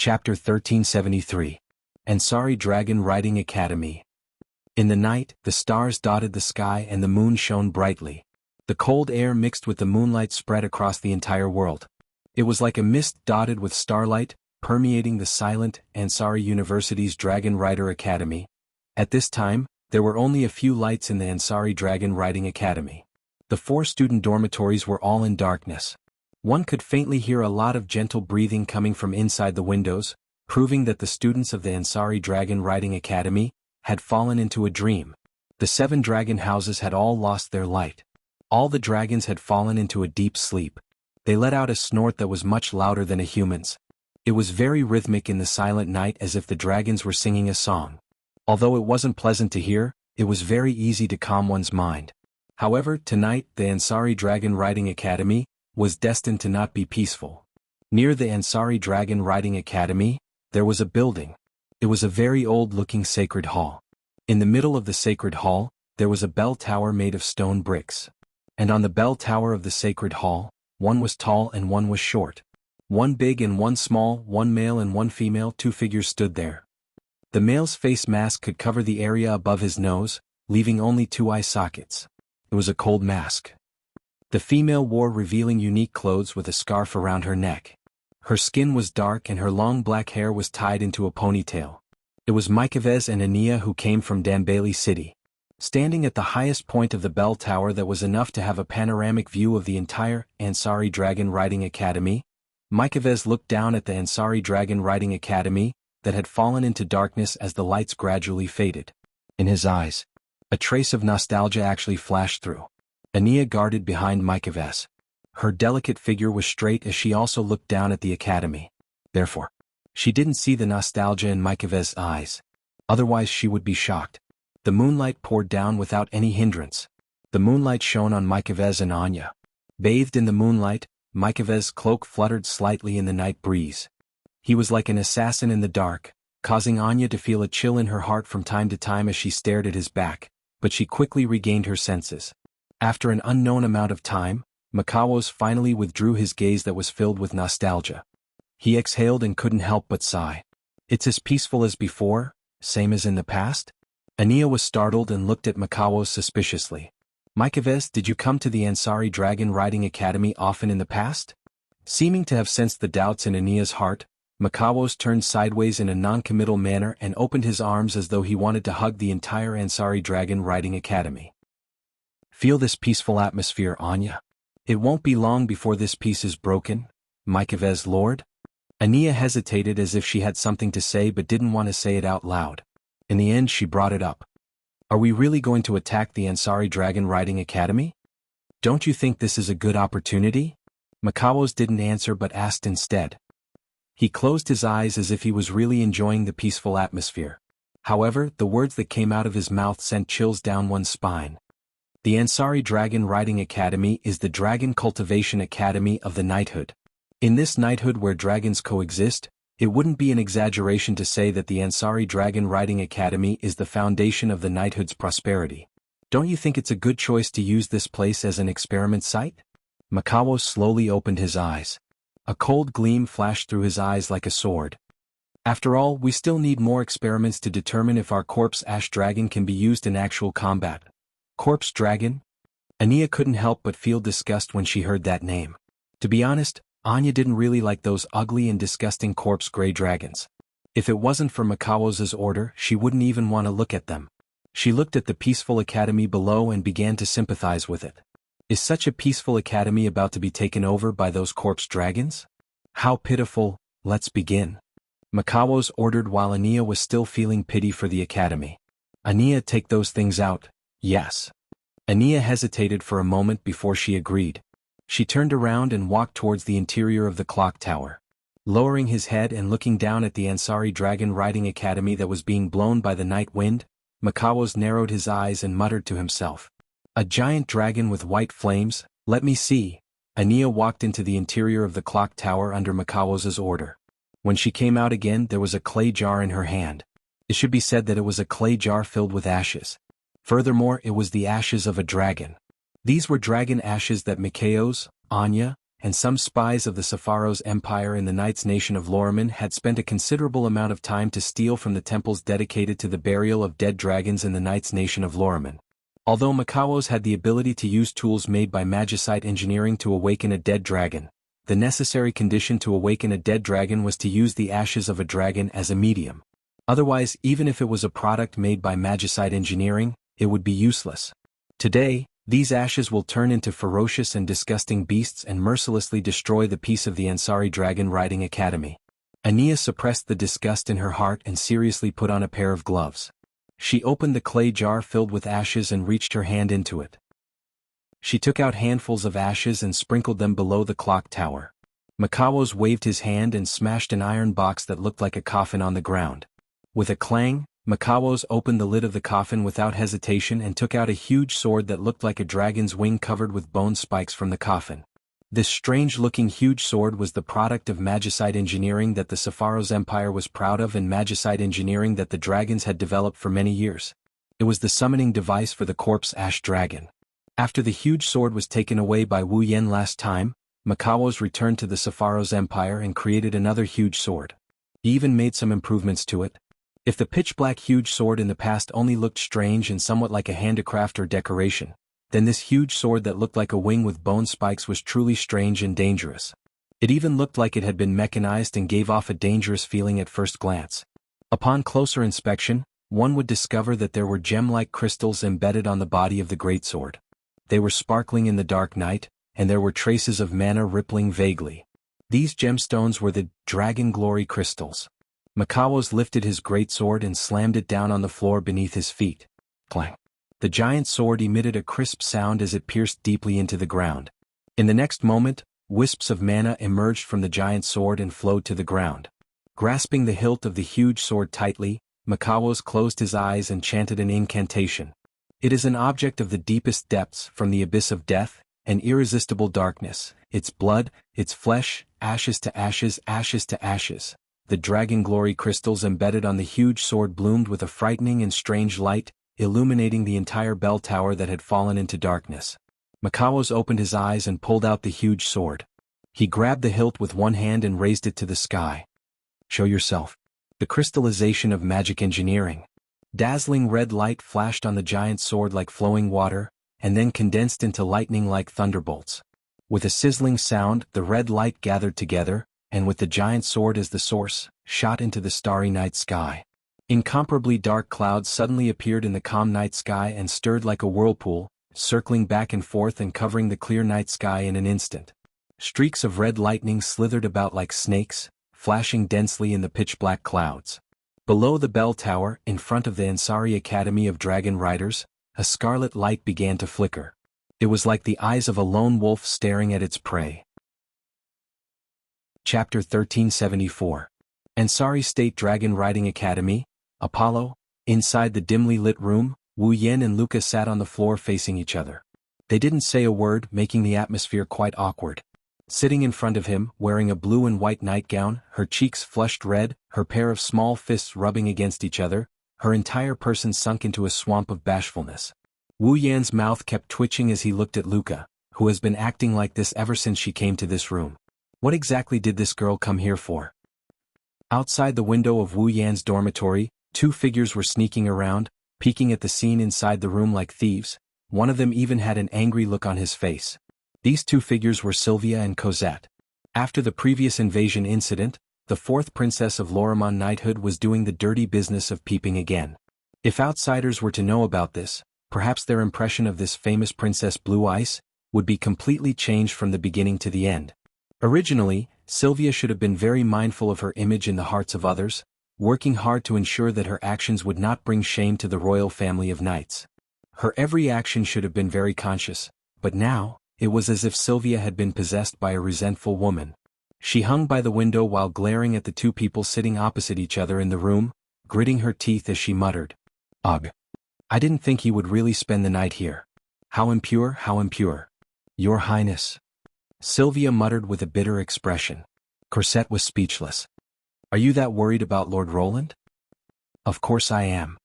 Chapter 1373. Ansari Dragon Riding Academy. In the night, the stars dotted the sky and the moon shone brightly. The cold air mixed with the moonlight spread across the entire world. It was like a mist dotted with starlight, permeating the silent Ansari University's Dragon Rider Academy. At this time, there were only a few lights in the Ansari Dragon Riding Academy. The 4 student dormitories were all in darkness. One could faintly hear a lot of gentle breathing coming from inside the windows, proving that the students of the Ansari Dragon Riding Academy had fallen into a dream. The 7 dragon houses had all lost their light. All the dragons had fallen into a deep sleep. They let out a snort that was much louder than a human's. It was very rhythmic in the silent night, as if the dragons were singing a song. Although it wasn't pleasant to hear, it was very easy to calm one's mind. However, tonight, the Ansari Dragon Riding Academy was destined to not be peaceful. Near the Ansari Dragon Riding Academy, there was a building. It was a very old-looking sacred hall. In the middle of the sacred hall, there was a bell tower made of stone bricks. And on the bell tower of the sacred hall, one was tall and one was short. One big and one small, one male and one female, 2 figures stood there. The male's face mask could cover the area above his nose, leaving only 2 eye sockets. It was a cold mask. The female wore revealing unique clothes with a scarf around her neck. Her skin was dark and her long black hair was tied into a ponytail. It was Mykovez and Ania, who came from Dambali City. Standing at the highest point of the bell tower that was enough to have a panoramic view of the entire Ansari Dragon Riding Academy, Mykovez looked down at the Ansari Dragon Riding Academy that had fallen into darkness as the lights gradually faded. In his eyes, a trace of nostalgia actually flashed through. Ania guarded behind Mykovez. Her delicate figure was straight as she also looked down at the academy. Therefore, she didn't see the nostalgia in Mykovez's eyes. Otherwise she would be shocked. The moonlight poured down without any hindrance. The moonlight shone on Mykovez and Anya. Bathed in the moonlight, Mykovez's cloak fluttered slightly in the night breeze. He was like an assassin in the dark, causing Anya to feel a chill in her heart from time to time as she stared at his back, but she quickly regained her senses. After an unknown amount of time, Makawos finally withdrew his gaze that was filled with nostalgia. He exhaled and couldn't help but sigh. It's as peaceful as before, same as in the past? Ania was startled and looked at Makawos suspiciously. Mykovez, did you come to the Ansari Dragon Riding Academy often in the past? Seeming to have sensed the doubts in Ania's heart, Makawos turned sideways in a non-committal manner and opened his arms as though he wanted to hug the entire Ansari Dragon Riding Academy. Feel this peaceful atmosphere, Anya. It won't be long before this peace is broken, Mykovez Lord. Ania hesitated as if she had something to say but didn't want to say it out loud. In the end she brought it up. Are we really going to attack the Ansari Dragon Riding Academy? Don't you think this is a good opportunity? Makawos didn't answer but asked instead. He closed his eyes as if he was really enjoying the peaceful atmosphere. However, the words that came out of his mouth sent chills down one's spine. The Ansari Dragon Riding Academy is the Dragon Cultivation Academy of the Knighthood. In this knighthood where dragons coexist, it wouldn't be an exaggeration to say that the Ansari Dragon Riding Academy is the foundation of the knighthood's prosperity. Don't you think it's a good choice to use this place as an experiment site? Makawos slowly opened his eyes. A cold gleam flashed through his eyes like a sword. After all, we still need more experiments to determine if our corpse ash dragon can be used in actual combat. Corpse dragon? Ania couldn't help but feel disgust when she heard that name. To be honest, Anya didn't really like those ugly and disgusting corpse gray dragons. If it wasn't for Makawos' order, she wouldn't even want to look at them. She looked at the peaceful academy below and began to sympathize with it. Is such a peaceful academy about to be taken over by those corpse dragons? How pitiful. Let's begin. Makawos ordered while Ania was still feeling pity for the academy. Ania, take those things out. Yes. Ania hesitated for a moment before she agreed. She turned around and walked towards the interior of the clock tower. Lowering his head and looking down at the Ansari Dragon Riding Academy that was being blown by the night wind, Makawos narrowed his eyes and muttered to himself. A giant dragon with white flames, let me see. Ania walked into the interior of the clock tower under Makawos' order. When she came out again, there was a clay jar in her hand. It should be said that it was a clay jar filled with ashes. Furthermore, it was the ashes of a dragon. These were dragon ashes that Makawos, Anya, and some spies of the Sepharos Empire in the Knights nation of Loriman had spent a considerable amount of time to steal from the temples dedicated to the burial of dead dragons in the Knights nation of Loriman. Although Makaos had the ability to use tools made by magicite engineering to awaken a dead dragon, the necessary condition to awaken a dead dragon was to use the ashes of a dragon as a medium. Otherwise, even if it was a product made by magicite engineering, it would be useless. Today, these ashes will turn into ferocious and disgusting beasts and mercilessly destroy the peace of the Ansari Dragon Riding Academy. Ania suppressed the disgust in her heart and seriously put on a pair of gloves. She opened the clay jar filled with ashes and reached her hand into it. She took out handfuls of ashes and sprinkled them below the clock tower. Makaos waved his hand and smashed an iron box that looked like a coffin on the ground. With a clang, Makaos opened the lid of the coffin without hesitation and took out a huge sword that looked like a dragon's wing covered with bone spikes from the coffin. This strange-looking huge sword was the product of magicite engineering that the Sepharos Empire was proud of and magicite engineering that the dragons had developed for many years. It was the summoning device for the corpse ash dragon. After the huge sword was taken away by Wu Yen last time, Makaos returned to the Sepharos Empire and created another huge sword. He even made some improvements to it. If the pitch-black huge sword in the past only looked strange and somewhat like a handicraft or decoration, then this huge sword that looked like a wing with bone spikes was truly strange and dangerous. It even looked like it had been mechanized and gave off a dangerous feeling at first glance. Upon closer inspection, one would discover that there were gem-like crystals embedded on the body of the greatsword. They were sparkling in the dark night, and there were traces of mana rippling vaguely. These gemstones were the Dragon Glory crystals. Makaos lifted his greatsword and slammed it down on the floor beneath his feet. Clang! The giant sword emitted a crisp sound as it pierced deeply into the ground. In the next moment, wisps of mana emerged from the giant sword and flowed to the ground. Grasping the hilt of the huge sword tightly, Makaos closed his eyes and chanted an incantation. It is an object of the deepest depths from the abyss of death, an irresistible darkness, its blood, its flesh, ashes to ashes, ashes to ashes. The Dragon Glory crystals embedded on the huge sword bloomed with a frightening and strange light, illuminating the entire bell tower that had fallen into darkness. Makaos opened his eyes and pulled out the huge sword. He grabbed the hilt with one hand and raised it to the sky. Show yourself. The crystallization of magic engineering. Dazzling red light flashed on the giant sword like flowing water, and then condensed into lightning like thunderbolts. With a sizzling sound, the red light gathered together, and with the giant sword as the source, shot into the starry night sky. Incomparably dark clouds suddenly appeared in the calm night sky and stirred like a whirlpool, circling back and forth and covering the clear night sky in an instant. Streaks of red lightning slithered about like snakes, flashing densely in the pitch-black clouds. Below the bell tower, in front of the Ansari Academy of Dragon Riders, a scarlet light began to flicker. It was like the eyes of a lone wolf staring at its prey. Chapter 1374. Ansari State Dragon Riding Academy, Apollo. Inside the dimly lit room, Wu Yen and Luca sat on the floor facing each other. They didn't say a word, making the atmosphere quite awkward. Sitting in front of him, wearing a blue and white nightgown, her cheeks flushed red, her pair of small fists rubbing against each other, her entire person sunk into a swamp of bashfulness. Wu Yan's mouth kept twitching as he looked at Luca, who has been acting like this ever since she came to this room. What exactly did this girl come here for? Outside the window of Wu Yan's dormitory, two figures were sneaking around, peeking at the scene inside the room like thieves. One of them even had an angry look on his face. These two figures were Sylvia and Cosette. After the previous invasion incident, the fourth princess of Loriman knighthood was doing the dirty business of peeping again. If outsiders were to know about this, perhaps their impression of this famous Princess Blue Ice would be completely changed from the beginning to the end. Originally, Sylvia should have been very mindful of her image in the hearts of others, working hard to ensure that her actions would not bring shame to the royal family of knights. Her every action should have been very conscious, but now, it was as if Sylvia had been possessed by a resentful woman. She hung by the window while glaring at the two people sitting opposite each other in the room, gritting her teeth as she muttered, "Ugh. I didn't think he would really spend the night here. How impure, how impure. Your Highness." Sylvia muttered with a bitter expression. Cosette was speechless. "Are you that worried about Lord Roland?" "Of course I am,"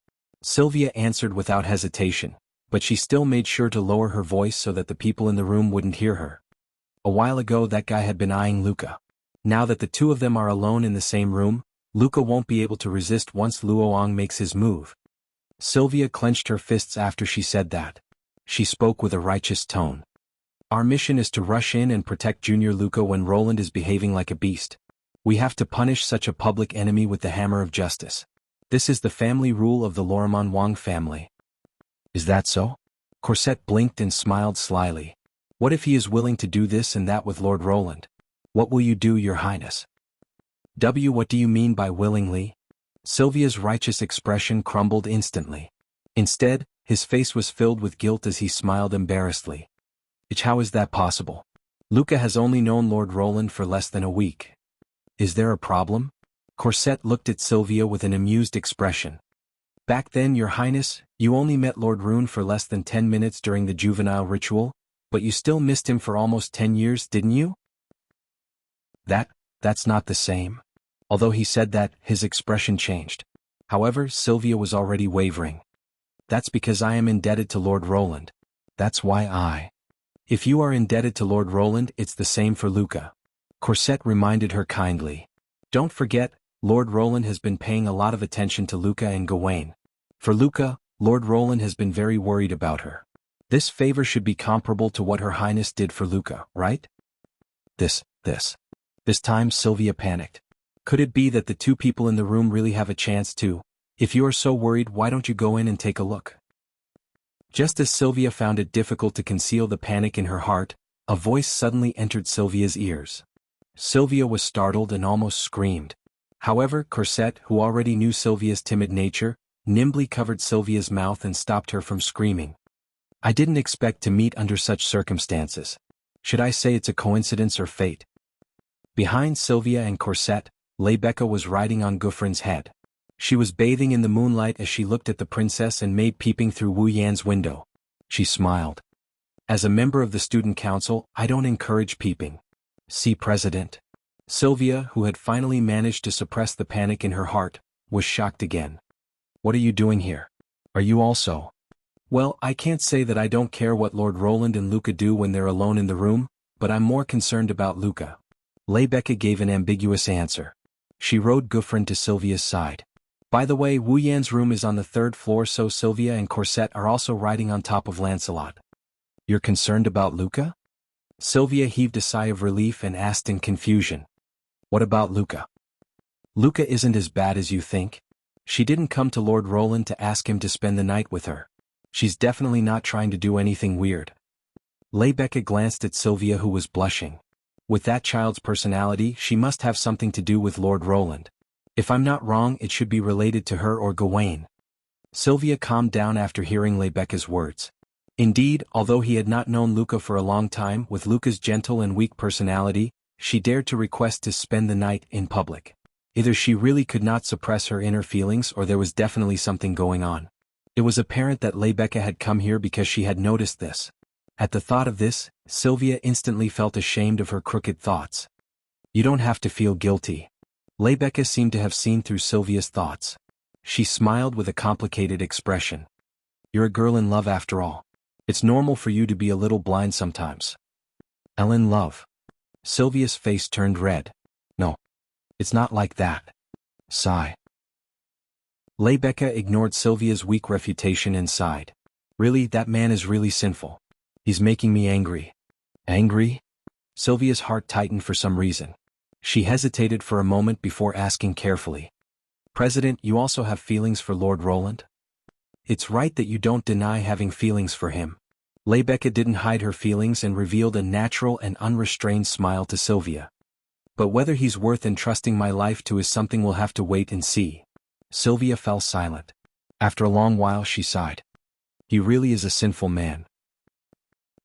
Sylvia answered without hesitation, but she still made sure to lower her voice so that the people in the room wouldn't hear her. A while ago that guy had been eyeing Luca. Now that the two of them are alone in the same room, Luca won't be able to resist once Luoang makes his move. Sylvia clenched her fists after she said that. She spoke with a righteous tone. Our mission is to rush in and protect Junior Luca when Roland is behaving like a beast. We have to punish such a public enemy with the hammer of justice. This is the family rule of the Loriman Wang family. Is that so? Corset blinked and smiled slyly. What if he is willing to do this and that with Lord Roland? What will you do, Your Highness? What do you mean by willingly? Sylvia's righteous expression crumbled instantly. Instead, his face was filled with guilt as he smiled embarrassedly. How is that possible? Luca has only known Lord Roland for less than a week. Is there a problem? Corset looked at Sylvia with an amused expression. Back then, Your Highness, you only met Lord Rune for less than 10 minutes during the juvenile ritual, but you still missed him for almost 10 years, didn't you? That's not the same. Although he said that, his expression changed. However, Sylvia was already wavering. That's because I am indebted to Lord Roland. That's why If you are indebted to Lord Roland, it's the same for Luca. Corset reminded her kindly. Don't forget, Lord Roland has been paying a lot of attention to Luca and Gawain. For Luca, Lord Roland has been very worried about her. This favor should be comparable to what Her Highness did for Luca, right? This time Sylvia panicked. Could it be that the two people in the room really have a chance to? If you are so worried, why don't you go in and take a look? Just as Sylvia found it difficult to conceal the panic in her heart, a voice suddenly entered Sylvia's ears. Sylvia was startled and almost screamed. However, Corset, who already knew Sylvia's timid nature, nimbly covered Sylvia's mouth and stopped her from screaming. I didn't expect to meet under such circumstances. Should I say it's a coincidence or fate? Behind Sylvia and Corset, Lebecca was riding on Gufran's head. She was bathing in the moonlight as she looked at the princess and Maid peeping through Wu Yan's window. She smiled. As a member of the student council, I don't encourage peeping. See President. Sylvia, who had finally managed to suppress the panic in her heart, was shocked again. What are you doing here? Are you also? Well, I can't say that I don't care what Lord Roland and Luca do when they're alone in the room, but I'm more concerned about Luca. Lebecca gave an ambiguous answer. She rode Gufran to Sylvia's side. By the way, Wu Yan's room is on the 3rd floor, so Sylvia and Corset are also riding on top of Lancelot. You're concerned about Luca? Sylvia heaved a sigh of relief and asked in confusion. What about Luca? Luca isn't as bad as you think. She didn't come to Lord Roland to ask him to spend the night with her. She's definitely not trying to do anything weird. Lebecca glanced at Sylvia, who was blushing. With that child's personality, she must have something to do with Lord Roland. If I'm not wrong, it should be related to her or Gawain. Sylvia calmed down after hearing Lebecca's words. Indeed, although he had not known Luca for a long time, with Luca's gentle and weak personality, she dared to request to spend the night in public. Either she really could not suppress her inner feelings or there was definitely something going on. It was apparent that Lebecca had come here because she had noticed this. At the thought of this, Sylvia instantly felt ashamed of her crooked thoughts. You don't have to feel guilty. Lebecca seemed to have seen through Sylvia's thoughts. She smiled with a complicated expression. You're a girl in love after all. It's normal for you to be a little blind sometimes. In love. Sylvia's face turned red. No. It's not like that. Sigh. Lebecca ignored Sylvia's weak refutation and sighed. Really, that man is really sinful. He's making me angry. Angry? Sylvia's heart tightened for some reason. She hesitated for a moment before asking carefully. President, you also have feelings for Lord Roland? It's right that you don't deny having feelings for him. Lebecca didn't hide her feelings and revealed a natural and unrestrained smile to Sylvia. But whether he's worth entrusting my life to is something we'll have to wait and see. Sylvia fell silent. After a long while she sighed. He really is a sinful man.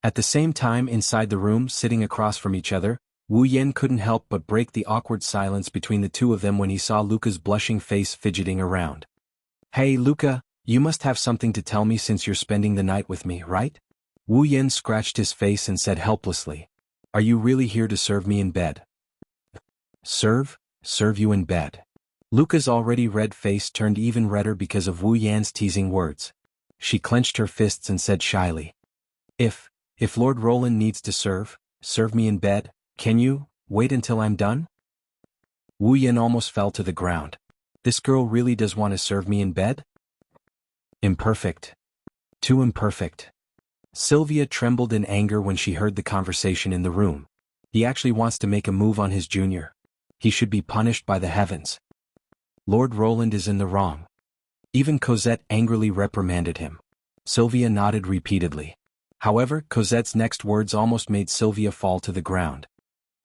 At the same time, inside the room, sitting across from each other, Wu Yan couldn't help but break the awkward silence between the two of them when he saw Luca's blushing face fidgeting around. Hey Luca, you must have something to tell me since you're spending the night with me, right? Wu Yan scratched his face and said helplessly. Are you really here to serve me in bed? Serve you in bed. Luca's already red face turned even redder because of Wu Yan's teasing words. She clenched her fists and said shyly. If Lord Roland needs to serve, Serve me in bed, can you? Wait until I'm done? Wu Yin almost fell to the ground. This girl really does want to serve me in bed? Imperfect. Too imperfect. Sylvia trembled in anger when she heard the conversation in the room. He actually wants to make a move on his junior. He should be punished by the heavens. Lord Roland is in the wrong. Even Cosette angrily reprimanded him. Sylvia nodded repeatedly. However, Cosette's next words almost made Sylvia fall to the ground.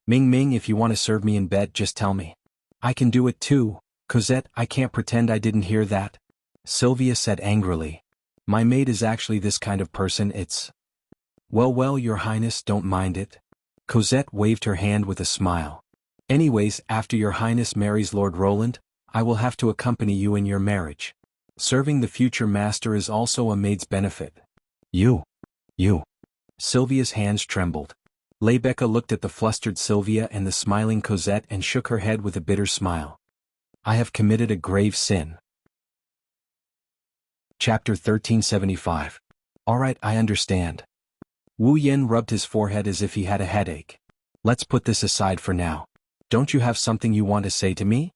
Ming Ming, if you want to serve me in bed, just tell me. I can do it too. Cosette, I can't pretend I didn't hear that. Sylvia said angrily. My maid is actually this kind of person, it's... Well, your highness, don't mind it. Cosette waved her hand with a smile. Anyways, after your highness marries Lord Roland, I will have to accompany you in your marriage. Serving the future master is also a maid's benefit. You. Sylvia's hands trembled. Lebecca looked at the flustered Sylvia and the smiling Cosette and shook her head with a bitter smile. I have committed a grave sin. Chapter 1375. Alright, I understand. Wu Yin rubbed his forehead as if he had a headache. Let's put this aside for now. Don't you have something you want to say to me?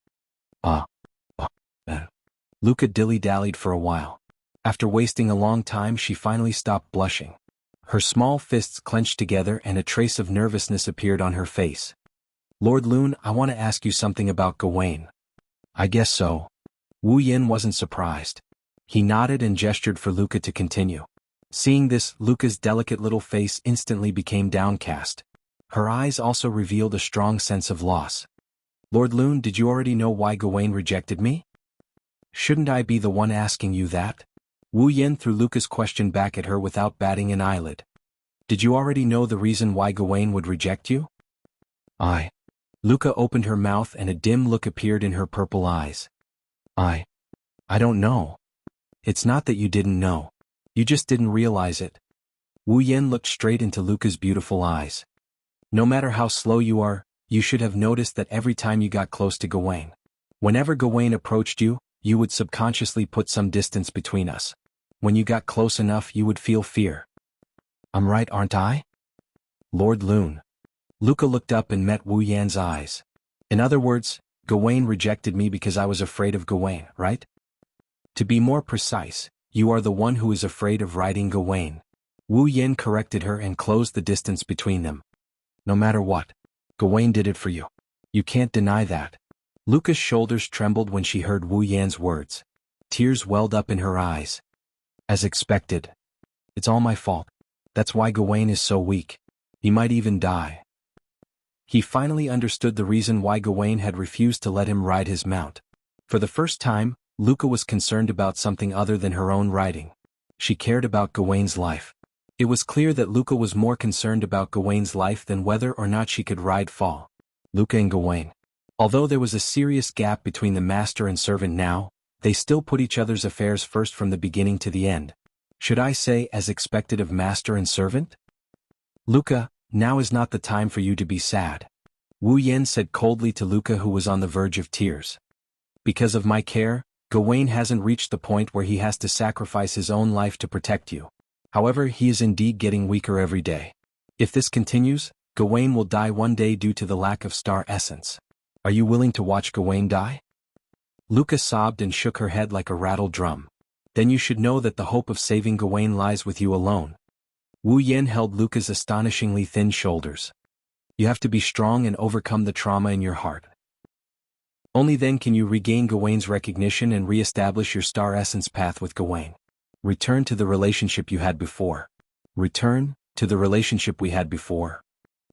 Luca dilly-dallied for a while. After wasting a long time, she finally stopped blushing. Her small fists clenched together and a trace of nervousness appeared on her face. Lord Lune, I want to ask you something about Gawain. I guess so. Wu Yin wasn't surprised. He nodded and gestured for Luca to continue. Seeing this, Luca's delicate little face instantly became downcast. Her eyes also revealed a strong sense of loss. Lord Lune, did you already know why Gawain rejected me? Shouldn't I be the one asking you that? Wu Yin threw Luca's question back at her without batting an eyelid. Did you already know the reason why Gawain would reject you? Luca opened her mouth and a dim look appeared in her purple eyes. I don't know. It's not that you didn't know. You just didn't realize it. Wu Yin looked straight into Luca's beautiful eyes. No matter how slow you are, you should have noticed that every time you got close to Gawain. Whenever Gawain approached you, you would subconsciously put some distance between us. When you got close enough, you would feel fear. I'm right, aren't I? Lord Lune. Luca looked up and met Wu Yan's eyes. In other words, Gawain rejected me because I was afraid of Gawain, right? To be more precise, you are the one who is afraid of riding Gawain. Wu Yin corrected her and closed the distance between them. No matter what, Gawain did it for you. You can't deny that. Luca's shoulders trembled when she heard Wu Yan's words. Tears welled up in her eyes. As expected. It's all my fault. That's why Gawain is so weak. He might even die. He finally understood the reason why Gawain had refused to let him ride his mount. For the first time, Luca was concerned about something other than her own riding. She cared about Gawain's life. It was clear that Luca was more concerned about Gawain's life than whether or not she could ride fall. Luca and Gawain. Although there was a serious gap between the master and servant now, they still put each other's affairs first from the beginning to the end. Should I say as expected of master and servant? Luca, now is not the time for you to be sad. Wu Yin said coldly to Luca, who was on the verge of tears. Because of my care, Gawain hasn't reached the point where he has to sacrifice his own life to protect you. However, he is indeed getting weaker every day. If this continues, Gawain will die one day due to the lack of star essence. Are you willing to watch Gawain die? Luca sobbed and shook her head like a rattled drum. Then you should know that the hope of saving Gawain lies with you alone. Wu Yin held Luca's astonishingly thin shoulders. You have to be strong and overcome the trauma in your heart. Only then can you regain Gawain's recognition and re-establish your star essence path with Gawain. Return to the relationship you had before. Return to the relationship we had before.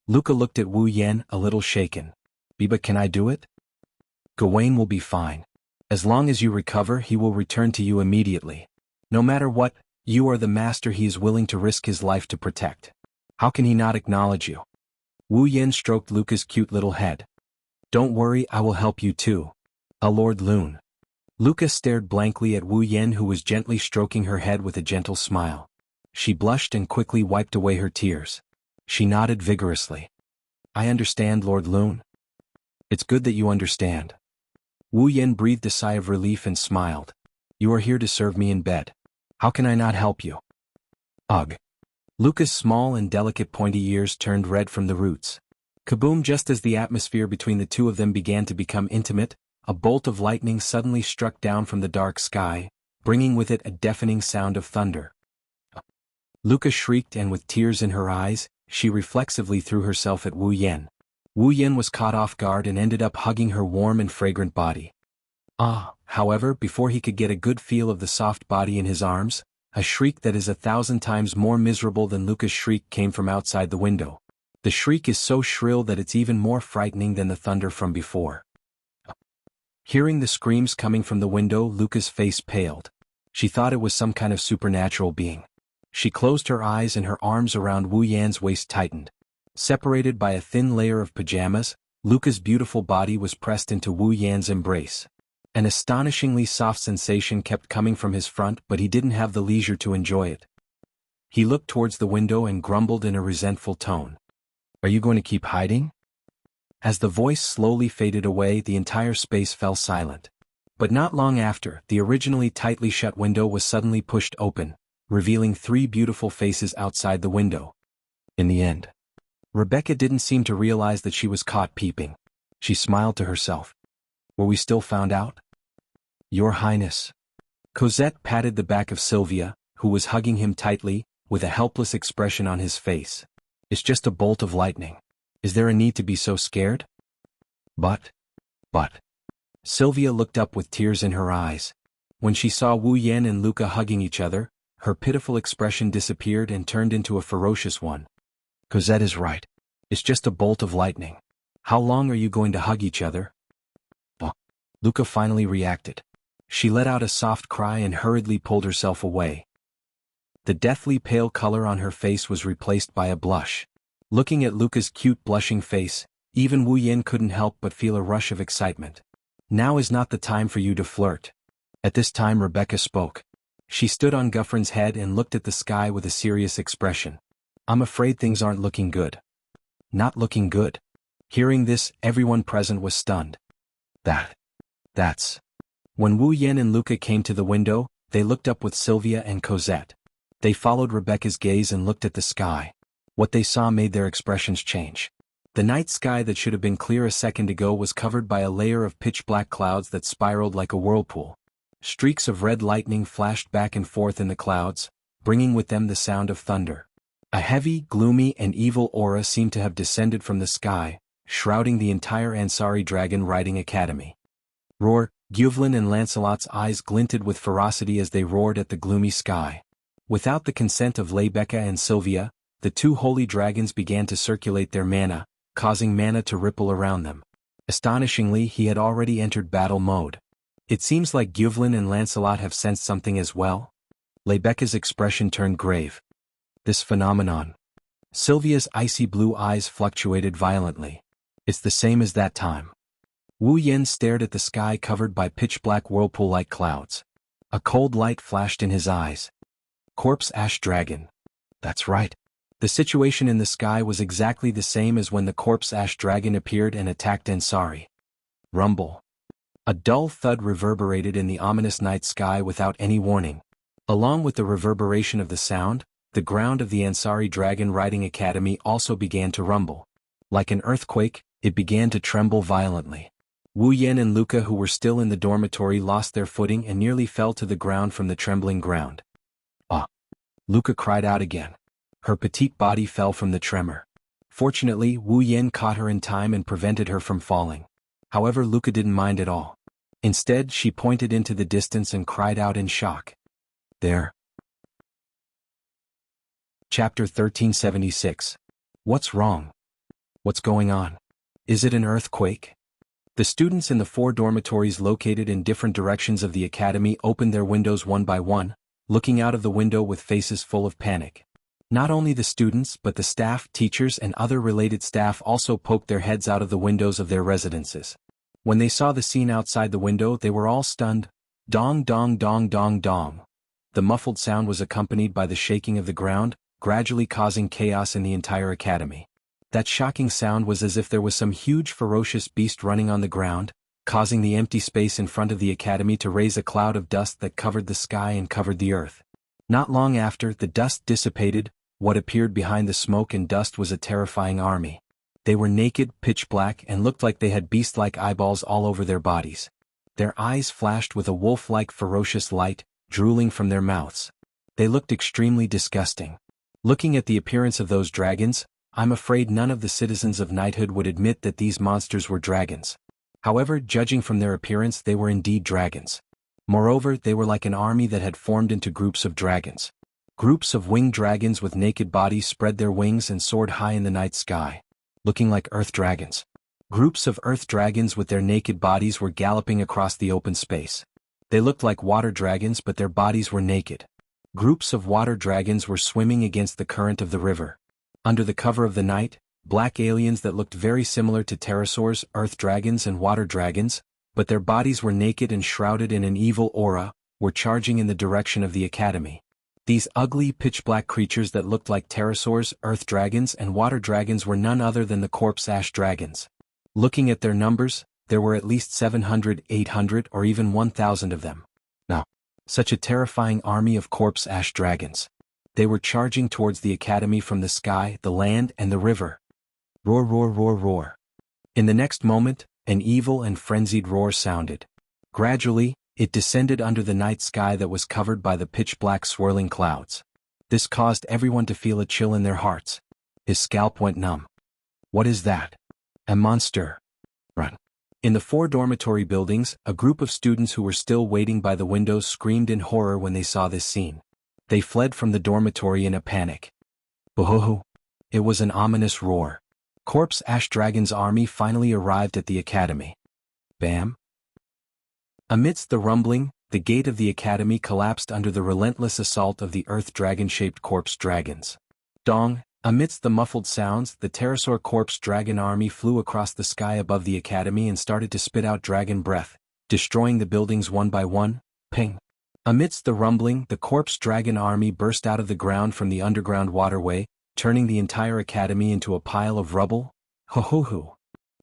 Luca looked at Wu Yin, a little shaken. Biba, can I do it? Gawain will be fine. As long as you recover, he will return to you immediately. No matter what, you are the master he is willing to risk his life to protect. How can he not acknowledge you? Wu Yin stroked Luca's cute little head. Don't worry, I will help you too. Lord Lune. Luca stared blankly at Wu Yin, who was gently stroking her head with a gentle smile. She blushed and quickly wiped away her tears. She nodded vigorously. I understand, Lord Lune. It's good that you understand. Wu Yin breathed a sigh of relief and smiled. You are here to serve me in bed. How can I not help you? Ugh. Luca's small and delicate pointy ears turned red from the roots. Kaboom! Just as the atmosphere between the two of them began to become intimate, a bolt of lightning suddenly struck down from the dark sky, bringing with it a deafening sound of thunder. Luca shrieked, and with tears in her eyes, she reflexively threw herself at Wu Yan. Wu Yan was caught off guard and ended up hugging her warm and fragrant body. However, before he could get a good feel of the soft body in his arms, a shriek that is 1,000 times more miserable than Luca's shriek came from outside the window. The shriek is so shrill that it's even more frightening than the thunder from before. Hearing the screams coming from the window, Luca's face paled. She thought it was some kind of supernatural being. She closed her eyes and her arms around Wu Yan's waist tightened. Separated by a thin layer of pajamas, Luca's beautiful body was pressed into Wu Yan's embrace. An astonishingly soft sensation kept coming from his front, but he didn't have the leisure to enjoy it. He looked towards the window and grumbled in a resentful tone. "Are you going to keep hiding?" As the voice slowly faded away, the entire space fell silent. But not long after, the originally tightly shut window was suddenly pushed open, revealing 3 beautiful faces outside the window. In the end, Rebecca didn't seem to realize that she was caught peeping. She smiled to herself. "Were we still found out?" "Your Highness." Cosette patted the back of Sylvia, who was hugging him tightly, with a helpless expression on his face. "It's just a bolt of lightning. Is there a need to be so scared?" But. Sylvia looked up with tears in her eyes. When she saw Wu Yan and Luca hugging each other, her pitiful expression disappeared and turned into a ferocious one. "Cosette is right. It's just a bolt of lightning. How long are you going to hug each other?" Luca finally reacted. She let out a soft cry and hurriedly pulled herself away. The deathly pale color on her face was replaced by a blush. Looking at Luca's cute blushing face, even Wu Yan couldn't help but feel a rush of excitement. "Now is not the time for you to flirt." At this time Rebecca spoke. She stood on Guffrin's head and looked at the sky with a serious expression. "I'm afraid things aren't looking good." "Not looking good?" Hearing this, everyone present was stunned. That's... When Wu Yan and Luca came to the window, they looked up with Sylvia and Cosette. They followed Rebecca's gaze and looked at the sky. What they saw made their expressions change. The night sky that should have been clear a second ago was covered by a layer of pitch-black clouds that spiraled like a whirlpool. Streaks of red lightning flashed back and forth in the clouds, bringing with them the sound of thunder. A heavy, gloomy, and evil aura seemed to have descended from the sky, shrouding the entire Ansari Dragon Riding Academy. Roar! Guevlin and Lancelot's eyes glinted with ferocity as they roared at the gloomy sky. Without the consent of Rebecca and Sylvia, the 2 holy dragons began to circulate their mana, causing mana to ripple around them. Astonishingly, he had already entered battle mode. It seems like Guevlin and Lancelot have sensed something as well. Rebecca's expression turned grave. This phenomenon. Sylvia's icy blue eyes fluctuated violently. It's the same as that time. Wu Yan stared at the sky covered by pitch-black whirlpool-like clouds. A cold light flashed in his eyes. Corpse Ash Dragon. That's right. The situation in the sky was exactly the same as when the Corpse Ash Dragon appeared and attacked Ansari. Rumble. A dull thud reverberated in the ominous night sky without any warning. Along with the reverberation of the sound, the ground of the Ansari Dragon Riding Academy also began to rumble. Like an earthquake, it began to tremble violently. Wu Yan and Luca, who were still in the dormitory, lost their footing and nearly fell to the ground from the trembling ground. Luca cried out again. Her petite body fell from the tremor. Fortunately, Wu Yan caught her in time and prevented her from falling. However, Luca didn't mind at all. Instead, she pointed into the distance and cried out in shock. There. Chapter 1376. What's wrong? What's going on? Is it an earthquake? The students in the 4 dormitories located in different directions of the academy opened their windows one by one, looking out of the window with faces full of panic. Not only the students but the staff, teachers and other related staff also poked their heads out of the windows of their residences. When they saw the scene outside the window, they were all stunned. Dong dong dong dong dong. The muffled sound was accompanied by the shaking of the ground, gradually causing chaos in the entire academy. That shocking sound was as if there was some huge ferocious beast running on the ground, causing the empty space in front of the academy to raise a cloud of dust that covered the sky and covered the earth. Not long after, the dust dissipated, what appeared behind the smoke and dust was a terrifying army. They were naked, pitch black, and looked like they had beast-like eyeballs all over their bodies. Their eyes flashed with a wolf-like ferocious light, drooling from their mouths. They looked extremely disgusting. Looking at the appearance of those dragons, I'm afraid none of the citizens of knighthood would admit that these monsters were dragons. However, judging from their appearance, they were indeed dragons. Moreover, they were like an army that had formed into groups of dragons. Groups of winged dragons with naked bodies spread their wings and soared high in the night sky, looking like earth dragons. Groups of earth dragons with their naked bodies were galloping across the open space. They looked like water dragons, but their bodies were naked. Groups of water dragons were swimming against the current of the river. Under the cover of the night, black aliens that looked very similar to pterosaurs, earth dragons and water dragons, but their bodies were naked and shrouded in an evil aura, were charging in the direction of the academy. These ugly pitch-black creatures that looked like pterosaurs, earth dragons and water dragons were none other than the corpse ash dragons. Looking at their numbers, there were at least 700, 800 or even 1,000 of them. Now, such a terrifying army of corpse ash dragons. They were charging towards the academy from the sky, the land and the river. Roar, roar, roar, roar. In the next moment, an evil and frenzied roar sounded. Gradually, it descended under the night sky that was covered by the pitch-black swirling clouds. This caused everyone to feel a chill in their hearts. His scalp went numb. What is that? A monster. Run. In the 4 dormitory buildings, a group of students who were still waiting by the windows screamed in horror when they saw this scene. They fled from the dormitory in a panic. Boo-hoo-hoo. It was an ominous roar. Corpse Ash Dragon's army finally arrived at the academy. Bam! Amidst the rumbling, the gate of the academy collapsed under the relentless assault of the earth dragon-shaped corpse dragons. Dong! Amidst the muffled sounds, the pterosaur corpse dragon army flew across the sky above the academy and started to spit out dragon breath, destroying the buildings one by one. Ping! Amidst the rumbling, the corpse dragon army burst out of the ground from the underground waterway, turning the entire academy into a pile of rubble. Ho-ho-ho!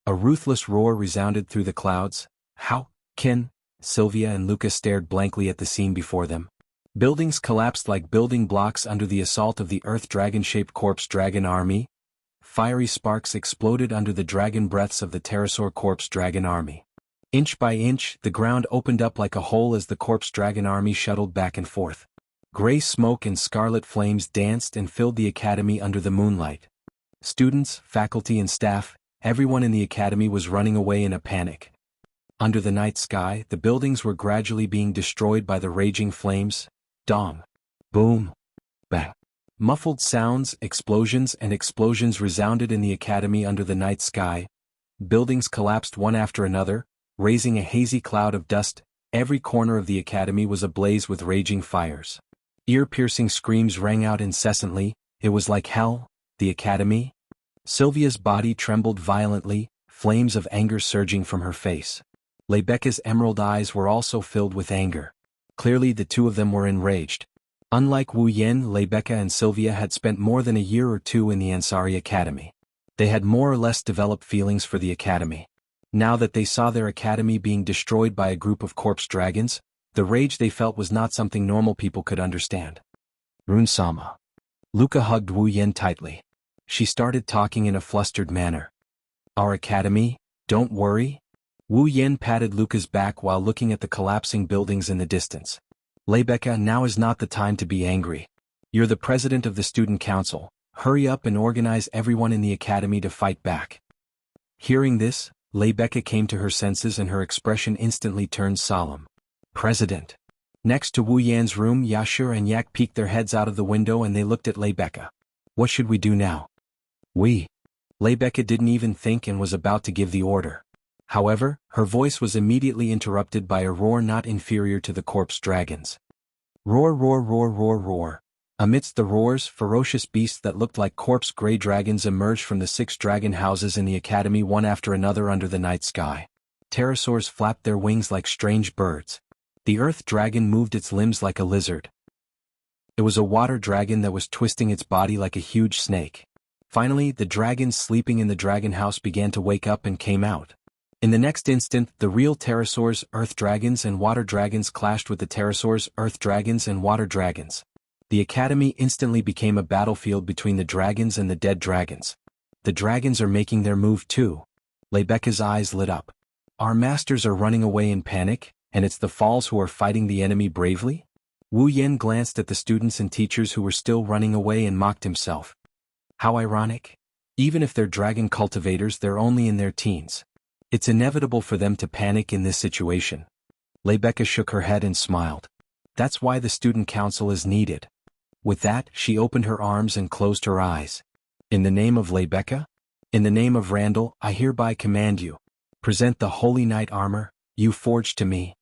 A ruthless roar resounded through the clouds. How? Ken, Sylvia and Luca stared blankly at the scene before them. Buildings collapsed like building blocks under the assault of the earth dragon-shaped corpse dragon army. Fiery sparks exploded under the dragon breaths of the pterosaur corpse dragon army. Inch by inch, the ground opened up like a hole as the corpse dragon army shuttled back and forth. Gray smoke and scarlet flames danced and filled the academy under the moonlight. Students, faculty and staff, everyone in the academy was running away in a panic. Under the night sky, the buildings were gradually being destroyed by the raging flames. Dong! Boom! Bang! Muffled sounds, explosions resounded in the academy under the night sky. Buildings collapsed one after another, raising a hazy cloud of dust. Every corner of the academy was ablaze with raging fires. Ear-piercing screams rang out incessantly. It was like hell. The academy? Sylvia's body trembled violently, flames of anger surging from her face. Rebecca's emerald eyes were also filled with anger. Clearly the two of them were enraged. Unlike Wu Yen, Rebecca and Sylvia had spent more than a year or two in the Ansari Academy. They had more or less developed feelings for the academy. Now that they saw their academy being destroyed by a group of corpse dragons, the rage they felt was not something normal people could understand. Rune-sama. Luca hugged Wu Yen tightly. She started talking in a flustered manner. Our academy? Don't worry. Wu Yen patted Luca's back while looking at the collapsing buildings in the distance. Rebecca, now is not the time to be angry. You're the president of the student council. Hurry up and organize everyone in the academy to fight back. Hearing this, Rebecca came to her senses and her expression instantly turned solemn. President. Next to Wu Yan's room, Yashur and Yak peeked their heads out of the window and they looked at Rebecca. What should we do now? Rebecca didn't even think and was about to give the order. However, her voice was immediately interrupted by a roar not inferior to the corpse dragons. Roar, roar, roar, roar, roar. Amidst the roars, ferocious beasts that looked like corpse gray dragons emerged from the 6 dragon houses in the academy one after another under the night sky. Pterosaurs flapped their wings like strange birds. The earth dragon moved its limbs like a lizard. It was a water dragon that was twisting its body like a huge snake. Finally, the dragons sleeping in the dragon house began to wake up and came out. In the next instant, the real pterosaurs, earth dragons and water dragons clashed with the pterosaurs, earth dragons and water dragons. The academy instantly became a battlefield between the dragons and the dead dragons. The dragons are making their move too. Lebecca's eyes lit up. Our masters are running away in panic, and it's the Falls who are fighting the enemy bravely? Wu Yen glanced at the students and teachers who were still running away and mocked himself. How ironic. Even if they're dragon cultivators, they're only in their teens. It's inevitable for them to panic in this situation. Lebecca shook her head and smiled. That's why the student council is needed. With that, she opened her arms and closed her eyes. In the name of Lebecca? In the name of Randall, I hereby command you. Present the holy knight armor, you forged to me.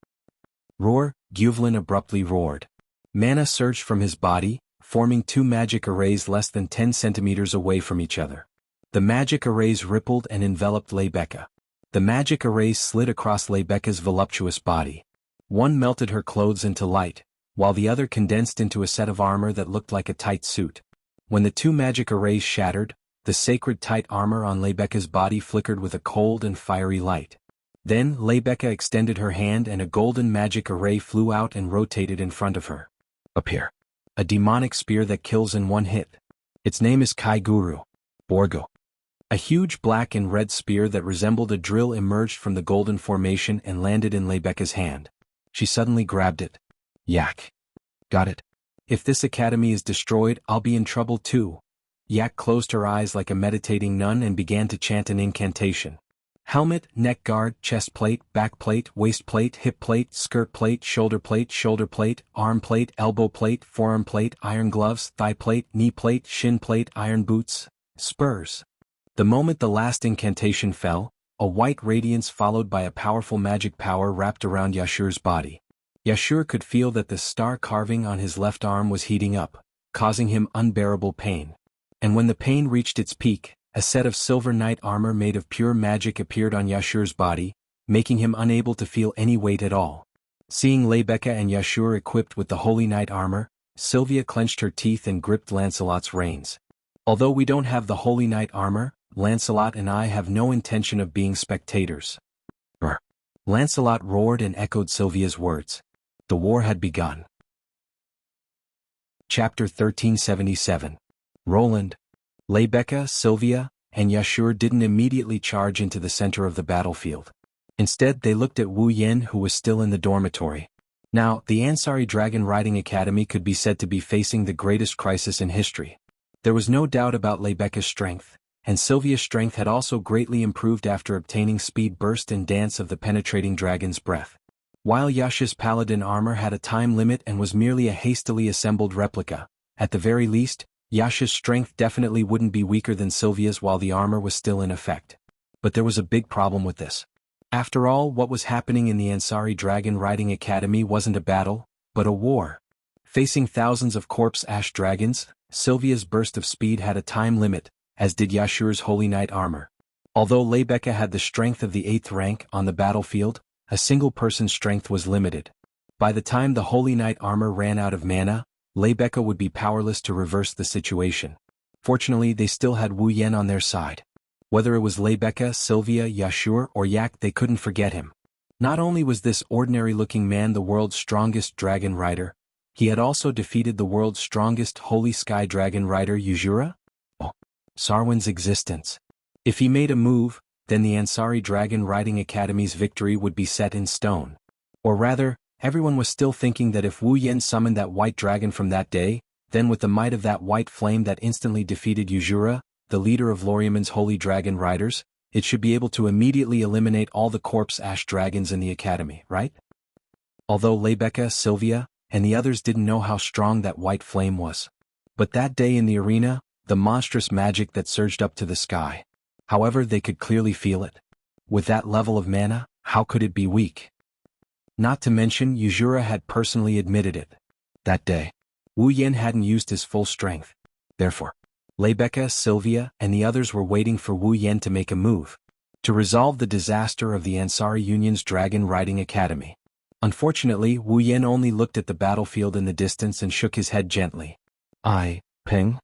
Roar, Guvlin abruptly roared. Mana surged from his body, forming two magic arrays less than 10 centimeters away from each other. The magic arrays rippled and enveloped Lebecca. The magic arrays slid across Lebecca's voluptuous body. One melted her clothes into light, while the other condensed into a set of armor that looked like a tight suit. When the two magic arrays shattered, the sacred tight armor on Lebecca's body flickered with a cold and fiery light. Then Lebecca extended her hand and a golden magic array flew out and rotated in front of her. Appear. A demonic spear that kills in one hit. Its name is Kai Guru. Borgo. A huge black and red spear that resembled a drill emerged from the golden formation and landed in Lebecca's hand. She suddenly grabbed it. Yak. Got it. If this academy is destroyed, I'll be in trouble too. Yak closed her eyes like a meditating nun and began to chant an incantation. Helmet, neck guard, chest plate, back plate, waist plate, hip plate, skirt plate, shoulder plate, arm plate, elbow plate, forearm plate, iron gloves, thigh plate, knee plate, shin plate, iron boots, spurs. The moment the last incantation fell, a white radiance followed by a powerful magic power wrapped around Yashur's body. Yashur could feel that the star carving on his left arm was heating up, causing him unbearable pain. And when the pain reached its peak, a set of silver knight armor made of pure magic appeared on Yashur's body, making him unable to feel any weight at all. Seeing Lebecca and Yashur equipped with the holy knight armor, Sylvia clenched her teeth and gripped Lancelot's reins. Although we don't have the holy knight armor, Lancelot and I have no intention of being spectators. Lancelot roared and echoed Sylvia's words. The war had begun. Chapter 1377. Roland. Lebecca, Sylvia, and Yashur didn't immediately charge into the center of the battlefield. Instead, they looked at Wu Yen, who was still in the dormitory. Now, the Ansari Dragon Riding Academy could be said to be facing the greatest crisis in history. There was no doubt about Lebecca's strength, and Sylvia's strength had also greatly improved after obtaining Speed Burst and Dance of the Penetrating Dragon's Breath. While Yash's paladin armor had a time limit and was merely a hastily assembled replica, at the very least, Yash's strength definitely wouldn't be weaker than Sylvia's while the armor was still in effect. But there was a big problem with this. After all, what was happening in the Ansari Dragon Riding Academy wasn't a battle, but a war. Facing thousands of corpse ash dragons, Sylvia's burst of speed had a time limit, as did Yashur's holy knight armor. Although Lebecca had the strength of the 8th rank on the battlefield, a single person's strength was limited. By the time the holy knight armor ran out of mana, Lebecca would be powerless to reverse the situation. Fortunately, they still had Wu Yen on their side. Whether it was Lebecca, Sylvia, Yashur, or Yak, they couldn't forget him. Not only was this ordinary-looking man the world's strongest dragon rider, he had also defeated the world's strongest holy sky dragon rider Yuzura? Sarwin's existence. If he made a move, then the Ansari Dragon Riding Academy's victory would be set in stone. Or rather, everyone was still thinking that if Wu Yen summoned that white dragon from that day, then with the might of that white flame that instantly defeated Yuzura, the leader of Loriaman's holy dragon riders, it should be able to immediately eliminate all the corpse ash dragons in the academy, right? Although Lebecca, Sylvia, and the others didn't know how strong that white flame was. But that day in the arena, the monstrous magic that surged up to the sky. However, they could clearly feel it. With that level of mana, how could it be weak? Not to mention, Yuzura had personally admitted it. That day, Wu Yen hadn't used his full strength. Therefore, Lebecca, Sylvia, and the others were waiting for Wu Yen to make a move, to resolve the disaster of the Ansari Union's Dragon Riding Academy. Unfortunately, Wu Yen only looked at the battlefield in the distance and shook his head gently. Ping?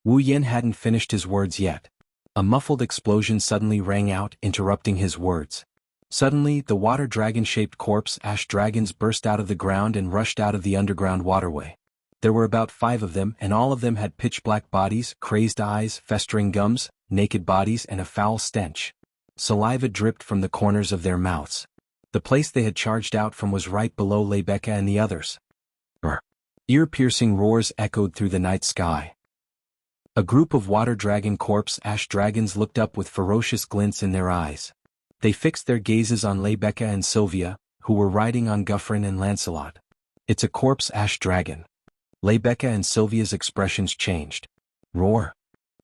Wu Yen hadn't finished his words yet. A muffled explosion suddenly rang out, interrupting his words. Suddenly, the water dragon-shaped corpse ash dragons burst out of the ground and rushed out of the underground waterway. There were about 5 of them, and all of them had pitch-black bodies, crazed eyes, festering gums, naked bodies, and a foul stench. Saliva dripped from the corners of their mouths. The place they had charged out from was right below Rebecca and the others. Ear-piercing roars echoed through the night sky. A group of water dragon corpse ash dragons looked up with ferocious glints in their eyes. They fixed their gazes on Rebecca and Sylvia, who were riding on Guffrin and Lancelot. It's a corpse ash dragon. Rebecca and Sylvia's expressions changed. Roar.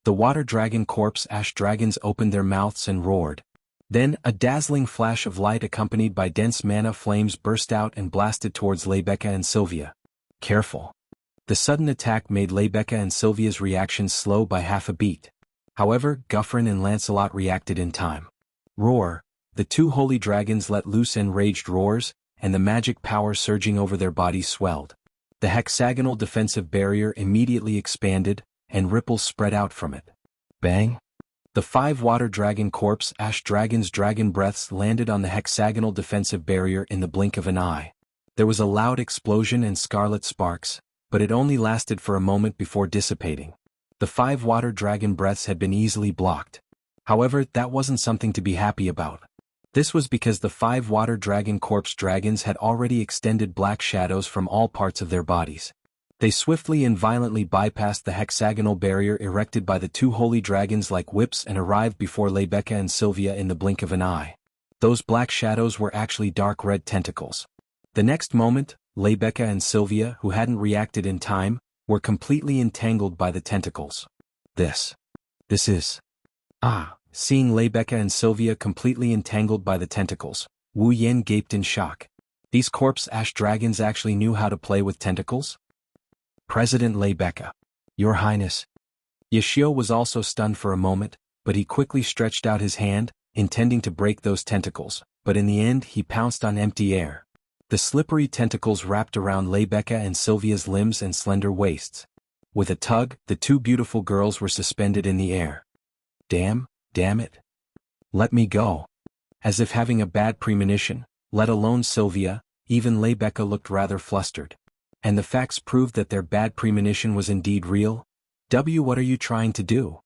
The water dragon corpse ash dragons opened their mouths and roared. Then, a dazzling flash of light accompanied by dense mana flames burst out and blasted towards Rebecca and Sylvia. Careful. The sudden attack made Rebecca and Sylvia's reactions slow by half a beat. However, Guffrin and Lancelot reacted in time. Roar. The 2 holy dragons let loose enraged roars, and the magic power surging over their bodies swelled. The hexagonal defensive barrier immediately expanded, and ripples spread out from it. Bang! The 5 water dragon corpse ash dragons' dragon breaths landed on the hexagonal defensive barrier in the blink of an eye. There was a loud explosion and scarlet sparks, but it only lasted for a moment before dissipating. The 5 water dragon breaths had been easily blocked. However, that wasn't something to be happy about. This was because the 5 water dragon corpse dragons had already extended black shadows from all parts of their bodies. They swiftly and violently bypassed the hexagonal barrier erected by the 2 holy dragons like whips and arrived before Rebecca and Sylvia in the blink of an eye. Those black shadows were actually dark red tentacles. The next moment, Rebecca and Sylvia, who hadn't reacted in time, were completely entangled by the tentacles. This is... Seeing Rebecca and Sylvia completely entangled by the tentacles, Wu Yen gaped in shock. These corpse ash dragons actually knew how to play with tentacles? President Rebecca. Your Highness. Yashio was also stunned for a moment, but he quickly stretched out his hand, intending to break those tentacles, but in the end he pounced on empty air. The slippery tentacles wrapped around Rebecca and Sylvia's limbs and slender waists. With a tug, the 2 beautiful girls were suspended in the air. Damn it. Let me go. As if having a bad premonition, let alone Sylvia, even Rebecca looked rather flustered. And the facts proved that their bad premonition was indeed real. What are you trying to do?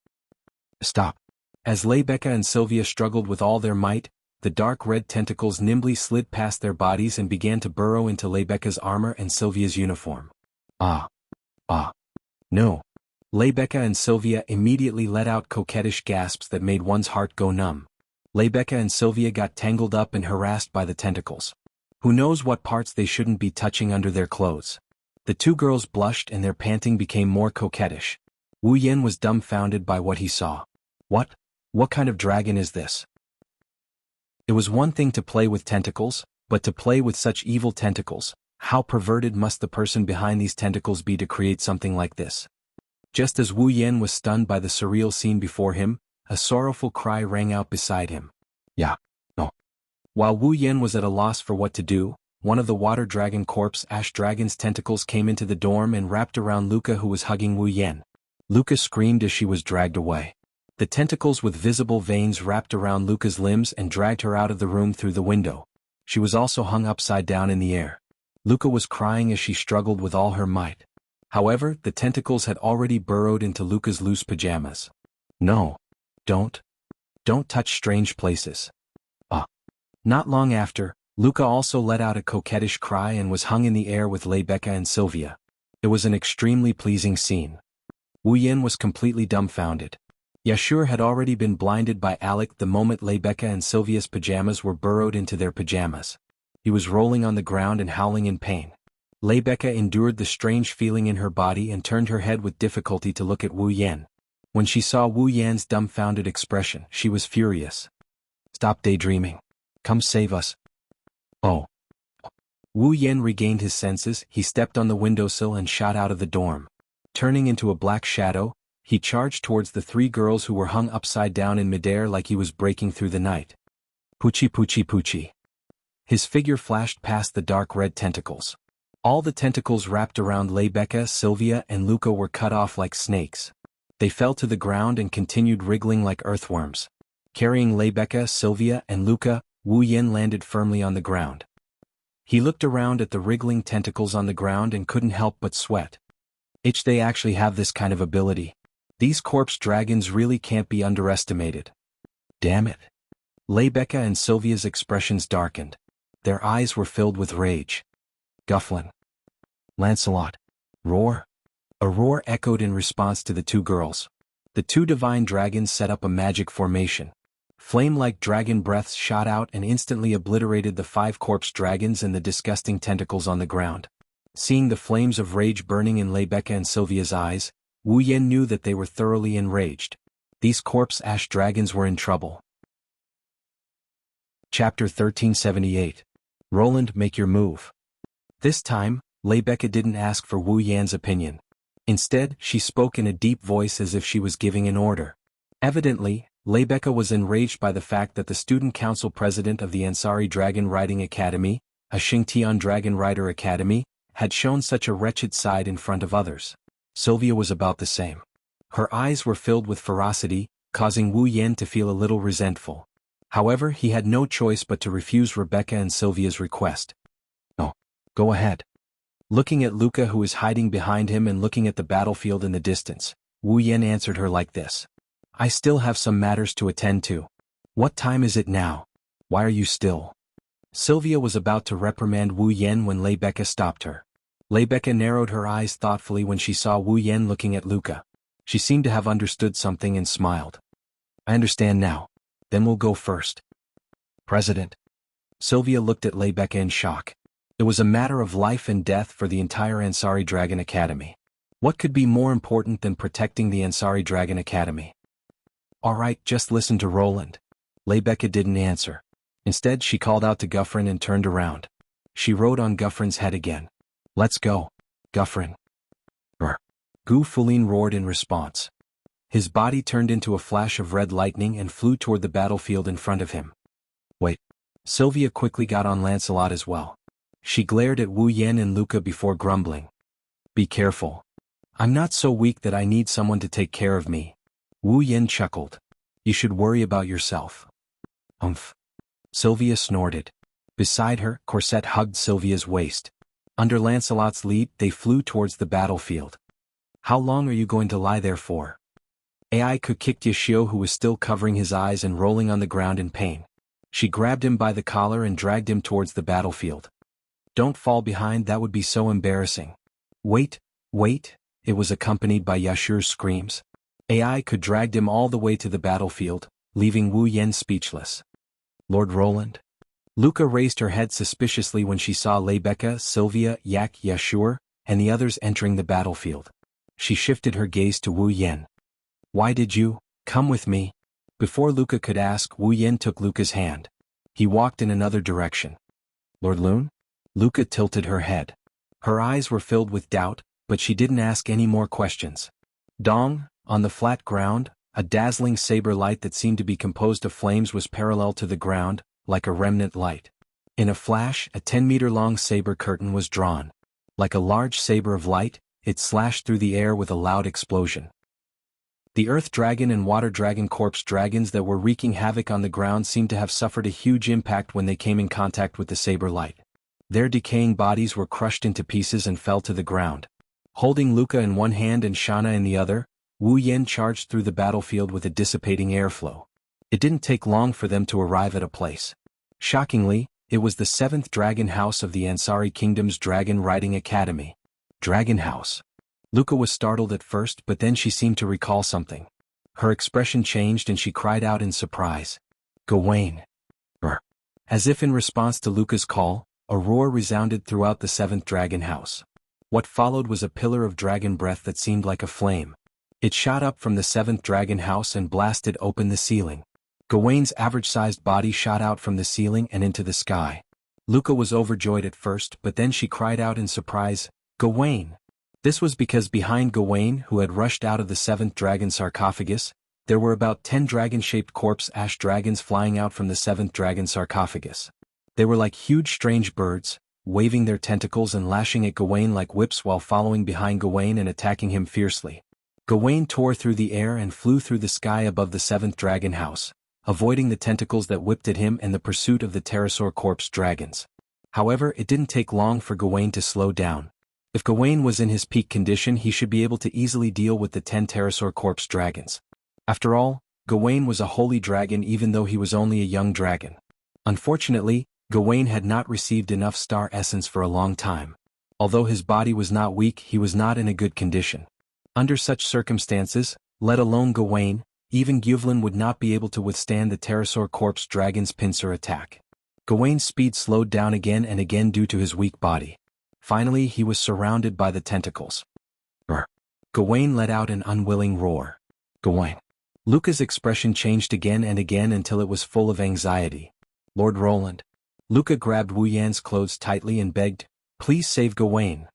Stop. As Rebecca and Sylvia struggled with all their might, the dark red tentacles nimbly slid past their bodies and began to burrow into Rebecca's armor and Sylvia's uniform. No. Rebecca and Sylvia immediately let out coquettish gasps that made one's heart go numb. Rebecca and Sylvia got tangled up and harassed by the tentacles. Who knows what parts they shouldn't be touching under their clothes. The 2 girls blushed and their panting became more coquettish. Wu Yen was dumbfounded by what he saw. What kind of dragon is this? It was one thing to play with tentacles, but to play with such evil tentacles, how perverted must the person behind these tentacles be to create something like this? Just as Wu Yen was stunned by the surreal scene before him, a sorrowful cry rang out beside him. No. While Wu Yen was at a loss for what to do, one of the water dragon corpse ash dragon's tentacles came into the dorm and wrapped around Luca, who was hugging Wu Yen. Luca screamed as she was dragged away. The tentacles with visible veins wrapped around Luca's limbs and dragged her out of the room through the window. She was also hung upside down in the air. Luca was crying as she struggled with all her might. However, the tentacles had already burrowed into Luca's loose pajamas. No. Don't touch strange places. Not long after, Luca also let out a coquettish cry and was hung in the air with Rebecca and Sylvia. It was an extremely pleasing scene. Wu Yen was completely dumbfounded. Yashur had already been blinded by Alec the moment Rebecca and Sylvia's pajamas were burrowed into their pajamas. He was rolling on the ground and howling in pain. Rebecca endured the strange feeling in her body and turned her head with difficulty to look at Wu Yen. When she saw Wu Yan's dumbfounded expression, she was furious. Stop daydreaming. Come save us. Oh. Wu Yen regained his senses, he stepped on the windowsill and shot out of the dorm. Turning into a black shadow, he charged towards the 3 girls who were hung upside down in midair like he was breaking through the night. Poochie. His figure flashed past the dark red tentacles. All the tentacles wrapped around Rebecca, Sylvia, and Luca were cut off like snakes. They fell to the ground and continued wriggling like earthworms. Carrying Rebecca, Sylvia, and Luca, Wu Yen landed firmly on the ground. He looked around at the wriggling tentacles on the ground and couldn't help but sweat. They actually have this kind of ability. These corpse dragons really can't be underestimated. Damn it. Rebecca and Sylvia's expressions darkened. Their eyes were filled with rage. Gufflin. Lancelot. Roar. A roar echoed in response to the two girls. The two divine dragons set up a magic formation. Flame-like dragon breaths shot out and instantly obliterated the 5 corpse dragons and the disgusting tentacles on the ground. Seeing the flames of rage burning in Rebecca and Sylvia's eyes, Wu Yen knew that they were thoroughly enraged. These corpse ash dragons were in trouble. Chapter 1378. Roland, make your move. This time, Rebecca didn't ask for Wu Yan's opinion. Instead, she spoke in a deep voice as if she was giving an order. Evidently, Rebecca was enraged by the fact that the student council president of the Ansari Dragon Riding Academy, a Xingtian Dragon Rider Academy, had shown such a wretched side in front of others. Sylvia was about the same. Her eyes were filled with ferocity, causing Wu Yan to feel a little resentful. However, he had no choice but to refuse Rebecca and Sylvia's request. "Oh, go ahead." Looking at Luca, who was hiding behind him, and looking at the battlefield in the distance, Wu Yan answered her like this. "I still have some matters to attend to. What time is it now? Why are you still?" Sylvia was about to reprimand Wu Yan when Rebecca stopped her. Rebecca narrowed her eyes thoughtfully when she saw Wu Yan looking at Luca. She seemed to have understood something and smiled. "I understand now. Then we'll go first." "President." Sylvia looked at Rebecca in shock. It was a matter of life and death for the entire Ansari Dragon Academy. What could be more important than protecting the Ansari Dragon Academy? "All right, just listen to Roland." Rebecca didn't answer. Instead, she called out to Guffrin and turned around. She rode on Guffrin's head again. "Let's go, Guffrin." "Brr." Gu Fulin roared in response. His body turned into a flash of red lightning and flew toward the battlefield in front of him. "Wait." Sylvia quickly got on Lancelot as well. She glared at Wu Yan and Luca before grumbling. "Be careful. I'm not so weak that I need someone to take care of me." Wu Yan chuckled. "You should worry about yourself." "Umph." Sylvia snorted. Beside her, Corset hugged Sylvia's waist. Under Lancelot's lead, they flew towards the battlefield. "How long are you going to lie there for?" Aiko kicked Yashio, who was still covering his eyes and rolling on the ground in pain. She grabbed him by the collar and dragged him towards the battlefield. "Don't fall behind, that would be so embarrassing." "Wait, wait," it was accompanied by Yashur's screams. Aiko dragged him all the way to the battlefield, leaving Wu Yan speechless. "Lord Roland?" Luca raised her head suspiciously when she saw Rebecca, Sylvia, Yak, Yashur, and the others entering the battlefield. She shifted her gaze to Wu Yan. "Why did you come with me?" Before Luca could ask, Wu Yan took Luca's hand. He walked in another direction. "Lord Lune?" Luca tilted her head. Her eyes were filled with doubt, but she didn't ask any more questions. Dong, on the flat ground, a dazzling saber light that seemed to be composed of flames was parallel to the ground, like a remnant light. In a flash, a 10-meter-long saber curtain was drawn. Like a large saber of light, it slashed through the air with a loud explosion. The Earth Dragon and Water Dragon corpse dragons that were wreaking havoc on the ground seemed to have suffered a huge impact when they came in contact with the saber light. Their decaying bodies were crushed into pieces and fell to the ground. Holding Luca in one hand and Shana in the other, Wu Yan charged through the battlefield with a dissipating airflow. It didn't take long for them to arrive at a place. Shockingly, it was the 7th Dragon House of the Ansari Kingdom's Dragon Riding Academy. Dragon House. Luca was startled at first, but then she seemed to recall something. Her expression changed and she cried out in surprise. "Gawain!" Brr. As if in response to Luca's call, a roar resounded throughout the 7th Dragon House. What followed was a pillar of dragon breath that seemed like a flame. It shot up from the 7th Dragon House and blasted open the ceiling. Gawain's average-sized body shot out from the ceiling and into the sky. Luca was overjoyed at first, but then she cried out in surprise, "Gawain!" This was because behind Gawain, who had rushed out of the 7th Dragon sarcophagus, there were about 10 dragon-shaped corpse ash dragons flying out from the 7th Dragon sarcophagus. They were like huge strange birds, waving their tentacles and lashing at Gawain like whips while following behind Gawain and attacking him fiercely. Gawain tore through the air and flew through the sky above the 7th Dragon House, avoiding the tentacles that whipped at him and the pursuit of the pterosaur corpse dragons. However, it didn't take long for Gawain to slow down. If Gawain was in his peak condition, he should be able to easily deal with the 10 pterosaur corpse dragons. After all, Gawain was a holy dragon even though he was only a young dragon. Unfortunately, Gawain had not received enough star essence for a long time. Although his body was not weak, he was not in a good condition. Under such circumstances, let alone Gawain, even Gyuvlin would not be able to withstand the pterosaur corpse dragon's pincer attack. Gawain's speed slowed down again and again due to his weak body. Finally, he was surrounded by the tentacles. Roar. Gawain let out an unwilling roar. Gawain. Luca's expression changed again and again until it was full of anxiety. Lord Roland. Luca grabbed Wu Yan's clothes tightly and begged, "Please save Gawain."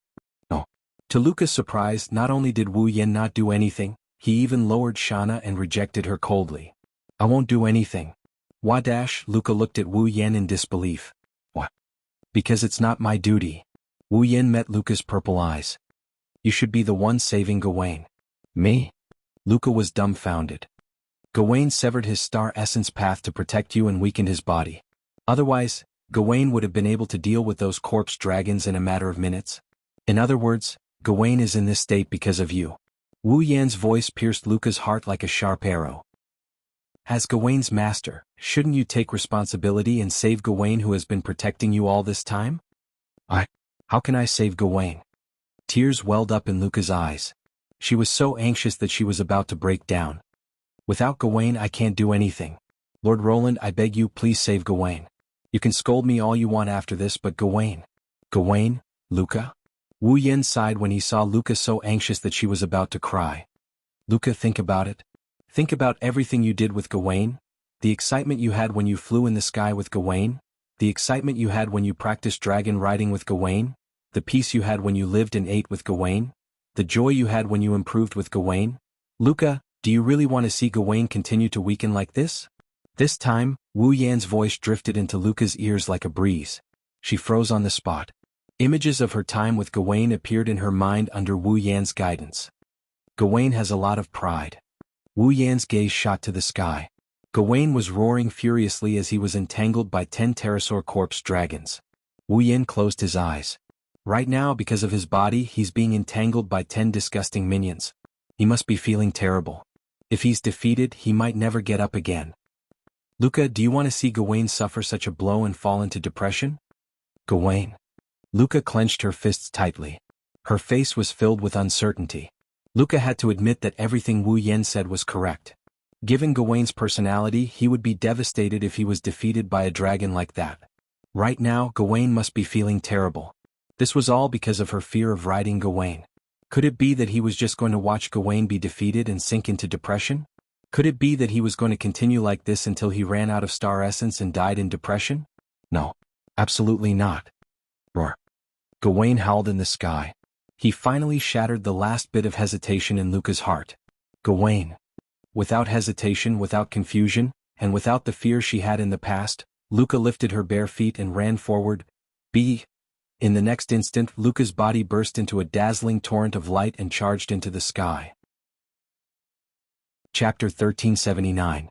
No. To Luca's surprise, not only did Wu Yan not do anything, he even lowered Shana and rejected her coldly. "I won't do anything." Why? Luca looked at Wu Yan in disbelief. "What?" "Because it's not my duty." Wu Yan met Luca's purple eyes. "You should be the one saving Gawain." "Me?" Luca was dumbfounded. "Gawain severed his star essence path to protect you and weakened his body. Otherwise, Gawain would have been able to deal with those corpse dragons in a matter of minutes. In other words, Gawain is in this state because of you." Wu Yan's voice pierced Luca's heart like a sharp arrow. "As Gawain's master, shouldn't you take responsibility and save Gawain who has been protecting you all this time?" How can I save Gawain?" Tears welled up in Luca's eyes. She was so anxious that she was about to break down. "Without Gawain I can't do anything. Lord Roland, I beg you, please save Gawain. You can scold me all you want after this, but Gawain." "Gawain, Luca?" Wu Yan sighed when he saw Luca so anxious that she was about to cry. "Luca, think about it. Think about everything you did with Gawain, the excitement you had when you flew in the sky with Gawain, the excitement you had when you practiced dragon riding with Gawain, the peace you had when you lived and ate with Gawain, the joy you had when you improved with Gawain. Luca, do you really want to see Gawain continue to weaken like this?" This time, Wu Yan's voice drifted into Luca's ears like a breeze. She froze on the spot. Images of her time with Gawain appeared in her mind under Wu Yan's guidance. "Gawain has a lot of pride." Wu Yan's gaze shot to the sky. Gawain was roaring furiously as he was entangled by 10 pterosaur corpse dragons. Wu Yan closed his eyes. Right now, because of his body, he's being entangled by 10 disgusting minions. He must be feeling terrible. If he's defeated, he might never get up again. "Luca, do you want to see Gawain suffer such a blow and fall into depression?" "Gawain." Luca clenched her fists tightly. Her face was filled with uncertainty. Luca had to admit that everything Wu Yan said was correct. Given Gawain's personality, he would be devastated if he was defeated by a dragon like that. Right now, Gawain must be feeling terrible. This was all because of her fear of riding Gawain. Could it be that he was just going to watch Gawain be defeated and sink into depression? Could it be that he was going to continue like this until he ran out of star essence and died in depression? No. Absolutely not. Roar. Gawain howled in the sky. He finally shattered the last bit of hesitation in Luca's heart. Gawain. Without hesitation, without confusion, and without the fear she had in the past, Luca lifted her bare feet and ran forward. In the next instant, Luca's body burst into a dazzling torrent of light and charged into the sky. Chapter 1379.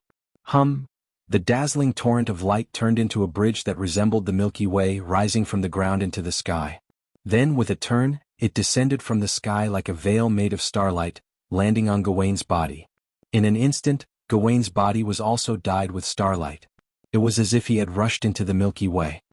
The dazzling torrent of light turned into a bridge that resembled the Milky Way rising from the ground into the sky. Then, with a turn, it descended from the sky like a veil made of starlight, landing on Gawain's body. In an instant, Gawain's body was also dyed with starlight. It was as if he had rushed into the Milky Way.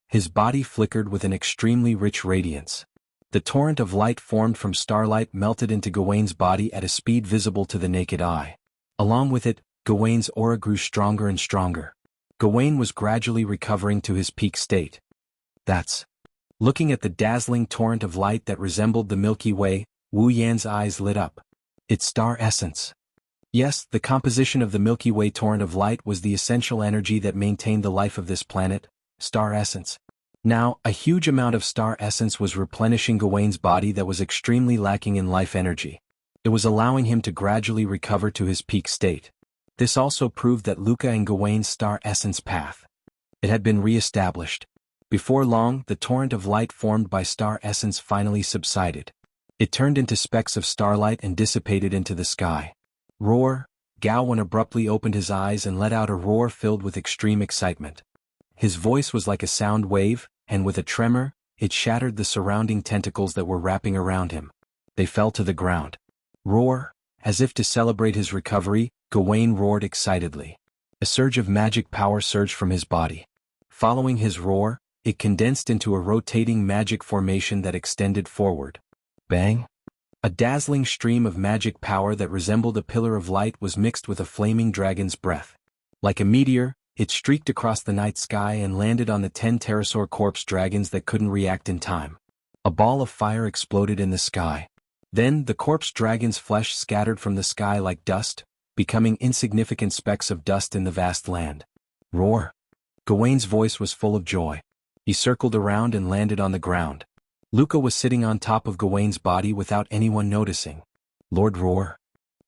His body flickered with an extremely rich radiance. The torrent of light formed from starlight melted into Gawain's body at a speed visible to the naked eye. Along with it, Gawain's aura grew stronger and stronger. Gawain was gradually recovering to his peak state. Looking at the dazzling torrent of light that resembled the Milky Way, Wu Yan's eyes lit up. It's star essence. Yes, the composition of the Milky Way torrent of light was the essential energy that maintained the life of this planet, star essence. Now, a huge amount of star essence was replenishing Gawain's body that was extremely lacking in life energy. It was allowing him to gradually recover to his peak state. This also proved that Luca and Gawain's star essence path. It had been re-established. Before long, the torrent of light formed by star essence finally subsided. It turned into specks of starlight and dissipated into the sky. Roar! Gawain abruptly opened his eyes and let out a roar filled with extreme excitement. His voice was like a sound wave, and with a tremor, it shattered the surrounding tentacles that were wrapping around him. They fell to the ground. Roar! As if to celebrate his recovery, Gawain roared excitedly. A surge of magic power surged from his body. Following his roar, it condensed into a rotating magic formation that extended forward. Bang! A dazzling stream of magic power that resembled a pillar of light was mixed with a flaming dragon's breath. Like a meteor, it streaked across the night sky and landed on the 10 pterosaur corpse dragons that couldn't react in time. A ball of fire exploded in the sky. Then, the corpse dragon's flesh scattered from the sky like dust, becoming insignificant specks of dust in the vast land. Roar! Gawain's voice was full of joy. He circled around and landed on the ground. Luca was sitting on top of Gawain's body without anyone noticing. Lord Roar!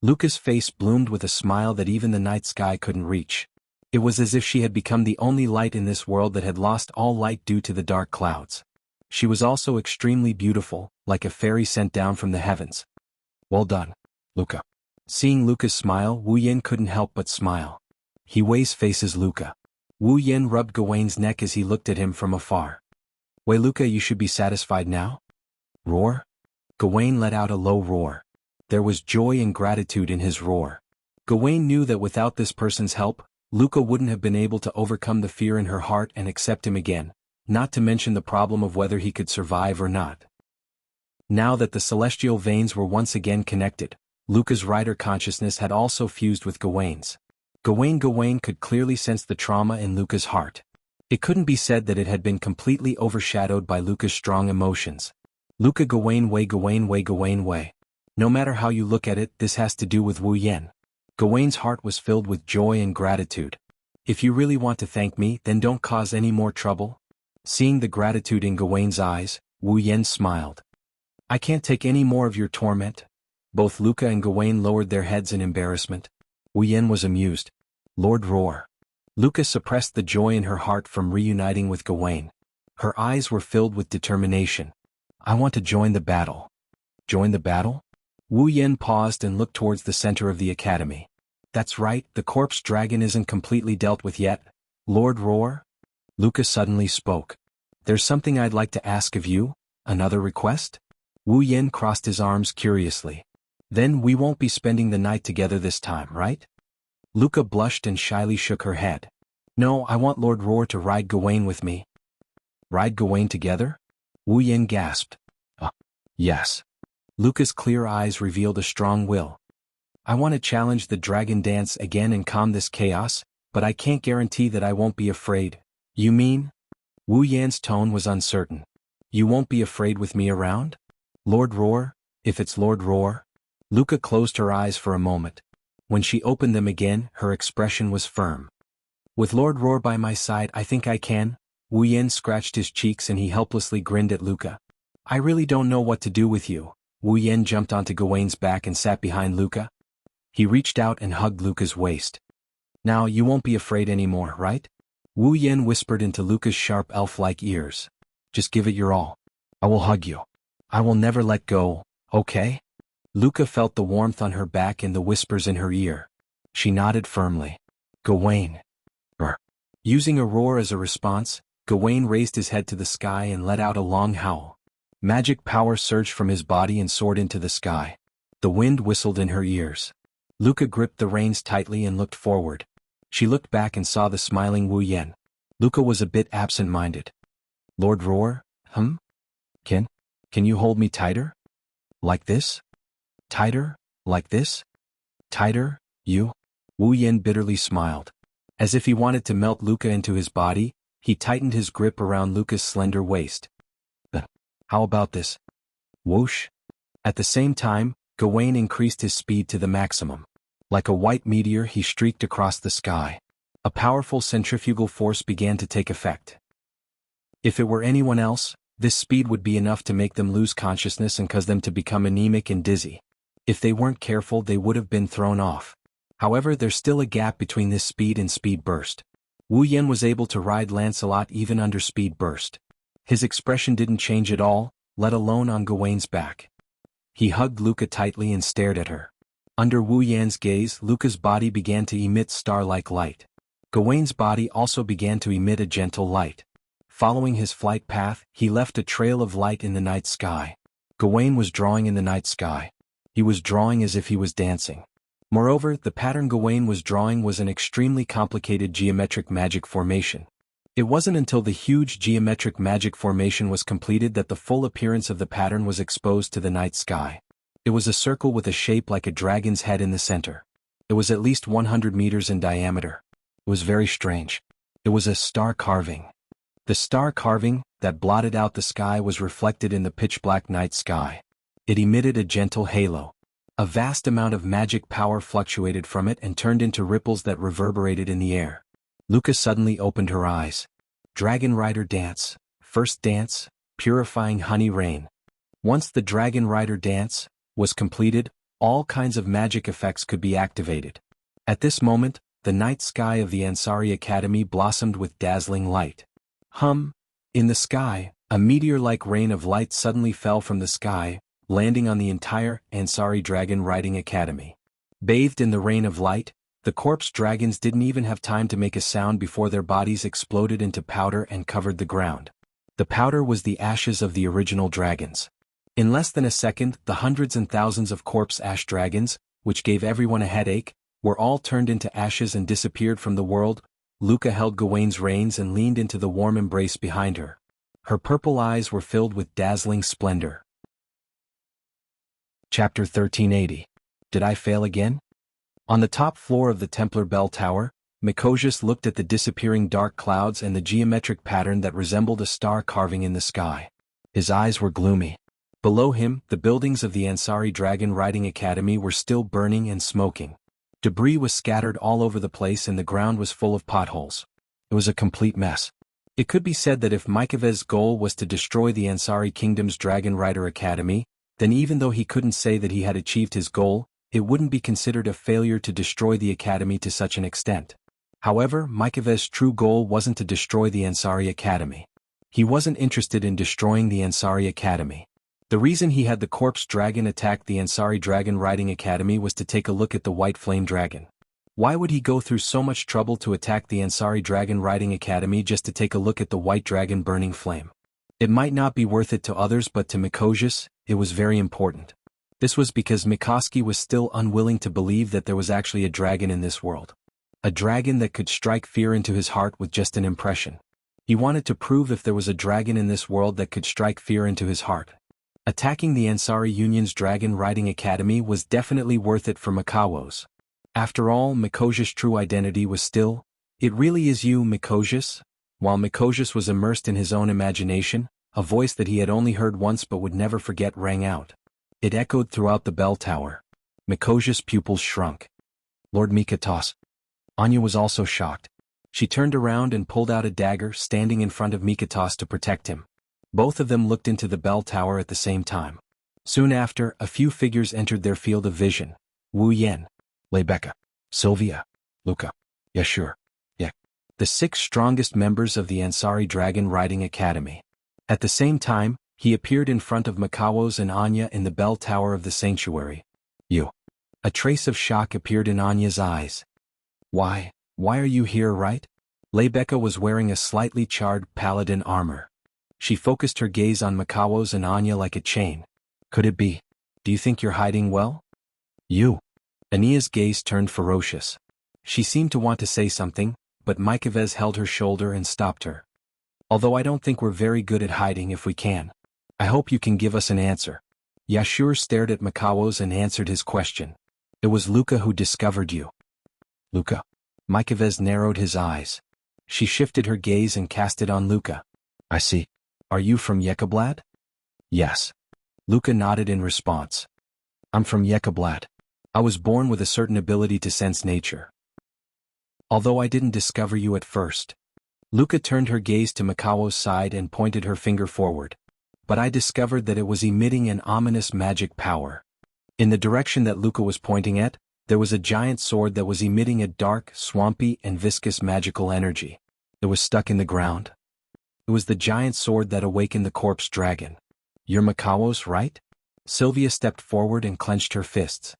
Luca's face bloomed with a smile that even the night sky couldn't reach. It was as if she had become the only light in this world that had lost all light due to the dark clouds. She was also extremely beautiful, like a fairy sent down from the heavens. Well done, Luca. Seeing Luca's smile, Wu Yen couldn't help but smile. He faces Luca. Wu Yen rubbed Gawain's neck as he looked at him from afar. Wei Luca, you should be satisfied now? Roar? Gawain let out a low roar. There was joy and gratitude in his roar. Gawain knew that without this person's help, Luca wouldn't have been able to overcome the fear in her heart and accept him again, not to mention the problem of whether he could survive or not. Now that the celestial veins were once again connected, Luca's rider consciousness had also fused with Gawain's. Gawain could clearly sense the trauma in Luca's heart. It couldn't be said that it had been completely overshadowed by Luca's strong emotions. Luca Gawain way. No matter how you look at it, this has to do with Wu Yen. Gawain's heart was filled with joy and gratitude. If you really want to thank me, then don't cause any more trouble. Seeing the gratitude in Gawain's eyes, Wu Yen smiled. I can't take any more of your torment. Both Luca and Gawain lowered their heads in embarrassment. Wu Yen was amused. Lord Roar. Luca suppressed the joy in her heart from reuniting with Gawain. Her eyes were filled with determination. I want to join the battle. Join the battle? Wu Yen paused and looked towards the center of the academy. That's right, the corpse dragon isn't completely dealt with yet. Lord Roar? Luca suddenly spoke. There's something I'd like to ask of you, another request? Wu Yen crossed his arms curiously. Then we won't be spending the night together this time, right? Luca blushed and shyly shook her head. No, I want Lord Roar to ride Gawain with me. Ride Gawain together? Wu Yen gasped. Yes. Luca's clear eyes revealed a strong will. I want to challenge the dragon dance again and calm this chaos, but I can't guarantee that I won't be afraid. You mean? Wu Yan's tone was uncertain. You won't be afraid with me around? Lord Roar, if it's Lord Roar? Luca closed her eyes for a moment. When she opened them again, her expression was firm. With Lord Roar by my side, I think I can. Wu Yen scratched his cheeks and he helplessly grinned at Luca. I really don't know what to do with you. Wu Yen jumped onto Gawain's back and sat behind Luca. He reached out and hugged Luca's waist. Now you won't be afraid anymore, right? Wu Yen whispered into Luca's sharp elf-like ears. Just give it your all. I will hug you. I will never let go, okay? Luca felt the warmth on her back and the whispers in her ear. She nodded firmly. Gawain. Using a roar as a response, Gawain raised his head to the sky and let out a long howl. Magic power surged from his body and soared into the sky. The wind whistled in her ears. Luca gripped the reins tightly and looked forward. She looked back and saw the smiling Wu Yen. Luca was a bit absent-minded. Lord Roar, Can you hold me tighter? Like this? Tighter? Like this? Tighter, you? Wu Yen bitterly smiled. As if he wanted to melt Luca into his body, he tightened his grip around Luca's slender waist. How about this? Whoosh! At the same time, Gawain increased his speed to the maximum. Like a white meteor, he streaked across the sky. A powerful centrifugal force began to take effect. If it were anyone else, this speed would be enough to make them lose consciousness and cause them to become anemic and dizzy. If they weren't careful, they would have been thrown off. However, there's still a gap between this speed and speed burst. Wu Yen was able to ride Lancelot even under speed burst. His expression didn't change at all, let alone on Gawain's back. He hugged Luca tightly and stared at her. Under Wu Yan's gaze, Luca's body began to emit star-like light. Gawain's body also began to emit a gentle light. Following his flight path, he left a trail of light in the night sky. Gawain was drawing in the night sky. He was drawing as if he was dancing. Moreover, the pattern Gawain was drawing was an extremely complicated geometric magic formation. It wasn't until the huge geometric magic formation was completed that the full appearance of the pattern was exposed to the night sky. It was a circle with a shape like a dragon's head in the center. It was at least 100 meters in diameter. It was very strange. It was a star carving. The star carving that blotted out the sky was reflected in the pitch-black night sky. It emitted a gentle halo. A vast amount of magic power fluctuated from it and turned into ripples that reverberated in the air. Luca suddenly opened her eyes. Dragon Rider Dance. First dance, purifying honey rain. Once the Dragon Rider Dance was completed, all kinds of magic effects could be activated. At this moment, the night sky of the Ansari Academy blossomed with dazzling light. In the sky, a meteor-like rain of light suddenly fell from the sky, landing on the entire Ansari Dragon Riding Academy. Bathed in the rain of light, the corpse dragons didn't even have time to make a sound before their bodies exploded into powder and covered the ground. The powder was the ashes of the original dragons. In less than a second, the hundreds and thousands of corpse ash dragons, which gave everyone a headache, were all turned into ashes and disappeared from the world. Luca held Gawain's reins and leaned into the warm embrace behind her. Her purple eyes were filled with dazzling splendor. Chapter 1380. Did I fail again? On the top floor of the Templar Bell Tower, Mikosis looked at the disappearing dark clouds and the geometric pattern that resembled a star carving in the sky. His eyes were gloomy. Below him, the buildings of the Ansari Dragon Riding Academy were still burning and smoking. Debris was scattered all over the place and the ground was full of potholes. It was a complete mess. It could be said that if Mikovez's goal was to destroy the Ansari Kingdom's Dragon Rider Academy, then even though he couldn't say that he had achieved his goal, it wouldn't be considered a failure to destroy the academy to such an extent. However, Mikovez's true goal wasn't to destroy the Ansari Academy. He wasn't interested in destroying the Ansari Academy. The reason he had the corpse dragon attack the Ansari Dragon Riding Academy was to take a look at the White Flame Dragon. Why would he go through so much trouble to attack the Ansari Dragon Riding Academy just to take a look at the White Dragon burning flame? It might not be worth it to others, but to Mikosis, it was very important. This was because Mikoski was still unwilling to believe that there was actually a dragon in this world. A dragon that could strike fear into his heart with just an impression. He wanted to prove if there was a dragon in this world that could strike fear into his heart. Attacking the Ansari Union's Dragon Riding Academy was definitely worth it for Mikawos. After all, Mikosia's true identity was still, "It really is you, Mikosius?" While Mikosius was immersed in his own imagination, a voice that he had only heard once but would never forget rang out. It echoed throughout the bell tower. Mikosius' pupils shrunk. Lord Mikatos. Anya was also shocked. She turned around and pulled out a dagger, standing in front of Mikatos to protect him. Both of them looked into the bell tower at the same time. Soon after, a few figures entered their field of vision. Wu Yen, Lebecca, Sylvia, Luca, Yashur, Yek. The 6 strongest members of the Ansari Dragon Riding Academy. At the same time, he appeared in front of Mikawos and Anya in the bell tower of the sanctuary. You. A trace of shock appeared in Anya's eyes. Why are you here, right? Lebecca was wearing a slightly charred paladin armor. She focused her gaze on Mikawos and Anya like a chain. Could it be? Do you think you're hiding well? You. Ania's gaze turned ferocious. She seemed to want to say something, but Mikoves held her shoulder and stopped her. Although I don't think we're very good at hiding if we can. I hope you can give us an answer. Yashur stared at Mikawos and answered his question. It was Luca who discovered you. Luca. Mikoves narrowed his eyes. She shifted her gaze and cast it on Luca. I see. Are you from Yekablad? Yes. Luca nodded in response. I'm from Yekablad. I was born with a certain ability to sense nature. Although I didn't discover you at first. Luca turned her gaze to Mikawos' side and pointed her finger forward. But I discovered that it was emitting an ominous magic power. In the direction that Luca was pointing at, there was a giant sword that was emitting a dark, swampy, and viscous magical energy. It was stuck in the ground. It was the giant sword that awakened the corpse dragon. You're Mikawos, right? Sylvia stepped forward and clenched her fists.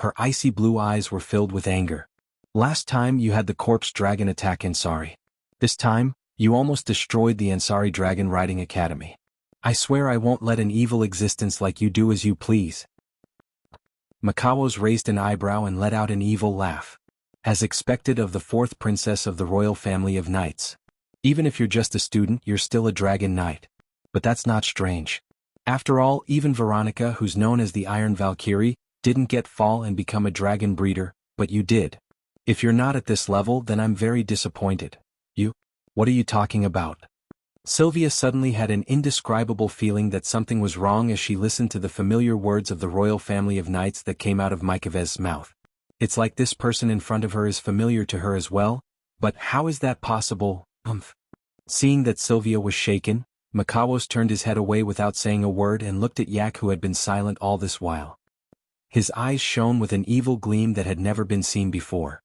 Her icy blue eyes were filled with anger. Last time you had the corpse dragon attack Ansari. This time, You almost destroyed the Ansari Dragon Riding Academy. I swear I won't let an evil existence like you do as you please. Makawos raised an eyebrow and let out an evil laugh. As expected of the fourth princess of the royal family of knights. Even if you're just a student, you're still a dragon knight. But that's not strange. After all, even Veronica, who's known as the Iron Valkyrie, didn't get fall and become a dragon breeder, but you did. If you're not at this level, then I'm very disappointed. You? What are you talking about? Sylvia suddenly had an indescribable feeling that something was wrong as she listened to the familiar words of the royal family of knights that came out of Mikavez's mouth. It's like this person in front of her is familiar to her as well, but how is that possible? Seeing that Sylvia was shaken, Makawos turned his head away without saying a word and looked at Yak, who had been silent all this while. His eyes shone with an evil gleam that had never been seen before.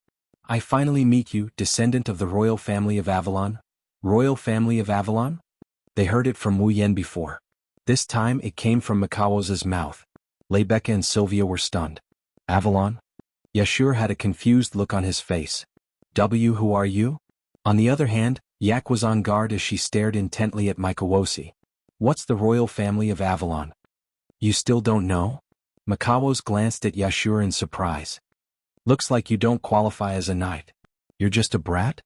I finally meet you, descendant of the royal family of Avalon? Royal family of Avalon? They heard it from Wu Yen before. This time it came from Makawos's mouth. Lebecca and Sylvia were stunned. Avalon? Yashur had a confused look on his face. Who are you? On the other hand, Yak was on guard as she stared intently at Mikawosi. What's the royal family of Avalon? You still don't know? Makawos glanced at Yashur in surprise. Looks like you don't qualify as a knight. You're just a brat?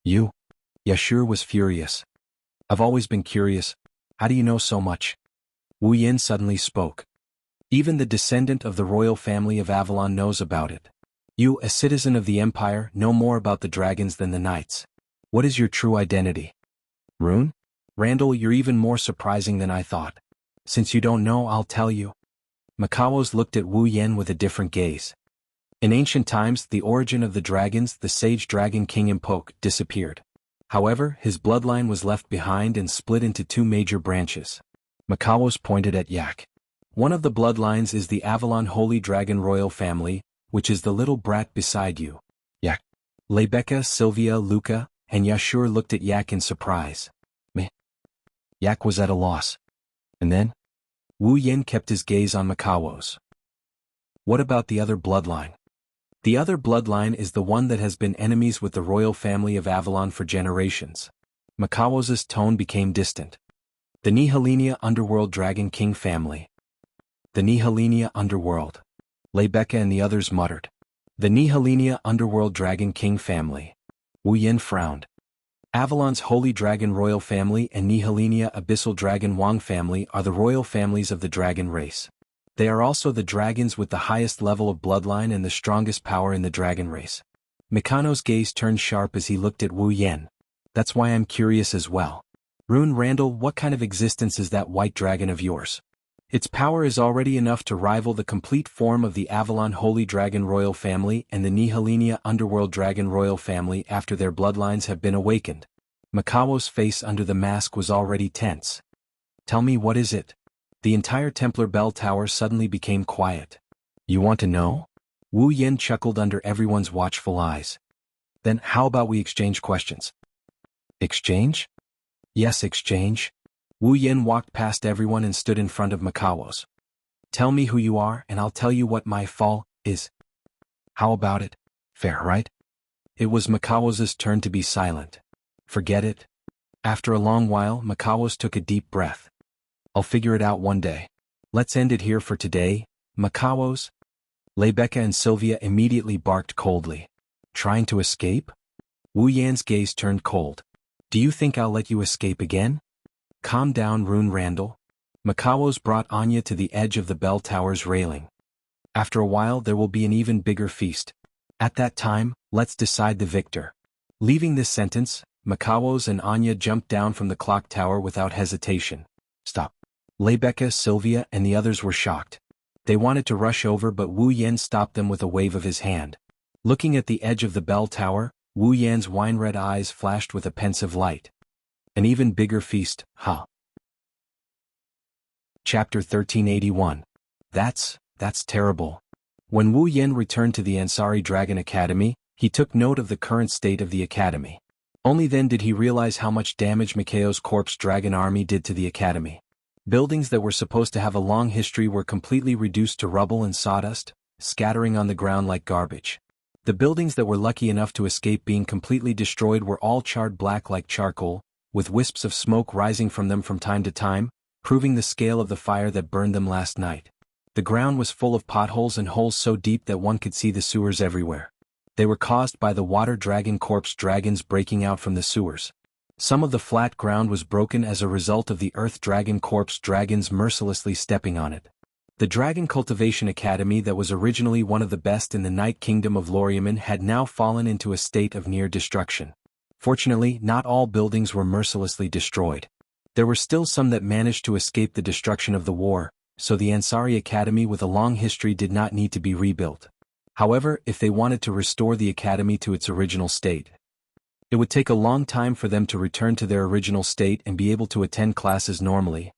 You? Yashur was furious. I've always been curious. How do you know so much? Wu Yin suddenly spoke. Even the descendant of the royal family of Avalon knows about it. You, a citizen of the Empire, know more about the dragons than the knights. What is your true identity? Rune? Randall, you're even more surprising than I thought. Since you don't know, I'll tell you. Makawos looked at Wu Yen with a different gaze. In ancient times, the origin of the dragons, the sage dragon king Embark, disappeared. However, his bloodline was left behind and split into two major branches. Makawos pointed at Yak. One of the bloodlines is the Avalon Holy Dragon royal family, which is the little brat beside you. Yak. Lebecca, Sylvia, Luca, and Yashur looked at Yak in surprise. Meh. Yak was at a loss. And then? Wu Yin kept his gaze on Makawos. What about the other bloodline? The other bloodline is the one that has been enemies with the royal family of Avalon for generations. Makawos's tone became distant. The Nihilenia Underworld Dragon King family. The Nihilenia Underworld. Lebecca and the others muttered. The Nihilenia Underworld Dragon King family. Wu Yin frowned. Avalon's Holy Dragon royal family and Nihilenia Abyssal Dragon Wang family are the royal families of the dragon race. They are also the dragons with the highest level of bloodline and the strongest power in the dragon race. Mikano's gaze turned sharp as he looked at Wu Yen. That's why I'm curious as well. Rune Randall, what kind of existence is that white dragon of yours? Its power is already enough to rival the complete form of the Avalon Holy Dragon royal family and the Nihilenia Underworld Dragon royal family after their bloodlines have been awakened. Makawos' face under the mask was already tense. Tell me, what is it? The entire Templar bell tower suddenly became quiet. You want to know? Wu Yen chuckled under everyone's watchful eyes. Then how about we exchange questions? Exchange? Yes, exchange. Wu Yen walked past everyone and stood in front of Makawos. Tell me who you are and I'll tell you what my fall is. How about it? Fair, right? It was Makawos' turn to be silent. Forget it. After a long while, Makawos took a deep breath. I'll figure it out one day. Let's end it here for today, Makawos. Lebecca and Sylvia immediately barked coldly. Trying to escape? Wu Yan's gaze turned cold. Do you think I'll let you escape again? Calm down, Rune Randall. Makawos brought Anya to the edge of the bell tower's railing. After a while there will be an even bigger feast. At that time, let's decide the victor. Leaving this sentence, Makawos and Anya jumped down from the clock tower without hesitation. Stop. Lebecca, Sylvia, and the others were shocked. They wanted to rush over, but Wu Yen stopped them with a wave of his hand. Looking at the edge of the bell tower, Wu Yan's wine-red eyes flashed with a pensive light. An even bigger feast, huh? Chapter 1381. That's terrible. When Wu Yen returned to the Ansari Dragon Academy, he took note of the current state of the academy. Only then did he realize how much damage Mikao's corpse dragon army did to the academy. Buildings that were supposed to have a long history were completely reduced to rubble and sawdust, scattering on the ground like garbage. The buildings that were lucky enough to escape being completely destroyed were all charred black like charcoal, with wisps of smoke rising from them from time to time, proving the scale of the fire that burned them last night. The ground was full of potholes and holes so deep that one could see the sewers everywhere. They were caused by the water dragon corpse dragons breaking out from the sewers. Some of the flat ground was broken as a result of the earth dragon corpse dragons mercilessly stepping on it. The Dragon Cultivation Academy that was originally one of the best in the Night Kingdom of Loriaman had now fallen into a state of near destruction. Fortunately, not all buildings were mercilessly destroyed. There were still some that managed to escape the destruction of the war, so the Ansari Academy with a long history did not need to be rebuilt. However, if they wanted to restore the academy to its original state, it would take a long time for them to return to their original state and be able to attend classes normally.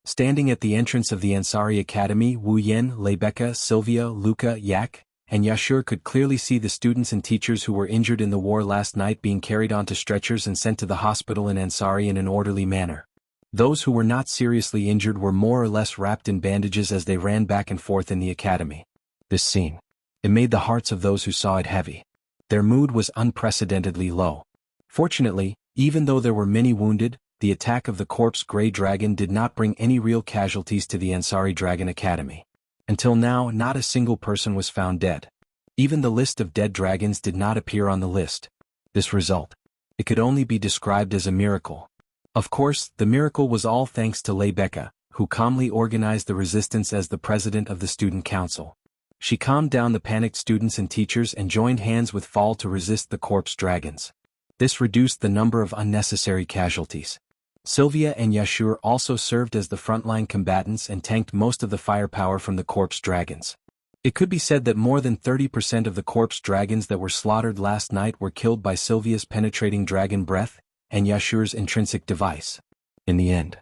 Standing at the entrance of the Ansari Academy, Wu Yen, Lebecca, Sylvia, Luca, Yak, and Yashur could clearly see the students and teachers who were injured in the war last night being carried onto stretchers and sent to the hospital in Ansari in an orderly manner. Those who were not seriously injured were more or less wrapped in bandages as they ran back and forth in the academy. This scene, it made the hearts of those who saw it heavy. Their mood was unprecedentedly low. Fortunately, even though there were many wounded, the attack of the corpse Grey Dragon did not bring any real casualties to the Ansari Dragon Academy. Until now, not a single person was found dead. Even the list of dead dragons did not appear on the list. This result, it could only be described as a miracle. Of course, the miracle was all thanks to Lebecca, who calmly organized the resistance as the president of the student council. She calmed down the panicked students and teachers and joined hands with Fall to resist the corpse dragons. This reduced the number of unnecessary casualties. Sylvia and Yashur also served as the frontline combatants and tanked most of the firepower from the corpse dragons. It could be said that more than 30% of the corpse dragons that were slaughtered last night were killed by Sylvia's penetrating dragon breath and Yashur's intrinsic device. In the end,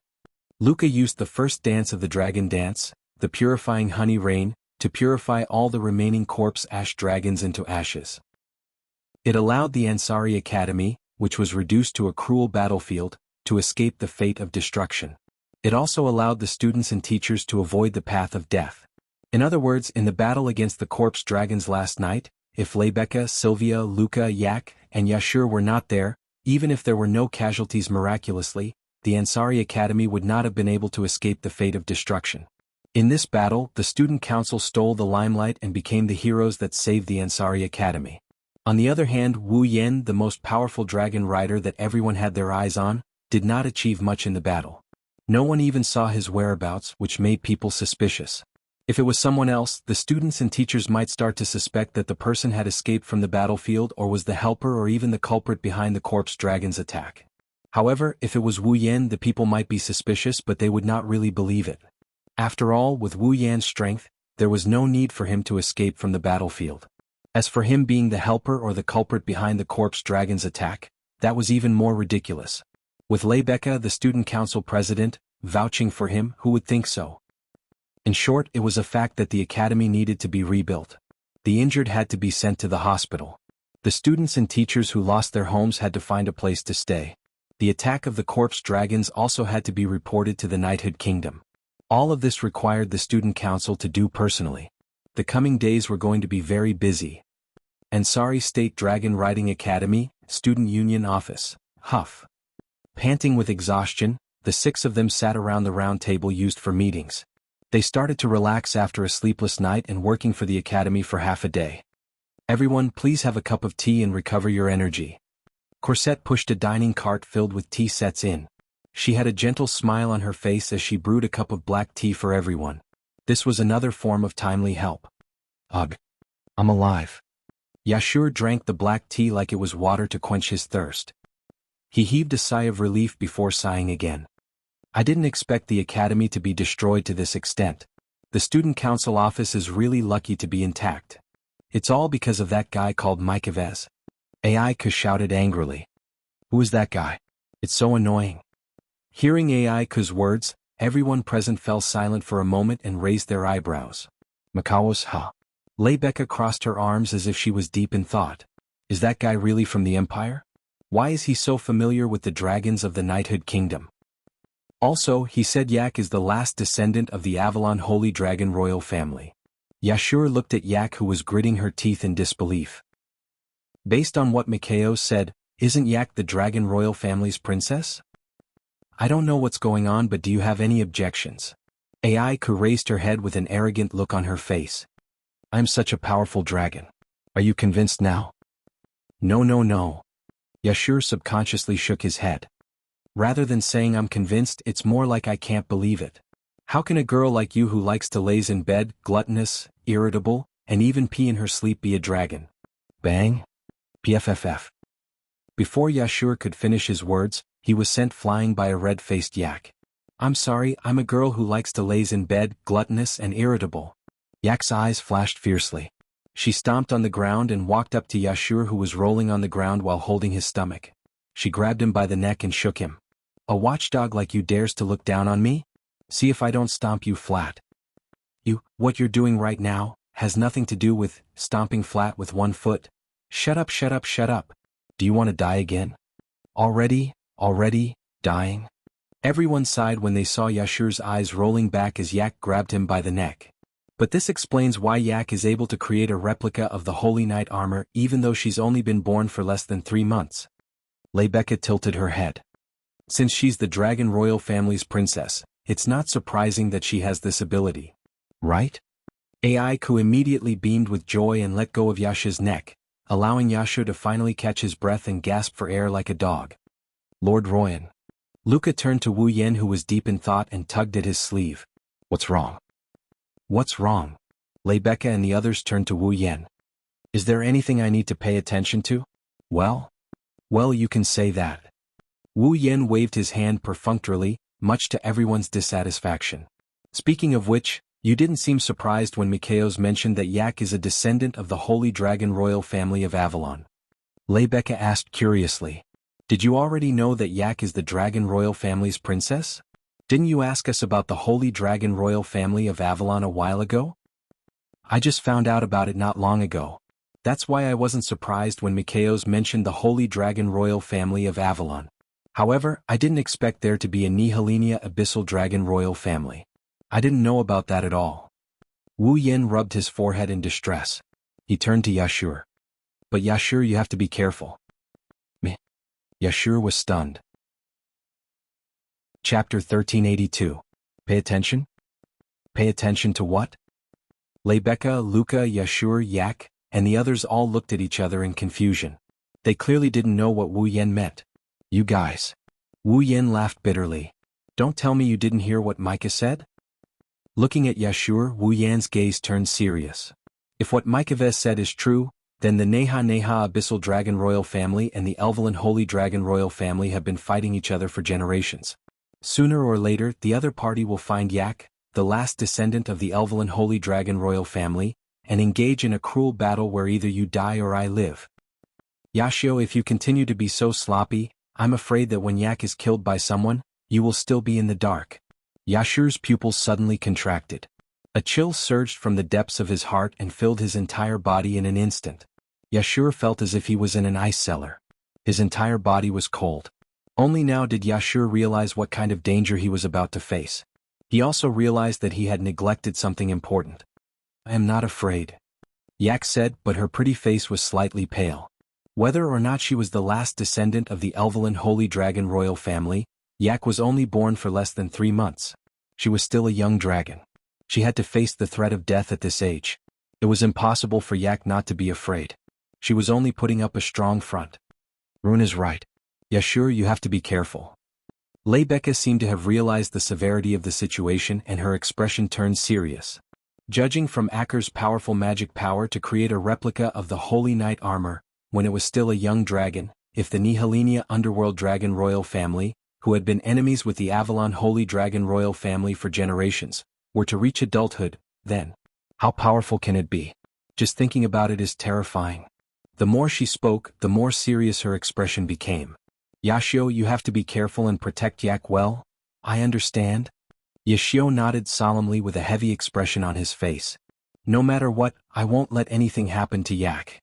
Luca used the first dance of the dragon dance, the purifying honey rain, to purify all the remaining corpse ash dragons into ashes. It allowed the Ansari Academy, which was reduced to a cruel battlefield, to escape the fate of destruction. It also allowed the students and teachers to avoid the path of death. In other words, in the battle against the corpse dragons last night, if Lebecca, Sylvia, Luca, Yak, and Yashur were not there, even if there were no casualties miraculously, the Ansari Academy would not have been able to escape the fate of destruction. In this battle, the student council stole the limelight and became the heroes that saved the Ansari Academy. On the other hand, Wu Yen, the most powerful dragon rider that everyone had their eyes on, did not achieve much in the battle. No one even saw his whereabouts, which made people suspicious. If it was someone else, the students and teachers might start to suspect that the person had escaped from the battlefield or was the helper or even the culprit behind the corpse dragon's attack. However, if it was Wu Yen, the people might be suspicious, but they would not really believe it. After all, with Wu Yan's strength, there was no need for him to escape from the battlefield. As for him being the helper or the culprit behind the corpse dragon's attack, that was even more ridiculous. With Lebecca, the student council president, vouching for him, who would think so? In short, it was a fact that the academy needed to be rebuilt. The injured had to be sent to the hospital. The students and teachers who lost their homes had to find a place to stay. The attack of the corpse dragons also had to be reported to the Knighthood Kingdom. All of this required the student council to do personally. The coming days were going to be very busy. Ansari State Dragon Riding Academy, Student Union Office, Huff. Panting with exhaustion, the 6 of them sat around the round table used for meetings. They started to relax after a sleepless night and working for the academy for half a day. Everyone, please have a cup of tea and recover your energy. Corsette pushed a dining cart filled with tea sets in. She had a gentle smile on her face as she brewed a cup of black tea for everyone. This was another form of timely help. Ugh. I'm alive. Yashur drank the black tea like it was water to quench his thirst. He heaved a sigh of relief before sighing again. I didn't expect the academy to be destroyed to this extent. The student council office is really lucky to be intact. It's all because of that guy called Mykavez. Aika shouted angrily. Who is that guy? It's so annoying. Hearing Aika's words, everyone present fell silent for a moment and raised their eyebrows. Makawas ha. Lebecca crossed her arms as if she was deep in thought. Is that guy really from the Empire? Why is he so familiar with the dragons of the Knighthood Kingdom? Also, he said Yak is the last descendant of the Avalon Holy Dragon royal family. Yashur looked at Yak, who was gritting her teeth in disbelief. Based on what Mikao said, isn't Yak the Dragon Royal family's princess? I don't know what's going on, but do you have any objections? Aiko raised her head with an arrogant look on her face. I'm such a powerful dragon. Are you convinced now? No, no, no. Yashur subconsciously shook his head. Rather than saying I'm convinced, it's more like I can't believe it. How can a girl like you who likes to laze in bed, gluttonous, irritable, and even pee in her sleep be a dragon? Bang. PFFF. Before Yashur could finish his words, he was sent flying by a red-faced Yak. I'm sorry, I'm a girl who likes to laze in bed, gluttonous and irritable. Yak's eyes flashed fiercely. She stomped on the ground and walked up to Yashur, who was rolling on the ground while holding his stomach. She grabbed him by the neck and shook him. A watchdog like you dares to look down on me? See if I don't stomp you flat. What you're doing right now, has nothing to do with stomping flat with one foot. Shut up, shut up, shut up. Do you want to die again? Already, dying? Everyone sighed when they saw Yashur's eyes rolling back as Yak grabbed him by the neck. But this explains why Yak is able to create a replica of the Holy Knight armor even though she's only been born for less than 3 months. Lebecca tilted her head. Since she's the Dragon Royal family's princess, it's not surprising that she has this ability. Right? Aiko immediately beamed with joy and let go of Yasha's neck, allowing Yasha to finally catch his breath and gasp for air like a dog. Lord Royan. Luca turned to Wu Yen, who was deep in thought, and tugged at his sleeve. What's wrong? What's wrong? Lebecca and the others turned to Wu Yen. Is there anything I need to pay attention to? Well, you can say that. Wu Yen waved his hand perfunctorily, much to everyone's dissatisfaction. Speaking of which, you didn't seem surprised when Mikaos mentioned that Yak is a descendant of the Holy Dragon Royal family of Avalon. Lebecca asked curiously. Did you already know that Yak is the Dragon Royal family's princess? Didn't you ask us about the Holy Dragon Royal family of Avalon a while ago? I just found out about it not long ago. That's why I wasn't surprised when Mikaos mentioned the Holy Dragon Royal family of Avalon. However, I didn't expect there to be a Nihilinia Abyssal Dragon Royal family. I didn't know about that at all. Wu Yen rubbed his forehead in distress. He turned to Yashur. But Yashur, you have to be careful. Meh. Yashur was stunned. Chapter 1382. Pay attention? Pay attention to what? Lebecca, Luca, Yashur, Yak, and the others all looked at each other in confusion. They clearly didn't know what Wu Yen meant. You guys. Wu Yen laughed bitterly. Don't tell me you didn't hear what Micah said? Looking at Yashur, Wu Yan's gaze turned serious. If what Micah said is true, then the Neha Abyssal Dragon Royal family and the Elvelyn Holy Dragon Royal family have been fighting each other for generations. Sooner or later, the other party will find Yak, the last descendant of the Elvelyn Holy Dragon Royal family, and engage in a cruel battle where either you die or I live. Yashio, if you continue to be so sloppy, I'm afraid that when Yak is killed by someone, you will still be in the dark. Yashur's pupils suddenly contracted. A chill surged from the depths of his heart and filled his entire body in an instant. Yashur felt as if he was in an ice cellar. His entire body was cold. Only now did Yashur realize what kind of danger he was about to face. He also realized that he had neglected something important. I am not afraid, Yak said, but her pretty face was slightly pale. Whether or not she was the last descendant of the Elvelyn Holy Dragon Royal family, Yak was only born for less than 3 months. She was still a young dragon. She had to face the threat of death at this age. It was impossible for Yak not to be afraid. She was only putting up a strong front. Rune is right. Yashur, you have to be careful. Lebecca seemed to have realized the severity of the situation and her expression turned serious. Judging from Akker's powerful magic power to create a replica of the Holy Knight armor, when it was still a young dragon, if the Nihilinia Underworld Dragon Royal family, who had been enemies with the Avalon Holy Dragon Royal family for generations, were to reach adulthood, then, how powerful can it be? Just thinking about it is terrifying. The more she spoke, the more serious her expression became. Yashio, you have to be careful and protect Yak well? I understand. Yashio nodded solemnly with a heavy expression on his face. No matter what, I won't let anything happen to Yak.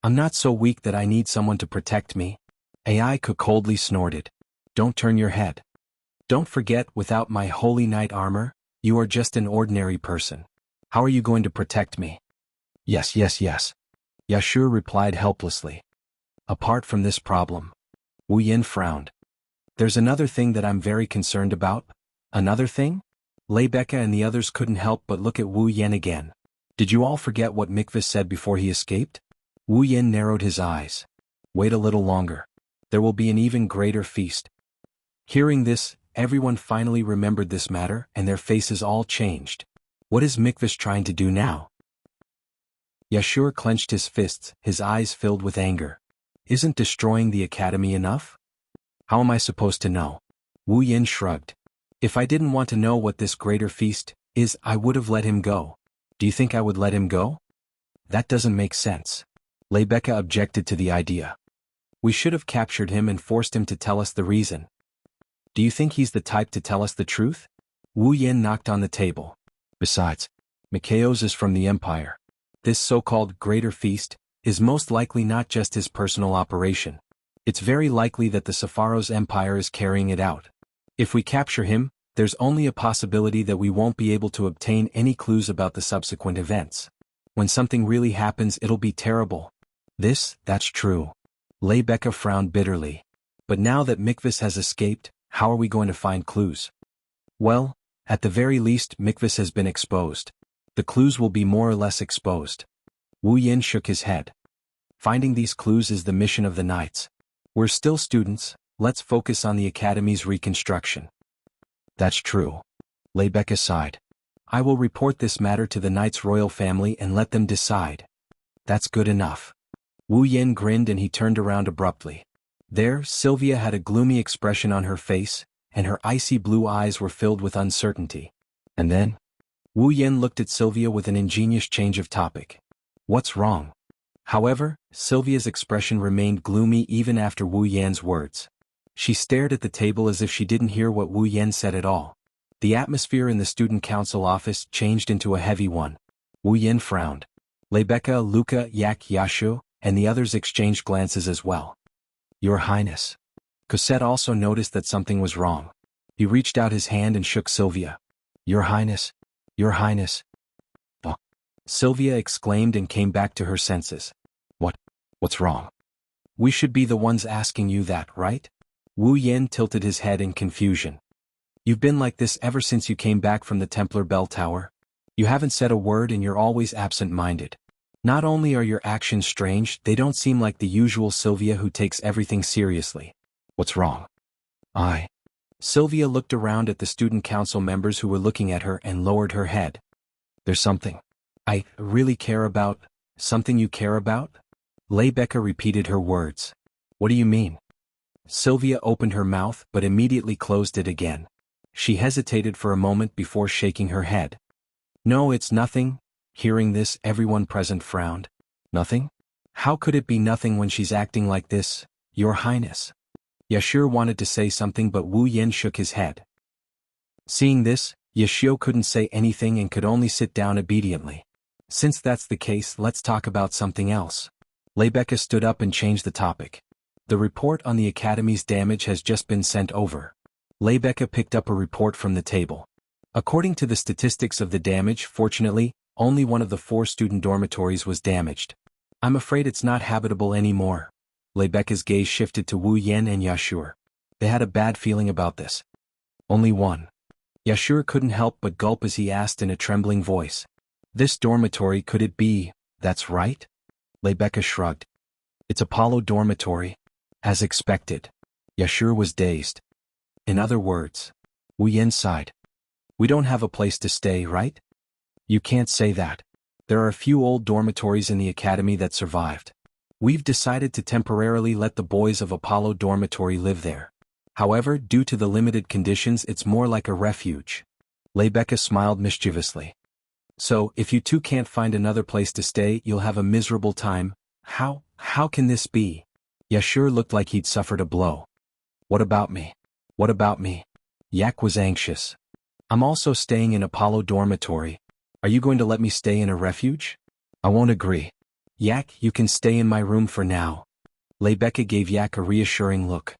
I'm not so weak that I need someone to protect me. Aiko coldly snorted. Don't turn your head. Don't forget, without my Holy Knight armor, you are just an ordinary person. How are you going to protect me? Yes. Yashur replied helplessly. Apart from this problem. Wu Yin frowned. There's another thing that I'm very concerned about. Another thing? Lebecca and the others couldn't help but look at Wu Yin again. Did you all forget what Mikvis said before he escaped? Wu Yin narrowed his eyes. Wait a little longer. There will be an even greater feast. Hearing this, everyone finally remembered this matter and their faces all changed. What is Mikvis trying to do now? Yashur clenched his fists, his eyes filled with anger. Isn't destroying the academy enough? How am I supposed to know? Wu Yin shrugged. If I didn't want to know what this greater feast is, I would have let him go. Do you think I would let him go? That doesn't make sense. Lebecca objected to the idea. We should have captured him and forced him to tell us the reason. Do you think he's the type to tell us the truth? Wu Yin knocked on the table. Besides, Mikhail's is from the Empire. This so-called greater feast is most likely not just his personal operation. It's very likely that the Sepharo's empire is carrying it out. If we capture him, there's only a possibility that we won't be able to obtain any clues about the subsequent events. When something really happens, it'll be terrible. That's true. Lebecca frowned bitterly. But now that Mikvis has escaped, how are we going to find clues? Well, at the very least, Mikvis has been exposed. The clues will be more or less exposed. Wu Yin shook his head. Finding these clues is the mission of the Knights. We're still students, let's focus on the Academy's reconstruction. That's true. Lebecca sighed. I will report this matter to the Knights' royal family and let them decide. That's good enough. Wu Yin grinned and he turned around abruptly. There, Sylvia had a gloomy expression on her face, and her icy blue eyes were filled with uncertainty. And then? Wu Yin looked at Sylvia with an ingenious change of topic. What's wrong? However, Sylvia's expression remained gloomy even after Wu Yan's words. She stared at the table as if she didn't hear what Wu Yan said at all. The atmosphere in the student council office changed into a heavy one. Wu Yan frowned. Lebecca, Luca, Yak, Yashu, and the others exchanged glances as well. Your Highness. Cosette also noticed that something was wrong. He reached out his hand and shook Sylvia. Your Highness. Your Highness. Oh. Sylvia exclaimed and came back to her senses. What's wrong? We should be the ones asking you that, right? Wu Yin tilted his head in confusion. You've been like this ever since you came back from the Templar Bell Tower. You haven't said a word and you're always absent-minded. Not only are your actions strange, they don't seem like the usual Sylvia who takes everything seriously. What's wrong? Sylvia looked around at the student council members who were looking at her and lowered her head. There's something I really care about. Something you care about? Lebecca repeated her words. What do you mean? Sylvia opened her mouth but immediately closed it again. She hesitated for a moment before shaking her head. No, it's nothing. Hearing this, everyone present frowned. Nothing? How could it be nothing when she's acting like this, Your Highness? Yashur wanted to say something but Wu Yin shook his head. Seeing this, Yashio couldn't say anything and could only sit down obediently. Since that's the case, let's talk about something else. Lebecca stood up and changed the topic. The report on the Academy's damage has just been sent over. Lebecca picked up a report from the table. According to the statistics of the damage, fortunately, only one of the 4 student dormitories was damaged. I'm afraid it's not habitable anymore. Lebecca's gaze shifted to Wu Yin and Yashur. They had a bad feeling about this. Only one. Yashur couldn't help but gulp as he asked in a trembling voice. This dormitory, could it be, that's right? Lebecca shrugged. It's Apollo dormitory. As expected. Yashur was dazed. In other words, Wu Yin sighed. We don't have a place to stay, right? You can't say that. There are a few old dormitories in the academy that survived. We've decided to temporarily let the boys of Apollo dormitory live there. However, due to the limited conditions, it's more like a refuge. Lebecca smiled mischievously. So, if you two can't find another place to stay, you'll have a miserable time. How can this be? Yashur looked like he'd suffered a blow. What about me? What about me? Yak was anxious. I'm also staying in Apollo dormitory. Are you going to let me stay in a refuge? I won't agree. Yak, you can stay in my room for now. Lebecca gave Yak a reassuring look.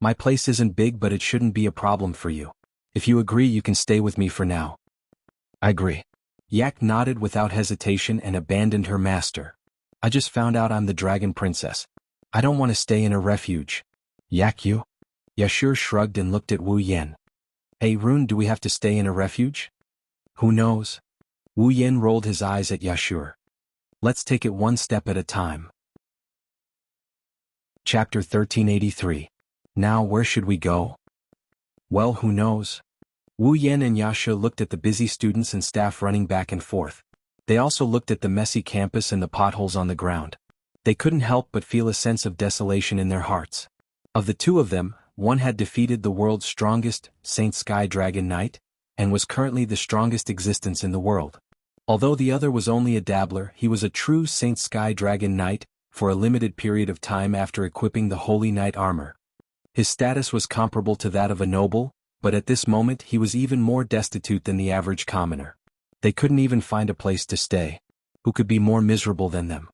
My place isn't big, but it shouldn't be a problem for you. If you agree, you can stay with me for now. I agree. Yak nodded without hesitation and abandoned her master. I just found out I'm the dragon princess. I don't want to stay in a refuge. Yak you? Yashur shrugged and looked at Wu Yen. Hey Rune, do we have to stay in a refuge? Who knows? Wu Yen rolled his eyes at Yashur. Let's take it one step at a time. Chapter 1383. Now where should we go? Well, who knows? Wu Yen and Yasha looked at the busy students and staff running back and forth. They also looked at the messy campus and the potholes on the ground. They couldn't help but feel a sense of desolation in their hearts. Of the two of them, one had defeated the world's strongest, Saint Sky Dragon Knight, and was currently the strongest existence in the world. Although the other was only a dabbler, he was a true Saint Sky Dragon Knight, for a limited period of time after equipping the Holy Knight armor. His status was comparable to that of a noble, but at this moment he was even more destitute than the average commoner. They couldn't even find a place to stay. Who could be more miserable than them?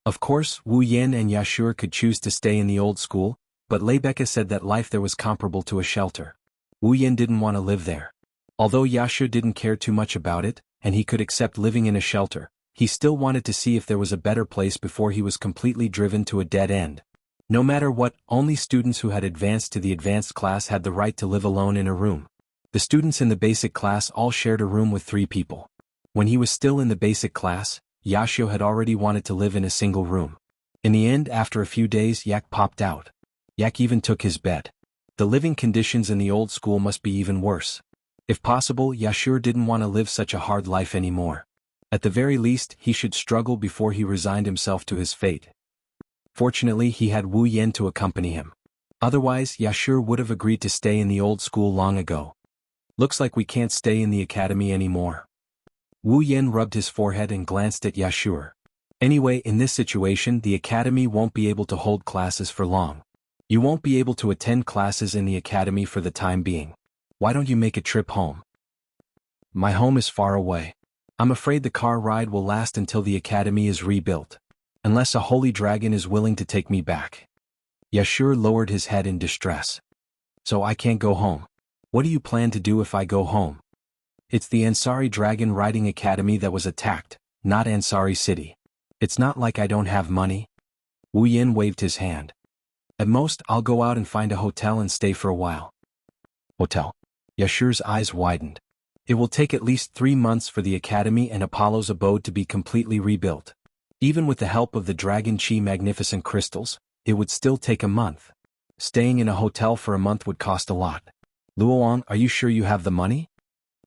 Of course, Wu Yen and Yashur could choose to stay in the old school, but Leibeka said that life there was comparable to a shelter. Wu Yen didn't want to live there. Although Yashur didn't care too much about it, and he could accept living in a shelter, he still wanted to see if there was a better place before he was completely driven to a dead end. No matter what, only students who had advanced to the advanced class had the right to live alone in a room. The students in the basic class all shared a room with 3 people. When he was still in the basic class, Yashio had already wanted to live in a single room. In the end, after a few days, Yak popped out. Yak even took his bed. The living conditions in the old school must be even worse. If possible, Yashur didn't want to live such a hard life anymore. At the very least, he should struggle before he resigned himself to his fate. Fortunately, he had Wu Yen to accompany him. Otherwise, Yashur would have agreed to stay in the old school long ago. Looks like we can't stay in the academy anymore. Wu Yen rubbed his forehead and glanced at Yashur. Anyway, in this situation, the academy won't be able to hold classes for long. You won't be able to attend classes in the academy for the time being. Why don't you make a trip home? My home is far away. I'm afraid the car ride will last until the academy is rebuilt. Unless a holy dragon is willing to take me back. Yashur lowered his head in distress. So I can't go home. What do you plan to do if I go home? It's the Ansari Dragon Riding Academy that was attacked, not Ansari City. It's not like I don't have money. Wu Yin waved his hand. At most, I'll go out and find a hotel and stay for a while. Hotel? Yashur's eyes widened. It will take at least 3 months for the academy and Apollo's abode to be completely rebuilt. Even with the help of the Dragon Chi magnificent crystals, it would still take a month. Staying in a hotel for a month would cost a lot. Luoang, are you sure you have the money?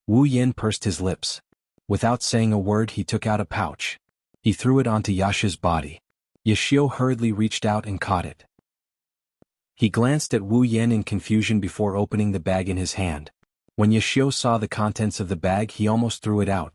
Wu Yin pursed his lips. Without saying a word, he took out a pouch. He threw it onto Yasha's body. Yashio hurriedly reached out and caught it. He glanced at Wu Yen in confusion before opening the bag in his hand. When Yashio saw the contents of the bag, he almost threw it out.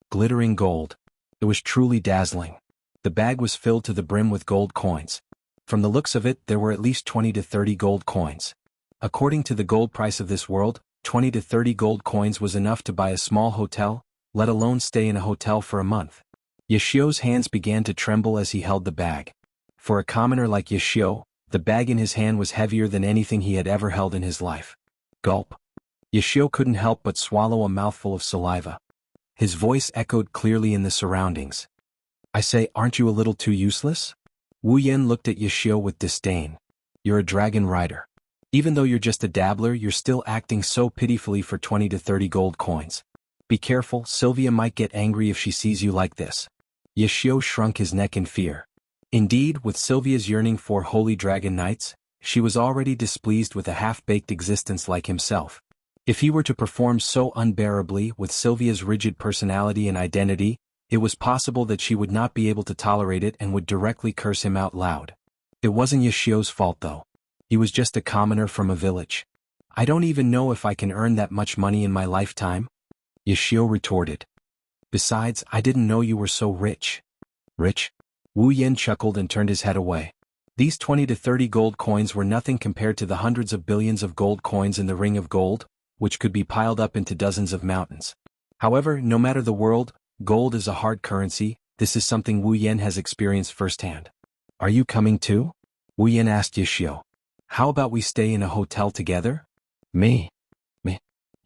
Glittering gold. It was truly dazzling. The bag was filled to the brim with gold coins. From the looks of it, there were at least 20 to 30 gold coins. According to the gold price of this world, 20 to 30 gold coins was enough to buy a small hotel, let alone stay in a hotel for a month. Yashio's hands began to tremble as he held the bag. For a commoner like Yashio, the bag in his hand was heavier than anything he had ever held in his life. Gulp. Yashio couldn't help but swallow a mouthful of saliva. His voice echoed clearly in the surroundings. I say, aren't you a little too useless? Wu Yen looked at Yashio with disdain. You're a dragon rider. Even though you're just a dabbler, you're still acting so pitifully for 20 to 30 gold coins. Be careful, Sylvia might get angry if she sees you like this. Yashio shrunk his neck in fear. Indeed, with Sylvia's yearning for holy dragon knights, she was already displeased with a half-baked existence like himself. If he were to perform so unbearably with Sylvia's rigid personality and identity, it was possible that she would not be able to tolerate it and would directly curse him out loud. It wasn't Yashio's fault though. He was just a commoner from a village. I don't even know if I can earn that much money in my lifetime, Yashio retorted. Besides, I didn't know you were so rich. Rich? Wu Yen chuckled and turned his head away. These 20 to 30 gold coins were nothing compared to the hundreds of billions of gold coins in the Ring of Gold, which could be piled up into dozens of mountains. However, no matter the world, gold is a hard currency. This is something Wu Yen has experienced firsthand. Are you coming too? Wu Yen asked Yashio. How about we stay in a hotel together? Me?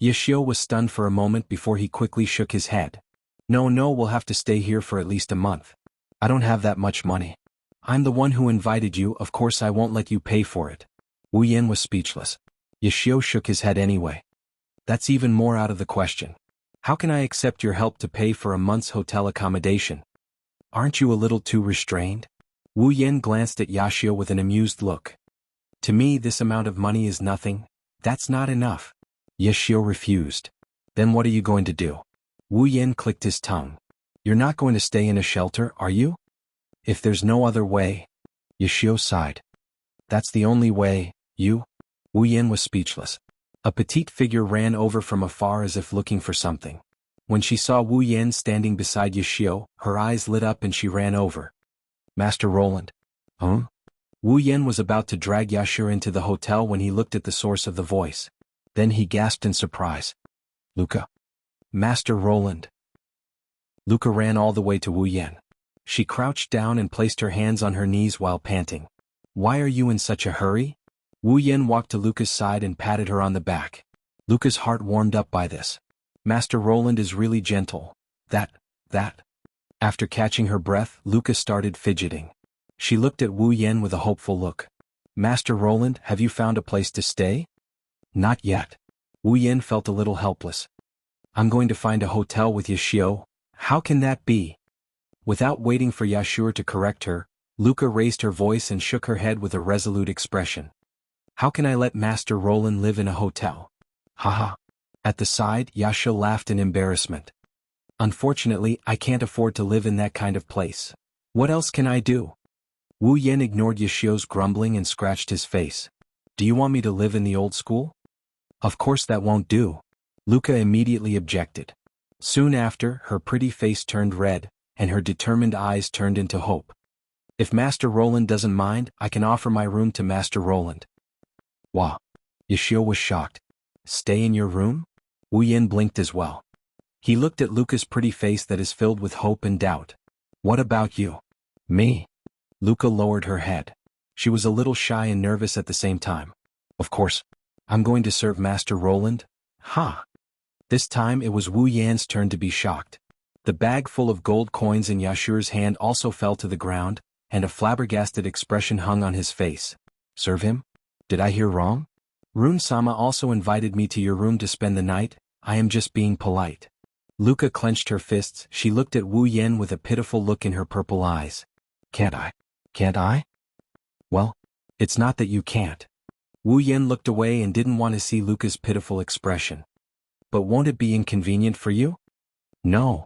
Yashio was stunned for a moment before he quickly shook his head. No, we'll have to stay here for at least a month. I don't have that much money. I'm the one who invited you, of course I won't let you pay for it. Wu Yan was speechless. Yashio shook his head anyway. That's even more out of the question. How can I accept your help to pay for a month's hotel accommodation? Aren't you a little too restrained? Wu Yan glanced at Yashio with an amused look. To me this amount of money is nothing. That's not enough. Yashio refused. Then what are you going to do? Wu Yan clicked his tongue. You're not going to stay in a shelter, are you? If there's no other way. Yashio sighed. That's the only way, you? Wu Yan was speechless. A petite figure ran over from afar as if looking for something. When she saw Wu Yan standing beside Yashio, her eyes lit up and she ran over. Master Roland. Huh? Wu Yan was about to drag Yashio into the hotel when he looked at the source of the voice. Then he gasped in surprise. Luca. Master Roland. Luca ran all the way to Wu Yan. She crouched down and placed her hands on her knees while panting. Why are you in such a hurry? Wu Yan walked to Luca's side and patted her on the back. Luca's heart warmed up by this. Master Roland is really gentle. That. After catching her breath, Luca started fidgeting. She looked at Wu Yan with a hopeful look. Master Roland, have you found a place to stay? Not yet. Wu Yan felt a little helpless. I'm going to find a hotel with Yashio. How can that be? Without waiting for Yashio to correct her, Luca raised her voice and shook her head with a resolute expression. How can I let Master Roland live in a hotel? Haha. At the side, Yashio laughed in embarrassment. Unfortunately, I can't afford to live in that kind of place. What else can I do? Wu Yan ignored Yashio's grumbling and scratched his face. Do you want me to live in the old school? Of course that won't do. Luca immediately objected. Soon after, her pretty face turned red, and her determined eyes turned into hope. If Master Roland doesn't mind, I can offer my room to Master Roland. Wah. Yashio was shocked. Stay in your room? Wu Yan blinked as well. He looked at Luca's pretty face that is filled with hope and doubt. What about you? Me? Luca lowered her head. She was a little shy and nervous at the same time. Of course. I'm going to serve Master Roland. Ha! This time it was Wu Yan's turn to be shocked. The bag full of gold coins in Yashio's hand also fell to the ground, and a flabbergasted expression hung on his face. Serve him? Did I hear wrong? Rune-sama also invited me to your room to spend the night. I am just being polite. Luca clenched her fists. She looked at Wu Yan with a pitiful look in her purple eyes. Can't I? Can't I? Well, it's not that you can't. Wu Yan looked away and didn't want to see Luca's pitiful expression. But won't it be inconvenient for you? No.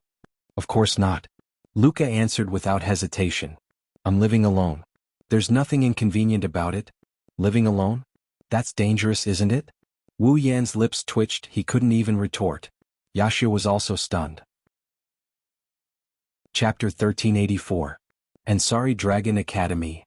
Of course not. Luca answered without hesitation. I'm living alone. There's nothing inconvenient about it. Living alone? That's dangerous, isn't it? Wu Yan's lips twitched. He couldn't even retort. Yashio was also stunned. Chapter 1384. Ansari Dragon Academy.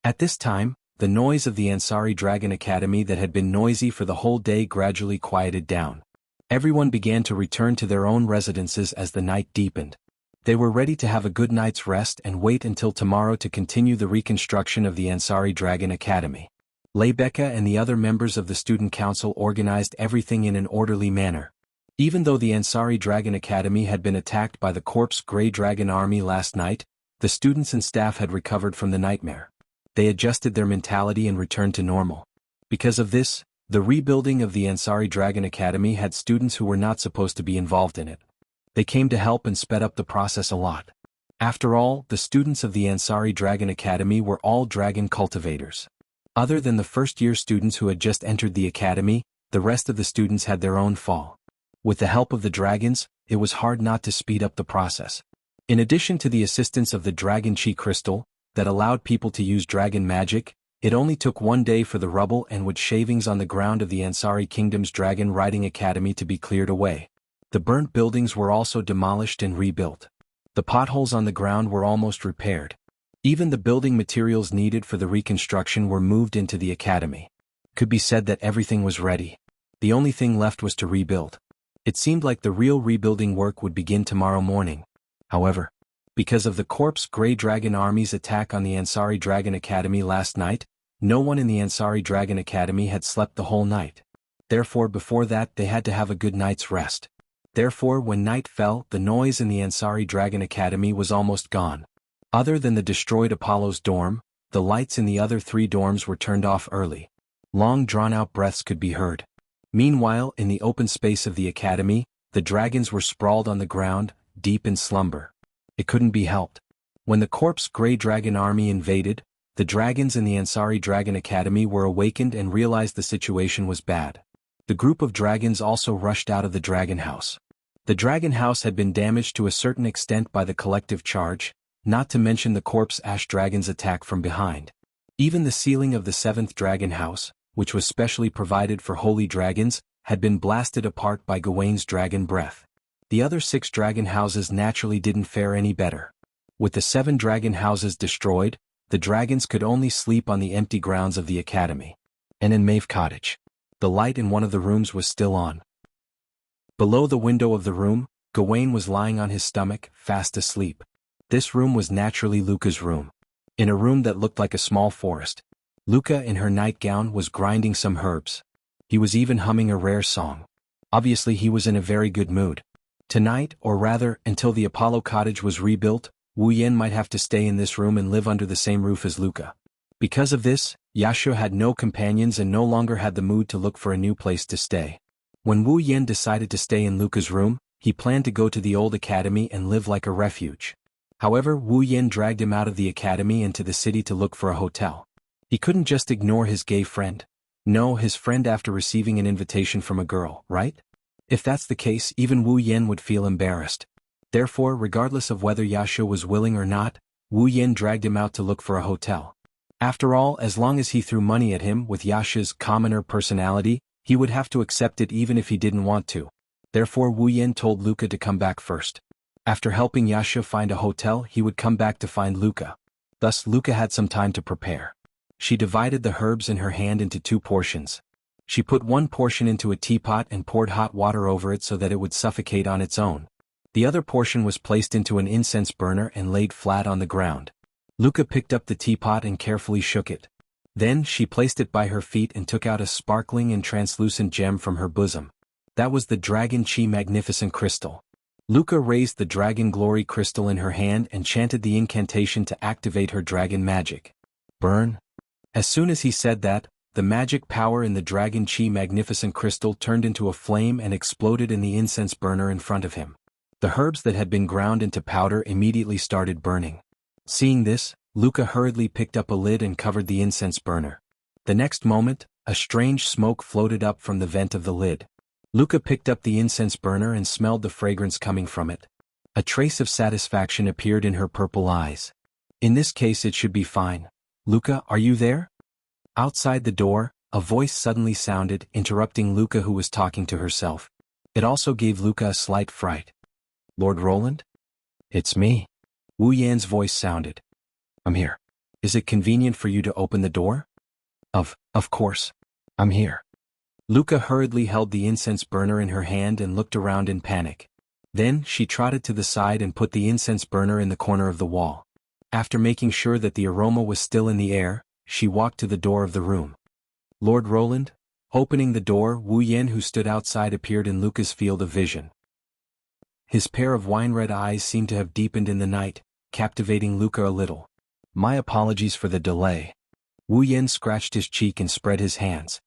At this time, the noise of the Ansari Dragon Academy that had been noisy for the whole day gradually quieted down. Everyone began to return to their own residences as the night deepened. They were ready to have a good night's rest and wait until tomorrow to continue the reconstruction of the Ansari Dragon Academy. Leibeka and the other members of the student council organized everything in an orderly manner. Even though the Ansari Dragon Academy had been attacked by the Corpse Grey Dragon Army last night, the students and staff had recovered from the nightmare. They adjusted their mentality and returned to normal. Because of this, the rebuilding of the Ansari Dragon Academy had students who were not supposed to be involved in it. They came to help and sped up the process a lot. After all, the students of the Ansari Dragon Academy were all dragon cultivators. Other than the first-year students who had just entered the academy, the rest of the students had their own fall. With the help of the dragons, it was hard not to speed up the process. In addition to the assistance of the Dragon Chi Crystal, that allowed people to use dragon magic, it only took one day for the rubble and wood shavings on the ground of the Ansari Kingdom's Dragon Riding Academy to be cleared away. The burnt buildings were also demolished and rebuilt. The potholes on the ground were almost repaired. Even the building materials needed for the reconstruction were moved into the academy. Could be said that everything was ready. The only thing left was to rebuild. It seemed like the real rebuilding work would begin tomorrow morning. However, because of the Corpse Grey Dragon Army's attack on the Ansari Dragon Academy last night, no one in the Ansari Dragon Academy had slept the whole night. Therefore, before that they had to have a good night's rest. Therefore, when night fell, the noise in the Ansari Dragon Academy was almost gone. Other than the destroyed Apollo's dorm, the lights in the other 3 dorms were turned off early. Long drawn-out breaths could be heard. Meanwhile, in the open space of the academy, the dragons were sprawled on the ground, deep in slumber. It couldn't be helped. When the corpse Grey Dragon army invaded, the dragons in the Ansari Dragon Academy were awakened and realized the situation was bad. The group of dragons also rushed out of the dragon house. The dragon house had been damaged to a certain extent by the collective charge, not to mention the corpse ash dragon's attack from behind. Even the ceiling of the 7th dragon house, which was specially provided for holy dragons, had been blasted apart by Gawain's dragon breath. The other 6 dragon houses naturally didn't fare any better. With the 7 dragon houses destroyed, the dragons could only sleep on the empty grounds of the academy. And in Maeve Cottage, the light in one of the rooms was still on. Below the window of the room, Gawain was lying on his stomach, fast asleep. This room was naturally Luca's room. In a room that looked like a small forest, Luca in her nightgown was grinding some herbs. He was even humming a rare song. Obviously he was in a very good mood. Tonight, or rather, until the Apollo cottage was rebuilt, Wu Yan might have to stay in this room and live under the same roof as Luca. Because of this, Yashu had no companions and no longer had the mood to look for a new place to stay. When Wu Yan decided to stay in Luca's room, he planned to go to the old academy and live like a refuge. However, Wu Yan dragged him out of the academy and to the city to look for a hotel. He couldn't just ignore his gay friend. No, his friend after receiving an invitation from a girl, right? If that's the case, even Wu Yan would feel embarrassed. Therefore, regardless of whether Yashu was willing or not, Wu Yan dragged him out to look for a hotel. After all, as long as he threw money at him with Yashu's commoner personality, he would have to accept it even if he didn't want to. Therefore Wu Yan told Luca to come back first. After helping Yashu find a hotel, he would come back to find Luca. Thus Luca had some time to prepare. She divided the herbs in her hand into 2 portions. She put one portion into a teapot and poured hot water over it so that it would suffocate on its own. The other portion was placed into an incense burner and laid flat on the ground. Luca picked up the teapot and carefully shook it. Then she placed it by her feet and took out a sparkling and translucent gem from her bosom. That was the Dragon Chi Magnificent Crystal. Luca raised the Dragon Glory Crystal in her hand and chanted the incantation to activate her dragon magic. Burn. As soon as he said that, the magic power in the Dragon Chi Magnificent Crystal turned into a flame and exploded in the incense burner in front of him. The herbs that had been ground into powder immediately started burning. Seeing this, Luca hurriedly picked up a lid and covered the incense burner. The next moment, a strange smoke floated up from the vent of the lid. Luca picked up the incense burner and smelled the fragrance coming from it. A trace of satisfaction appeared in her purple eyes. In this case it should be fine. Luca, are you there? Outside the door, a voice suddenly sounded, interrupting Luca who was talking to herself. It also gave Luca a slight fright. Lord Roland? It's me. Wu Yan's voice sounded. I'm here. Is it convenient for you to open the door? Of course. I'm here. Luca hurriedly held the incense burner in her hand and looked around in panic. Then she trotted to the side and put the incense burner in the corner of the wall. After making sure that the aroma was still in the air, she walked to the door of the room. Lord Roland? Opening the door, Wu Yan who stood outside appeared in Luca's field of vision. His pair of wine-red eyes seemed to have deepened in the night, captivating Luca a little. My apologies for the delay. Wu Yan scratched his cheek and spread his hands.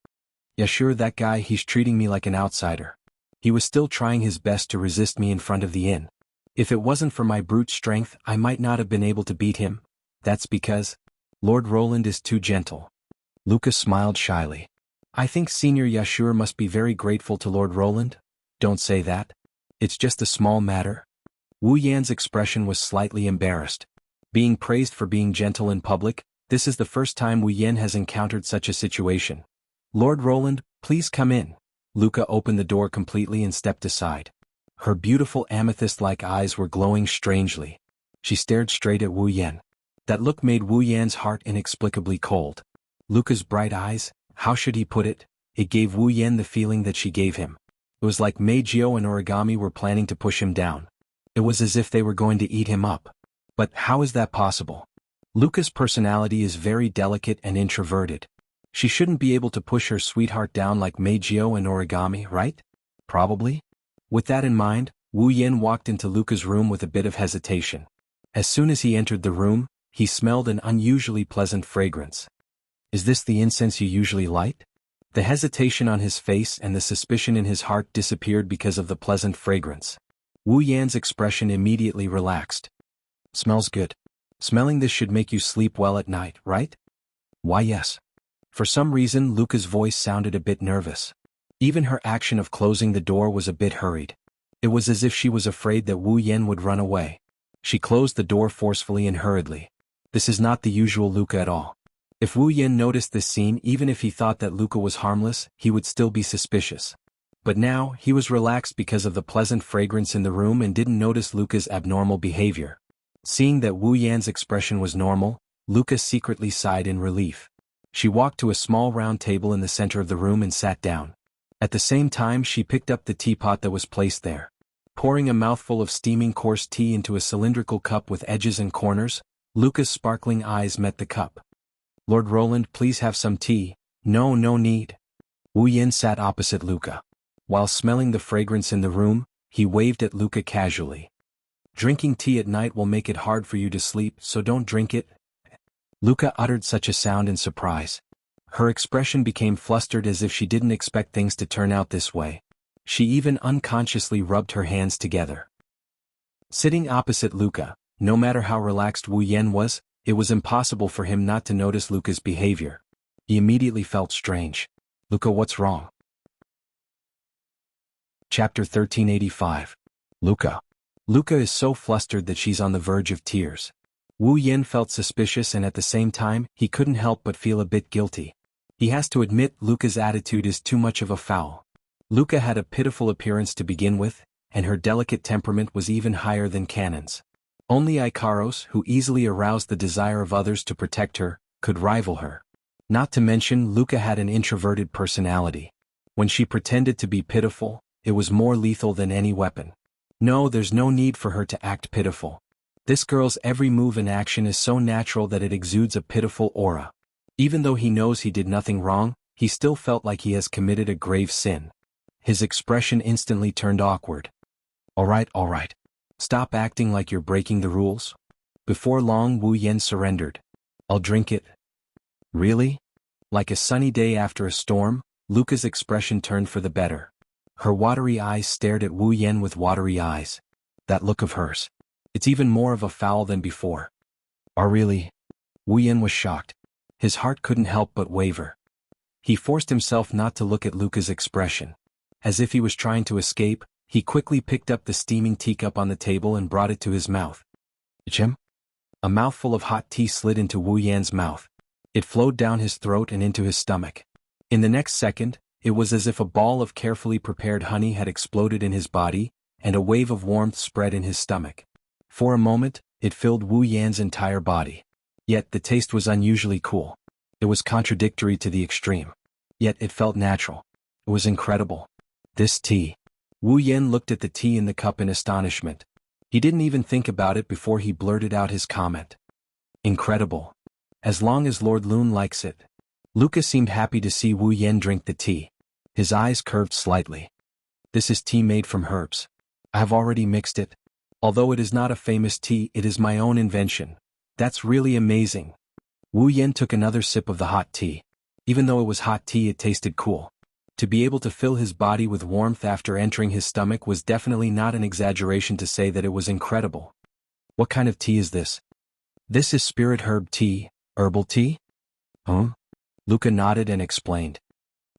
Yeah, sure, that guy, he's treating me like an outsider. He was still trying his best to resist me in front of the inn. If it wasn't for my brute strength, I might not have been able to beat him. That's because Lord Roland is too gentle. Luca smiled shyly. I think Senior Yashur must be very grateful to Lord Roland. Don't say that. It's just a small matter. Wu Yan's expression was slightly embarrassed. Being praised for being gentle in public, this is the first time Wu Yan has encountered such a situation. Lord Roland, please come in. Luca opened the door completely and stepped aside. Her beautiful amethyst-like eyes were glowing strangely. She stared straight at Wu Yan. That look made Wu Yan's heart inexplicably cold. Luca's bright eyes, how should he put it? It gave Wu Yan the feeling that she gave him. It was like Meijio and Origami were planning to push him down. It was as if they were going to eat him up. But how is that possible? Luca's personality is very delicate and introverted. She shouldn't be able to push her sweetheart down like Meijio and Origami, right? Probably. With that in mind, Wu Yan walked into Luca's room with a bit of hesitation. As soon as he entered the room, he smelled an unusually pleasant fragrance. Is this the incense you usually light? The hesitation on his face and the suspicion in his heart disappeared because of the pleasant fragrance. Wu Yan's expression immediately relaxed. Smells good. Smelling this should make you sleep well at night, right? Why yes. For some reason Luca's voice sounded a bit nervous. Even her action of closing the door was a bit hurried. It was as if she was afraid that Wu Yan would run away. She closed the door forcefully and hurriedly. This is not the usual Luca at all. If Wu Yan noticed this scene, even if he thought that Luca was harmless, he would still be suspicious. But now, he was relaxed because of the pleasant fragrance in the room and didn't notice Luca's abnormal behavior. Seeing that Wu Yan's expression was normal, Luca secretly sighed in relief. She walked to a small round table in the center of the room and sat down. At the same time she picked up the teapot that was placed there. Pouring a mouthful of steaming coarse tea into a cylindrical cup with edges and corners, Luca's sparkling eyes met the cup. Lord Roland, please have some tea. No need. Wu Yan sat opposite Luca. While smelling the fragrance in the room, he waved at Luca casually. Drinking tea at night will make it hard for you to sleep, so don't drink it. Luca uttered such a sound in surprise. Her expression became flustered as if she didn't expect things to turn out this way. She even unconsciously rubbed her hands together. Sitting opposite Luca, no matter how relaxed Wu Yan was, it was impossible for him not to notice Luca's behavior. He immediately felt strange. Luca, what's wrong? Chapter 1385. Luca. Luca is so flustered that she's on the verge of tears. Wu Yan felt suspicious and at the same time, he couldn't help but feel a bit guilty. He has to admit Luca's attitude is too much of a foul. Luca had a pitiful appearance to begin with, and her delicate temperament was even higher than Cannon's. Only Ikaros, who easily aroused the desire of others to protect her, could rival her. Not to mention Luca had an introverted personality. When she pretended to be pitiful, it was more lethal than any weapon. No, there's no need for her to act pitiful. This girl's every move and action is so natural that it exudes a pitiful aura. Even though he knows he did nothing wrong, he still felt like he has committed a grave sin. His expression instantly turned awkward. All right. Stop acting like you're breaking the rules. Before long Wu Yan surrendered. I'll drink it. Really? Like a sunny day after a storm, Luca's expression turned for the better. Her watery eyes stared at Wu Yan with watery eyes. That look of hers. It's even more of a foul than before. Oh really? Wu Yan was shocked. His heart couldn't help but waver. He forced himself not to look at Luca's expression. As if he was trying to escape, he quickly picked up the steaming teacup on the table and brought it to his mouth. Chim? A mouthful of hot tea slid into Wu Yan's mouth. It flowed down his throat and into his stomach. In the next second, it was as if a ball of carefully prepared honey had exploded in his body, and a wave of warmth spread in his stomach. For a moment, it filled Wu Yan's entire body. Yet the taste was unusually cool. It was contradictory to the extreme. Yet it felt natural. It was incredible. This tea. Wu Yan looked at the tea in the cup in astonishment. He didn't even think about it before he blurted out his comment. Incredible. As long as Lord Lun likes it. Luca seemed happy to see Wu Yan drink the tea. His eyes curved slightly. This is tea made from herbs. I have already mixed it. Although it is not a famous tea, it is my own invention. That's really amazing. Wu Yan took another sip of the hot tea. Even though it was hot tea, it tasted cool. To be able to fill his body with warmth after entering his stomach was definitely not an exaggeration to say that it was incredible. What kind of tea is this? This is spirit herb tea, herbal tea? Huh? Luca nodded and explained.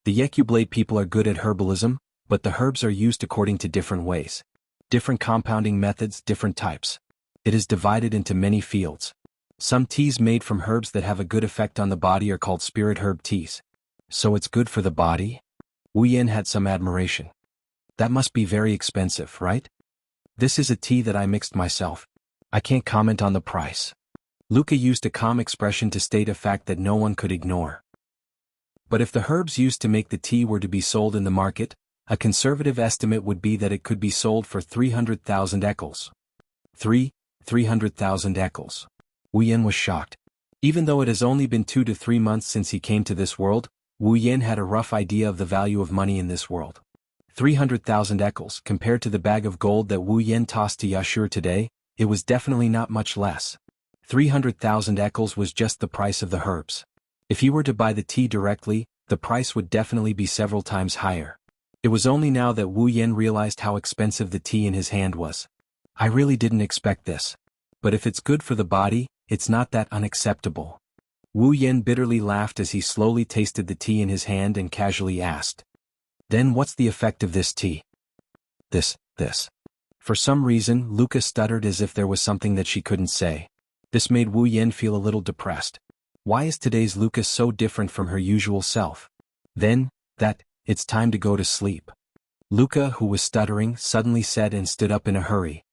The Yequblade people are good at herbalism, but the herbs are used according to different ways. Different compounding methods, different types. It is divided into many fields. Some teas made from herbs that have a good effect on the body are called spirit herb teas. So it's good for the body? Wu Yan had some admiration. That must be very expensive, right? This is a tea that I mixed myself. I can't comment on the price. Luca used a calm expression to state a fact that no one could ignore. But if the herbs used to make the tea were to be sold in the market, a conservative estimate would be that it could be sold for 300,000 ecals. 300,000 ecals. Wu Yan was shocked. Even though it has only been 2 to 3 months since he came to this world, Wu Yan had a rough idea of the value of money in this world. 300,000 ecals compared to the bag of gold that Wu Yan tossed to Yashur today, it was definitely not much less. 300,000 ecals was just the price of the herbs. If he were to buy the tea directly, the price would definitely be several times higher. It was only now that Wu Yan realized how expensive the tea in his hand was. I really didn't expect this. But if it's good for the body, it's not that unacceptable. Wu Yan bitterly laughed as he slowly tasted the tea in his hand and casually asked, "Then what's the effect of this tea?" This. For some reason, Luca stuttered as if there was something that she couldn't say. This made Wu Yan feel a little depressed. Why is today's Luca so different from her usual self? Then, it's time to go to sleep. Luca, who was stuttering, suddenly said and stood up in a hurry.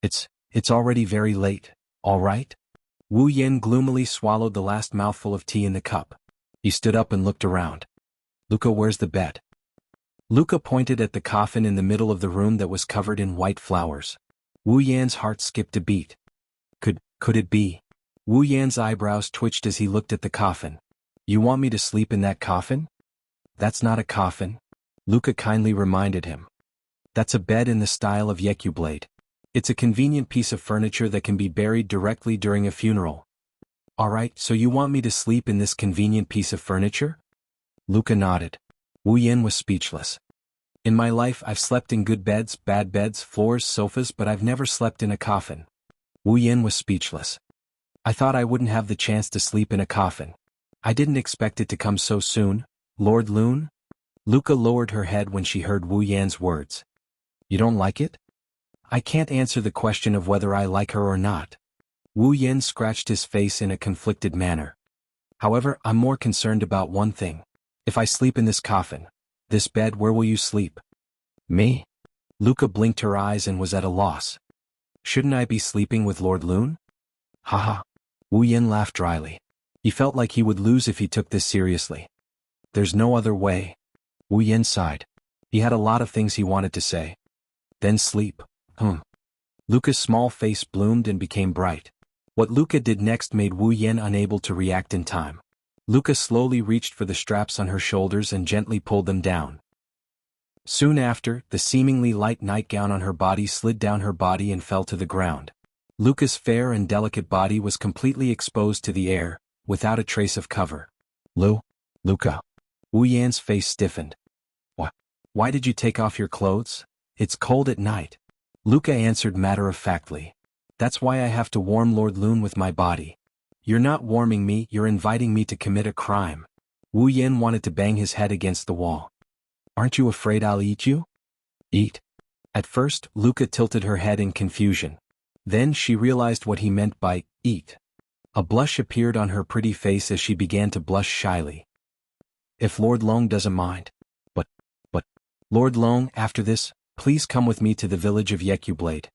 It's already very late, all right? Wu Yan gloomily swallowed the last mouthful of tea in the cup. He stood up and looked around. Luca, where's the bed? Luca pointed at the coffin in the middle of the room that was covered in white flowers. Wu Yan's heart skipped a beat. Could it be? Wu Yan's eyebrows twitched as he looked at the coffin. You want me to sleep in that coffin? That's not a coffin, Luca kindly reminded him. That's a bed in the style of Yekyublade. It's a convenient piece of furniture that can be buried directly during a funeral. Alright, so you want me to sleep in this convenient piece of furniture? Luca nodded. Wu Yan was speechless. In my life I've slept in good beds, bad beds, floors, sofas, but I've never slept in a coffin. Wu Yan was speechless. I thought I wouldn't have the chance to sleep in a coffin. I didn't expect it to come so soon, Lord Loon? Luca lowered her head when she heard Wu Yan's words. You don't like it? I can't answer the question of whether I like her or not. Wu Yan scratched his face in a conflicted manner. However, I'm more concerned about one thing. If I sleep in this coffin, this bed, where will you sleep? Me? Luca blinked her eyes and was at a loss. Shouldn't I be sleeping with Lord Loon? Haha. Wu Yan laughed dryly. He felt like he would lose if he took this seriously. There's no other way. Wu Yan sighed. He had a lot of things he wanted to say. Then sleep. Luca's small face bloomed and became bright. What Luca did next made Wu Yan unable to react in time. Luca slowly reached for the straps on her shoulders and gently pulled them down. Soon after, the seemingly light nightgown on her body slid down her body and fell to the ground. Luca's fair and delicate body was completely exposed to the air, without a trace of cover. Luca. Wu Yan's face stiffened. Why did you take off your clothes? It's cold at night. Luca answered matter-of-factly. That's why I have to warm Lord Loon with my body. You're not warming me, you're inviting me to commit a crime. Wu Yan wanted to bang his head against the wall. Aren't you afraid I'll eat you? Eat? At first, Luca tilted her head in confusion. Then she realized what he meant by eat. A blush appeared on her pretty face as she began to blush shyly. If Lord Long doesn't mind. But, Lord Long, after this, please come with me to the village of Yekyublade.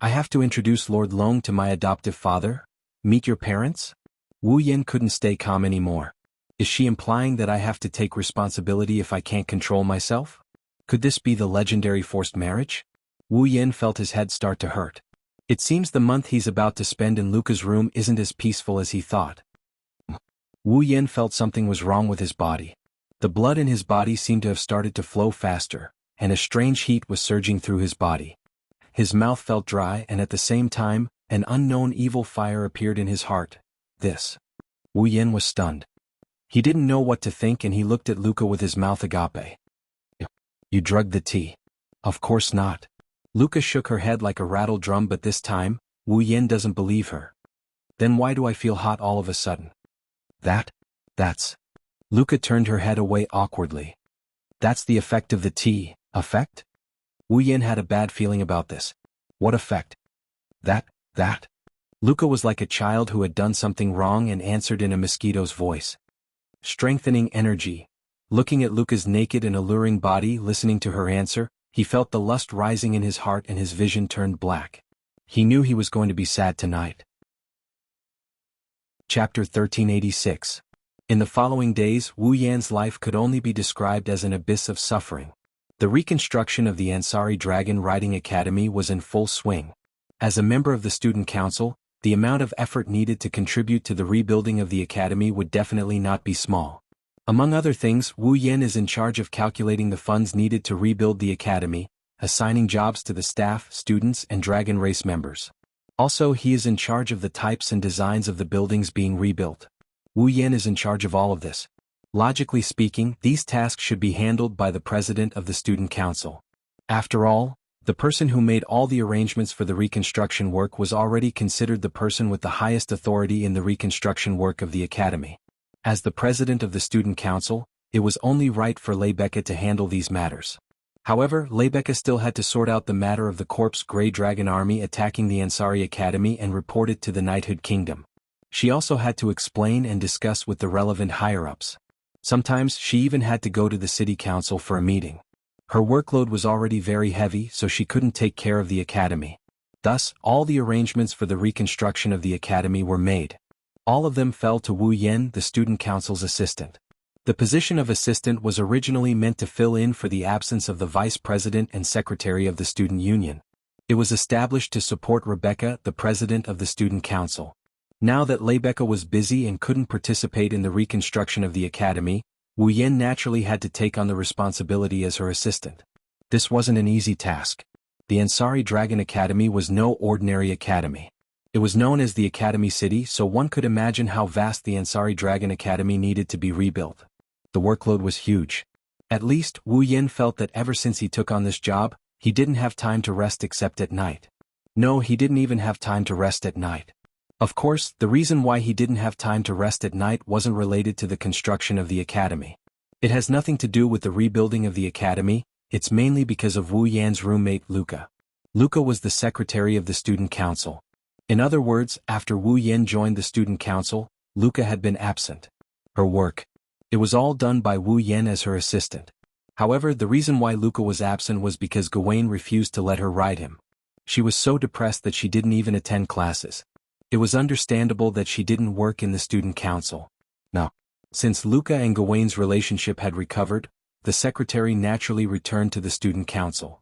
I have to introduce Lord Long to my adoptive father. Meet your parents? Wu Yan couldn't stay calm anymore. Is she implying that I have to take responsibility if I can't control myself? Could this be the legendary forced marriage? Wu Yan felt his head start to hurt. It seems the month he's about to spend in Luca's room isn't as peaceful as he thought. Wu Yan felt something was wrong with his body. The blood in his body seemed to have started to flow faster, and a strange heat was surging through his body. His mouth felt dry and at the same time, an unknown evil fire appeared in his heart. Wu Yan was stunned. He didn't know what to think and he looked at Luca with his mouth agape. You drugged the tea. Of course not. Luca shook her head like a rattle drum, but this time, Wu Yan doesn't believe her. Then why do I feel hot all of a sudden? That's... Luca turned her head away awkwardly. That's the effect of the tea. Effect? Wu Yan had a bad feeling about this. What effect? That. Luca was like a child who had done something wrong and answered in a mosquito's voice. Strengthening energy. Looking at Luca's naked and alluring body, listening to her answer, he felt the lust rising in his heart and his vision turned black. He knew he was going to be sad tonight. Chapter 1386. In the following days, Wu Yan's life could only be described as an abyss of suffering. The reconstruction of the Ansari Dragon Riding Academy was in full swing. As a member of the student council, the amount of effort needed to contribute to the rebuilding of the academy would definitely not be small. Among other things, Wu Yan is in charge of calculating the funds needed to rebuild the academy, assigning jobs to the staff, students, and dragon race members. Also, he is in charge of the types and designs of the buildings being rebuilt. Wu Yan is in charge of all of this. Logically speaking, these tasks should be handled by the president of the student council. After all, the person who made all the arrangements for the reconstruction work was already considered the person with the highest authority in the reconstruction work of the academy. As the president of the student council, it was only right for Leibeke to handle these matters. However, Leibeke still had to sort out the matter of the Corpse Grey Dragon army attacking the Ansari Academy and report it to the Knighthood Kingdom. She also had to explain and discuss with the relevant higher-ups. Sometimes she even had to go to the city council for a meeting. Her workload was already very heavy, so she couldn't take care of the academy. Thus, all the arrangements for the reconstruction of the academy were made. All of them fell to Wu Yan, the student council's assistant. The position of assistant was originally meant to fill in for the absence of the vice president and secretary of the student union. It was established to support Rebecca, the president of the student council. Now that Leibeke was busy and couldn't participate in the reconstruction of the academy, Wu Yan naturally had to take on the responsibility as her assistant. This wasn't an easy task. The Ansari Dragon Academy was no ordinary academy. It was known as the Academy City, so one could imagine how vast the Ansari Dragon Academy needed to be rebuilt. The workload was huge. At least, Wu Yan felt that ever since he took on this job, he didn't have time to rest except at night. No, he didn't even have time to rest at night. Of course, the reason why he didn't have time to rest at night wasn't related to the construction of the academy. It has nothing to do with the rebuilding of the academy, it's mainly because of Wu Yan's roommate Luca. Luca was the secretary of the student council. In other words, after Wu Yan joined the student council, Luca had been absent. Her work. It was all done by Wu Yan as her assistant. However, the reason why Luca was absent was because Gawain refused to let her ride him. She was so depressed that she didn't even attend classes. It was understandable that she didn't work in the student council. Now, since Luca and Gawain's relationship had recovered, the secretary naturally returned to the student council.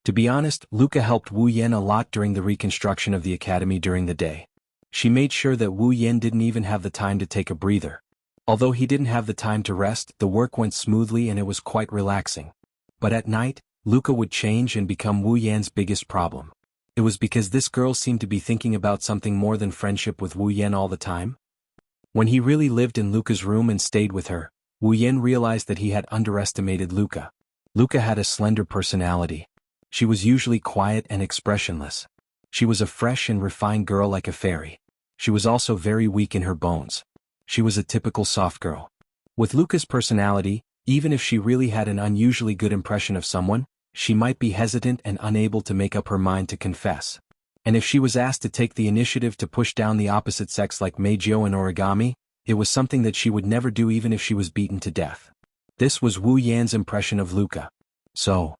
To be honest, Luca helped Wu Yan a lot during the reconstruction of the academy during the day. She made sure that Wu Yan didn't even have the time to take a breather. Although he didn't have the time to rest, the work went smoothly and it was quite relaxing. But at night, Luca would change and become Wu Yan's biggest problem. It was because this girl seemed to be thinking about something more than friendship with Wu Yan all the time. When he really lived in Luca's room and stayed with her, Wu Yan realized that he had underestimated Luca. Luca had a slender personality. She was usually quiet and expressionless. She was a fresh and refined girl like a fairy. She was also very weak in her bones. She was a typical soft girl. With Luca's personality, even if she really had an unusually good impression of someone, she might be hesitant and unable to make up her mind to confess. And if she was asked to take the initiative to push down the opposite sex like Meijyo and origami, it was something that she would never do even if she was beaten to death. This was Wu Yan's impression of Luca. So,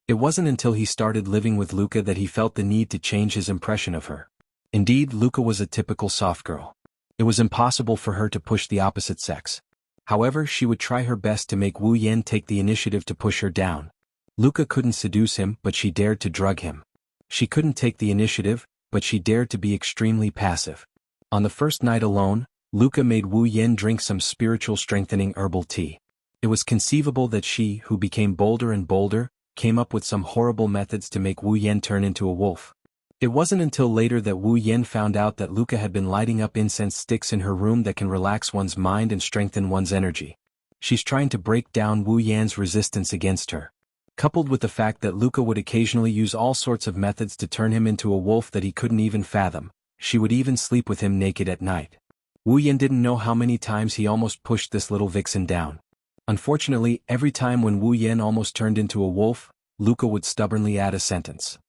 it wasn't until he started living with Luca that he felt the need to change his impression of her. Indeed, Luca was a typical soft girl. It was impossible for her to push the opposite sex. However, she would try her best to make Wu Yan take the initiative to push her down. Luca couldn't seduce him, but she dared to drug him. She couldn't take the initiative, but she dared to be extremely passive. On the first night alone, Luca made Wu Yan drink some spiritual strengthening herbal tea. It was conceivable that she, who became bolder and bolder, came up with some horrible methods to make Wu Yan turn into a wolf. It wasn't until later that Wu Yan found out that Luca had been lighting up incense sticks in her room that can relax one's mind and strengthen one's energy. She's trying to break down Wu Yan's resistance against her. Coupled with the fact that Luca would occasionally use all sorts of methods to turn him into a wolf that he couldn't even fathom, she would even sleep with him naked at night. Wu Yan didn't know how many times he almost pushed this little vixen down. Unfortunately, every time when Wu Yan almost turned into a wolf, Luca would stubbornly add a sentence.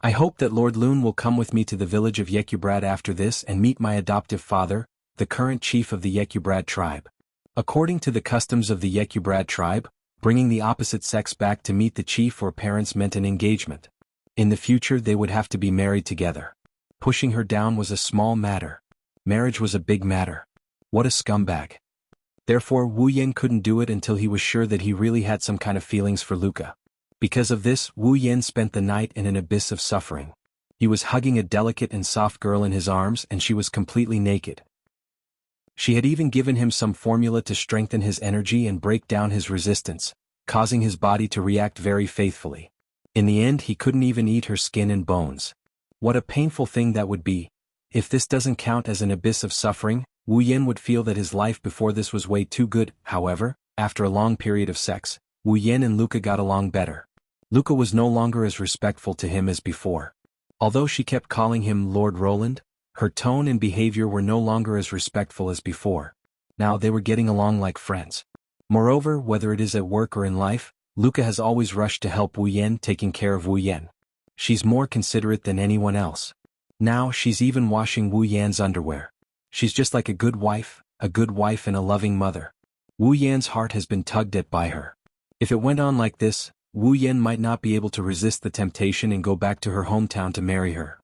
I hope that Lord Loon will come with me to the village of Yekyubrad after this and meet my adoptive father, the current chief of the Yekyubrad tribe. According to the customs of the Yekyubrad tribe, bringing the opposite sex back to meet the chief or parents meant an engagement. In the future they would have to be married together. Pushing her down was a small matter. Marriage was a big matter. What a scumbag. Therefore Wu Yan couldn't do it until he was sure that he really had some kind of feelings for Luca. Because of this, Wu Yan spent the night in an abyss of suffering. He was hugging a delicate and soft girl in his arms and she was completely naked. She had even given him some formula to strengthen his energy and break down his resistance, causing his body to react very faithfully. In the end he couldn't even eat her skin and bones. What a painful thing that would be. If this doesn't count as an abyss of suffering, Wu Yan would feel that his life before this was way too good. However, after a long period of sex, Wu Yan and Luca got along better. Luca was no longer as respectful to him as before. Although she kept calling him Lord Roland, her tone and behavior were no longer as respectful as before. Now they were getting along like friends. Moreover, whether it is at work or in life, Luca has always rushed to help Wu Yan, taking care of Wu Yan. She's more considerate than anyone else. Now she's even washing Wu Yan's underwear. She's just like a good wife and a loving mother. Wu Yan's heart has been tugged at by her. If it went on like this, Wu Yan might not be able to resist the temptation and go back to her hometown to marry her.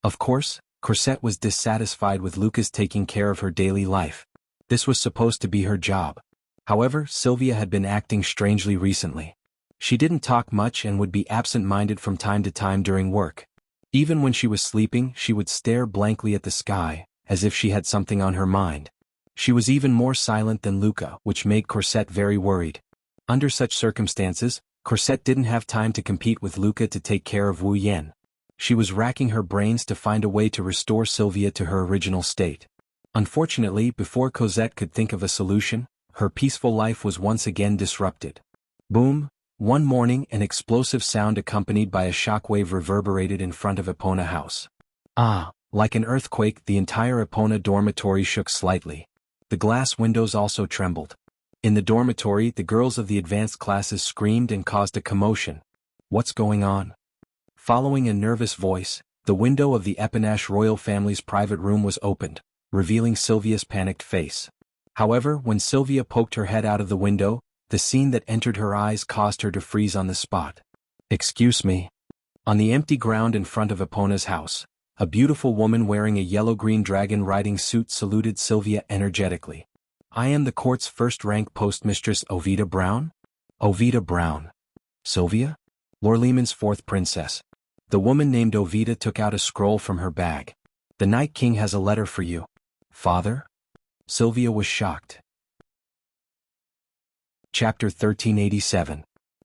Of course, Cosette was dissatisfied with Luca's taking care of her daily life. This was supposed to be her job. However, Sylvia had been acting strangely recently. She didn't talk much and would be absent-minded from time to time during work. Even when she was sleeping, she would stare blankly at the sky, as if she had something on her mind. She was even more silent than Luca, which made Cosette very worried. Under such circumstances, Cosette didn't have time to compete with Luca to take care of Wu Yan. She was racking her brains to find a way to restore Sylvia to her original state. Unfortunately, before Cosette could think of a solution, her peaceful life was once again disrupted. Boom! One morning an explosive sound accompanied by a shockwave reverberated in front of Epona House. Like an earthquake, the entire Epona dormitory shook slightly. The glass windows also trembled. In the dormitory, the girls of the advanced classes screamed and caused a commotion. What's going on? Following a nervous voice, the window of the Epanache royal family's private room was opened, revealing Sylvia's panicked face. However, when Sylvia poked her head out of the window, the scene that entered her eyes caused her to freeze on the spot. Excuse me. On the empty ground in front of Epona's house, a beautiful woman wearing a yellow-green dragon riding suit saluted Sylvia energetically. I am the court's first-rank postmistress Ovida Brown? Ovida Brown. Sylvia? Lorleman's fourth princess. The woman named Ovida took out a scroll from her bag. The Night King has a letter for you. Father? Sylvia was shocked. Chapter 1387.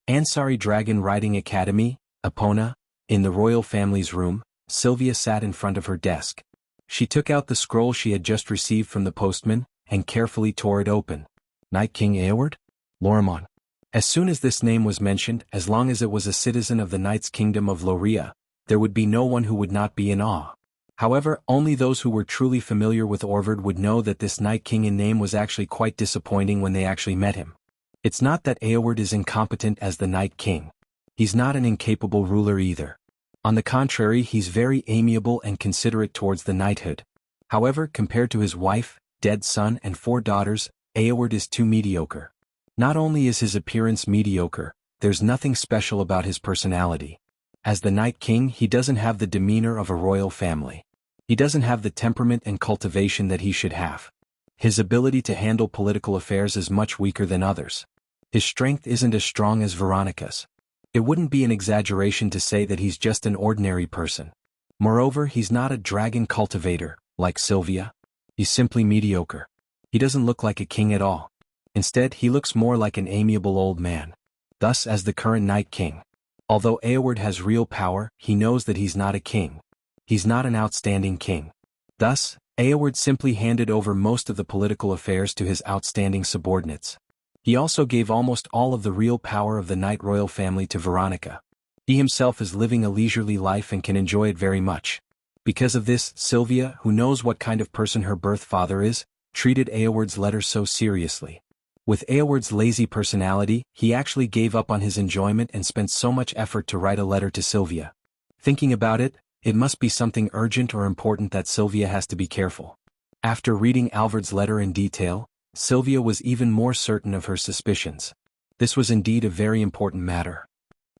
Ansari Dragon Riding Academy, Epona. In the royal family's room, Sylvia sat in front of her desk. She took out the scroll she had just received from the postman, and carefully tore it open. Night King Eoward? Lorimon. As soon as this name was mentioned, as long as it was a citizen of the Knight's Kingdom of Loria, there would be no one who would not be in awe. However, only those who were truly familiar with Orvard would know that this Night King in name was actually quite disappointing when they actually met him. It's not that Eoward is incompetent as the Night King. He's not an incapable ruler either. On the contrary, he's very amiable and considerate towards the knighthood. However, compared to his wife, dead son and 4 daughters, Eoward is too mediocre. Not only is his appearance mediocre, there's nothing special about his personality. As the Night King, he doesn't have the demeanor of a royal family. He doesn't have the temperament and cultivation that he should have. His ability to handle political affairs is much weaker than others. His strength isn't as strong as Veronica's. It wouldn't be an exaggeration to say that he's just an ordinary person. Moreover, he's not a dragon cultivator, like Sylvia. He's simply mediocre. He doesn't look like a king at all. Instead, he looks more like an amiable old man. Thus, as the current Night King. Although Eoward has real power, he knows that he's not a king. He's not an outstanding king. Thus, Eoward simply handed over most of the political affairs to his outstanding subordinates. He also gave almost all of the real power of the Knight royal family to Veronica. He himself is living a leisurely life and can enjoy it very much. Because of this, Sylvia, who knows what kind of person her birth father is, treated Eoward's letter so seriously. With Eoward's lazy personality, he actually gave up on his enjoyment and spent so much effort to write a letter to Sylvia. Thinking about it, it must be something urgent or important that Sylvia has to be careful. After reading Alvard's letter in detail, Sylvia was even more certain of her suspicions. This was indeed a very important matter.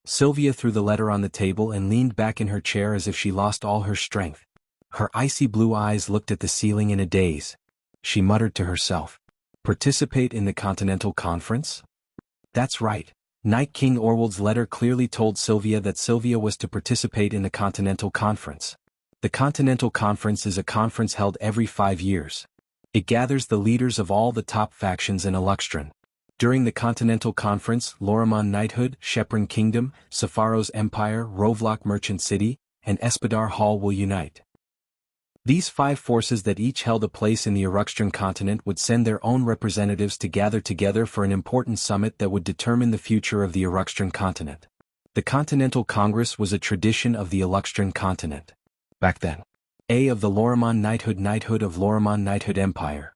Sylvia threw the letter on the table and leaned back in her chair as if she lost all her strength. Her icy blue eyes looked at the ceiling in a daze. She muttered to herself, "Participate in the Continental Conference?" That's right. Night King Orwald's letter clearly told Sylvia that Sylvia was to participate in the Continental Conference. The Continental Conference is a conference held every 5 years. It gathers the leaders of all the top factions in Eluxtran. During the Continental Conference, Lorimon Knighthood, Shepron Kingdom, Sepharo's Empire, Rovlock Merchant City, and Espadar Hall will unite. These 5 forces that each held a place in the Eruxtran continent would send their own representatives to gather together for an important summit that would determine the future of the Eruxtran continent. The Continental Congress was a tradition of the Eruxtran continent. Back then. A of the Lorimon Knighthood of Lorimon Knighthood Empire.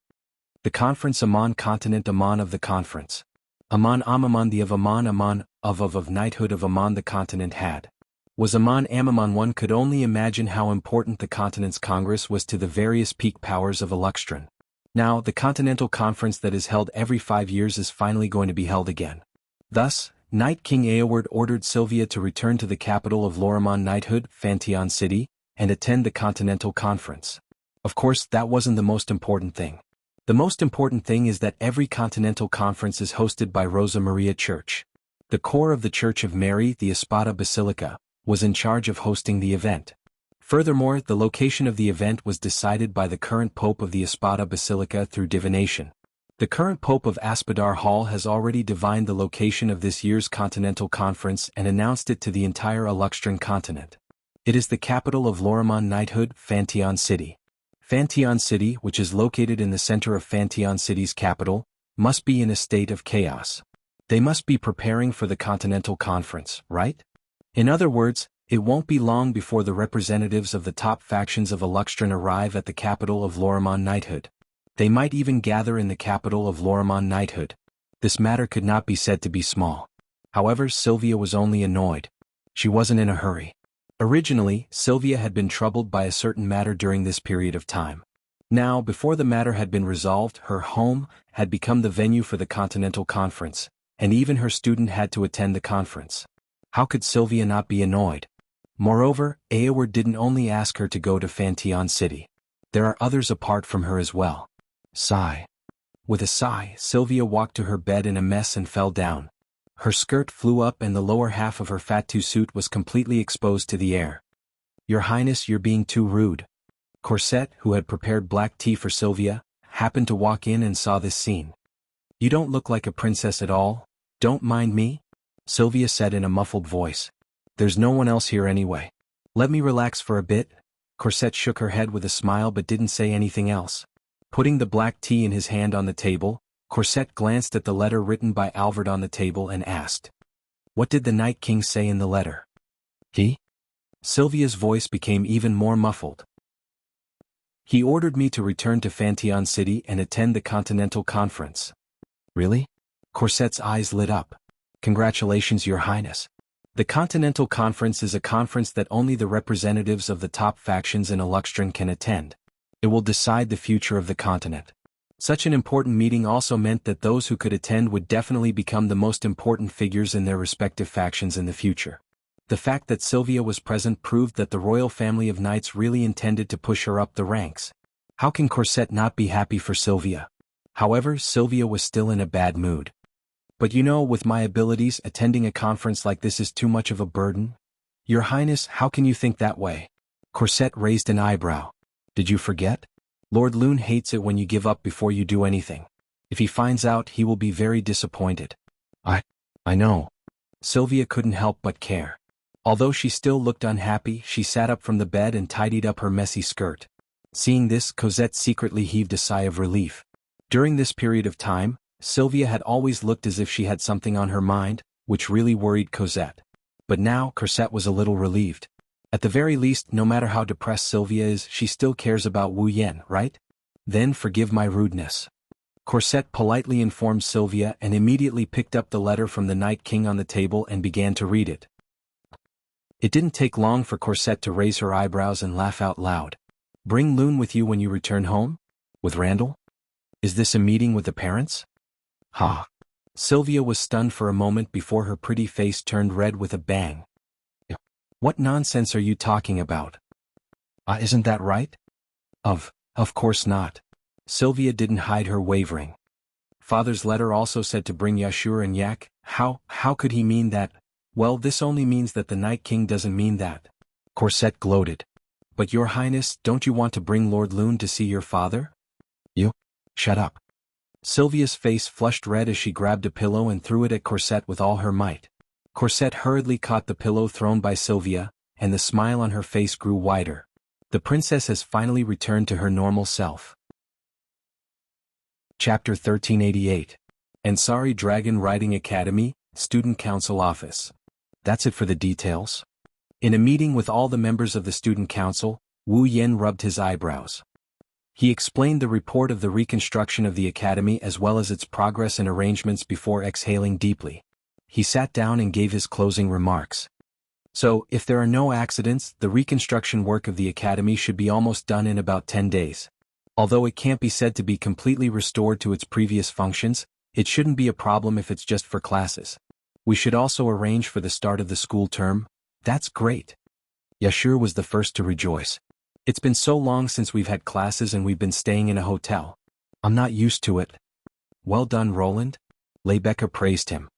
The Conference Amon Continent Amon of the Conference. Amon Amamon the of Amon Amon of Knighthood of Amon the continent had. Was Amon Amamon. One could only imagine how important the Continent's Congress was to the various peak powers of Eluxtran. Now, the Continental Conference that is held every 5 years is finally going to be held again. Thus, Night King Eoward ordered Sylvia to return to the capital of Lorimon Knighthood, Fantion City, and attend the Continental Conference. Of course, that wasn't the most important thing. The most important thing is that every Continental Conference is hosted by Rosa Maria Church. The core of the Church of Mary, the Espada Basilica, was in charge of hosting the event. Furthermore, the location of the event was decided by the current Pope of the Espada Basilica through divination. The current Pope of Espadar Hall has already divined the location of this year's Continental Conference and announced it to the entire Eluxtran continent. It is the capital of Lorimon Knighthood, Fantion City. Fantion City, which is located in the center of Fantion City's capital, must be in a state of chaos. They must be preparing for the Continental Conference, right? In other words, it won't be long before the representatives of the top factions of Eluxtran arrive at the capital of Lorimon Knighthood. They might even gather in the capital of Lorimon Knighthood. This matter could not be said to be small. However, Sylvia was only annoyed. She wasn't in a hurry. Originally, Sylvia had been troubled by a certain matter during this period of time. Now, before the matter had been resolved, her home had become the venue for the Continental Conference, and even her student had to attend the conference. How could Sylvia not be annoyed? Moreover, Eoward didn't only ask her to go to Fantion City. There are others apart from her as well. Sigh. With a sigh, Sylvia walked to her bed in a mess and fell down. Her skirt flew up and the lower half of her fatu suit was completely exposed to the air. Your Highness, you're being too rude. Corset, who had prepared black tea for Sylvia, happened to walk in and saw this scene. You don't look like a princess at all. Don't mind me? Sylvia said in a muffled voice. There's no one else here anyway. Let me relax for a bit. Corset shook her head with a smile but didn't say anything else. Putting the black tea in his hand on the table, Corset glanced at the letter written by Alvord on the table and asked. What did the Night King say in the letter? He? Sylvia's voice became even more muffled. He ordered me to return to Fantion City and attend the Continental Conference. Really? Corset's eyes lit up. Congratulations, Your Highness. The Continental Conference is a conference that only the representatives of the top factions in Eluxtran can attend. It will decide the future of the continent. Such an important meeting also meant that those who could attend would definitely become the most important figures in their respective factions in the future. The fact that Sylvia was present proved that the royal family of knights really intended to push her up the ranks. How can Corset not be happy for Sylvia? However, Sylvia was still in a bad mood. But you know, with my abilities, attending a conference like this is too much of a burden. Your Highness, how can you think that way? Corset raised an eyebrow. Did you forget? Lord Loon hates it when you give up before you do anything. If he finds out, he will be very disappointed. I know. Sylvia couldn't help but care. Although she still looked unhappy, she sat up from the bed and tidied up her messy skirt. Seeing this, Cosette secretly heaved a sigh of relief. During this period of time, Sylvia had always looked as if she had something on her mind, which really worried Cosette. But now, Cosette was a little relieved. At the very least, no matter how depressed Sylvia is, she still cares about Wu Yen, right? Then forgive my rudeness. Corset politely informed Sylvia and immediately picked up the letter from the Night King on the table and began to read it. It didn't take long for Corset to raise her eyebrows and laugh out loud. Bring Loon with you when you return home? With Randall? Is this a meeting with the parents? Ha! Sylvia was stunned for a moment before her pretty face turned red with a bang. What nonsense are you talking about? Isn't that right? Of course not. Sylvia didn't hide her wavering. Father's letter also said to bring Yashur and Yak. How could he mean that? Well, this only means that the Night King doesn't mean that. Corset gloated. But Your Highness, don't you want to bring Lord Loon to see your father? You? Shut up. Sylvia's face flushed red as she grabbed a pillow and threw it at Corset with all her might. Corset hurriedly caught the pillow thrown by Sylvia, and the smile on her face grew wider. The princess has finally returned to her normal self. Chapter 1388. Ansari Dragon Riding Academy, Student Council Office. That's it for the details. In a meeting with all the members of the student council, Wu Yen rubbed his eyebrows. He explained the report of the reconstruction of the academy as well as its progress and arrangements before exhaling deeply. He sat down and gave his closing remarks. So, if there are no accidents, the reconstruction work of the academy should be almost done in about 10 days. Although it can't be said to be completely restored to its previous functions, it shouldn't be a problem if it's just for classes. We should also arrange for the start of the school term. That's great. Yashur was the first to rejoice. It's been so long since we've had classes and we've been staying in a hotel. I'm not used to it. Well done, Roland. Lebecca praised him.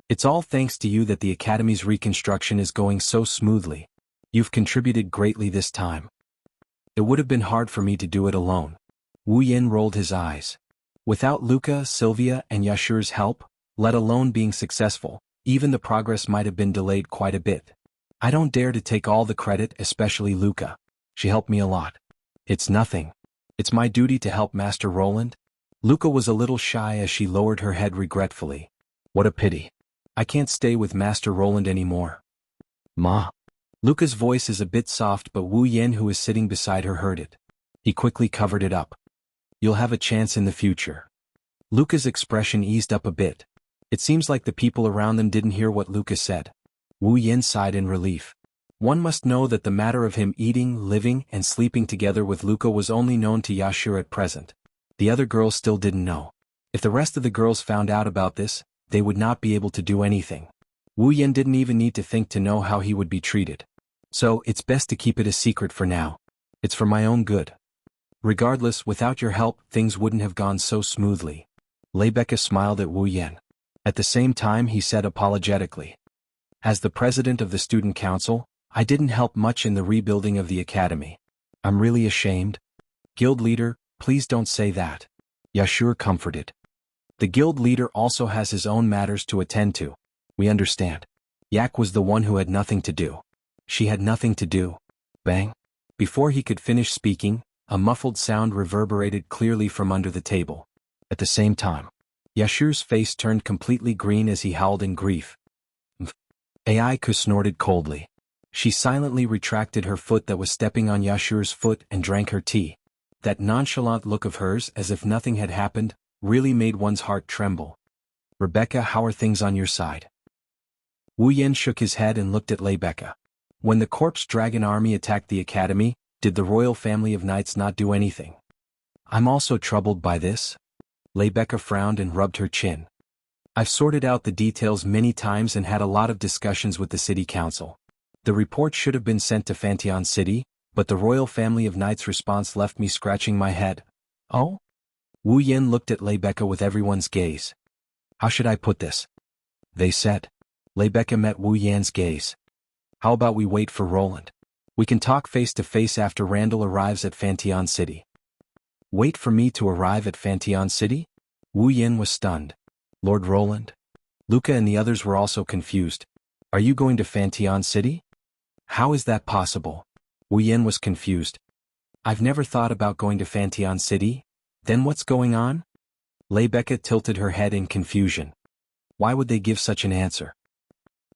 It's all thanks to you that the academy's reconstruction is going so smoothly. You've contributed greatly this time. It would have been hard for me to do it alone. Wu Yin rolled his eyes. Without Luca, Sylvia, and Yashur's help, let alone being successful, even the progress might have been delayed quite a bit. I don't dare to take all the credit, especially Luca. She helped me a lot. It's nothing. It's my duty to help Master Roland. Luca was a little shy as she lowered her head regretfully. What a pity. I can't stay with Master Roland anymore. Ma. Luca's voice is a bit soft, but Wu Yen, who is sitting beside her, heard it. He quickly covered it up. You'll have a chance in the future. Luca's expression eased up a bit. It seems like the people around them didn't hear what Luca said. Wu Yen sighed in relief. One must know that the matter of him eating, living, and sleeping together with Luca was only known to Yashur at present. The other girls still didn't know. If the rest of the girls found out about this, they would not be able to do anything. Wu Yen didn't even need to think to know how he would be treated. So, it's best to keep it a secret for now. It's for my own good. Regardless, without your help, things wouldn't have gone so smoothly. Lebecca smiled at Wu Yen. At the same time, he said apologetically. As the president of the student council, I didn't help much in the rebuilding of the academy. I'm really ashamed. Guild leader, please don't say that. Yashur comforted. The guild leader also has his own matters to attend to. We understand. Yak was the one who had nothing to do. She had nothing to do. Bang. Before he could finish speaking, a muffled sound reverberated clearly from under the table. At the same time, Yashur's face turned completely green as he howled in grief. Aiku snorted coldly. She silently retracted her foot that was stepping on Yashur's foot and drank her tea. That nonchalant look of hers, as if nothing had happened, really made one's heart tremble. Rebecca, how are things on your side? Wu Yen shook his head and looked at Lebecca. When the corpse dragon army attacked the academy, did the royal family of knights not do anything? I'm also troubled by this. Lebecca frowned and rubbed her chin. I've sorted out the details many times and had a lot of discussions with the city council. The report should have been sent to Fantian City, but the royal family of knights' response left me scratching my head. Oh? Wu Yen looked at Lebecca with everyone's gaze. How should I put this? They said. Lebecca met Wu Yen's gaze. How about we wait for Roland? We can talk face to face after Randall arrives at Fantian City. Wait for me to arrive at Fantian City? Wu Yen was stunned. Lord Roland? Luca and the others were also confused. Are you going to Fantian City? How is that possible? Wu Yen was confused. I've never thought about going to Fantian City. Then what's going on? Lebecca tilted her head in confusion. Why would they give such an answer?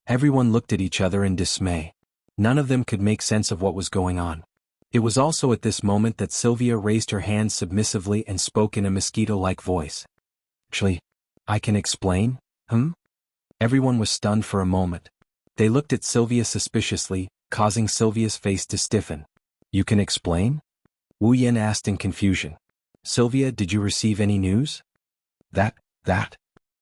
Everyone looked at each other in dismay. None of them could make sense of what was going on. It was also at this moment that Sylvia raised her hand submissively and spoke in a mosquito-like voice. Actually, I can explain, Everyone was stunned for a moment. They looked at Sylvia suspiciously, causing Sylvia's face to stiffen. You can explain? Wu Yen asked in confusion. Sylvia, did you receive any news? That.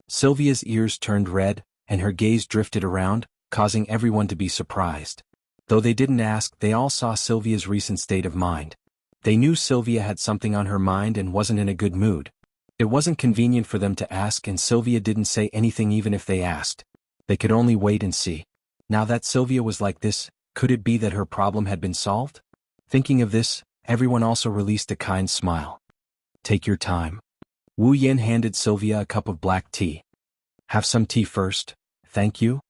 Sylvia's ears turned red, and her gaze drifted around, causing everyone to be surprised. Though they didn't ask, they all saw Sylvia's recent state of mind. They knew Sylvia had something on her mind and wasn't in a good mood. It wasn't convenient for them to ask, and Sylvia didn't say anything even if they asked. They could only wait and see. Now that Sylvia was like this, could it be that her problem had been solved? Thinking of this, everyone also released a kind smile. Take your time. Wu Yen handed Sylvia a cup of black tea. Have some tea first, thank you.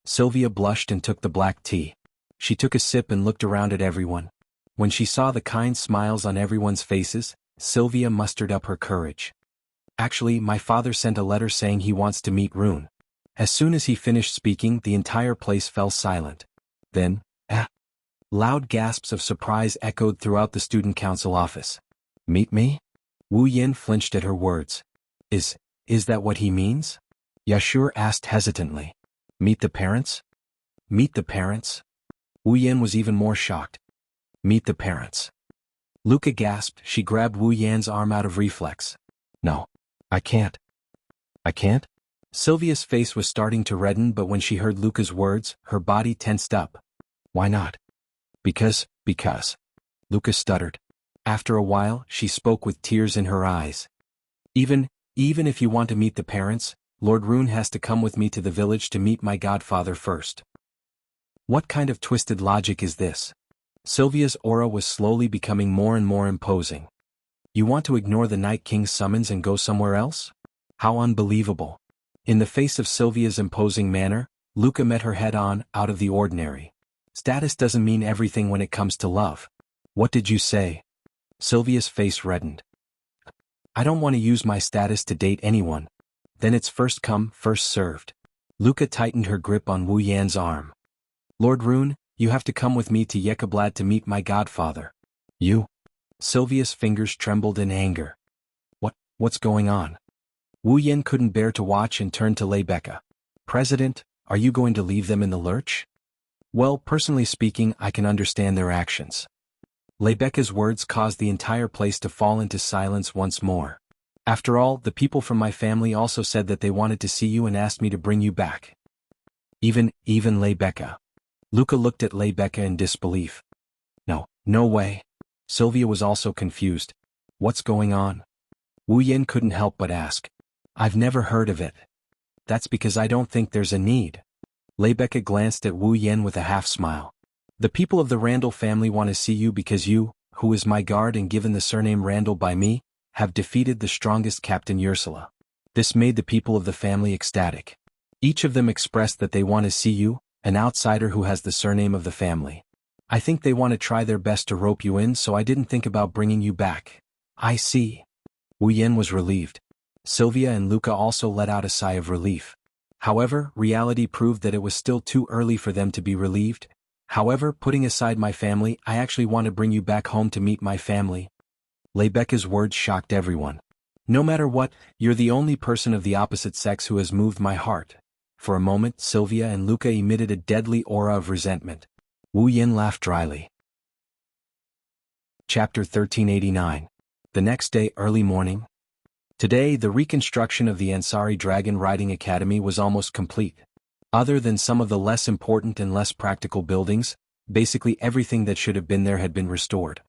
Sylvia blushed and took the black tea. She took a sip and looked around at everyone. When she saw the kind smiles on everyone's faces, Sylvia mustered up her courage. Actually, my father sent a letter saying he wants to meet Rune. As soon as he finished speaking, the entire place fell silent. Then, loud gasps of surprise echoed throughout the student council office. Meet me? Wu Yin flinched at her words. Is that what he means? Yashur asked hesitantly. Meet the parents? Meet the parents? Wu Yin was even more shocked. Meet the parents. Luca gasped. She grabbed Wu Yan's arm out of reflex. No. I can't. I can't? Sylvia's face was starting to redden, but when she heard Luca's words, her body tensed up. Why not? Because. Luca stuttered. After a while, she spoke with tears in her eyes. Even if you want to meet the parents, Lord Rune has to come with me to the village to meet my godfather first. What kind of twisted logic is this? Sylvia's aura was slowly becoming more and more imposing. You want to ignore the Night King's summons and go somewhere else? How unbelievable. In the face of Sylvia's imposing manner, Luca met her head-on, out of the ordinary. Status doesn't mean everything when it comes to love. What did you say? Sylvia's face reddened. I don't want to use my status to date anyone. Then it's first come, first served. Luca tightened her grip on Wu Yan's arm. Lord Rune, you have to come with me to Yekablad to meet my godfather. You? Sylvia's fingers trembled in anger. What's going on? Wu Yin couldn't bear to watch and turned to Lebecca. President, are you going to leave them in the lurch? Well, personally speaking, I can understand their actions. Lebecca's words caused the entire place to fall into silence once more. After all, the people from my family also said that they wanted to see you and asked me to bring you back. Even Lebecca. Luca looked at Lebecca in disbelief. No way. Sylvia was also confused. What's going on? Wu Yin couldn't help but ask. I've never heard of it. That's because I don't think there's a need. Lebecca glanced at Wu Yin with a half-smile. The people of the Randall family want to see you because you, who is my guard and given the surname Randall by me, have defeated the strongest Captain Ursula. This made the people of the family ecstatic. Each of them expressed that they want to see you, an outsider who has the surname of the family. I think they want to try their best to rope you in, so I didn't think about bringing you back. I see. Wu Yin was relieved. Sylvia and Luca also let out a sigh of relief. However, reality proved that it was still too early for them to be relieved. However, putting aside my family, I actually want to bring you back home to meet my family. Lebecca's words shocked everyone. No matter what, you're the only person of the opposite sex who has moved my heart. For a moment, Sylvia and Luca emitted a deadly aura of resentment. Wu Yin laughed dryly. Chapter 1389. The next day, early morning. Today, the reconstruction of the Ansari Dragon Riding Academy was almost complete. Other than some of the less important and less practical buildings, basically everything that should have been there had been restored.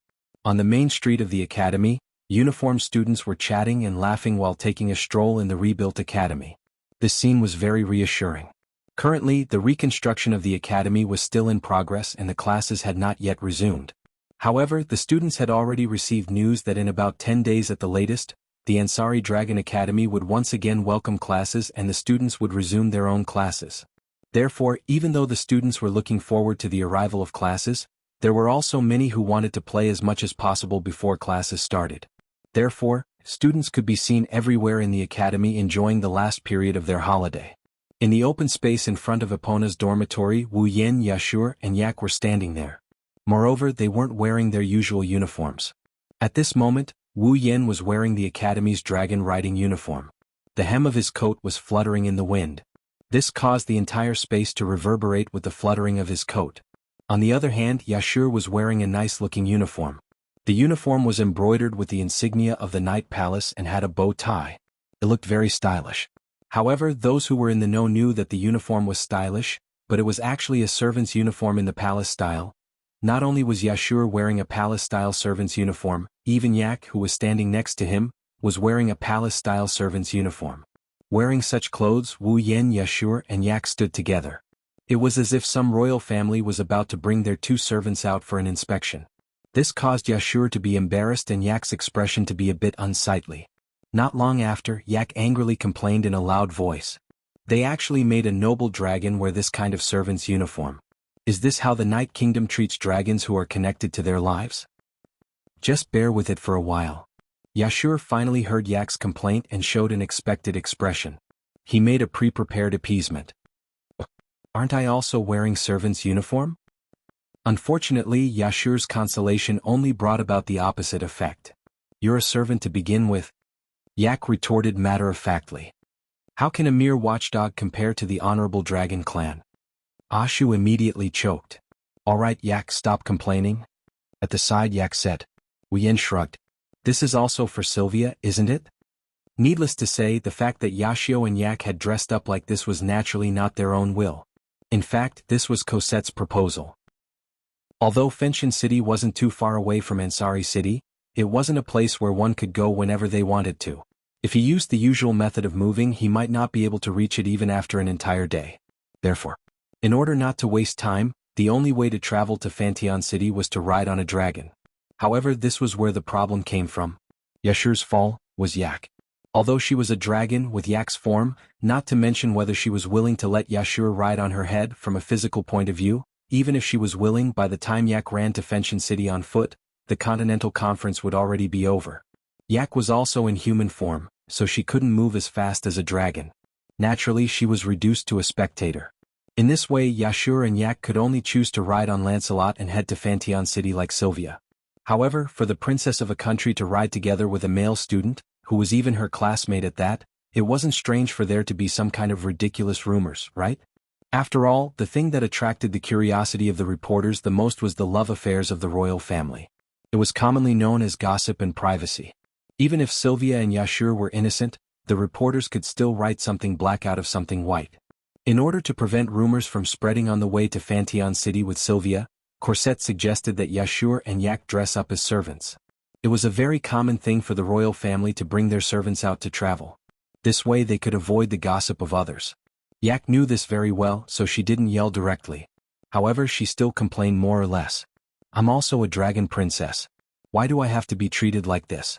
On the main street of the academy, uniformed students were chatting and laughing while taking a stroll in the rebuilt academy. This scene was very reassuring. Currently, the reconstruction of the academy was still in progress and the classes had not yet resumed. However, the students had already received news that in about 10 days at the latest, the Ansari Dragon Academy would once again welcome classes and the students would resume their own classes. Therefore, even though the students were looking forward to the arrival of classes, there were also many who wanted to play as much as possible before classes started. Therefore, students could be seen everywhere in the academy enjoying the last period of their holiday. In the open space in front of Epona's dormitory, Wu Yin, Yashur, and Yak were standing there. Moreover, they weren't wearing their usual uniforms. At this moment, Wu Yin was wearing the academy's dragon riding uniform. The hem of his coat was fluttering in the wind. This caused the entire space to reverberate with the fluttering of his coat. On the other hand, Yashur was wearing a nice-looking uniform. The uniform was embroidered with the insignia of the Night Palace and had a bow tie. It looked very stylish. However, those who were in the know knew that the uniform was stylish, but it was actually a servant's uniform in the palace style. Not only was Yashur wearing a palace-style servant's uniform, even Yak, who was standing next to him, was wearing a palace-style servant's uniform. Wearing such clothes, Wu Yin, Yashur, and Yak stood together. It was as if some royal family was about to bring their two servants out for an inspection. This caused Yashur to be embarrassed and Yak's expression to be a bit unsightly. Not long after, Yak angrily complained in a loud voice. They actually made a noble dragon wear this kind of servant's uniform. Is this how the Night Kingdom treats dragons who are connected to their lives? Just bear with it for a while. Yashur finally heard Yak's complaint and showed an expected expression. He made a pre-prepared appeasement. Aren't I also wearing servant's uniform? Unfortunately, Yashur's consolation only brought about the opposite effect. You're a servant to begin with, Yak retorted matter-of-factly. How can a mere watchdog compare to the honorable dragon clan? Ashu immediately choked. All right, Yak, stop complaining. At the side, Yak said. Yen shrugged. This is also for Sylvia, isn't it? Needless to say, the fact that Yashio and Yak had dressed up like this was naturally not their own will. In fact, this was Cosette's proposal. Although Fenshin City wasn't too far away from Ansari City, it wasn't a place where one could go whenever they wanted to. If he used the usual method of moving, he might not be able to reach it even after an entire day. Therefore, in order not to waste time, the only way to travel to Fantion City was to ride on a dragon. However, this was where the problem came from. Yashur's fall was Yak. Although she was a dragon with Yak's form, not to mention whether she was willing to let Yashur ride on her head from a physical point of view, even if she was willing, by the time Yak ran to Fenshin City on foot, the Continental Conference would already be over. Yak was also in human form, so she couldn't move as fast as a dragon. Naturally, she was reduced to a spectator. In this way, Yashur and Yak could only choose to ride on Lancelot and head to Fantion City like Sylvia. However, for the princess of a country to ride together with a male student, who was even her classmate at that, it wasn't strange for there to be some kind of ridiculous rumors, right? After all, the thing that attracted the curiosity of the reporters the most was the love affairs of the royal family. It was commonly known as gossip and privacy. Even if Sylvia and Yashur were innocent, the reporters could still write something black out of something white. In order to prevent rumors from spreading on the way to Fantion City with Sylvia, Cosette suggested that Yashur and Yak dress up as servants. It was a very common thing for the royal family to bring their servants out to travel. This way they could avoid the gossip of others. Yak knew this very well, so she didn't yell directly. However, she still complained more or less. I'm also a dragon princess. Why do I have to be treated like this?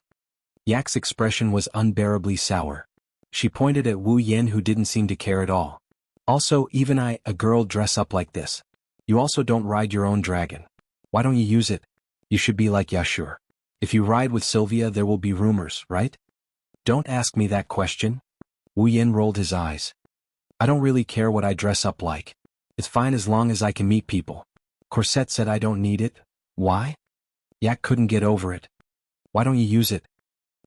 Yak's expression was unbearably sour. She pointed at Wu Yen, who didn't seem to care at all. Also, even I, a girl, dress up like this. You also don't ride your own dragon. Why don't you use it? You should be like Yashur. If you ride with Sylvia, there will be rumors, right? Don't ask me that question. Wu Yen rolled his eyes. I don't really care what I dress up like. It's fine as long as I can meet people. Cosette said I don't need it. Why? Yak couldn't get over it. Why don't you use it?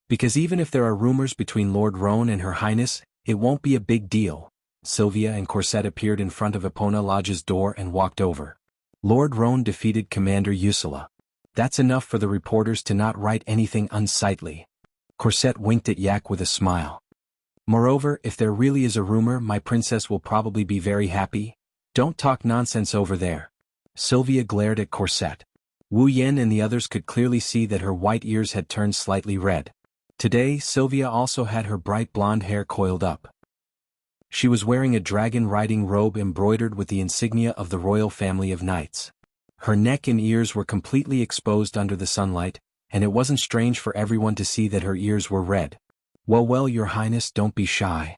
Because even if there are rumors between Lord Roan and Her Highness, it won't be a big deal. Sylvia and Cosette appeared in front of Epona Lodge's door and walked over. Lord Roan defeated Commander Ursula. That's enough for the reporters to not write anything unsightly. Cosette winked at Yak with a smile. Moreover, if there really is a rumor, my princess will probably be very happy. Don't talk nonsense over there. Sylvia glared at Cosette. Wu Yen and the others could clearly see that her white ears had turned slightly red. Today, Sylvia also had her bright blonde hair coiled up. She was wearing a dragon-riding robe embroidered with the insignia of the royal family of knights. Her neck and ears were completely exposed under the sunlight, and it wasn't strange for everyone to see that her ears were red. Well, Your Highness, don't be shy.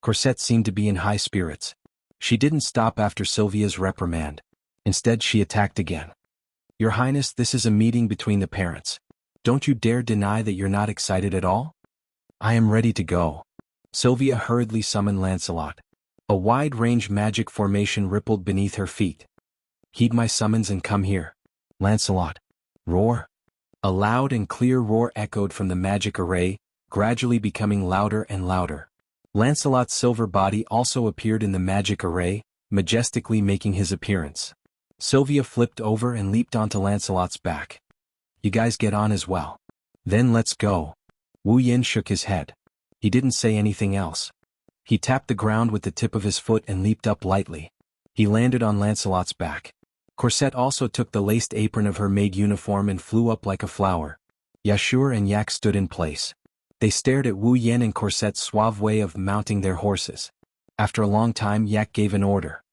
Cosette seemed to be in high spirits. She didn't stop after Sylvia's reprimand. Instead, she attacked again. Your Highness, this is a meeting between the parents. Don't you dare deny that you're not excited at all? I am ready to go. Sylvia hurriedly summoned Lancelot. A wide-range magic formation rippled beneath her feet. Heed my summons and come here. Lancelot. Roar. A loud and clear roar echoed from the magic array, gradually becoming louder and louder. Lancelot's silver body also appeared in the magic array, majestically making his appearance. Sylvia flipped over and leaped onto Lancelot's back. You guys get on as well. Then let's go. Wu Yen shook his head. He didn't say anything else. He tapped the ground with the tip of his foot and leaped up lightly. He landed on Lancelot's back. Cosette also took the laced apron of her maid uniform and flew up like a flower. Yashur and Yak stood in place. They stared at Wu Yen and Cosette's suave way of mounting their horses. After a long time, Yak gave an order.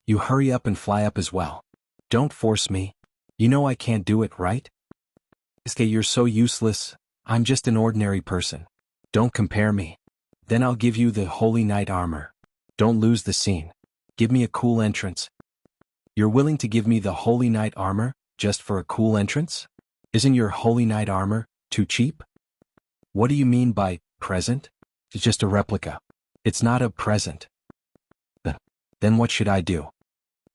You hurry up and fly up as well. Don't force me. You know I can't do it, right? Iske, you're so useless. I'm just an ordinary person. Don't compare me. Then I'll give you the Holy Knight armor. Don't lose the scene. Give me a cool entrance. You're willing to give me the Holy Knight armor, just for a cool entrance? Isn't your Holy Knight armor too cheap? What do you mean by present? It's just a replica. It's not a present. Then what should I do?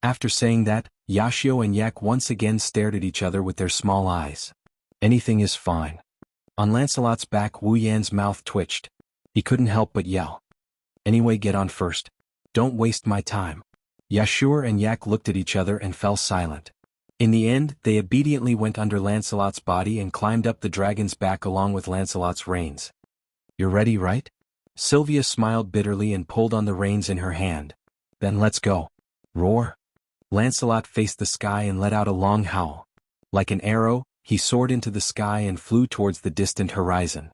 After saying that, Yashio and Yak once again stared at each other with their small eyes. Anything is fine. On Lancelot's back, Wu Yan's mouth twitched. He couldn't help but yell. Anyway, get on first. Don't waste my time. Yashur and Yak looked at each other and fell silent. In the end, they obediently went under Lancelot's body and climbed up the dragon's back along with Lancelot's reins. You're ready, right? Sylvia smiled bitterly and pulled on the reins in her hand. Then let's go. Roar. Lancelot faced the sky and let out a long howl. Like an arrow, he soared into the sky and flew towards the distant horizon.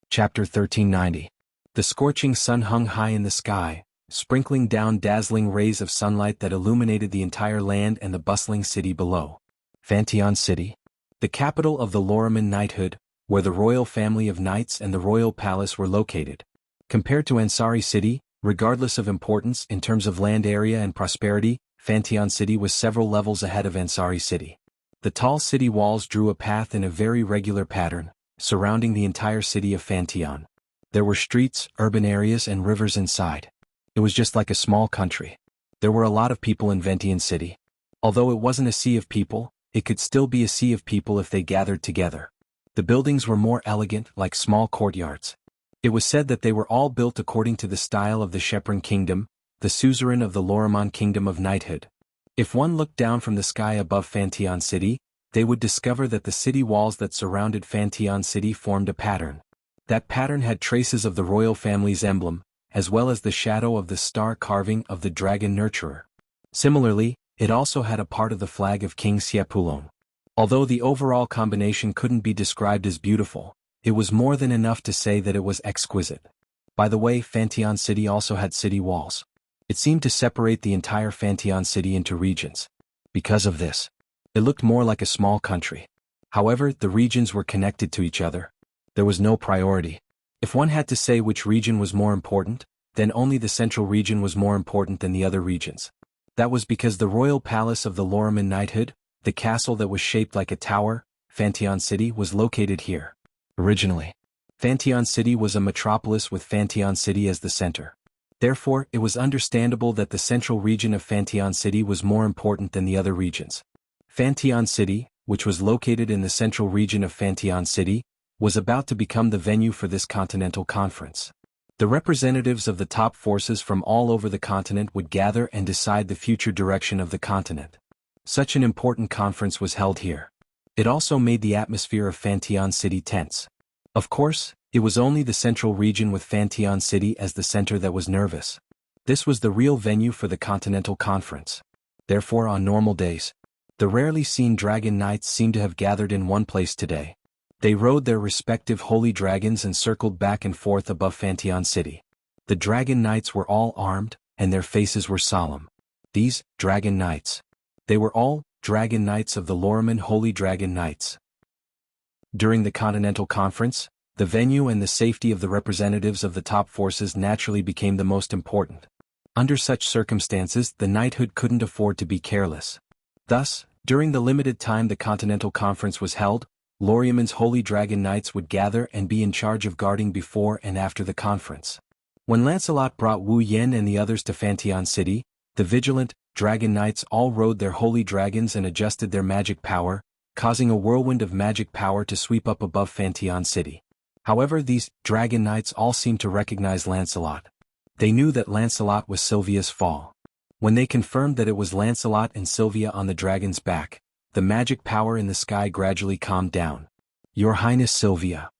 Chapter 1390. The scorching sun hung high in the sky, sprinkling down dazzling rays of sunlight that illuminated the entire land and the bustling city below. Fantion City, the capital of the Loriman knighthood, where the royal family of knights and the royal palace were located. Compared to Ansari City, regardless of importance in terms of land area and prosperity, Fantion City was several levels ahead of Ansari City. The tall city walls drew a path in a very regular pattern, surrounding the entire city of Fantion. There were streets, urban areas and rivers inside. It was just like a small country. There were a lot of people in Fantion City. Although it wasn't a sea of people, it could still be a sea of people if they gathered together. The buildings were more elegant, like small courtyards. It was said that they were all built according to the style of the Shepron Kingdom, the suzerain of the Loriman Kingdom of Knighthood. If one looked down from the sky above Fantion City, they would discover that the city walls that surrounded Fantion City formed a pattern. That pattern had traces of the royal family's emblem, as well as the shadow of the star carving of the dragon nurturer. Similarly, it also had a part of the flag of King Siapulon. Although the overall combination couldn't be described as beautiful, it was more than enough to say that it was exquisite. By the way, Fantion City also had city walls. It seemed to separate the entire Fantion City into regions. Because of this, it looked more like a small country. However, the regions were connected to each other. There was no priority. If one had to say which region was more important, then only the central region was more important than the other regions. That was because the royal palace of the Loriman knighthood, the castle that was shaped like a tower, Fantion City, was located here. Originally, Fantion City was a metropolis with Fantion City as the center. Therefore, it was understandable that the central region of Fantion City was more important than the other regions. Fantion City, which was located in the central region of Fantion City, was about to become the venue for this continental conference. The representatives of the top forces from all over the continent would gather and decide the future direction of the continent. Such an important conference was held here. It also made the atmosphere of Fantion City tense. Of course, it was only the central region with Fantion City as the center that was nervous. This was the real venue for the continental conference. Therefore, on normal days, the rarely seen dragon knights seemed to have gathered in one place today. They rode their respective holy dragons and circled back and forth above Fantion City. The dragon knights were all armed, and their faces were solemn. These dragon knights. They were all dragon knights of the Loriman Holy Dragon Knights. During the Continental Conference, the venue and the safety of the representatives of the top forces naturally became the most important. Under such circumstances, the knighthood couldn't afford to be careless. Thus, during the limited time the Continental Conference was held, Loriman's Holy Dragon Knights would gather and be in charge of guarding before and after the conference. When Lancelot brought Wu Yen and the others to Fantion City, the vigilant Dragon Knights all rode their holy dragons and adjusted their magic power, causing a whirlwind of magic power to sweep up above Fantion City. However, these Dragon Knights all seemed to recognize Lancelot. They knew that Lancelot was Sylvia's fall. When they confirmed that it was Lancelot and Sylvia on the dragon's back, the magic power in the sky gradually calmed down. Your Highness Sylvia.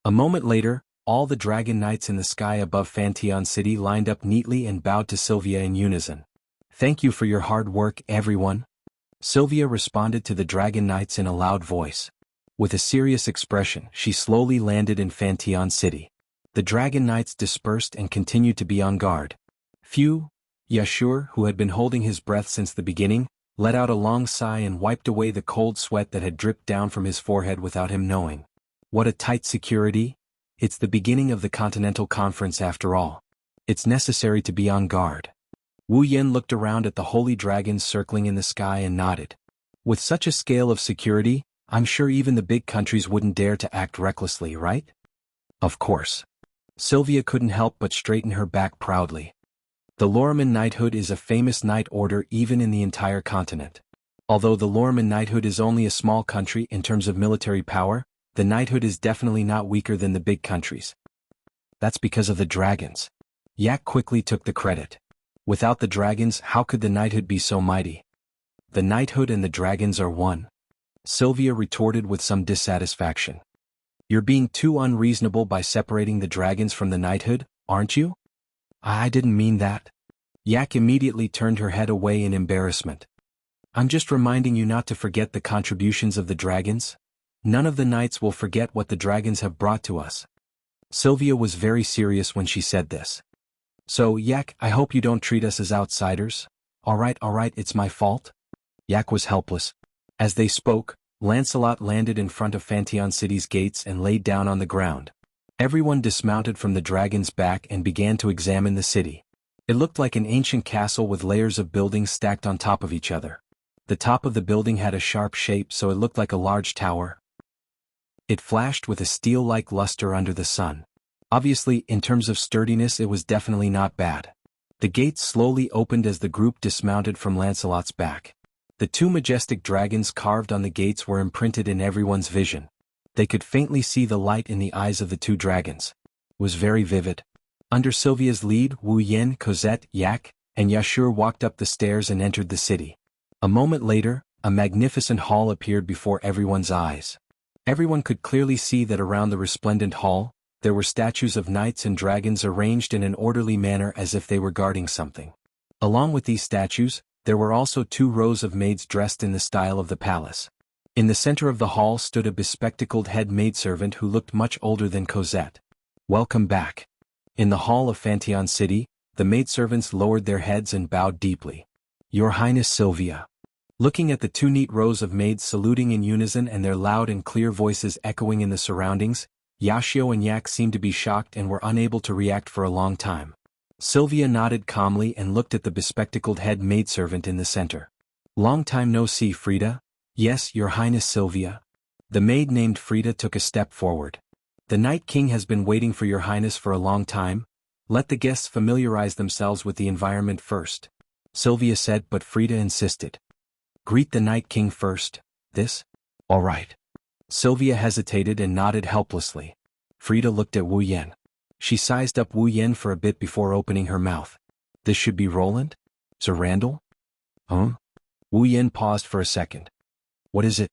A moment later, all the Dragon Knights in the sky above Fantion City lined up neatly and bowed to Sylvia in unison. Thank you for your hard work, everyone. Sylvia responded to the Dragon Knights in a loud voice. With a serious expression, she slowly landed in Fantion City. The Dragon Knights dispersed and continued to be on guard. Yashur, who had been holding his breath since the beginning, let out a long sigh and wiped away the cold sweat that had dripped down from his forehead without him knowing. What a tight security! It's the beginning of the Continental Conference after all. It's necessary to be on guard. Wu Yen looked around at the holy dragons circling in the sky and nodded. With such a scale of security, I'm sure even the big countries wouldn't dare to act recklessly, right? Of course. Sylvia couldn't help but straighten her back proudly. The Lorman knighthood is a famous knight order even in the entire continent. Although the Lorman knighthood is only a small country in terms of military power, the knighthood is definitely not weaker than the big countries. That's because of the dragons. Yak quickly took the credit. Without the dragons, how could the knighthood be so mighty? The knighthood and the dragons are one. Sylvia retorted with some dissatisfaction. You're being too unreasonable by separating the dragons from the knighthood, aren't you? I didn't mean that. Yak immediately turned her head away in embarrassment. I'm just reminding you not to forget the contributions of the dragons. None of the knights will forget what the dragons have brought to us. Sylvia was very serious when she said this. So, Yak, I hope you don't treat us as outsiders. All right, it's my fault. Yak was helpless. As they spoke, Lancelot landed in front of Fantion City's gates and laid down on the ground. Everyone dismounted from the dragon's back and began to examine the city. It looked like an ancient castle with layers of buildings stacked on top of each other. The top of the building had a sharp shape, so it looked like a large tower. It flashed with a steel-like luster under the sun. Obviously, in terms of sturdiness, it was definitely not bad. The gates slowly opened as the group dismounted from Lancelot's back. The two majestic dragons carved on the gates were imprinted in everyone's vision. They could faintly see the light in the eyes of the two dragons. It was very vivid. Under Sylvia's lead, Wu Yen, Cosette, Yak, and Yashur walked up the stairs and entered the city. A moment later, a magnificent hall appeared before everyone's eyes. Everyone could clearly see that around the resplendent hall, there were statues of knights and dragons arranged in an orderly manner as if they were guarding something. Along with these statues, there were also 2 rows of maids dressed in the style of the palace. In the center of the hall stood a bespectacled head maidservant who looked much older than Cosette. Welcome back. In the hall of Fantion City, the maidservants lowered their heads and bowed deeply. Your Highness Sylvia. Looking at the 2 neat rows of maids saluting in unison and their loud and clear voices echoing in the surroundings, Yashio and Yak seemed to be shocked and were unable to react for a long time. Sylvia nodded calmly and looked at the bespectacled head maidservant in the center. Long time no see, Frida. Yes, Your Highness Sylvia. The maid named Frida took a step forward. The Night King has been waiting for Your Highness for a long time. Let the guests familiarize themselves with the environment first. Sylvia said, but Frida insisted. Greet the Night King first. This? All right. Sylvia hesitated and nodded helplessly. Frida looked at Wu Yen. She sized up Wu Yen for a bit before opening her mouth. This should be Roland? Sir Randall? Huh? Wu Yen paused for a second. What is it?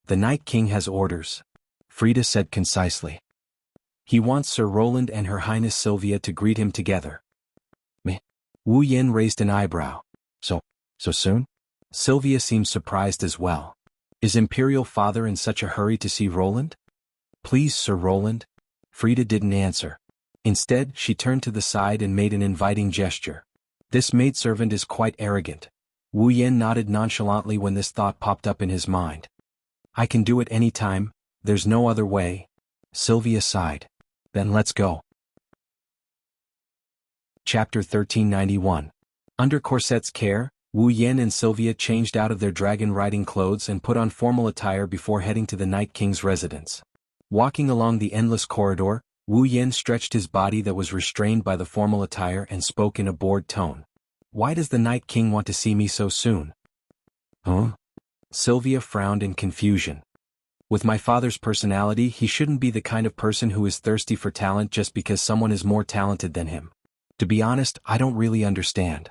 The Night King has orders, Frida said concisely. He wants Sir Roland and Her Highness Sylvia to greet him together. Meh. Wu Yen raised an eyebrow. So soon? Sylvia seemed surprised as well. Is Imperial Father in such a hurry to see Roland? Please, Sir Roland. Frida didn't answer. Instead, she turned to the side and made an inviting gesture. This maidservant is quite arrogant. Wu Yen nodded nonchalantly when this thought popped up in his mind. I can do it any time, there's no other way. Sylvia sighed. Then let's go. Chapter 1391. Under Corsette's care, Wu Yen and Sylvia changed out of their dragon-riding clothes and put on formal attire before heading to the Night King's residence. Walking along the endless corridor, Wu Yen stretched his body that was restrained by the formal attire and spoke in a bored tone. Why does the Night King want to see me so soon? Huh? Sylvia frowned in confusion. With my father's personality, he shouldn't be the kind of person who is thirsty for talent just because someone is more talented than him. To be honest, I don't really understand.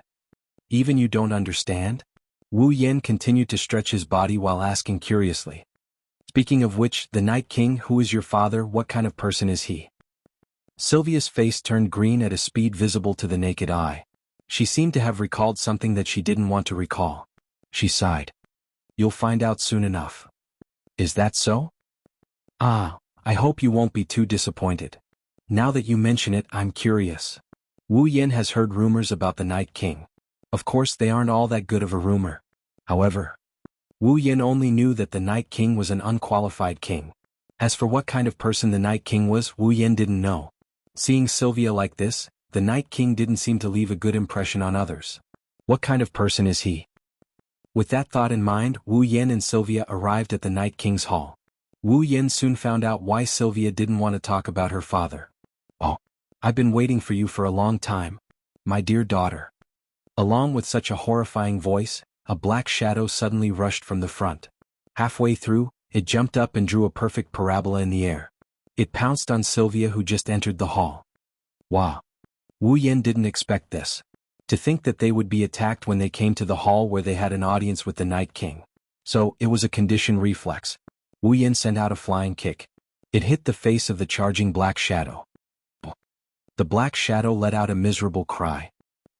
Even you don't understand? Wu Yen continued to stretch his body while asking curiously. Speaking of which, the Night King, who is your father, what kind of person is he? Sylvia's face turned green at a speed visible to the naked eye. She seemed to have recalled something that she didn't want to recall. She sighed. You'll find out soon enough. Is that so? Ah, I hope you won't be too disappointed. Now that you mention it, I'm curious. Wu Yen has heard rumors about the Night King. Of course, they aren't all that good of a rumor. However, Wu Yen only knew that the Night King was an unqualified king. As for what kind of person the Night King was, Wu Yen didn't know. Seeing Sylvia like this, the Night King didn't seem to leave a good impression on others. What kind of person is he? With that thought in mind, Wu Yan and Sylvia arrived at the Night King's hall. Wu Yan soon found out why Sylvia didn't want to talk about her father. "Oh, I've been waiting for you for a long time, my dear daughter." Along with such a horrifying voice, a black shadow suddenly rushed from the front. Halfway through, it jumped up and drew a perfect parabola in the air. It pounced on Sylvia, who just entered the hall. Wow! Wu Yan didn't expect this. To think that they would be attacked when they came to the hall where they had an audience with the Night King. So, it was a conditioned reflex. Wu Yan sent out a flying kick. It hit the face of the charging black shadow. The black shadow let out a miserable cry.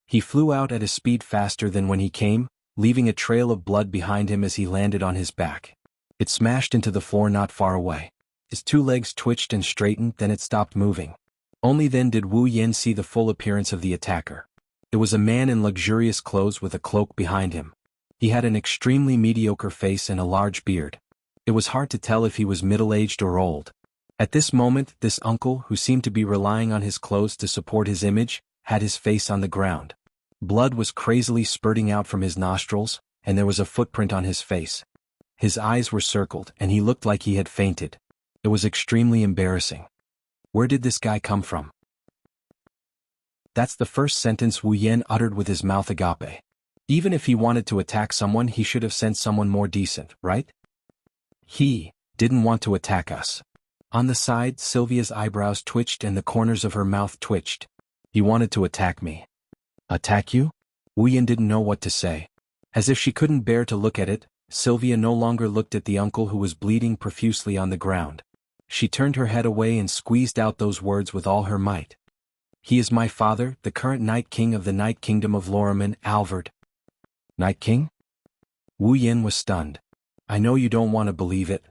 He flew out at a speed faster than when he came, leaving a trail of blood behind him as he landed on his back. It smashed into the floor not far away. His two legs twitched and straightened, then it stopped moving. Only then did Wu Yan see the full appearance of the attacker. It was a man in luxurious clothes with a cloak behind him. He had an extremely mediocre face and a large beard. It was hard to tell if he was middle-aged or old. At this moment, this uncle, who seemed to be relying on his clothes to support his image, had his face on the ground. Blood was crazily spurting out from his nostrils, and there was a footprint on his face. His eyes were circled, and he looked like he had fainted. It was extremely embarrassing. Where did this guy come from? That's the first sentence Wu Yan uttered with his mouth agape. Even if he wanted to attack someone, he should have sent someone more decent, right? He didn't want to attack us. On the side, Sylvia's eyebrows twitched and the corners of her mouth twitched. He wanted to attack me. Attack you? Wu Yan didn't know what to say. As if she couldn't bear to look at it, Sylvia no longer looked at the uncle who was bleeding profusely on the ground. She turned her head away and squeezed out those words with all her might. He is my father, the current Night King of the Night Kingdom of Loriman, Alvard. Night King? Wu Yan was stunned. I know you don't want to believe it,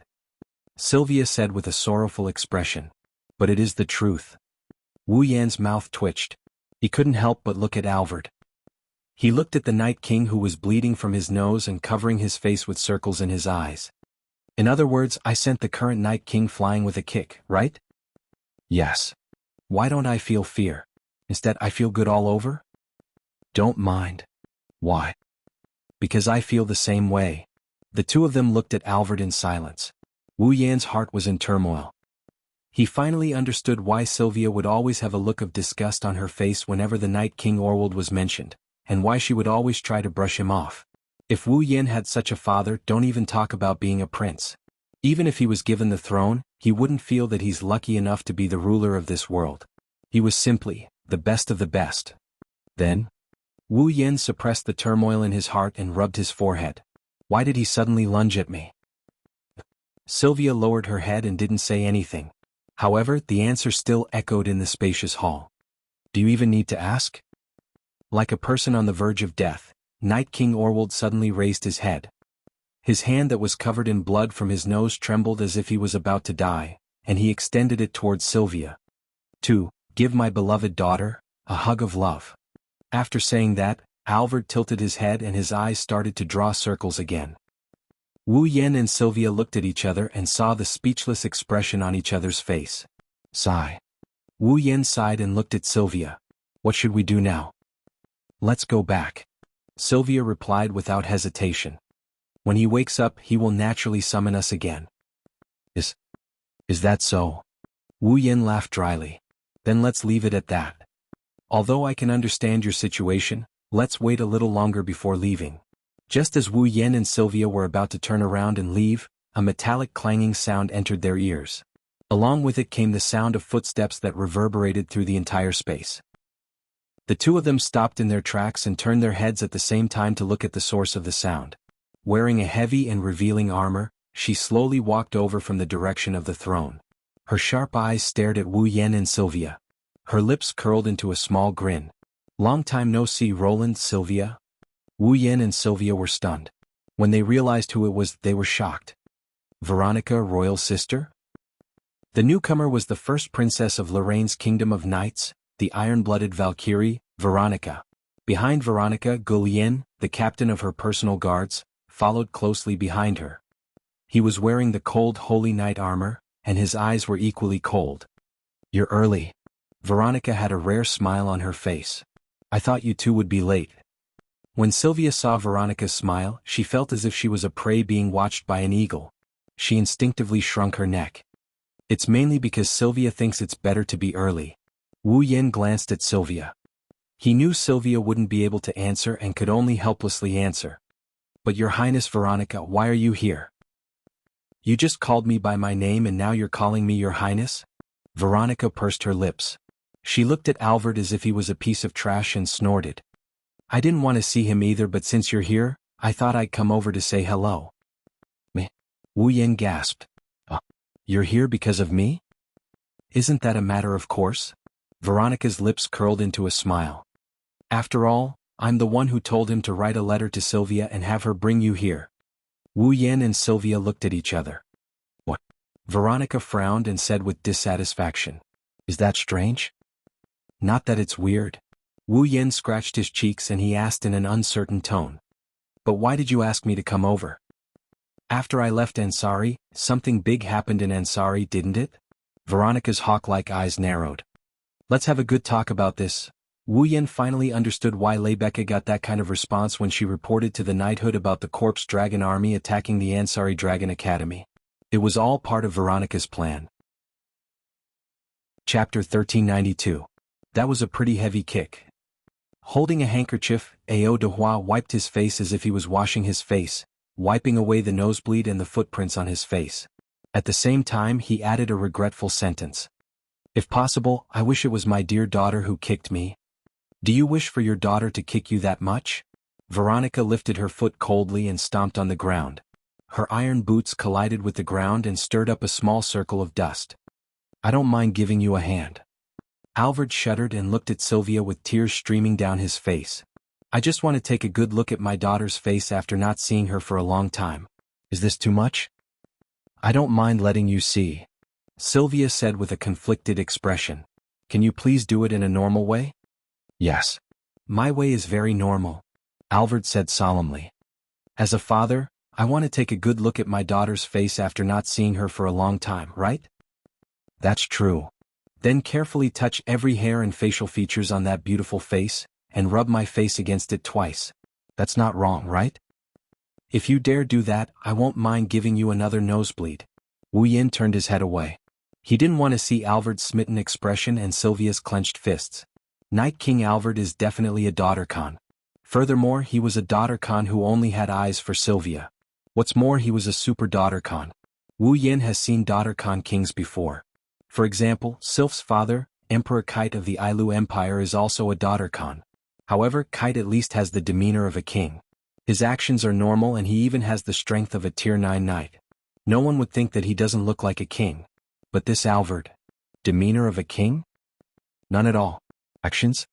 Sylvia said with a sorrowful expression. But it is the truth. Wu Yan's mouth twitched. He couldn't help but look at Alvard. He looked at the Night King, who was bleeding from his nose and covering his face with circles in his eyes. In other words, I sent the current Night King flying with a kick, right? Yes. Why don't I feel fear? Instead, I feel good all over? Don't mind. Why? Because I feel the same way. The two of them looked at Alvard in silence. Wu Yan's heart was in turmoil. He finally understood why Sylvia would always have a look of disgust on her face whenever the Night King Orwald was mentioned, and why she would always try to brush him off. If Wu Yan had such a father, don't even talk about being a prince. Even if he was given the throne, he wouldn't feel that he's lucky enough to be the ruler of this world. He was simply the best of the best. Then, Wu Yan suppressed the turmoil in his heart and rubbed his forehead. Why did he suddenly lunge at me? Sylvia lowered her head and didn't say anything. However, the answer still echoed in the spacious hall. Do you even need to ask? Like a person on the verge of death, Night King Orwald suddenly raised his head. His hand that was covered in blood from his nose trembled as if he was about to die, and he extended it towards Sylvia. To give my beloved daughter a hug of love. After saying that, Alvard tilted his head and his eyes started to draw circles again. Wu Yan and Sylvia looked at each other and saw the speechless expression on each other's face. Sigh. Wu Yan sighed and looked at Sylvia. What should we do now? Let's go back. Sylvia replied without hesitation. When he wakes up, he will naturally summon us again. Is that so? Wu Yan laughed dryly. Then let's leave it at that. Although I can understand your situation, let's wait a little longer before leaving. Just as Wu Yan and Sylvia were about to turn around and leave, a metallic clanging sound entered their ears. Along with it came the sound of footsteps that reverberated through the entire space. The two of them stopped in their tracks and turned their heads at the same time to look at the source of the sound. Wearing a heavy and revealing armor, she slowly walked over from the direction of the throne. Her sharp eyes stared at Wu Yan and Sylvia. Her lips curled into a small grin. Long time no see, Roland, Sylvia. Wu Yan and Sylvia were stunned. When they realized who it was, they were shocked. Veronica, royal sister? The newcomer was the first princess of Lorraine's kingdom of knights, the iron-blooded Valkyrie, Veronica. Behind Veronica, Guilien, the captain of her personal guards, followed closely behind her. He was wearing the cold holy knight armor, and his eyes were equally cold. You're early. Veronica had a rare smile on her face. I thought you two would be late. When Sylvia saw Veronica smile, she felt as if she was a prey being watched by an eagle. She instinctively shrunk her neck. It's mainly because Sylvia thinks it's better to be early. Wu Yen glanced at Sylvia. He knew Sylvia wouldn't be able to answer and could only helplessly answer. But Your Highness Veronica, why are you here? You just called me by my name and now you're calling me Your Highness? Veronica pursed her lips. She looked at Albert as if he was a piece of trash and snorted. I didn't want to see him either, but since you're here, I thought I'd come over to say hello. Me? Wu Yen gasped. You're here because of me? Isn't that a matter of course? Veronica's lips curled into a smile. After all, I'm the one who told him to write a letter to Sylvia and have her bring you here. Wu Yen and Sylvia looked at each other. What? Veronica frowned and said with dissatisfaction. Is that strange? Not that it's weird. Wu Yen scratched his cheeks and he asked in an uncertain tone. But why did you ask me to come over? After I left Ansari, something big happened in Ansari, didn't it? Veronica's hawk-like eyes narrowed. Let's have a good talk about this. Wu Yen finally understood why Lebecca got that kind of response when she reported to the knighthood about the Corpse Dragon army attacking the Ansari Dragon Academy. It was all part of Veronica's plan. Chapter 1392. That was a pretty heavy kick. Holding a handkerchief, Ao Dehua wiped his face as if he was washing his face, wiping away the nosebleed and the footprints on his face. At the same time he added a regretful sentence. If possible, I wish it was my dear daughter who kicked me. Do you wish for your daughter to kick you that much? Veronica lifted her foot coldly and stomped on the ground. Her iron boots collided with the ground and stirred up a small circle of dust. I don't mind giving you a hand. Alvard shuddered and looked at Sylvia with tears streaming down his face. I just want to take a good look at my daughter's face after not seeing her for a long time. Is this too much? I don't mind letting you see, Sylvia said with a conflicted expression. Can you please do it in a normal way? Yes. My way is very normal, Alvard said solemnly. As a father, I want to take a good look at my daughter's face after not seeing her for a long time, right? That's true. Then carefully touch every hair and facial features on that beautiful face, and rub my face against it twice. That's not wrong, right? If you dare do that, I won't mind giving you another nosebleed. Wu Yin turned his head away. He didn't want to see Alvard's smitten expression and Sylvia's clenched fists. Night King Alvard is definitely a daughter Khan. Furthermore, he was a daughter Khan who only had eyes for Sylvia. What's more, he was a super daughter Khan. Wu Yin has seen daughter Khan kings before. For example, Sylph's father, Emperor Kite of the Ailu Empire, is also a daughter Khan. However, Kite at least has the demeanor of a king. His actions are normal and he even has the strength of a tier 9 knight. No one would think that he doesn't look like a king. But this Alvard, demeanor of a king? None at all. Actions?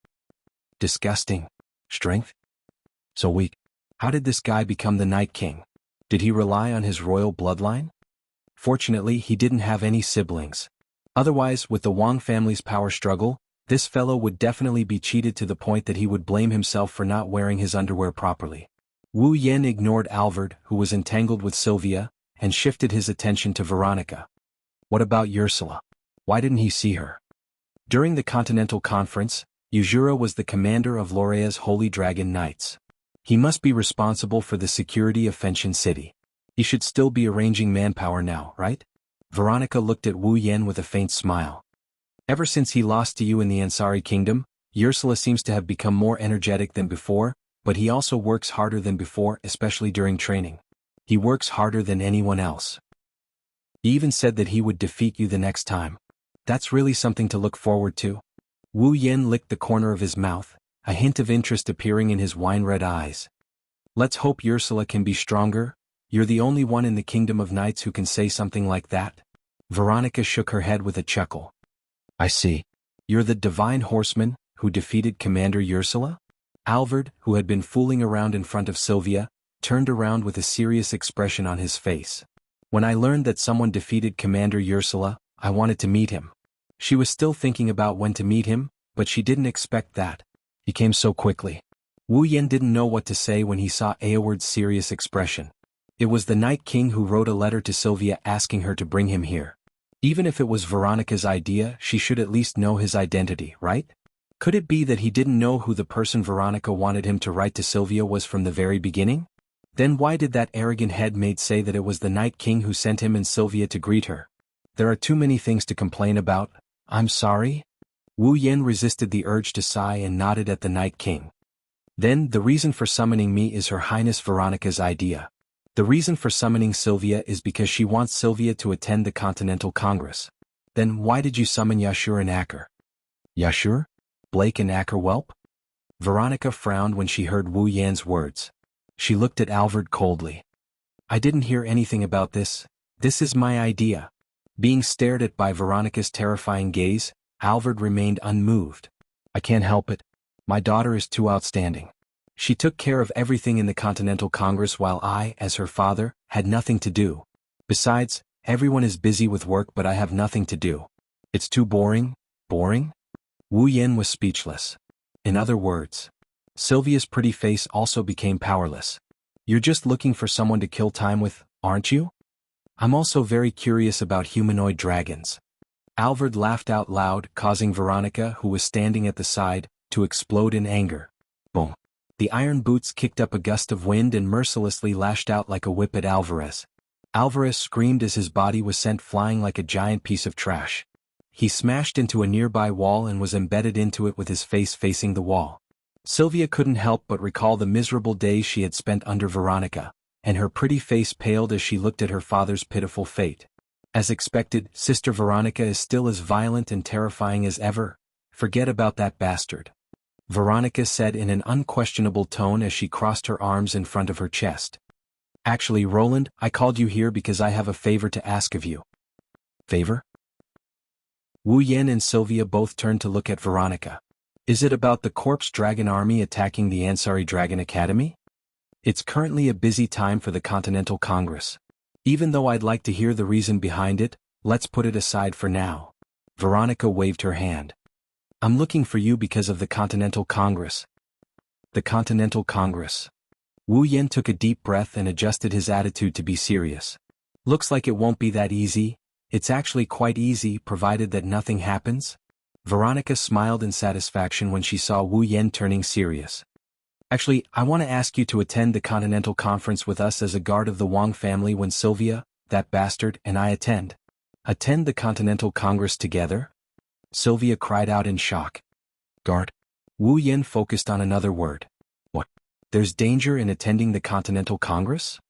Disgusting. Strength? So weak. How did this guy become the Night King? Did he rely on his royal bloodline? Fortunately, he didn't have any siblings. Otherwise, with the Wang family's power struggle, this fellow would definitely be cheated to the point that he would blame himself for not wearing his underwear properly. Wu Yen ignored Alvard, who was entangled with Sylvia, and shifted his attention to Veronica. What about Ursula? Why didn't he see her? During the Continental Conference, Yujiro was the commander of Lorea's Holy Dragon Knights. He must be responsible for the security of Fenshin City. He should still be arranging manpower now, right? Veronica looked at Wu Yen with a faint smile. Ever since he lost to you in the Ansari Kingdom, Ursula seems to have become more energetic than before, but he also works harder than before, especially during training. He works harder than anyone else. He even said that he would defeat you the next time. That's really something to look forward to. Wu Yen licked the corner of his mouth, a hint of interest appearing in his wine-red eyes. Let's hope Ursula can be stronger. You're the only one in the Kingdom of Knights who can say something like that. Veronica shook her head with a chuckle. I see. You're the divine horseman who defeated Commander Ursula? Alvard, who had been fooling around in front of Sylvia, turned around with a serious expression on his face. When I learned that someone defeated Commander Ursula, I wanted to meet him. She was still thinking about when to meet him, but she didn't expect that. He came so quickly. Wu Yen didn't know what to say when he saw Eoward's serious expression. It was the Night King who wrote a letter to Sylvia asking her to bring him here. Even if it was Veronica's idea, she should at least know his identity, right? Could it be that he didn't know who the person Veronica wanted him to write to Sylvia was from the very beginning? Then why did that arrogant head maid say that it was the Night King who sent him and Sylvia to greet her? There are too many things to complain about. I'm sorry? Wu Yan resisted the urge to sigh and nodded at the Night King. Then, the reason for summoning me is Her Highness Veronica's idea. The reason for summoning Sylvia is because she wants Sylvia to attend the Continental Congress. Then why did you summon Yashur and Acker? Yashur? Blake and Acker whelp? Veronica frowned when she heard Wu Yan's words. She looked at Alvord coldly. I didn't hear anything about this. This is my idea. Being stared at by Veronica's terrifying gaze, Alvord remained unmoved. I can't help it. My daughter is too outstanding. She took care of everything in the Continental Congress while I, as her father, had nothing to do. Besides, everyone is busy with work but I have nothing to do. It's too boring? Boring? Wu Yan was speechless. In other words, Sylvia's pretty face also became powerless. You're just looking for someone to kill time with, aren't you? I'm also very curious about humanoid dragons. Alvord laughed out loud, causing Veronica, who was standing at the side, to explode in anger. Boom. The iron boots kicked up a gust of wind and mercilessly lashed out like a whip at Alvarez. Alvarez screamed as his body was sent flying like a giant piece of trash. He smashed into a nearby wall and was embedded into it with his face facing the wall. Sylvia couldn't help but recall the miserable days she had spent under Veronica, and her pretty face paled as she looked at her father's pitiful fate. As expected, Sister Veronica is still as violent and terrifying as ever. Forget about that bastard. Veronica said in an unquestionable tone as she crossed her arms in front of her chest. Actually, Roland, I called you here because I have a favor to ask of you. Favor? Wu Yan and Sylvia both turned to look at Veronica. Is it about the Corpse Dragon Army attacking the Ansari Dragon Academy? It's currently a busy time for the Continental Congress. Even though I'd like to hear the reason behind it, let's put it aside for now. Veronica waved her hand. I'm looking for you because of the Continental Congress. The Continental Congress. Wu Yan took a deep breath and adjusted his attitude to be serious. Looks like it won't be that easy. It's actually quite easy, provided that nothing happens. Veronica smiled in satisfaction when she saw Wu Yan turning serious. Actually, I want to ask you to attend the Continental Conference with us as a guard of the Wang family when Sylvia, that bastard, and I attend. Attend the Continental Congress together? Sylvia cried out in shock. Guard? Wu Yan focused on another word. What? There's danger in attending the Continental Congress?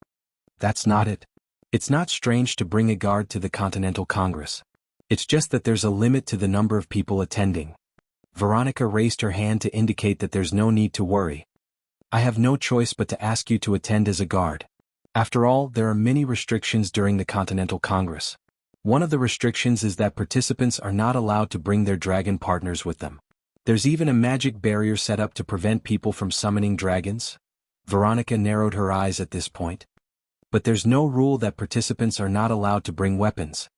That's not it. It's not strange to bring a guard to the Continental Congress. It's just that there's a limit to the number of people attending. Veronica raised her hand to indicate that there's no need to worry. I have no choice but to ask you to attend as a guard. After all, there are many restrictions during the Continental Congress. One of the restrictions is that participants are not allowed to bring their dragon partners with them. There's even a magic barrier set up to prevent people from summoning dragons. Veronica narrowed her eyes at this point. But there's no rule that participants are not allowed to bring weapons.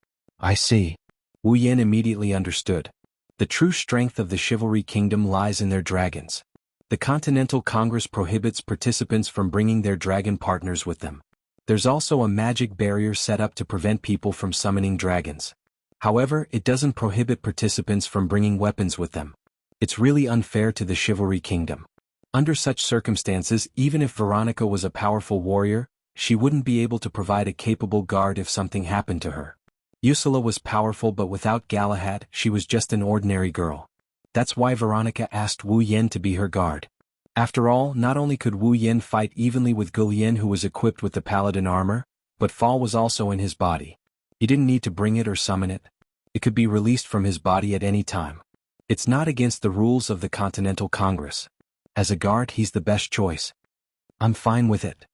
I see. Wu Yan immediately understood. The true strength of the Chivalry Kingdom lies in their dragons. The Continental Congress prohibits participants from bringing their dragon partners with them. There's also a magic barrier set up to prevent people from summoning dragons. However, it doesn't prohibit participants from bringing weapons with them. It's really unfair to the Chivalry Kingdom. Under such circumstances, even if Veronica was a powerful warrior, she wouldn't be able to provide a capable guard if something happened to her. Ursula was powerful, but without Galahad, she was just an ordinary girl. That's why Veronica asked Wu Yan to be her guard. After all, not only could Wu Yan fight evenly with Gulian, who was equipped with the paladin armor, but Fall was also in his body. He didn't need to bring it or summon it. It could be released from his body at any time. It's not against the rules of the Continental Congress. As a guard, he's the best choice. I'm fine with it.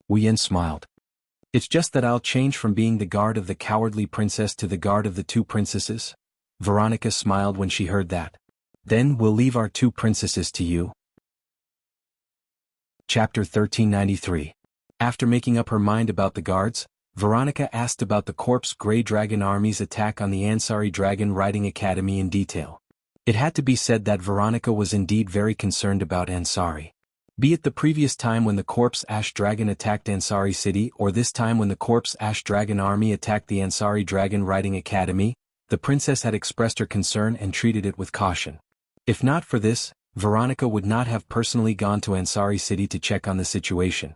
Wu Yan smiled. It's just that I'll change from being the guard of the cowardly princess to the guard of the two princesses. Veronica smiled when she heard that. Then we'll leave our two princesses to you. Chapter 1393. After making up her mind about the guards, Veronica asked about the Corpse Grey Dragon Army's attack on the Ansari Dragon Riding Academy in detail. It had to be said that Veronica was indeed very concerned about Ansari. Be it the previous time when the Corpse Ash Dragon attacked Ansari City or this time when the Corpse Ash Dragon Army attacked the Ansari Dragon Riding Academy, the princess had expressed her concern and treated it with caution. If not for this, Veronica would not have personally gone to Ansari City to check on the situation.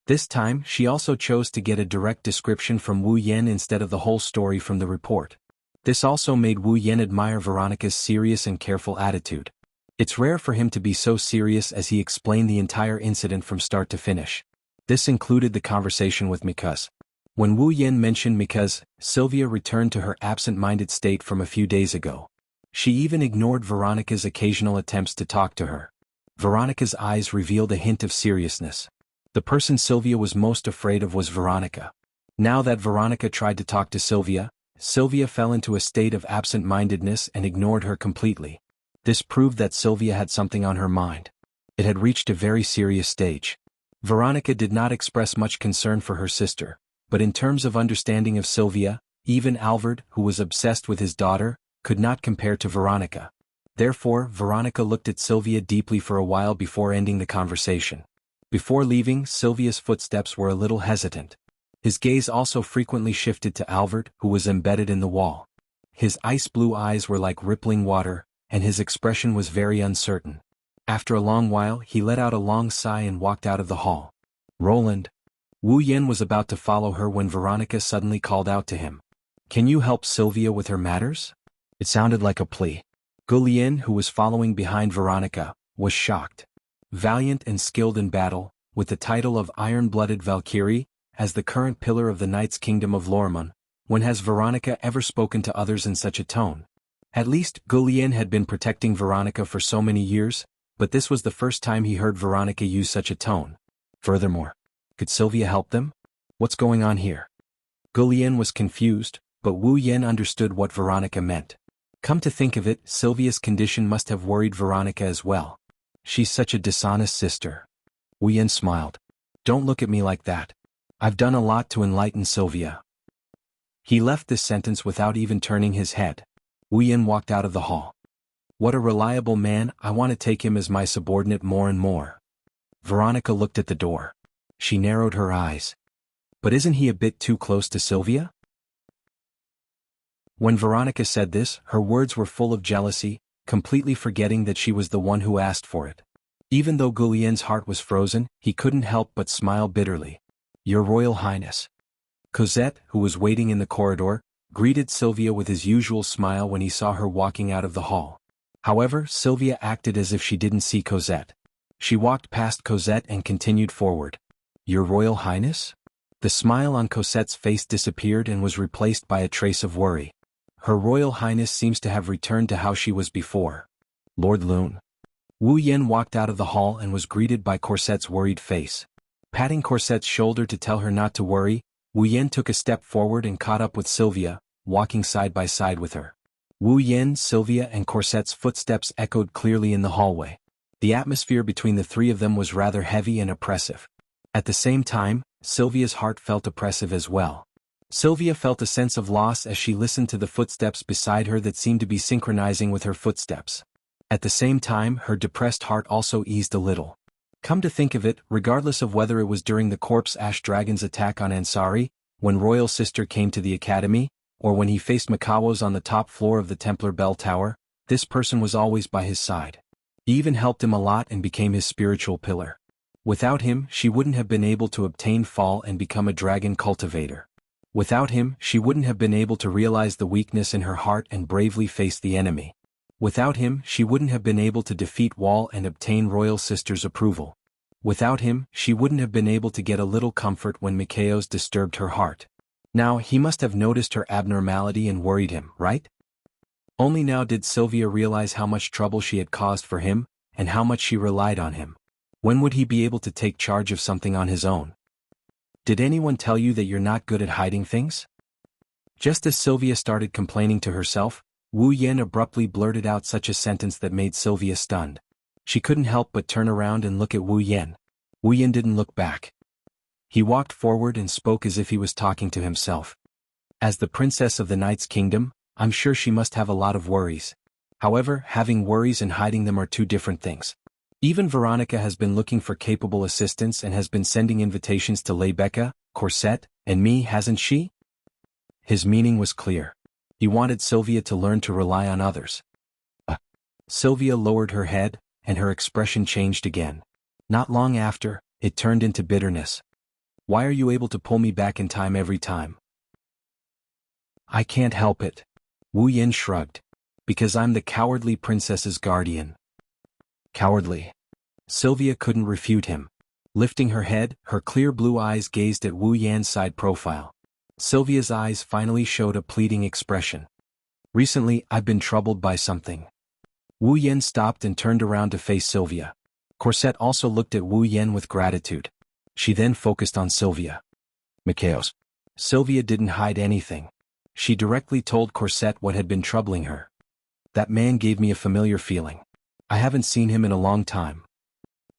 This time she also chose to get a direct description from Wu Yan instead of the whole story from the report. This also made Wu Yan admire Veronica's serious and careful attitude. It's rare for him to be so serious as he explained the entire incident from start to finish. This included the conversation with Mikuz. When Wu Yan mentioned Mikuz, Sylvia returned to her absent-minded state from a few days ago. She even ignored Veronica's occasional attempts to talk to her. Veronica's eyes revealed a hint of seriousness. The person Sylvia was most afraid of was Veronica. Now that Veronica tried to talk to Sylvia, Sylvia fell into a state of absent-mindedness and ignored her completely. This proved that Sylvia had something on her mind. It had reached a very serious stage. Veronica did not express much concern for her sister, but in terms of understanding of Sylvia, even Alvard, who was obsessed with his daughter, could not compare to Veronica. Therefore, Veronica looked at Sylvia deeply for a while before ending the conversation. Before leaving, Sylvia's footsteps were a little hesitant. His gaze also frequently shifted to Alvard, who was embedded in the wall. His ice-blue eyes were like rippling water, and his expression was very uncertain. After a long while, he let out a long sigh and walked out of the hall. Roland. Wu Yan was about to follow her when Veronica suddenly called out to him. Can you help Sylvia with her matters? It sounded like a plea. Gulian, who was following behind Veronica, was shocked. Valiant and skilled in battle, with the title of Iron-Blooded Valkyrie, as the current pillar of the Knight's Kingdom of Lormon, when has Veronica ever spoken to others in such a tone? At least, Gulian had been protecting Veronica for so many years, but this was the first time he heard Veronica use such a tone. Furthermore, could Sylvia help them? What's going on here? Gulian was confused, but Wu Yan understood what Veronica meant. Come to think of it, Sylvia's condition must have worried Veronica as well. She's such a dishonest sister. Wu Yan smiled. Don't look at me like that. I've done a lot to enlighten Sylvia. He left this sentence without even turning his head. Wu Yan walked out of the hall. What a reliable man, I want to take him as my subordinate more and more. Veronica looked at the door. She narrowed her eyes. But isn't he a bit too close to Sylvia? When Veronica said this, her words were full of jealousy, completely forgetting that she was the one who asked for it. Even though Gulian's heart was frozen, he couldn't help but smile bitterly. Your Royal Highness. Cosette, who was waiting in the corridor, greeted Sylvia with his usual smile when he saw her walking out of the hall. However, Sylvia acted as if she didn't see Cosette. She walked past Cosette and continued forward. Your Royal Highness? The smile on Cosette's face disappeared and was replaced by a trace of worry. Her Royal Highness seems to have returned to how she was before. Lord Lune. Wu Yan walked out of the hall and was greeted by Cosette's worried face. Patting Cosette's shoulder to tell her not to worry, Wu Yan took a step forward and caught up with Sylvia, walking side by side with her. Wu Yan, Sylvia and Cosette's footsteps echoed clearly in the hallway. The atmosphere between the three of them was rather heavy and oppressive. At the same time, Sylvia's heart felt oppressive as well. Sylvia felt a sense of loss as she listened to the footsteps beside her that seemed to be synchronizing with her footsteps. At the same time, her depressed heart also eased a little. Come to think of it, regardless of whether it was during the Corpse Ash Dragon's attack on Ansari, when Royal Sister came to the academy, or when he faced Makawas on the top floor of the Templar Bell Tower, this person was always by his side. He even helped him a lot and became his spiritual pillar. Without him, she wouldn't have been able to obtain Fall and become a dragon cultivator. Without him, she wouldn't have been able to realize the weakness in her heart and bravely face the enemy. Without him, she wouldn't have been able to defeat Wall and obtain Royal Sister's approval. Without him, she wouldn't have been able to get a little comfort when Mikaos disturbed her heart. Now, he must have noticed her abnormality and worried him, right? Only now did Sylvia realize how much trouble she had caused for him, and how much she relied on him. When would he be able to take charge of something on his own? Did anyone tell you that you're not good at hiding things? Just as Sylvia started complaining to herself, Wu Yan abruptly blurted out such a sentence that made Sylvia stunned. She couldn't help but turn around and look at Wu Yan. Wu Yan didn't look back. He walked forward and spoke as if he was talking to himself. As the princess of the Knight's Kingdom, I'm sure she must have a lot of worries. However, having worries and hiding them are two different things. Even Veronica has been looking for capable assistance and has been sending invitations to Lebecca, Corsette, and me, hasn't she? His meaning was clear. He wanted Sylvia to learn to rely on others. Sylvia lowered her head, and her expression changed again. Not long after, it turned into bitterness. Why are you able to pull me back in time every time? I can't help it. Wu Yen shrugged. Because I'm the cowardly princess's guardian. Cowardly? Sylvia couldn't refute him. Lifting her head, her clear blue eyes gazed at Wu Yan's side profile. Sylvia's eyes finally showed a pleading expression. Recently, I've been troubled by something. Wu Yan stopped and turned around to face Sylvia. Corset also looked at Wu Yan with gratitude. She then focused on Sylvia. Mikhaos. Sylvia didn't hide anything. She directly told Corset what had been troubling her. That man gave me a familiar feeling. I haven't seen him in a long time.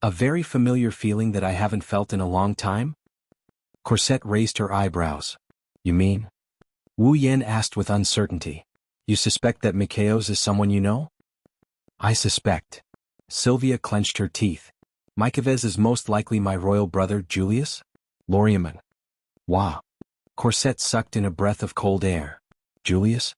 A very familiar feeling that I haven't felt in a long time? Corset raised her eyebrows. You mean? Wu Yan asked with uncertainty. You suspect that Mikhaos is someone you know? I suspect. Sylvia clenched her teeth. Mikhaos is most likely my royal brother Julius? Loriaman. Wah. Corset sucked in a breath of cold air. Julius?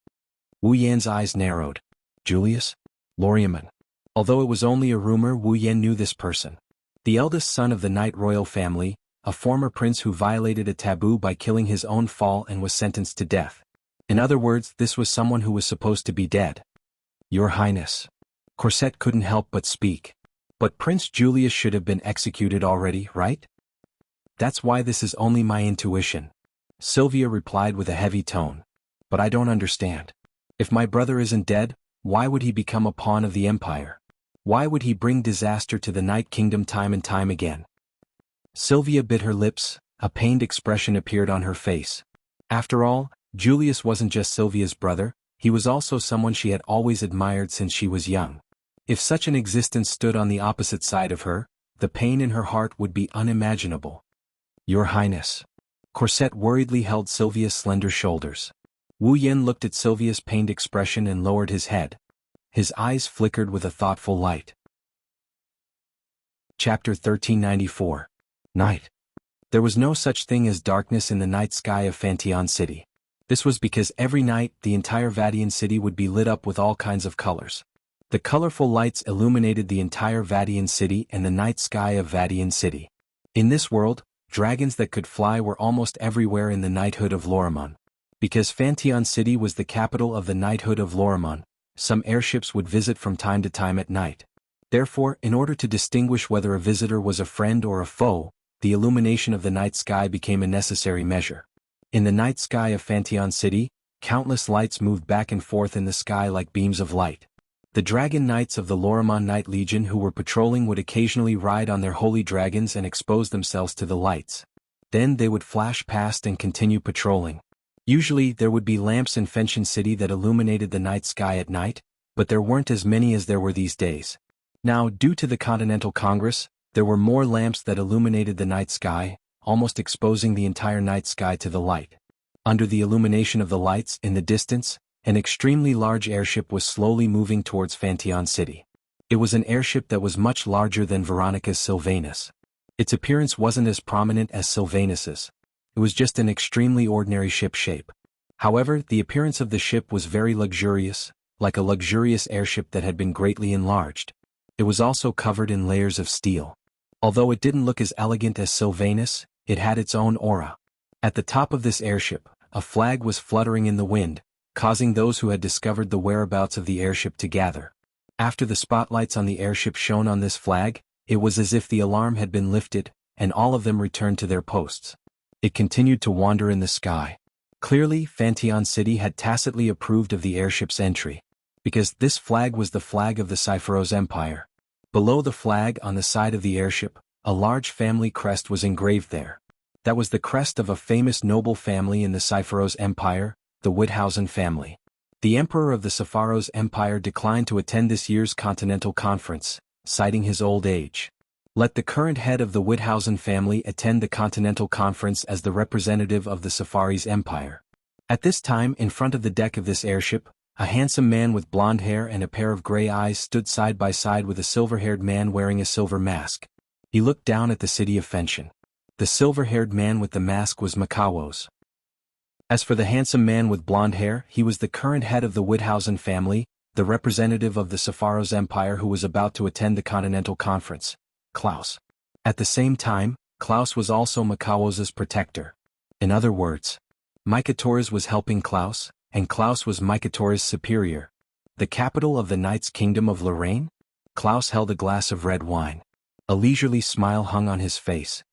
Wu Yan's eyes narrowed. Julius? Loriaman. Although it was only a rumor, Wu Yan knew this person. The eldest son of the Knight royal family, a former prince who violated a taboo by killing his own fall and was sentenced to death. In other words, this was someone who was supposed to be dead. Your Highness. Corset couldn't help but speak. But Prince Julius should have been executed already, right? That's why this is only my intuition. Sylvia replied with a heavy tone. But I don't understand. If my brother isn't dead, why would he become a pawn of the empire? Why would he bring disaster to the Night Kingdom time and time again? Sylvia bit her lips, a pained expression appeared on her face. After all, Julius wasn't just Sylvia's brother, he was also someone she had always admired since she was young. If such an existence stood on the opposite side of her, the pain in her heart would be unimaginable. Your Highness. Corset worriedly held Sylvia's slender shoulders. Wu Yan looked at Sylvia's pained expression and lowered his head. His eyes flickered with a thoughtful light. Chapter 1394. Night. There was no such thing as darkness in the night sky of Fantion City. This was because every night the entire Vadian city would be lit up with all kinds of colors. The colorful lights illuminated the entire Vadian city and the night sky of Vadian City. In this world, dragons that could fly were almost everywhere in the knighthood of Loriaman. Because Fantion City was the capital of the knighthood of Loriaman, some airships would visit from time to time at night. Therefore, in order to distinguish whether a visitor was a friend or a foe, the illumination of the night sky became a necessary measure. In the night sky of Fantion City, countless lights moved back and forth in the sky like beams of light. The dragon knights of the Loriaman Knight Legion who were patrolling would occasionally ride on their holy dragons and expose themselves to the lights. Then they would flash past and continue patrolling. Usually there would be lamps in Fantion City that illuminated the night sky at night, but there weren't as many as there were these days. Now, due to the Continental Congress, there were more lamps that illuminated the night sky, almost exposing the entire night sky to the light. Under the illumination of the lights, in the distance, an extremely large airship was slowly moving towards Fantion City. It was an airship that was much larger than Veronica's Sylvanus. Its appearance wasn't as prominent as Sylvanus's. It was just an extremely ordinary ship shape. However, the appearance of the ship was very luxurious, like a luxurious airship that had been greatly enlarged. It was also covered in layers of steel. Although it didn't look as elegant as Sylvanus, it had its own aura. At the top of this airship, a flag was fluttering in the wind, causing those who had discovered the whereabouts of the airship to gather. After the spotlights on the airship shone on this flag, it was as if the alarm had been lifted, and all of them returned to their posts. It continued to wander in the sky. Clearly, Fantion City had tacitly approved of the airship's entry. Because this flag was the flag of the Cypheros Empire. Below the flag on the side of the airship, a large family crest was engraved there. That was the crest of a famous noble family in the Cypheros Empire, the Woodhausen family. The emperor of the Cypheros Empire declined to attend this year's Continental Conference, citing his old age. Let the current head of the Woodhausen family attend the Continental Conference as the representative of the Cypheros Empire. At this time, in front of the deck of this airship, a handsome man with blonde hair and a pair of gray eyes stood side by side with a silver-haired man wearing a silver mask. He looked down at the city of Fantion. The silver-haired man with the mask was Mikhaos. As for the handsome man with blonde hair, he was the current head of the Woodhausen family, the representative of the Sepharos Empire who was about to attend the Continental Conference, Klaus. At the same time, Klaus was also Makawo's protector. In other words, Mikatoris was helping Klaus, and Klaus was Mikatoris' superior. The capital of the Knight's Kingdom of Lorraine? Klaus held a glass of red wine. A leisurely smile hung on his face.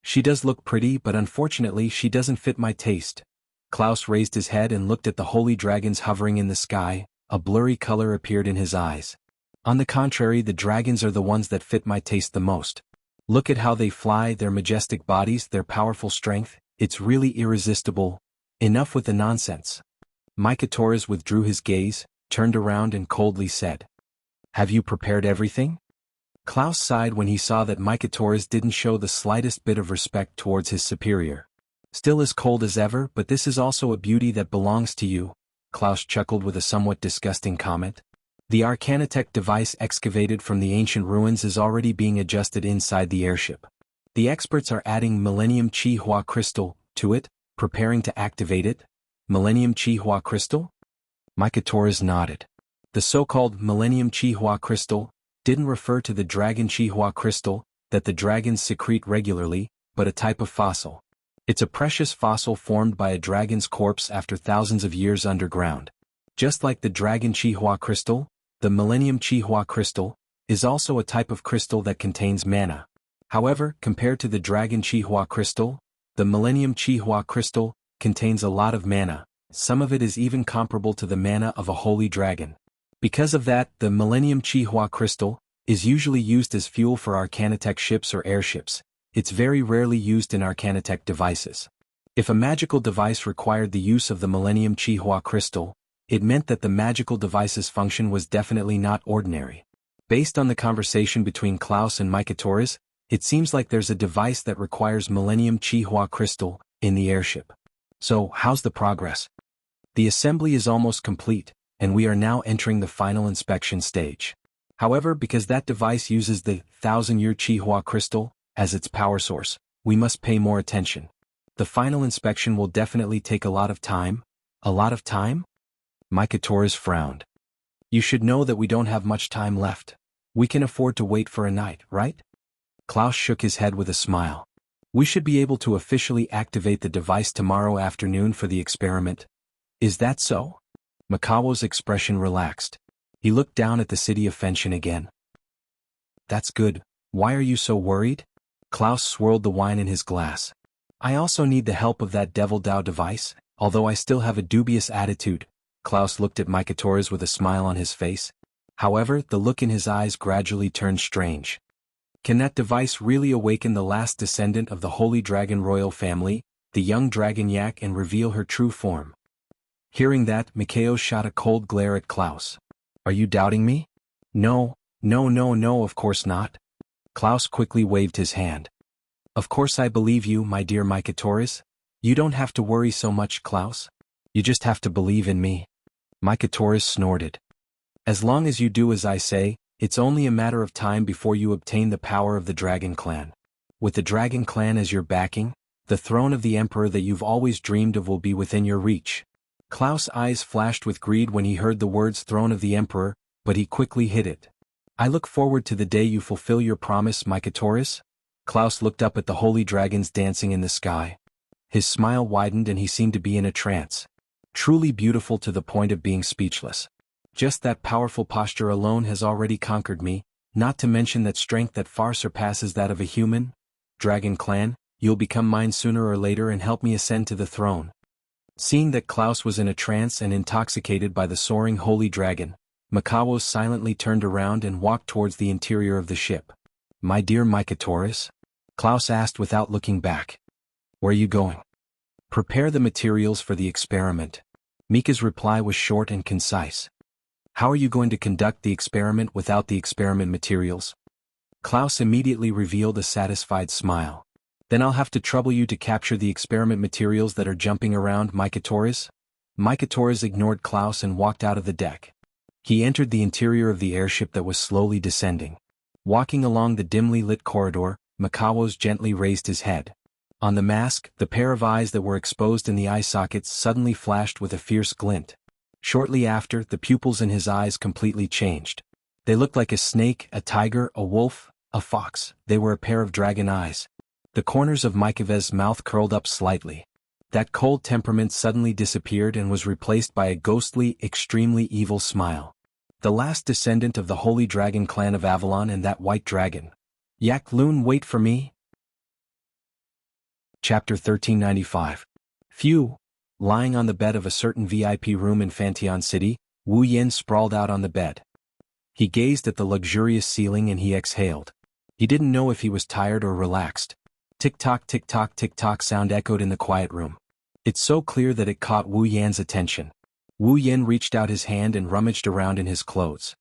She does look pretty, but unfortunately she doesn't fit my taste. Klaus raised his head and looked at the holy dragons hovering in the sky. A blurry color appeared in his eyes. On the contrary, the dragons are the ones that fit my taste the most. Look at how they fly, their majestic bodies, their powerful strength. It's really irresistible. Enough with the nonsense. Mikatoris withdrew his gaze, turned around and coldly said, "Have you prepared everything?" Klaus sighed when he saw that Mikatoris didn't show the slightest bit of respect towards his superior. "Still as cold as ever, but this is also a beauty that belongs to you." Klaus chuckled with a somewhat disgusting comment. The Arcanitech device excavated from the ancient ruins is already being adjusted inside the airship. The experts are adding Millennium Chi Hua Crystal to it, preparing to activate it. Millennium Chi Hua Crystal? Mikatoris nodded. The so-called Millennium Chi Hua Crystal didn't refer to the Dragon Chi Hua Crystal that the dragons secrete regularly, but a type of fossil. It's a precious fossil formed by a dragon's corpse after thousands of years underground. Just like the Dragon Chi Hua Crystal, the Millennium Chi Hua Crystal is also a type of crystal that contains mana. However, compared to the Dragon Chi Hua Crystal, the Millennium Chi Hua Crystal contains a lot of mana. Some of it is even comparable to the mana of a holy dragon. Because of that, the Millennium Chi Hua Crystal is usually used as fuel for Arcanitech ships or airships. It's very rarely used in Arcanitech devices. If a magical device required the use of the Millennium Chi Hua Crystal, it meant that the magical device's function was definitely not ordinary. Based on the conversation between Klaus and Mikatoris, it seems like there's a device that requires Millennium Chi Hua Crystal in the airship. So, how's the progress? The assembly is almost complete, and we are now entering the final inspection stage. However, because that device uses the 1000-year Chi Hua Crystal as its power source, we must pay more attention. The final inspection will definitely take a lot of time. A lot of time? Mikatoris frowned. You should know that we don't have much time left. We can afford to wait for a night, right? Klaus shook his head with a smile. We should be able to officially activate the device tomorrow afternoon for the experiment. Is that so? Makawo's expression relaxed. He looked down at the city of Fenshin again. That's good. Why are you so worried? Klaus swirled the wine in his glass. I also need the help of that Devil Dao device, although I still have a dubious attitude. Klaus looked at Mikatoris with a smile on his face. However, the look in his eyes gradually turned strange. Can that device really awaken the last descendant of the Holy Dragon royal family, the young dragon Yak, and reveal her true form? Hearing that, Mikao shot a cold glare at Klaus. Are you doubting me? No, of course not. Klaus quickly waved his hand. Of course I believe you, my dear Mikatoris. You don't have to worry so much, Klaus. You just have to believe in me. Mikatoris snorted. As long as you do as I say, it's only a matter of time before you obtain the power of the Dragon Clan. With the Dragon Clan as your backing, the throne of the Emperor that you've always dreamed of will be within your reach. Klaus' eyes flashed with greed when he heard the words throne of the Emperor, but he quickly hid it. I look forward to the day you fulfill your promise, Mikatoris. Klaus looked up at the holy dragons dancing in the sky. His smile widened and he seemed to be in a trance. Truly beautiful to the point of being speechless. Just that powerful posture alone has already conquered me, not to mention that strength that far surpasses that of a human. Dragon Clan, you'll become mine sooner or later and help me ascend to the throne. Seeing that Klaus was in a trance and intoxicated by the soaring holy dragon, Makawo silently turned around and walked towards the interior of the ship. My dear Mikatoris? Klaus asked without looking back. Where are you going? Prepare the materials for the experiment. Mika's reply was short and concise. How are you going to conduct the experiment without the experiment materials? Klaus immediately revealed a satisfied smile. Then I'll have to trouble you to capture the experiment materials that are jumping around, Mikatoris. Mikatoris ignored Klaus and walked out of the deck. He entered the interior of the airship that was slowly descending. Walking along the dimly lit corridor, Makawo's gently raised his head. On the mask, the pair of eyes that were exposed in the eye sockets suddenly flashed with a fierce glint. Shortly after, the pupils in his eyes completely changed. They looked like a snake, a tiger, a wolf, a fox. They were a pair of dragon eyes. The corners of Mikeva's mouth curled up slightly. That cold temperament suddenly disappeared and was replaced by a ghostly, extremely evil smile. The last descendant of the Holy Dragon clan of Avalon and that white dragon. Yak Loon, wait for me. Chapter 1395. Phew. Lying on the bed of a certain VIP room in Fantion City, Wu Yin sprawled out on the bed. He gazed at the luxurious ceiling and he exhaled. He didn't know if he was tired or relaxed. Tick-tock, tick-tock, tick-tock sound echoed in the quiet room. It's so clear that it caught Wu Yan's attention. Wu Yin reached out his hand and rummaged around in his clothes.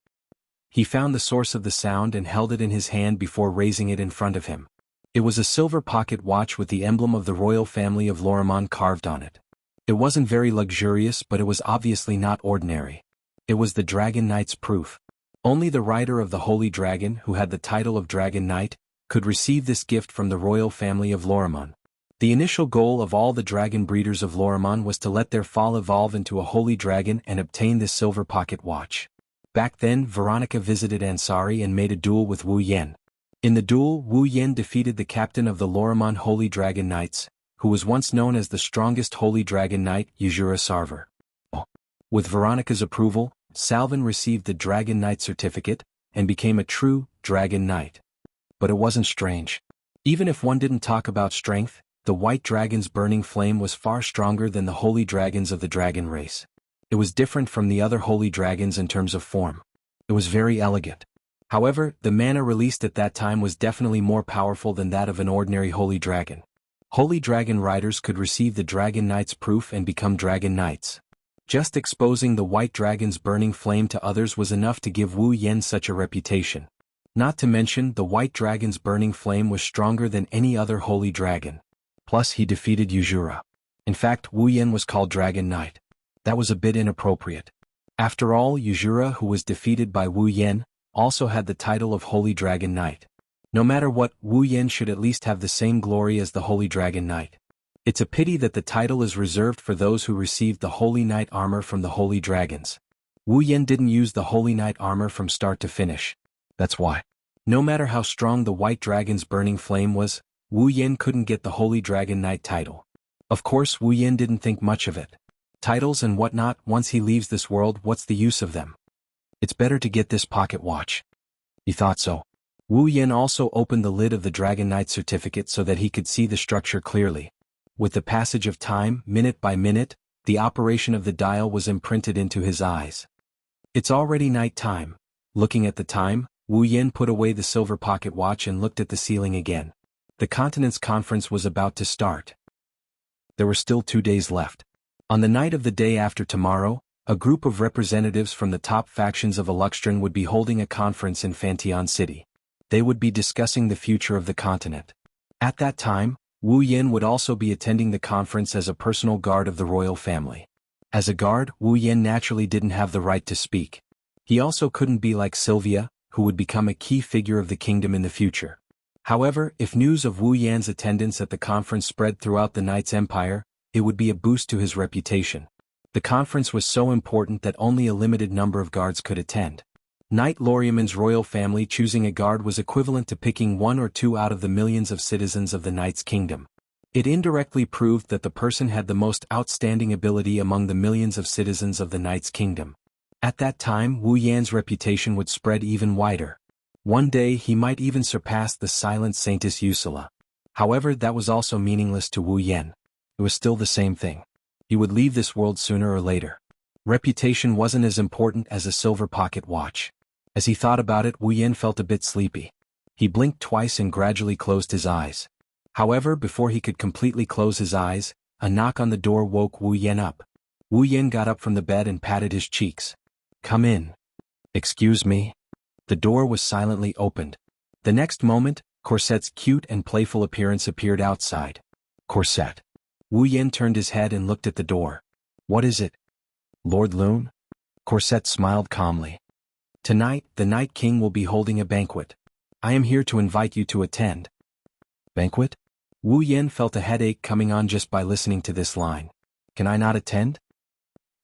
He found the source of the sound and held it in his hand before raising it in front of him. It was a silver pocket watch with the emblem of the royal family of Lorimon carved on it. It wasn't very luxurious, but it was obviously not ordinary. It was the Dragon Knight's proof. Only the rider of the Holy Dragon, who had the title of Dragon Knight, could receive this gift from the royal family of Lorimon. The initial goal of all the dragon breeders of Lorimon was to let their fall evolve into a holy dragon and obtain this silver pocket watch. Back then, Veronica visited Ansari and made a duel with Wu Yen. In the duel, Wu Yen defeated the captain of the Lorimon Holy Dragon Knights, who was once known as the strongest Holy Dragon Knight, Yuzura Sarver. With Veronica's approval, Salvin received the Dragon Knight certificate and became a true Dragon Knight. But it wasn't strange. Even if one didn't talk about strength, the White Dragon's burning flame was far stronger than the Holy Dragons of the dragon race. It was different from the other Holy Dragons in terms of form. It was very elegant. However, the mana released at that time was definitely more powerful than that of an ordinary Holy Dragon. Holy Dragon riders could receive the Dragon Knight's proof and become Dragon Knights. Just exposing the White Dragon's burning flame to others was enough to give Wu Yen such a reputation. Not to mention, the White Dragon's burning flame was stronger than any other Holy Dragon. Plus, he defeated Yuzura. In fact, Wu Yen was called Dragon Knight. That was a bit inappropriate. After all, Yuzura, who was defeated by Wu Yen, also had the title of Holy Dragon Knight. No matter what, Wu Yen should at least have the same glory as the Holy Dragon Knight. It's a pity that the title is reserved for those who received the Holy Knight armor from the Holy Dragons. Wu Yen didn't use the Holy Knight armor from start to finish. That's why. No matter how strong the White Dragon's burning flame was, Wu Yen couldn't get the Holy Dragon Knight title. Of course, Wu Yen didn't think much of it. Titles and whatnot, once he leaves this world, what's the use of them? It's better to get this pocket watch. He thought so. Wu Yen also opened the lid of the Dragon Knight certificate so that he could see the structure clearly. With the passage of time, minute by minute, the operation of the dial was imprinted into his eyes. It's already night time. Looking at the time, Wu Yen put away the silver pocket watch and looked at the ceiling again. The Continent's conference was about to start. There were still 2 days left. On the night of the day after tomorrow, a group of representatives from the top factions of Eluxtron would be holding a conference in Fantion City. They would be discussing the future of the continent. At that time, Wu Yen would also be attending the conference as a personal guard of the royal family. As a guard, Wu Yen naturally didn't have the right to speak. He also couldn't be like Sylvia, who would become a key figure of the kingdom in the future. However, if news of Wu Yan's attendance at the conference spread throughout the Knight's empire, it would be a boost to his reputation. The conference was so important that only a limited number of guards could attend. Knight Loriamon's royal family choosing a guard was equivalent to picking 1 or 2 out of the millions of citizens of the Knight's kingdom. It indirectly proved that the person had the most outstanding ability among the millions of citizens of the Knight's kingdom. At that time, Wu Yan's reputation would spread even wider. One day he might even surpass the silent Saintess Ursula. However, that was also meaningless to Wu Yan. It was still the same thing. He would leave this world sooner or later. Reputation wasn't as important as a silver pocket watch. As he thought about it, Wu Yan felt a bit sleepy. He blinked twice and gradually closed his eyes. However, before he could completely close his eyes, a knock on the door woke Wu Yan up. Wu Yan got up from the bed and patted his cheeks. "Come in." "Excuse me?" The door was silently opened. The next moment, Corset's cute and playful appearance appeared outside. "Corset." Wu Yan turned his head and looked at the door. "What is it?" "Lord Loon?" Corset smiled calmly. "Tonight, the Night King will be holding a banquet. I am here to invite you to attend." "Banquet?" Wu Yan felt a headache coming on just by listening to this line. "Can I not attend?"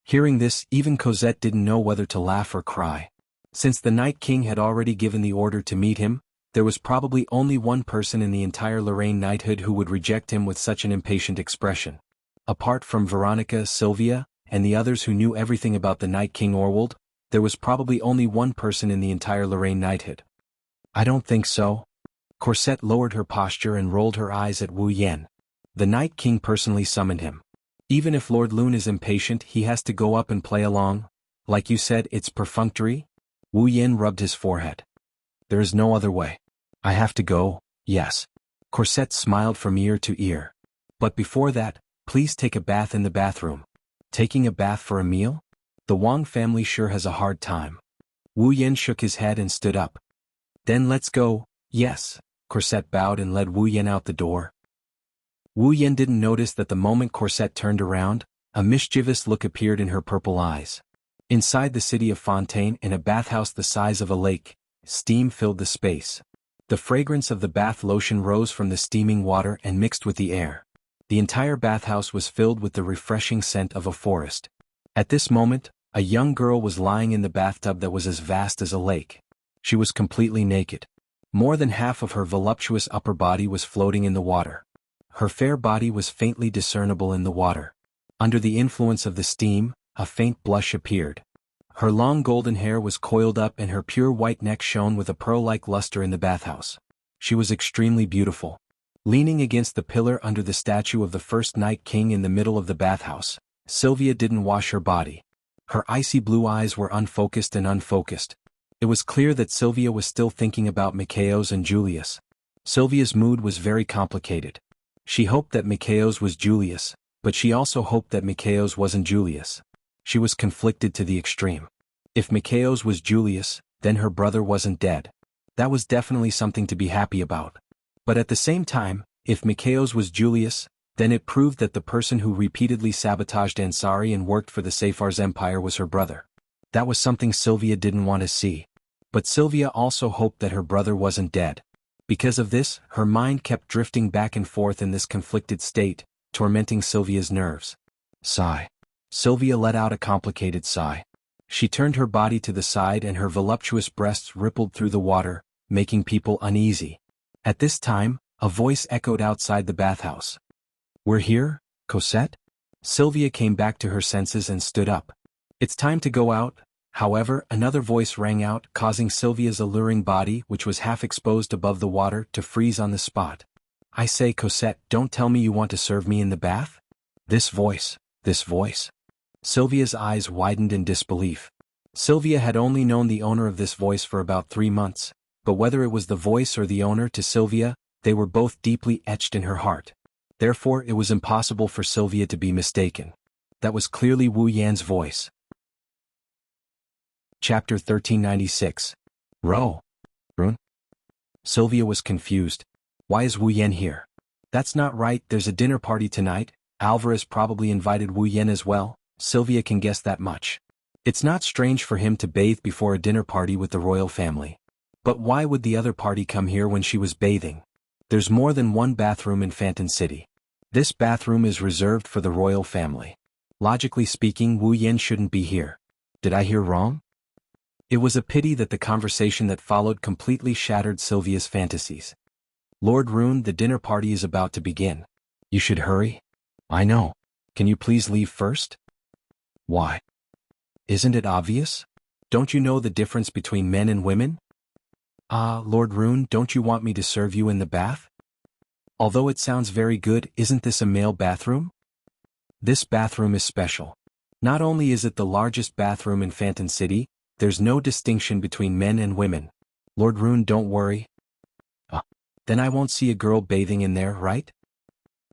Hearing this, even Cosette didn't know whether to laugh or cry. Since the Night King had already given the order to meet him, there was probably only one person in the entire Lorraine knighthood who would reject him with such an impatient expression. Apart from Veronica, Sylvia, and the others who knew everything about the Night King Orwald, there was probably only one person in the entire Lorraine knighthood. I don't think so. Cosette lowered her posture and rolled her eyes at Wu Yan. The Night King personally summoned him. Even if Lord Lune is impatient, he has to go up and play along. Like you said, it's perfunctory? Wu Yan rubbed his forehead. There is no other way. I have to go, yes. Cosette smiled from ear to ear. But before that, please take a bath in the bathroom. Taking a bath for a meal? The Wang family sure has a hard time. Wu Yan shook his head and stood up. Then let's go, yes. Cosette bowed and led Wu Yan out the door. Wu Yan didn't notice that the moment Cosette turned around, a mischievous look appeared in her purple eyes. Inside the city of Fontaine, in a bathhouse the size of a lake, steam filled the space. The fragrance of the bath lotion rose from the steaming water and mixed with the air. The entire bathhouse was filled with the refreshing scent of a forest. At this moment, a young girl was lying in the bathtub that was as vast as a lake. She was completely naked. More than half of her voluptuous upper body was floating in the water. Her fair body was faintly discernible in the water. Under the influence of the steam, a faint blush appeared. Her long golden hair was coiled up and her pure white neck shone with a pearl-like luster in the bathhouse. She was extremely beautiful. Leaning against the pillar under the statue of the first Night King in the middle of the bathhouse, Sylvia didn't wash her body. Her icy blue eyes were unfocused and unfocused. It was clear that Sylvia was still thinking about Mikhails and Julius. Sylvia's mood was very complicated. She hoped that Mikhails was Julius, but she also hoped that Mikhails wasn't Julius. She was conflicted to the extreme. If Mikhails was Julius, then her brother wasn't dead. That was definitely something to be happy about. But at the same time, if Mikhails was Julius, then it proved that the person who repeatedly sabotaged Ansari and worked for the Safar's empire was her brother. That was something Sylvia didn't want to see. But Sylvia also hoped that her brother wasn't dead. Because of this, her mind kept drifting back and forth in this conflicted state, tormenting Sylvia's nerves. Sigh. Sylvia let out a complicated sigh. She turned her body to the side and her voluptuous breasts rippled through the water, making people uneasy. At this time, a voice echoed outside the bathhouse. We're here, Cosette? Sylvia came back to her senses and stood up. It's time to go out. However, another voice rang out, causing Sylvia's alluring body, which was half exposed above the water, to freeze on the spot. I say, Cosette, don't tell me you want to serve me in the bath? This voice. Sylvia's eyes widened in disbelief. Sylvia had only known the owner of this voice for about 3 months, but whether it was the voice or the owner to Sylvia, they were both deeply etched in her heart. Therefore, it was impossible for Sylvia to be mistaken. That was clearly Wu Yan's voice. Chapter 1396. Rune. Sylvia was confused. Why is Wu Yan here? That's not right, there's a dinner party tonight. Alvarez probably invited Wu Yan as well. Sylvia can guess that much. It's not strange for him to bathe before a dinner party with the royal family. But why would the other party come here when she was bathing? There's more than one bathroom in Phantom City. This bathroom is reserved for the royal family. Logically speaking, Wu Yan shouldn't be here. Did I hear wrong? It was a pity that the conversation that followed completely shattered Sylvia's fantasies. Lord Rune, the dinner party is about to begin. You should hurry. I know. Can you please leave first? Why? Isn't it obvious? Don't you know the difference between men and women? Lord Rune, don't you want me to serve you in the bath? Although it sounds very good, isn't this a male bathroom? This bathroom is special. Not only is it the largest bathroom in Phantom City, there's no distinction between men and women. Lord Rune, don't worry. Then I won't see a girl bathing in there, right?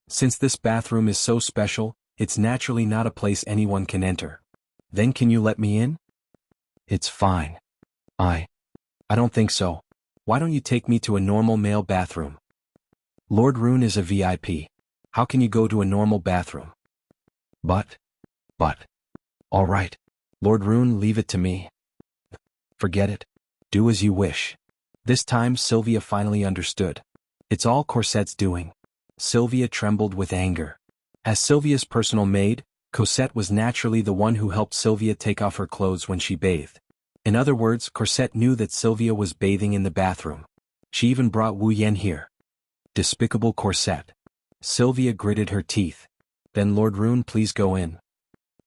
Since this bathroom is so special, it's naturally not a place anyone can enter. Then can you let me in? It's fine. I don't think so. Why don't you take me to a normal male bathroom? Lord Rune is a VIP. How can you go to a normal bathroom? But. All right. Lord Rune, leave it to me. Forget it. Do as you wish. This time Sylvia finally understood. It's all Cosette's doing. Sylvia trembled with anger. As Sylvia's personal maid, Cosette was naturally the one who helped Sylvia take off her clothes when she bathed. In other words, Cosette knew that Sylvia was bathing in the bathroom. She even brought Wu Yan here. Despicable Cosette. Sylvia gritted her teeth. Then Lord Rune, please go in.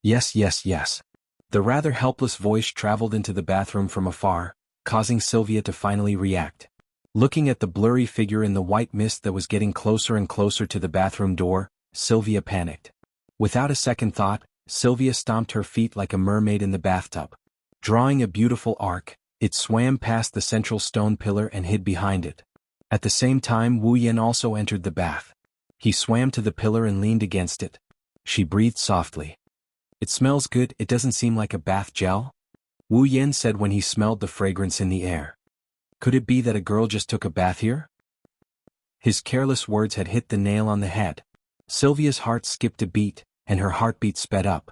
Yes, yes, yes. The rather helpless voice traveled into the bathroom from afar, causing Sylvia to finally react. Looking at the blurry figure in the white mist that was getting closer and closer to the bathroom door, Sylvia panicked. Without a second thought, Sylvia stomped her feet like a mermaid in the bathtub. Drawing a beautiful arc, it swam past the central stone pillar and hid behind it. At the same time, Wu Yan also entered the bath. He swam to the pillar and leaned against it. She breathed softly. It smells good, it doesn't seem like a bath gel? Wu Yan said when he smelled the fragrance in the air. Could it be that a girl just took a bath here? His careless words had hit the nail on the head. Sylvia's heart skipped a beat, and her heartbeat sped up.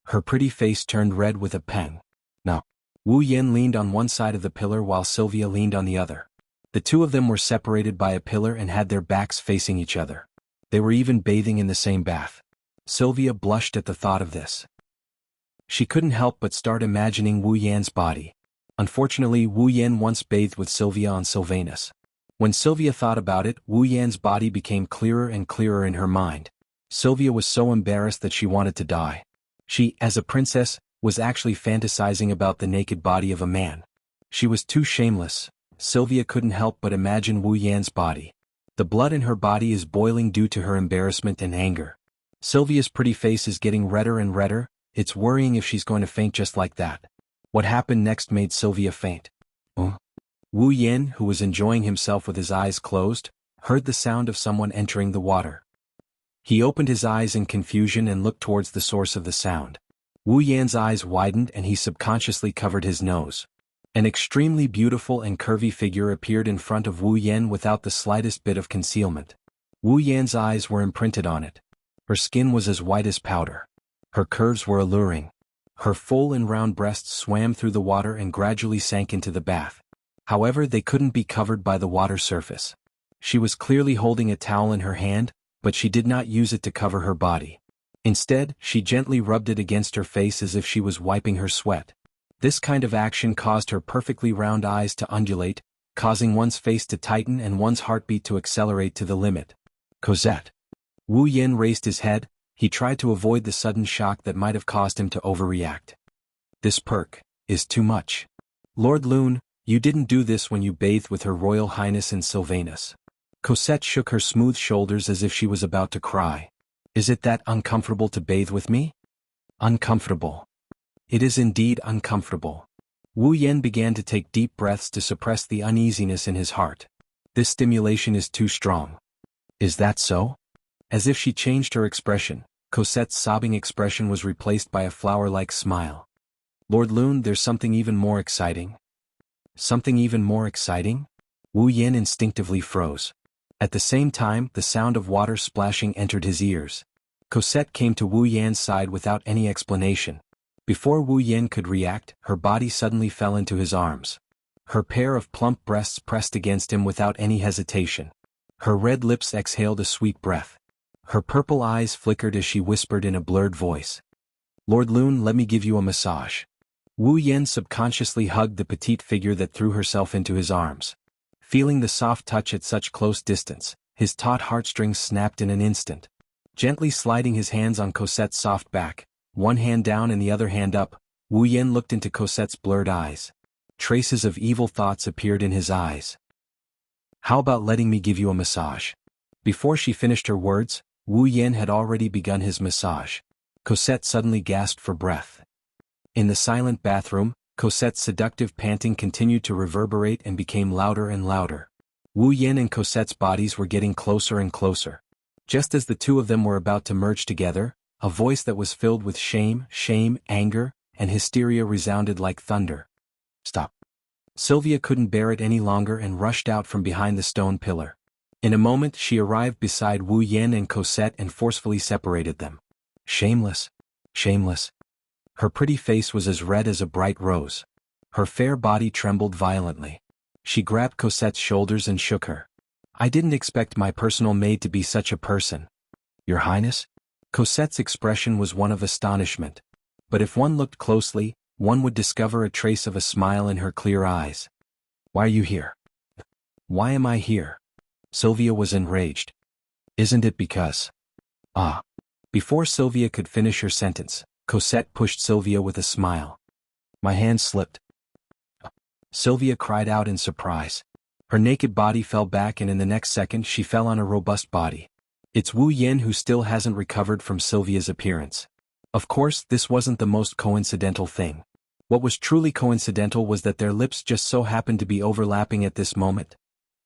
Her pretty face turned red with a pang. No. Wu Yan leaned on one side of the pillar while Sylvia leaned on the other. The two of them were separated by a pillar and had their backs facing each other. They were even bathing in the same bath. Sylvia blushed at the thought of this. She couldn't help but start imagining Wu Yan's body. Unfortunately, Wu Yan once bathed with Sylvia on Sylvanus. When Sylvia thought about it, Wu Yan's body became clearer and clearer in her mind. Sylvia was so embarrassed that she wanted to die. She, as a princess, was actually fantasizing about the naked body of a man. She was too shameless. Sylvia couldn't help but imagine Wu Yan's body. The blood in her body is boiling due to her embarrassment and anger. Sylvia's pretty face is getting redder and redder. It's worrying if she's going to faint just like that. What happened next made Sylvia faint. Wu Yan, who was enjoying himself with his eyes closed, heard the sound of someone entering the water. He opened his eyes in confusion and looked towards the source of the sound. Wu Yan's eyes widened and he subconsciously covered his nose. An extremely beautiful and curvy figure appeared in front of Wu Yan without the slightest bit of concealment. Wu Yan's eyes were imprinted on it. Her skin was as white as powder. Her curves were alluring. Her full and round breasts swam through the water and gradually sank into the bath. However, they couldn't be covered by the water surface. She was clearly holding a towel in her hand, but she did not use it to cover her body. Instead, she gently rubbed it against her face as if she was wiping her sweat. This kind of action caused her perfectly round eyes to undulate, causing one's face to tighten and one's heartbeat to accelerate to the limit. Cosette. Wu Yan raised his head. He tried to avoid the sudden shock that might have caused him to overreact. This perk is too much. Lord Lune, you didn't do this when you bathed with Her Royal Highness in Sylvanus. Cosette shook her smooth shoulders as if she was about to cry. Is it that uncomfortable to bathe with me? Uncomfortable. It is indeed uncomfortable. Wu Yan began to take deep breaths to suppress the uneasiness in his heart. This stimulation is too strong. Is that so? As if she changed her expression, Cosette's sobbing expression was replaced by a flower-like smile. Lord Lune, there's something even more exciting. Something even more exciting? Wu Yan instinctively froze. At the same time, the sound of water splashing entered his ears. Cosette came to Wu Yan's side without any explanation. Before Wu Yan could react, her body suddenly fell into his arms. Her pair of plump breasts pressed against him without any hesitation. Her red lips exhaled a sweet breath. Her purple eyes flickered as she whispered in a blurred voice. Lord Lune, let me give you a massage. Wu Yan subconsciously hugged the petite figure that threw herself into his arms. Feeling the soft touch at such close distance, his taut heartstrings snapped in an instant. Gently sliding his hands on Cosette's soft back, one hand down and the other hand up, Wu Yan looked into Cosette's blurred eyes. Traces of evil thoughts appeared in his eyes. How about letting me give you a massage? Before she finished her words, Wu Yan had already begun his massage. Cosette suddenly gasped for breath. In the silent bathroom, Cosette's seductive panting continued to reverberate and became louder and louder. Wu Yan and Cosette's bodies were getting closer and closer. Just as the two of them were about to merge together, a voice that was filled with shame, anger, and hysteria resounded like thunder. Stop. Sylvia couldn't bear it any longer and rushed out from behind the stone pillar. In a moment she arrived beside Wu Yan and Cosette and forcefully separated them. Shameless. Shameless. Her pretty face was as red as a bright rose. Her fair body trembled violently. She grabbed Cosette's shoulders and shook her. I didn't expect my personal maid to be such a person. Your Highness? Cosette's expression was one of astonishment. But if one looked closely, one would discover a trace of a smile in her clear eyes. "Why are you here?" "Why am I here?" Sylvia was enraged. "Isn't it because—" "Ah." Before Sylvia could finish her sentence, Cosette pushed Sylvia with a smile. "My hand slipped." Sylvia cried out in surprise. Her naked body fell back, and in the next second she fell on a robust body. It's Wu Yen who still hasn't recovered from Sylvia's appearance. Of course, this wasn't the most coincidental thing. What was truly coincidental was that their lips just so happened to be overlapping at this moment.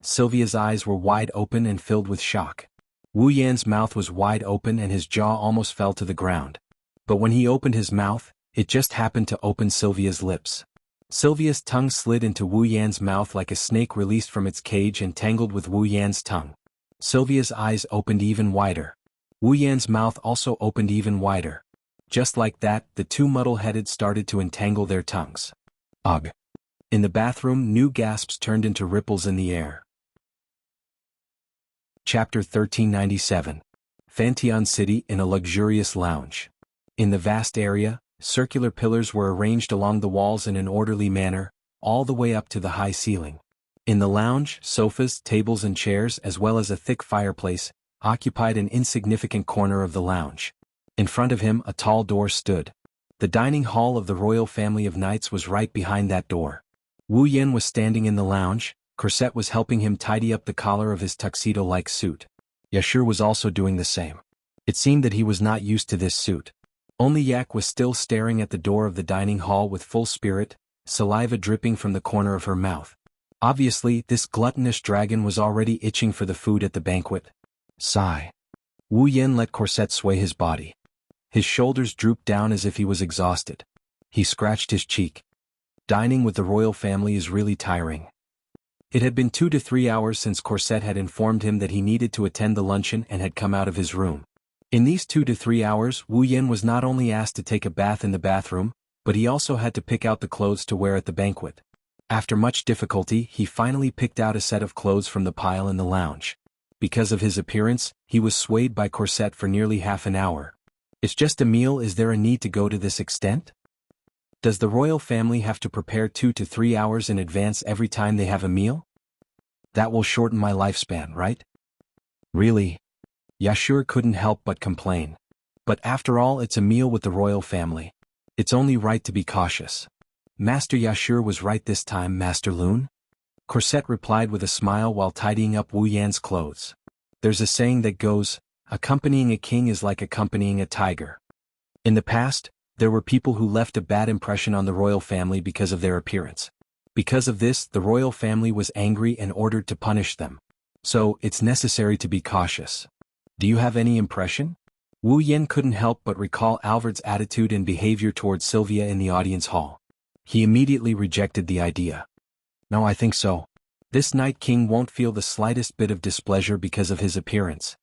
Sylvia's eyes were wide open and filled with shock. Wu Yan's mouth was wide open and his jaw almost fell to the ground. But when he opened his mouth, it just happened to open Sylvia's lips. Sylvia's tongue slid into Wu Yan's mouth like a snake released from its cage and tangled with Wu Yan's tongue. Sylvia's eyes opened even wider. Wu Yan's mouth also opened even wider. Just like that, the two muddle-headed started to entangle their tongues. Ugh. In the bathroom, new gasps turned into ripples in the air. Chapter 1397. Fantian City in a luxurious lounge. In the vast area, circular pillars were arranged along the walls in an orderly manner, all the way up to the high ceiling. In the lounge, sofas, tables and chairs as well as a thick fireplace occupied an insignificant corner of the lounge. In front of him a tall door stood. The dining hall of the royal family of knights was right behind that door. Wu Yen was standing in the lounge. Cosette was helping him tidy up the collar of his tuxedo-like suit. Yashur was also doing the same. It seemed that he was not used to this suit. Only Yak was still staring at the door of the dining hall with full spirit, saliva dripping from the corner of her mouth. Obviously, this gluttonous dragon was already itching for the food at the banquet. Sigh. Wu Yen let Cosette sway his body. His shoulders drooped down as if he was exhausted. He scratched his cheek. Dining with the royal family is really tiring. It had been 2 to 3 hours since Cosette had informed him that he needed to attend the luncheon and had come out of his room. In these 2 to 3 hours, Wu Yen was not only asked to take a bath in the bathroom, but he also had to pick out the clothes to wear at the banquet. After much difficulty, he finally picked out a set of clothes from the pile in the lounge. Because of his appearance, he was swayed by Cosette for nearly half an hour. "It's just a meal, is there a need to go to this extent? Does the royal family have to prepare 2 to 3 hours in advance every time they have a meal? That will shorten my lifespan, right?" "Really?" Yashur couldn't help but complain. "But after all, it's a meal with the royal family. It's only right to be cautious." "Master Yashur was right this time, Master Lun," Cosette replied with a smile while tidying up Wu Yan's clothes. "There's a saying that goes, accompanying a king is like accompanying a tiger. In the past, there were people who left a bad impression on the royal family because of their appearance. Because of this, the royal family was angry and ordered to punish them. So, it's necessary to be cautious. Do you have any impression?" Wu Yen couldn't help but recall Alfred's attitude and behavior towards Sylvia in the audience hall. He immediately rejected the idea. "No, I think so. This Night King won't feel the slightest bit of displeasure because of his appearance."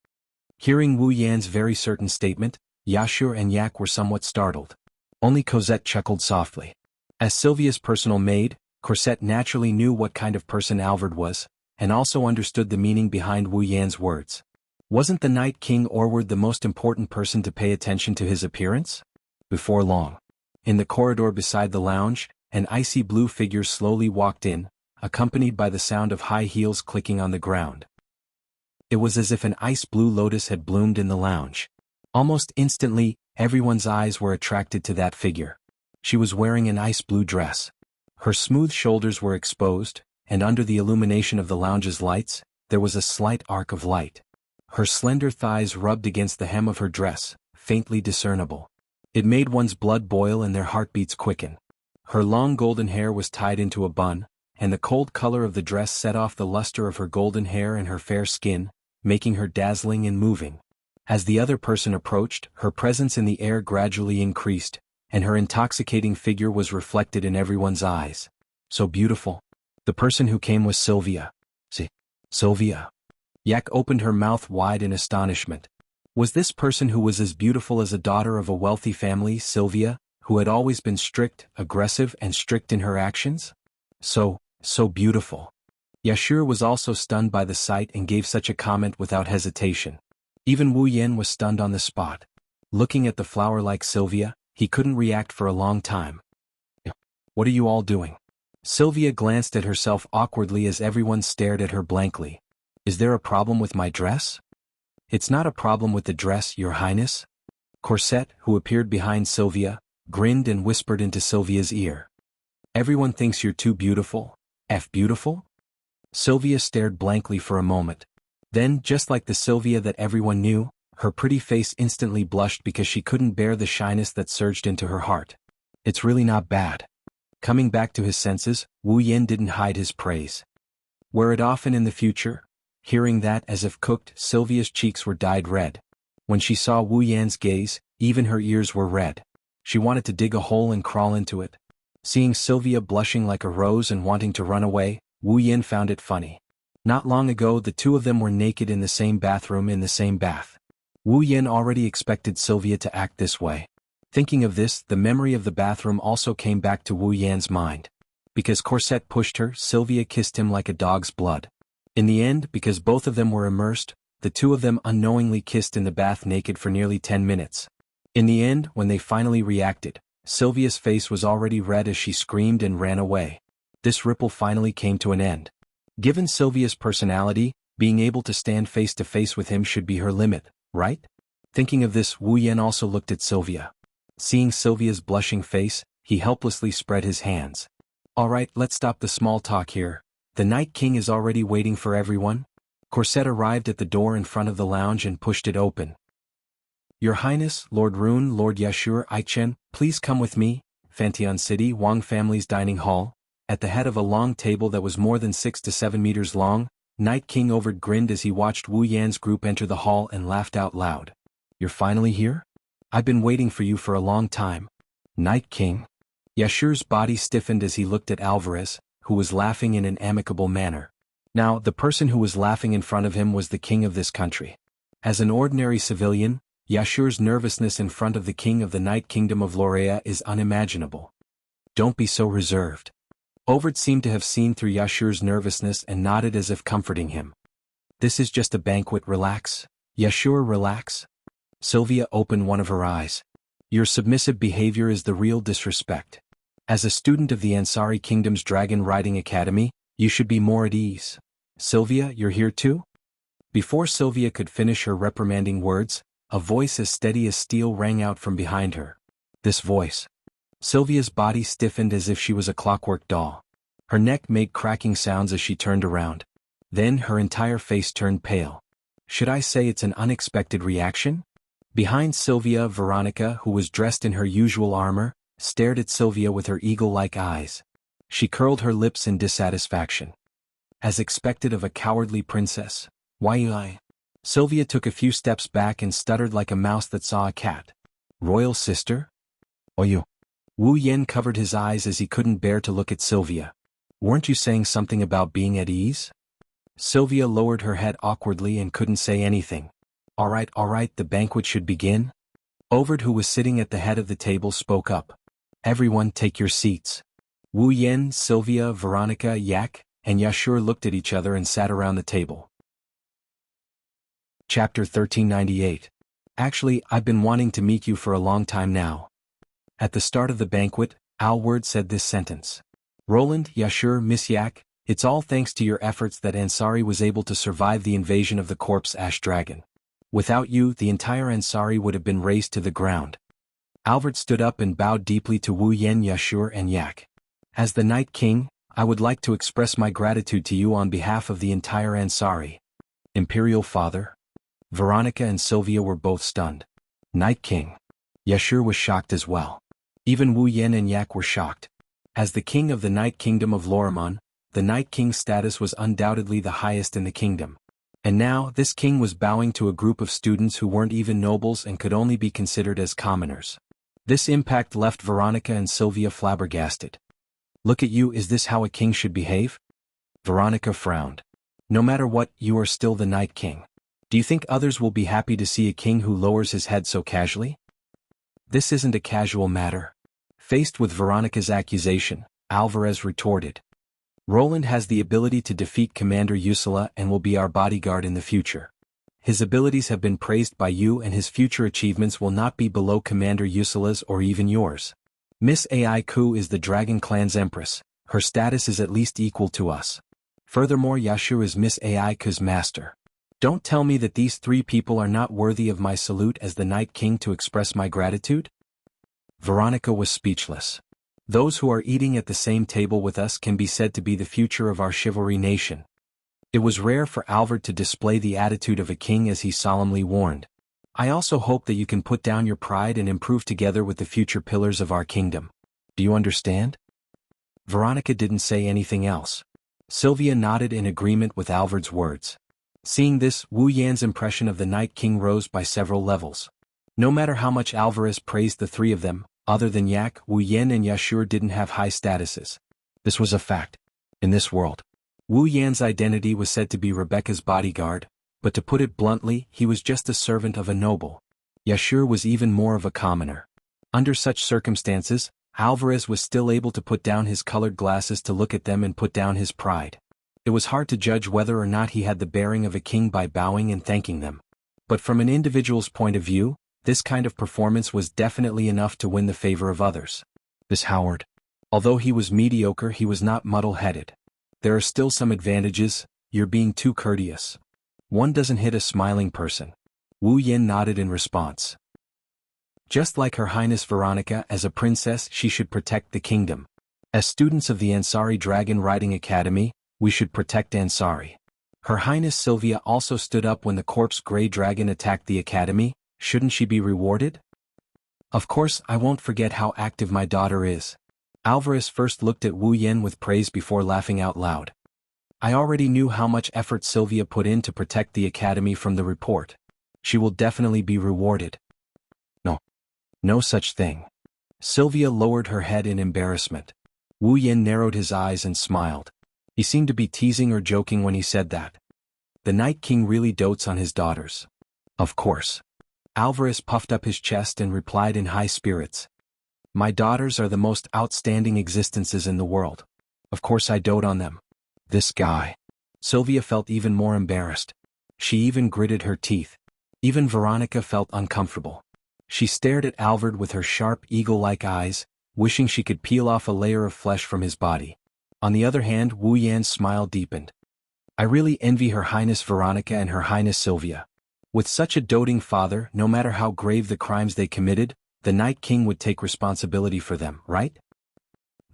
Hearing Wu Yan's very certain statement, Yashur and Yak were somewhat startled. Only Cosette chuckled softly. As Sylvia's personal maid, Cosette naturally knew what kind of person Alfred was, and also understood the meaning behind Wu Yan's words. Wasn't the Night King Orward the most important person to pay attention to his appearance? Before long, in the corridor beside the lounge, an icy blue figure slowly walked in, accompanied by the sound of high heels clicking on the ground. It was as if an ice blue lotus had bloomed in the lounge. Almost instantly, everyone's eyes were attracted to that figure. She was wearing an ice blue dress. Her smooth shoulders were exposed, and under the illumination of the lounge's lights, there was a slight arc of light. Her slender thighs rubbed against the hem of her dress, faintly discernible. It made one's blood boil and their heartbeats quicken. Her long golden hair was tied into a bun, and the cold color of the dress set off the luster of her golden hair and her fair skin, making her dazzling and moving. As the other person approached, her presence in the air gradually increased, and her intoxicating figure was reflected in everyone's eyes. So beautiful. The person who came was Sylvia. Sylvia. Yak opened her mouth wide in astonishment. Was this person who was as beautiful as a daughter of a wealthy family Sylvia, who had always been strict, aggressive and strict in her actions? So beautiful. Yashur was also stunned by the sight and gave such a comment without hesitation. Even Wu Yen was stunned on the spot. Looking at the flower like Sylvia, he couldn't react for a long time. What are you all doing? Sylvia glanced at herself awkwardly as everyone stared at her blankly. Is there a problem with my dress? It's not a problem with the dress, Your Highness. Corset, who appeared behind Sylvia, grinned and whispered into Sylvia's ear. Everyone thinks you're too beautiful. Beautiful? Sylvia stared blankly for a moment. Then, just like the Sylvia that everyone knew, her pretty face instantly blushed because she couldn't bear the shyness that surged into her heart. It's really not bad. Coming back to his senses, Wu Yan didn't hide his praise. Were it often in the future? Hearing that, as if cooked, Sylvia's cheeks were dyed red. When she saw Wu Yan's gaze, even her ears were red. She wanted to dig a hole and crawl into it. Seeing Sylvia blushing like a rose and wanting to run away, Wu Yan found it funny. Not long ago the two of them were naked in the same bathroom in the same bath. Wu Yan already expected Sylvia to act this way. Thinking of this, the memory of the bathroom also came back to Wu Yan's mind. Because Corset pushed her, Sylvia kissed him like a dog's blood. In the end, because both of them were immersed, the two of them unknowingly kissed in the bath naked for nearly 10 minutes. In the end, when they finally reacted, Sylvia's face was already red as she screamed and ran away. This ripple finally came to an end. Given Sylvia's personality, being able to stand face to face with him should be her limit, right? Thinking of this, Wu Yan also looked at Sylvia. Seeing Sylvia's blushing face, he helplessly spread his hands. Alright, let's stop the small talk here. The Night King is already waiting for everyone. Corset arrived at the door in front of the lounge and pushed it open. Your Highness, Lord Rune, Lord Yashur, Aichen, please come with me. Fantian City, Wang family's dining hall. At the head of a long table that was more than 6 to 7 meters long, Night King Overd grinned as he watched Wu Yan's group enter the hall and laughed out loud. You're finally here? I've been waiting for you for a long time. Night King. Yashur's body stiffened as he looked at Alvarez, who was laughing in an amicable manner. Now, the person who was laughing in front of him was the king of this country. As an ordinary civilian, Yashur's nervousness in front of the king of the Night Kingdom of Lorea is unimaginable. Don't be so reserved. Overd seemed to have seen through Yashur's nervousness and nodded as if comforting him. This is just a banquet, relax. Yashur, relax. Sylvia opened one of her eyes. Your submissive behavior is the real disrespect. As a student of the Ansari Kingdom's Dragon Riding Academy, you should be more at ease. Sylvia, you're here too? Before Sylvia could finish her reprimanding words, a voice as steady as steel rang out from behind her. This voice. Sylvia's body stiffened as if she was a clockwork doll. Her neck made cracking sounds as she turned around. Then her entire face turned pale. Should I say it's an unexpected reaction? Behind Sylvia, Veronica, who was dressed in her usual armor, stared at Sylvia with her eagle-like eyes. She curled her lips in dissatisfaction. As expected of a cowardly princess. Why? Sylvia took a few steps back and stuttered like a mouse that saw a cat. Royal sister? You. Wu Yan covered his eyes as he couldn't bear to look at Sylvia. Weren't you saying something about being at ease? Sylvia lowered her head awkwardly and couldn't say anything. All right, the banquet should begin. Overd, who was sitting at the head of the table, spoke up. Everyone take your seats. Wu Yan, Sylvia, Veronica, Yak, and Yashur looked at each other and sat around the table. Chapter 1398. Actually, I've been wanting to meet you for a long time now. At the start of the banquet, Alward said this sentence. Roland, Yashur, Miss Yak, it's all thanks to your efforts that Ansari was able to survive the invasion of the corpse ash dragon. Without you, the entire Ansari would have been razed to the ground. Alvard stood up and bowed deeply to Wu Yan, Yashur, and Yak. As the Night King, I would like to express my gratitude to you on behalf of the entire Ansari. Imperial Father? Veronica and Sylvia were both stunned. Night King. Yashur was shocked as well. Even Wu Yan and Yak were shocked. As the king of the Night Kingdom of Lorimon, the Night King's status was undoubtedly the highest in the kingdom. And now, this king was bowing to a group of students who weren't even nobles and could only be considered as commoners. This impact left Veronica and Sylvia flabbergasted. Look at you, is this how a king should behave? Veronica frowned. No matter what, you are still the Night King. Do you think others will be happy to see a king who lowers his head so casually? This isn't a casual matter. Faced with Veronica's accusation, Alvarez retorted. Roland has the ability to defeat Commander Ursula and will be our bodyguard in the future. his abilities have been praised by you and his future achievements will not be below Commander Ursula's or even yours. Miss Ai Ku is the Dragon Clan's empress, her status is at least equal to us. Furthermore, Yashu is Miss Ai Ku's master. Don't tell me that these three people are not worthy of my salute as the Night King to express my gratitude? Veronica was speechless. Those who are eating at the same table with us can be said to be the future of our chivalry nation. It was rare for Alvard to display the attitude of a king as he solemnly warned. I also hope that you can put down your pride and improve together with the future pillars of our kingdom. Do you understand? Veronica didn't say anything else. Sylvia nodded in agreement with Alvard's words. Seeing this, Wu Yan's impression of the Night King rose by several levels. No matter how much Alvarez praised the three of them, other than Yak, Wu Yan and Yashur didn't have high statuses. This was a fact. In this world, Wu Yan's identity was said to be Rebecca's bodyguard, but to put it bluntly, he was just a servant of a noble. Yashur was even more of a commoner. Under such circumstances, Alvarez was still able to put down his colored glasses to look at them and put down his pride. It was hard to judge whether or not he had the bearing of a king by bowing and thanking them. But from an individual's point of view, this kind of performance was definitely enough to win the favor of others. This Howard. Although he was mediocre, he was not muddle-headed. There are still some advantages. You're being too courteous. One doesn't hit a smiling person. Wu Yan nodded in response. Just like Her Highness Veronica, as a princess, she should protect the kingdom. As students of the Ansari Dragon Riding Academy, we should protect Ansari. Her Highness Sylvia also stood up when the corpse Grey Dragon attacked the academy. Shouldn't she be rewarded? Of course, I won't forget how active my daughter is. Alvarez first looked at Wu Yan with praise before laughing out loud. I already knew how much effort Sylvia put in to protect the academy from the report. She will definitely be rewarded. No such thing. Sylvia lowered her head in embarrassment. Wu Yan narrowed his eyes and smiled. He seemed to be teasing or joking when he said that. The Night King really dotes on his daughters. Of course. Alvarez puffed up his chest and replied in high spirits. My daughters are the most outstanding existences in the world. Of course I dote on them. This guy. Sylvia felt even more embarrassed. She even gritted her teeth. Even Veronica felt uncomfortable. She stared at Alvard with her sharp eagle-like eyes, wishing she could peel off a layer of flesh from his body. On the other hand, Wu Yan's smile deepened. I really envy Her Highness Veronica and Her Highness Sylvia. With such a doting father, no matter how grave the crimes they committed, the Night King would take responsibility for them, right?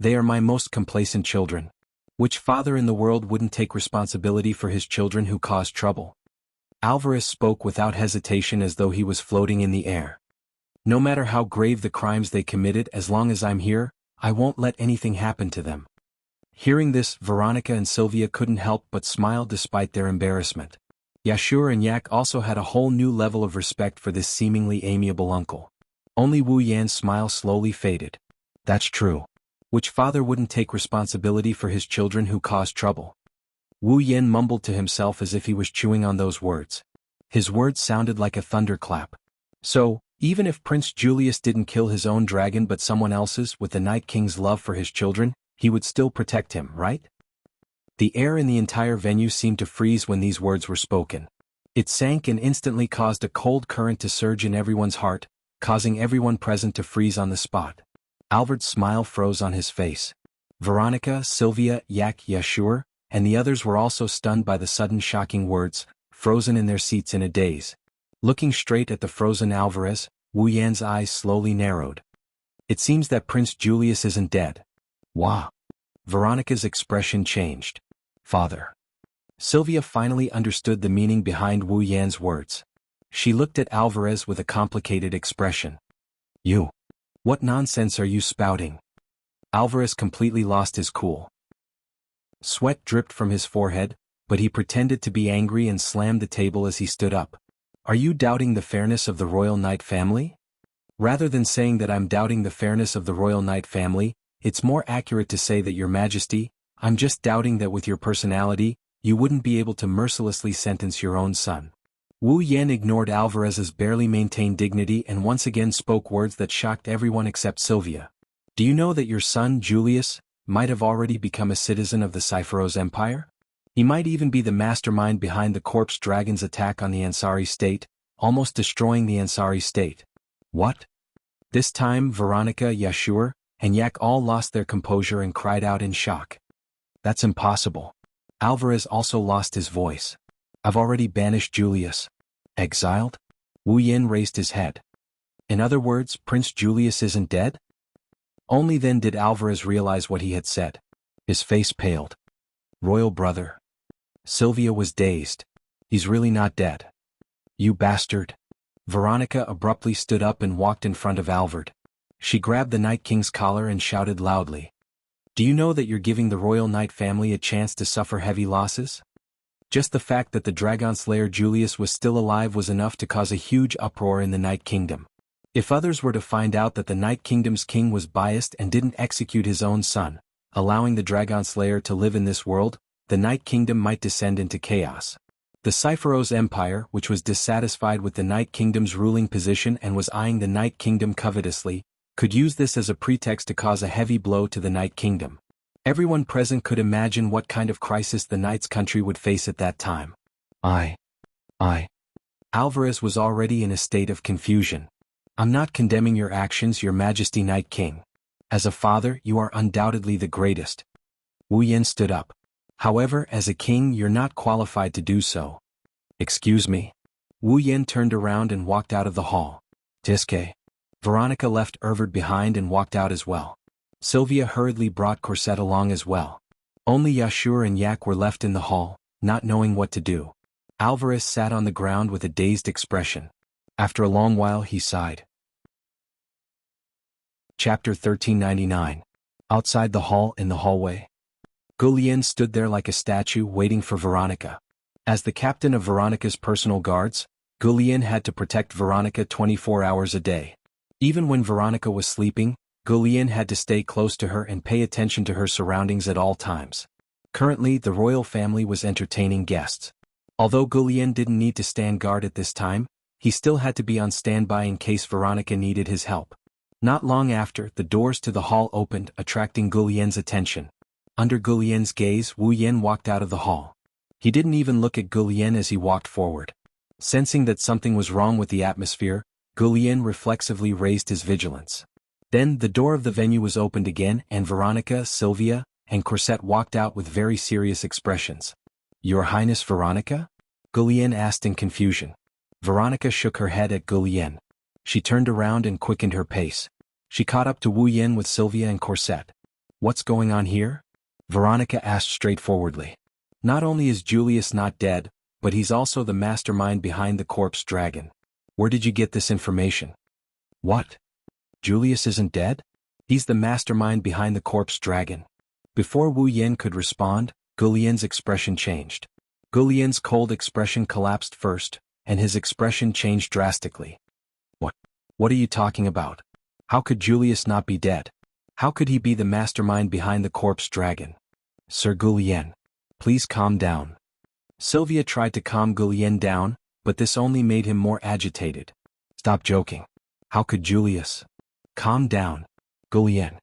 They are my most complacent children. Which father in the world wouldn't take responsibility for his children who caused trouble? Alvarez spoke without hesitation as though he was floating in the air. No matter how grave the crimes they committed, as long as I'm here, I won't let anything happen to them. Hearing this, Veronica and Sylvia couldn't help but smile despite their embarrassment. Yashur and Yak also had a whole new level of respect for this seemingly amiable uncle. Only Wu Yan's smile slowly faded. That's true. Which father wouldn't take responsibility for his children who caused trouble? Wu Yan mumbled to himself as if he was chewing on those words. His words sounded like a thunderclap. So, even if Prince Julius didn't kill his own dragon but someone else's with the Night King's love for his children, he would still protect him, right? The air in the entire venue seemed to freeze when these words were spoken. It sank and instantly caused a cold current to surge in everyone's heart, causing everyone present to freeze on the spot. Alvard's smile froze on his face. Veronica, Sylvia, Yak, Yashur, and the others were also stunned by the sudden shocking words, frozen in their seats in a daze. Looking straight at the frozen Alvarez, Wu Yan's eyes slowly narrowed. It seems that Prince Julius isn't dead. Wow. Veronica's expression changed. Father. Sylvia finally understood the meaning behind Wu Yan's words. She looked at Alvarez with a complicated expression. You. What nonsense are you spouting? Alvarez completely lost his cool. Sweat dripped from his forehead, but he pretended to be angry and slammed the table as he stood up. Are you doubting the fairness of the Royal Knight family? Rather than saying that I'm doubting the fairness of the Royal Knight family, it's more accurate to say that Your Majesty, I'm just doubting that with your personality, you wouldn't be able to mercilessly sentence your own son. Wu Yan ignored Alvarez's barely maintained dignity and once again spoke words that shocked everyone except Sylvia. Do you know that your son, Julius, might have already become a citizen of the Cypheros Empire? He might even be the mastermind behind the corpse dragon's attack on the Ansari state, almost destroying the Ansari state. What? This time Veronica, Yashur, and Yak all lost their composure and cried out in shock. That's impossible. Alvarez also lost his voice. I've already banished Julius. Exiled? Wu Yin raised his head. In other words, Prince Julius isn't dead? Only then did Alvarez realize what he had said. His face paled. Royal brother. Sylvia was dazed. He's really not dead. You bastard. Veronica abruptly stood up and walked in front of Alvard. She grabbed the Night King's collar and shouted loudly. Do you know that you're giving the Royal Knight family a chance to suffer heavy losses? Just the fact that the Dragon Slayer Julius was still alive was enough to cause a huge uproar in the Night Kingdom. If others were to find out that the Night Kingdom's king was biased and didn't execute his own son, allowing the Dragon Slayer to live in this world, the Night Kingdom might descend into chaos. The Cypheros Empire, which was dissatisfied with the Night Kingdom's ruling position and was eyeing the Night Kingdom covetously, could use this as a pretext to cause a heavy blow to the Night Kingdom. Everyone present could imagine what kind of crisis the Knight's country would face at that time. Alvarez was already in a state of confusion. I'm not condemning your actions, Your Majesty Night King. As a father, you are undoubtedly the greatest. Wu Yin stood up. However, as a king, you're not qualified to do so. Excuse me. Wu Yin turned around and walked out of the hall. Tiske. Veronica left Ervard behind and walked out as well. Sylvia hurriedly brought Corset along as well. Only Yashur and Yak were left in the hall, not knowing what to do. Alvarez sat on the ground with a dazed expression. After a long while he sighed. Chapter 1399. Outside the hall in the hallway. Gulien stood there like a statue waiting for Veronica. As the captain of Veronica's personal guards, Gulien had to protect Veronica 24 hours a day. Even when Veronica was sleeping, Gulien had to stay close to her and pay attention to her surroundings at all times. Currently, the royal family was entertaining guests. Although Gulien didn't need to stand guard at this time, he still had to be on standby in case Veronica needed his help. Not long after, the doors to the hall opened, attracting Gulien's attention. Under Gulien's gaze, Wu Yin walked out of the hall. He didn't even look at Gulien as he walked forward. Sensing that something was wrong with the atmosphere, Gulien reflexively raised his vigilance. Then the door of the venue was opened again and Veronica, Sylvia, and Corset walked out with very serious expressions. Your Highness Veronica? Gulien asked in confusion. Veronica shook her head at Gulien. She turned around and quickened her pace. She caught up to Wu Yin with Sylvia and Corset. What's going on here? Veronica asked straightforwardly. Not only is Julius not dead, but he's also the mastermind behind the corpse dragon. Where did you get this information? What? Julius isn't dead? He's the mastermind behind the corpse dragon. Before Wu Yin could respond, Gulien's expression changed. Gulien's cold expression collapsed first, and his expression changed drastically. What are you talking about? How could Julius not be dead? How could he be the mastermind behind the corpse dragon? Sir Gulien, please calm down. Sylvia tried to calm Gulien down, but this only made him more agitated. Stop joking. How could Julius? Calm down, Gulien.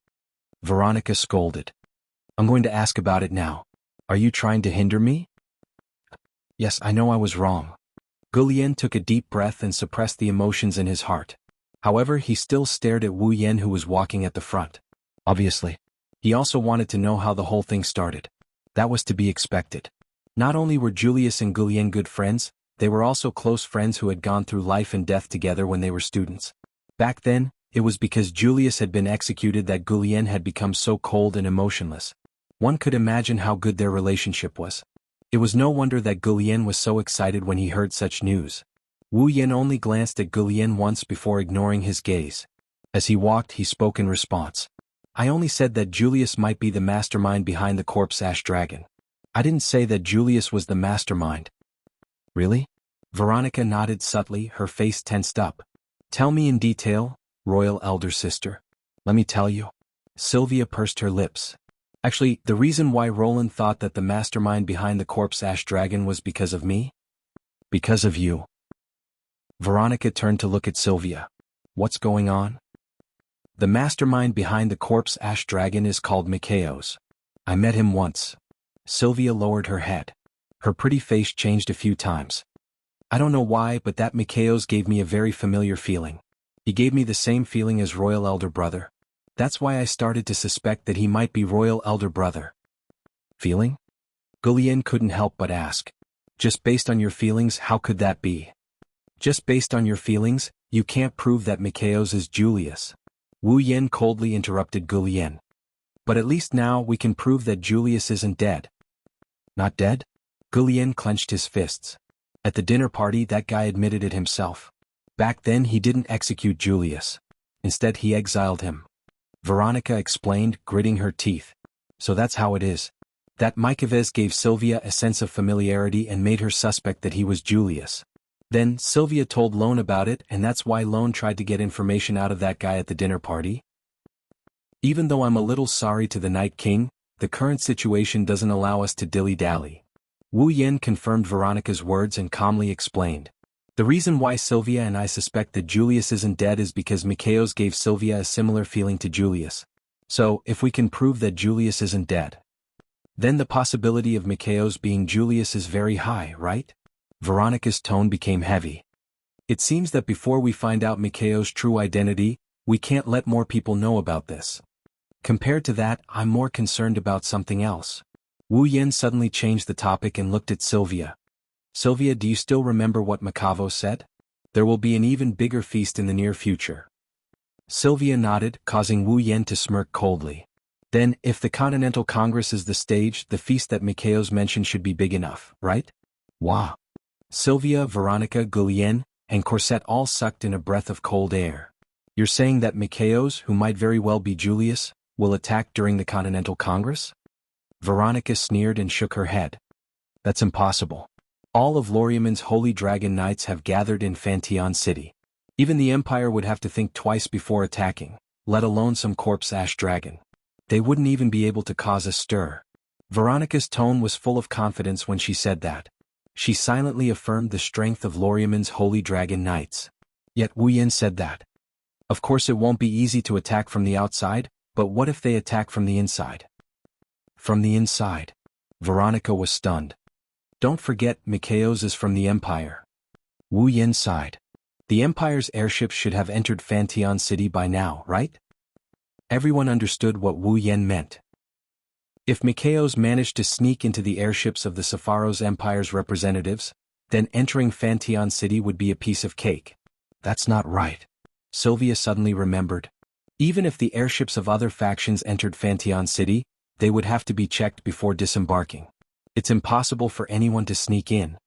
Veronica scolded. I'm going to ask about it now. Are you trying to hinder me? Yes, I know I was wrong. Gulien took a deep breath and suppressed the emotions in his heart. However, he still stared at Wu Yin who was walking at the front. Obviously. He also wanted to know how the whole thing started. That was to be expected. Not only were Julius and Gulien good friends, they were also close friends who had gone through life and death together when they were students. Back then, it was because Julius had been executed that Gulien had become so cold and emotionless. One could imagine how good their relationship was. It was no wonder that Gulien was so excited when he heard such news. Wu Yin only glanced at Gulien once before ignoring his gaze. As he walked, he spoke in response. I only said that Julius might be the mastermind behind the corpse ash dragon. I didn't say that Julius was the mastermind. Really? Veronica nodded subtly, her face tensed up. Tell me in detail, royal elder sister. Let me tell you. Sylvia pursed her lips. Actually, the reason why Roland thought that the mastermind behind the corpse ash dragon was because of me? Because of you. Veronica turned to look at Sylvia. What's going on? The mastermind behind the corpse ash dragon is called Mikhaos. I met him once. Sylvia lowered her head. Her pretty face changed a few times. I don't know why, but that Mikhail's gave me a very familiar feeling. He gave me the same feeling as royal elder brother. That's why I started to suspect that he might be royal elder brother. Feeling? Gulian couldn't help but ask. Just based on your feelings, how could that be? Just based on your feelings, you can't prove that Mikhail's is Julius. Wu Yen coldly interrupted Gulian. But at least now we can prove that Julius isn't dead. Not dead? Gulian clenched his fists. At the dinner party, that guy admitted it himself. Back then he didn't execute Julius. Instead he exiled him. Veronica explained, gritting her teeth. So that's how it is. That Mikovez gave Sylvia a sense of familiarity and made her suspect that he was Julius. Then Sylvia told Lone about it, and that's why Lone tried to get information out of that guy at the dinner party. Even though I'm a little sorry to the Night King, the current situation doesn't allow us to dilly-dally. Wu Yen confirmed Veronica's words and calmly explained. The reason why Sylvia and I suspect that Julius isn't dead is because Mikhail's gave Sylvia a similar feeling to Julius. So, if we can prove that Julius isn't dead, then the possibility of Mikhail's being Julius is very high, right? Veronica's tone became heavy. It seems that before we find out Mikhail's true identity, we can't let more people know about this. Compared to that, I'm more concerned about something else. Wu Yen suddenly changed the topic and looked at Sylvia. Sylvia, do you still remember what Makavo said? There will be an even bigger feast in the near future. Sylvia nodded, causing Wu Yen to smirk coldly. Then, if the Continental Congress is the stage, the feast that Mikhail's mentioned should be big enough, right? Wow. Sylvia, Veronica, Gulian, and Corset all sucked in a breath of cold air. You're saying that Mikhail's, who might very well be Julius, will attack during the Continental Congress? Veronica sneered and shook her head. That's impossible. All of Loriamin's Holy Dragon Knights have gathered in Fantion City. Even the Empire would have to think twice before attacking, let alone some corpse ash dragon. They wouldn't even be able to cause a stir. Veronica's tone was full of confidence when she said that. She silently affirmed the strength of Loriamin's Holy Dragon Knights. Yet Wu Yen said that. Of course it won't be easy to attack from the outside, but what if they attack from the inside? From the inside. Veronica was stunned. Don't forget, Mikhail's is from the Empire. Wu Yen sighed. The Empire's airships should have entered Fantion City by now, right? Everyone understood what Wu Yen meant. If Mikhail's managed to sneak into the airships of the Sepharos Empire's representatives, then entering Fantion City would be a piece of cake. That's not right. Sylvia suddenly remembered. Even if the airships of other factions entered Fantion City, they would have to be checked before disembarking. It's impossible for anyone to sneak in.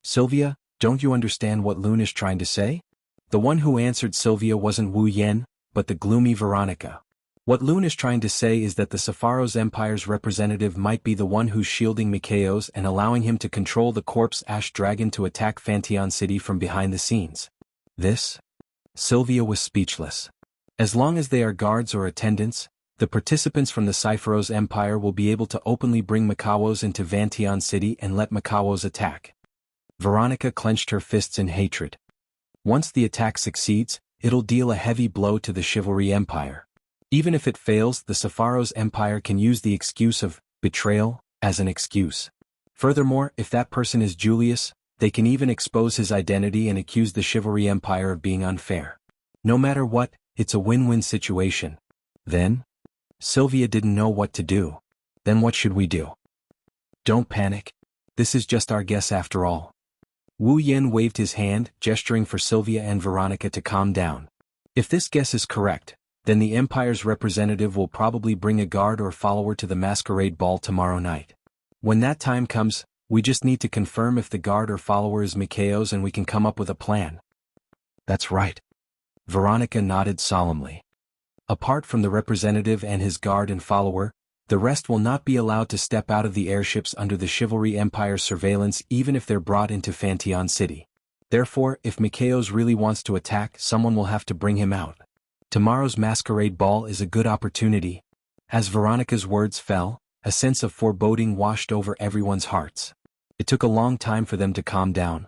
Sylvia, don't you understand what Lune is trying to say? The one who answered Sylvia wasn't Wu Yen, but the gloomy Veronica. What Lune is trying to say is that the Sepharos Empire's representative might be the one who's shielding Mikhail's and allowing him to control the corpse ash dragon to attack Fantion City from behind the scenes. This? Sylvia was speechless. As long as they are guards or attendants, the participants from the Sepharos Empire will be able to openly bring Mikhail's into Fantion City and let Mikhail's attack. Veronica clenched her fists in hatred. Once the attack succeeds, it'll deal a heavy blow to the Chivalry Empire. Even if it fails, the Sepharos Empire can use the excuse of betrayal as an excuse. Furthermore, if that person is Julius, they can even expose his identity and accuse the Chivalry Empire of being unfair. No matter what, it's a win-win situation. Then? Sylvia didn't know what to do. Then what should we do? Don't panic. This is just our guess after all. Wu Yen waved his hand, gesturing for Sylvia and Veronica to calm down. If this guess is correct, then the Empire's representative will probably bring a guard or follower to the masquerade ball tomorrow night. When that time comes, we just need to confirm if the guard or follower is Mikhail's and we can come up with a plan. That's right. Veronica nodded solemnly. Apart from the representative and his guard and follower, the rest will not be allowed to step out of the airships under the Chivalry Empire's surveillance even if they're brought into Fantion City. Therefore, if Mikhail's really wants to attack, someone will have to bring him out. Tomorrow's masquerade ball is a good opportunity. As Veronica's words fell, a sense of foreboding washed over everyone's hearts. It took a long time for them to calm down.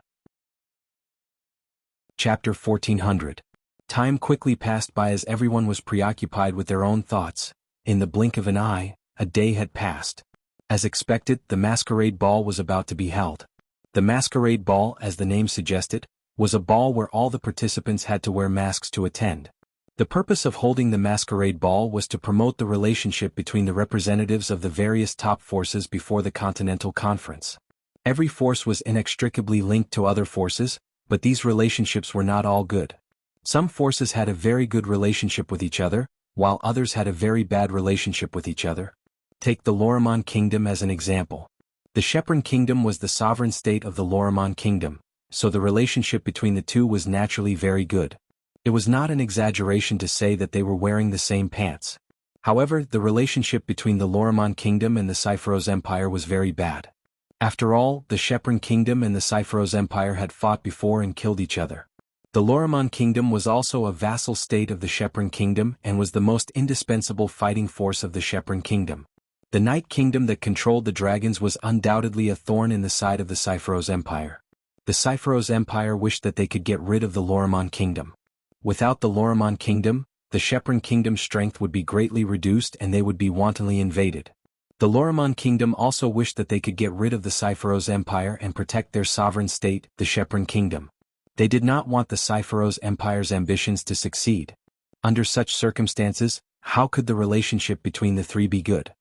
Chapter 1400. Time quickly passed by as everyone was preoccupied with their own thoughts. In the blink of an eye, a day had passed. As expected, the masquerade ball was about to be held. The masquerade ball, as the name suggested, was a ball where all the participants had to wear masks to attend. The purpose of holding the masquerade ball was to promote the relationship between the representatives of the various top forces before the Continental Conference. Every force was inextricably linked to other forces, but these relationships were not all good. Some forces had a very good relationship with each other, while others had a very bad relationship with each other. Take the Lorimon Kingdom as an example. The Shepron Kingdom was the sovereign state of the Lorimon Kingdom, so the relationship between the two was naturally very good. It was not an exaggeration to say that they were wearing the same pants. However, the relationship between the Lorimon Kingdom and the Cypheros Empire was very bad. After all, the Shepron Kingdom and the Cypheros Empire had fought before and killed each other. The Lorimon Kingdom was also a vassal state of the Shepron Kingdom and was the most indispensable fighting force of the Shepron Kingdom. The Night Kingdom that controlled the dragons was undoubtedly a thorn in the side of the Cypheros Empire. The Cypheros Empire wished that they could get rid of the Lorimon Kingdom. Without the Lorimon Kingdom, the Shepron Kingdom's strength would be greatly reduced and they would be wantonly invaded. The Lorimon Kingdom also wished that they could get rid of the Cypheros Empire and protect their sovereign state, the Shepron Kingdom. They did not want the Cypheros Empire's ambitions to succeed. Under such circumstances, how could the relationship between the three be good?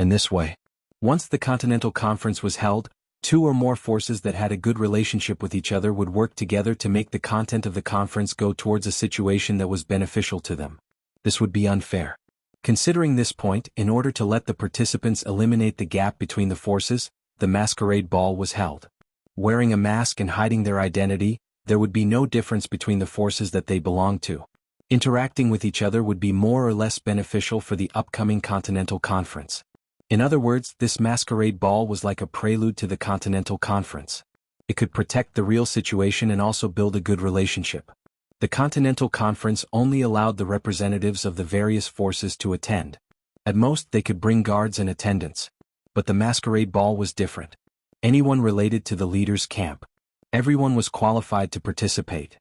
In this way, once the Continental Conference was held, two or more forces that had a good relationship with each other would work together to make the content of the conference go towards a situation that was beneficial to them. This would be unfair. Considering this point, in order to let the participants eliminate the gap between the forces, the masquerade ball was held. Wearing a mask and hiding their identity, there would be no difference between the forces that they belonged to. Interacting with each other would be more or less beneficial for the upcoming Continental Conference. In other words, this masquerade ball was like a prelude to the Continental Conference. It could protect the real situation and also build a good relationship. The Continental Conference only allowed the representatives of the various forces to attend. At most, they could bring guards and attendants. But the masquerade ball was different. Anyone related to the leader's camp. Everyone was qualified to participate.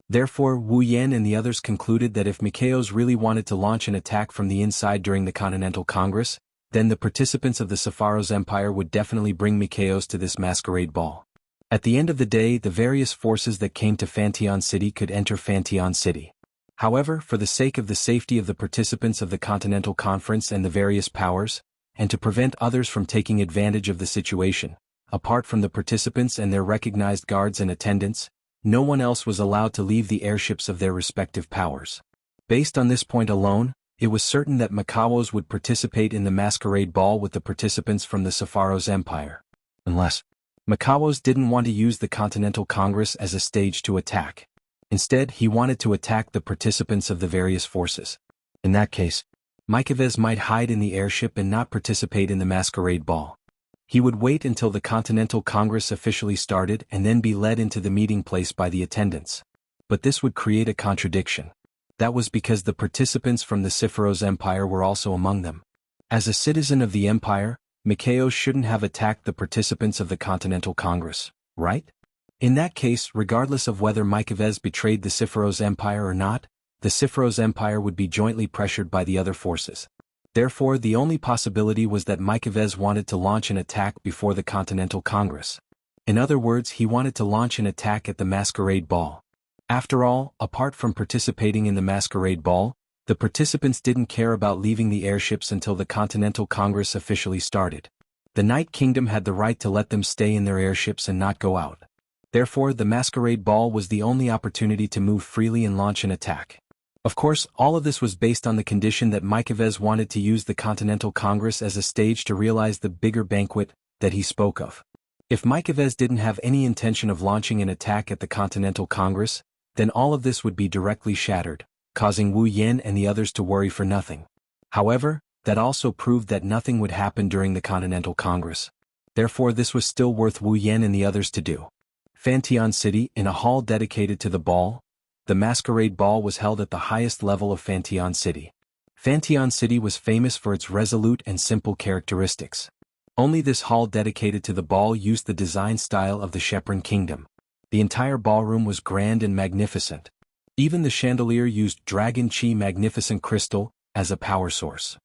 Therefore, Wu Yan and the others concluded that if Mikaos really wanted to launch an attack from the inside during the Continental Congress, then the participants of the Cypheros Empire would definitely bring Mikaos to this masquerade ball. At the end of the day, the various forces that came to Fantion City could enter Fantion City. However, for the sake of the safety of the participants of the Continental Conference and the various powers, and to prevent others from taking advantage of the situation, apart from the participants and their recognized guards and attendants, no one else was allowed to leave the airships of their respective powers. Based on this point alone, it was certain that Mikaos would participate in the masquerade ball with the participants from the Cypheros Empire. Unless Mikaos didn't want to use the Continental Congress as a stage to attack. Instead, he wanted to attack the participants of the various forces. In that case, Mikaos might hide in the airship and not participate in the masquerade ball. He would wait until the Continental Congress officially started and then be led into the meeting place by the attendants. But this would create a contradiction. That was because the participants from the Cypheros Empire were also among them. As a citizen of the Empire, Mikaos shouldn't have attacked the participants of the Continental Congress, right? In that case, regardless of whether Mikaos betrayed the Cypheros Empire or not, the Cypheros Empire would be jointly pressured by the other forces. Therefore, the only possibility was that Mikaos wanted to launch an attack before the Continental Congress. In other words, he wanted to launch an attack at the masquerade ball. After all, apart from participating in the masquerade ball, the participants didn't care about leaving the airships until the Continental Congress officially started. The Night Kingdom had the right to let them stay in their airships and not go out. Therefore, the masquerade ball was the only opportunity to move freely and launch an attack. Of course, all of this was based on the condition that Mikaos wanted to use the Continental Congress as a stage to realize the bigger banquet that he spoke of. If Mikaos didn't have any intention of launching an attack at the Continental Congress, then all of this would be directly shattered, causing Wu Yan and the others to worry for nothing. However, that also proved that nothing would happen during the Continental Congress. Therefore, this was still worth Wu Yan and the others to do. Fantion City, in a hall dedicated to the ball, the masquerade ball was held at the highest level of Fantion City. Fantion City was famous for its resolute and simple characteristics. Only this hall dedicated to the ball used the design style of the Shepron Kingdom. The entire ballroom was grand and magnificent. Even the chandelier used Dragon Chi magnificent crystal as a power source.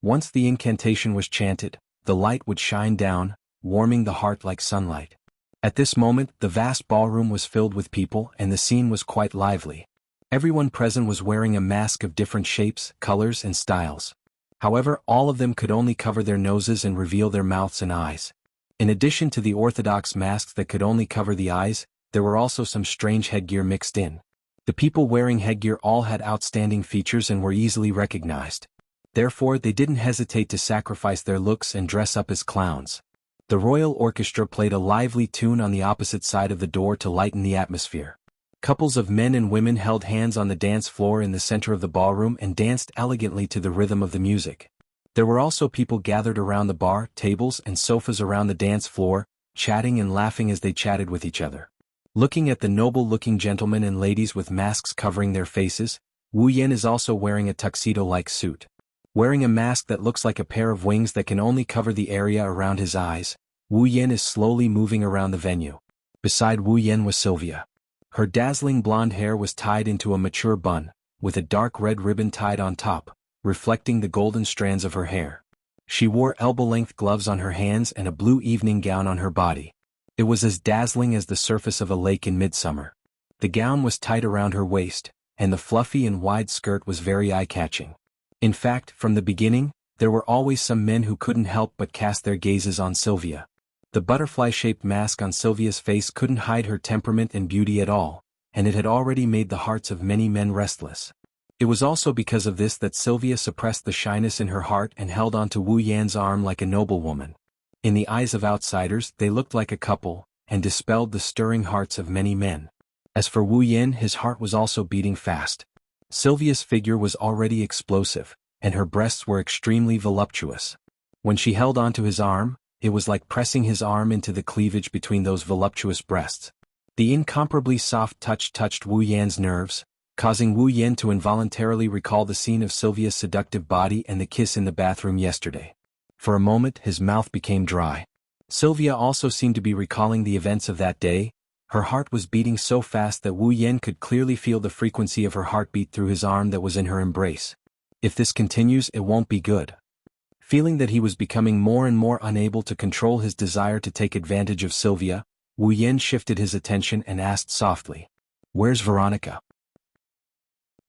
Once the incantation was chanted, the light would shine down, warming the heart like sunlight. At this moment, the vast ballroom was filled with people and the scene was quite lively. Everyone present was wearing a mask of different shapes, colors, and styles. However, all of them could only cover their noses and reveal their mouths and eyes. In addition to the orthodox masks that could only cover the eyes, there were also some strange headgear mixed in. The people wearing headgear all had outstanding features and were easily recognized. Therefore, they didn't hesitate to sacrifice their looks and dress up as clowns. The royal orchestra played a lively tune on the opposite side of the door to lighten the atmosphere. Couples of men and women held hands on the dance floor in the center of the ballroom and danced elegantly to the rhythm of the music. There were also people gathered around the bar, tables, and sofas around the dance floor, chatting and laughing as they chatted with each other. Looking at the noble-looking gentlemen and ladies with masks covering their faces, Wu Yan is also wearing a tuxedo-like suit. Wearing a mask that looks like a pair of wings that can only cover the area around his eyes, Wu Yan is slowly moving around the venue. Beside Wu Yan was Sylvia. Her dazzling blonde hair was tied into a mature bun, with a dark red ribbon tied on top, reflecting the golden strands of her hair. She wore elbow-length gloves on her hands and a blue evening gown on her body. It was as dazzling as the surface of a lake in midsummer. The gown was tight around her waist, and the fluffy and wide skirt was very eye-catching. In fact, from the beginning, there were always some men who couldn't help but cast their gazes on Sylvia. The butterfly-shaped mask on Sylvia's face couldn't hide her temperament and beauty at all, and it had already made the hearts of many men restless. It was also because of this that Sylvia suppressed the shyness in her heart and held onto Wu Yan's arm like a noblewoman. In the eyes of outsiders, they looked like a couple, and dispelled the stirring hearts of many men. As for Wu Yan, his heart was also beating fast. Sylvia's figure was already explosive, and her breasts were extremely voluptuous. When she held onto his arm, it was like pressing his arm into the cleavage between those voluptuous breasts. The incomparably soft touch touched Wu Yan's nerves, causing Wu Yan to involuntarily recall the scene of Sylvia's seductive body and the kiss in the bathroom yesterday. For a moment, his mouth became dry. Sylvia also seemed to be recalling the events of that day. Her heart was beating so fast that Wu Yan could clearly feel the frequency of her heartbeat through his arm that was in her embrace. If this continues, it won't be good. Feeling that he was becoming more and more unable to control his desire to take advantage of Sylvia, Wu Yan shifted his attention and asked softly, "Where's Veronica?"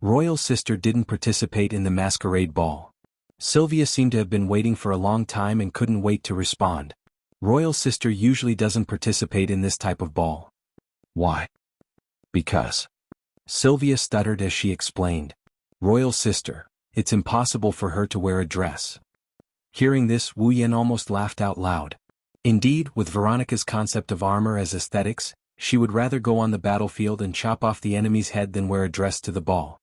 Royal sister didn't participate in the masquerade ball. Sylvia seemed to have been waiting for a long time and couldn't wait to respond. Royal sister usually doesn't participate in this type of ball. Why? Because. Sylvia stuttered as she explained. Royal sister, it's impossible for her to wear a dress. Hearing this, Wu Yan almost laughed out loud. Indeed, with Veronica's concept of armor as aesthetics, she would rather go on the battlefield and chop off the enemy's head than wear a dress to the ball.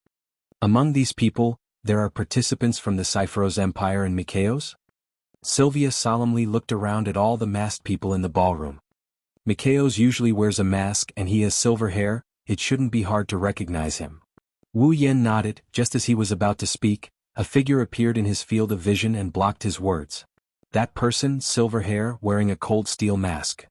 Among these people, there are participants from the Cypheros Empire and Mikaos? Sylvia solemnly looked around at all the masked people in the ballroom. Mikaos usually wears a mask and he has silver hair, it shouldn't be hard to recognize him. Wu Yan nodded. Just as he was about to speak, a figure appeared in his field of vision and blocked his words. That person, silver hair, wearing a cold steel mask.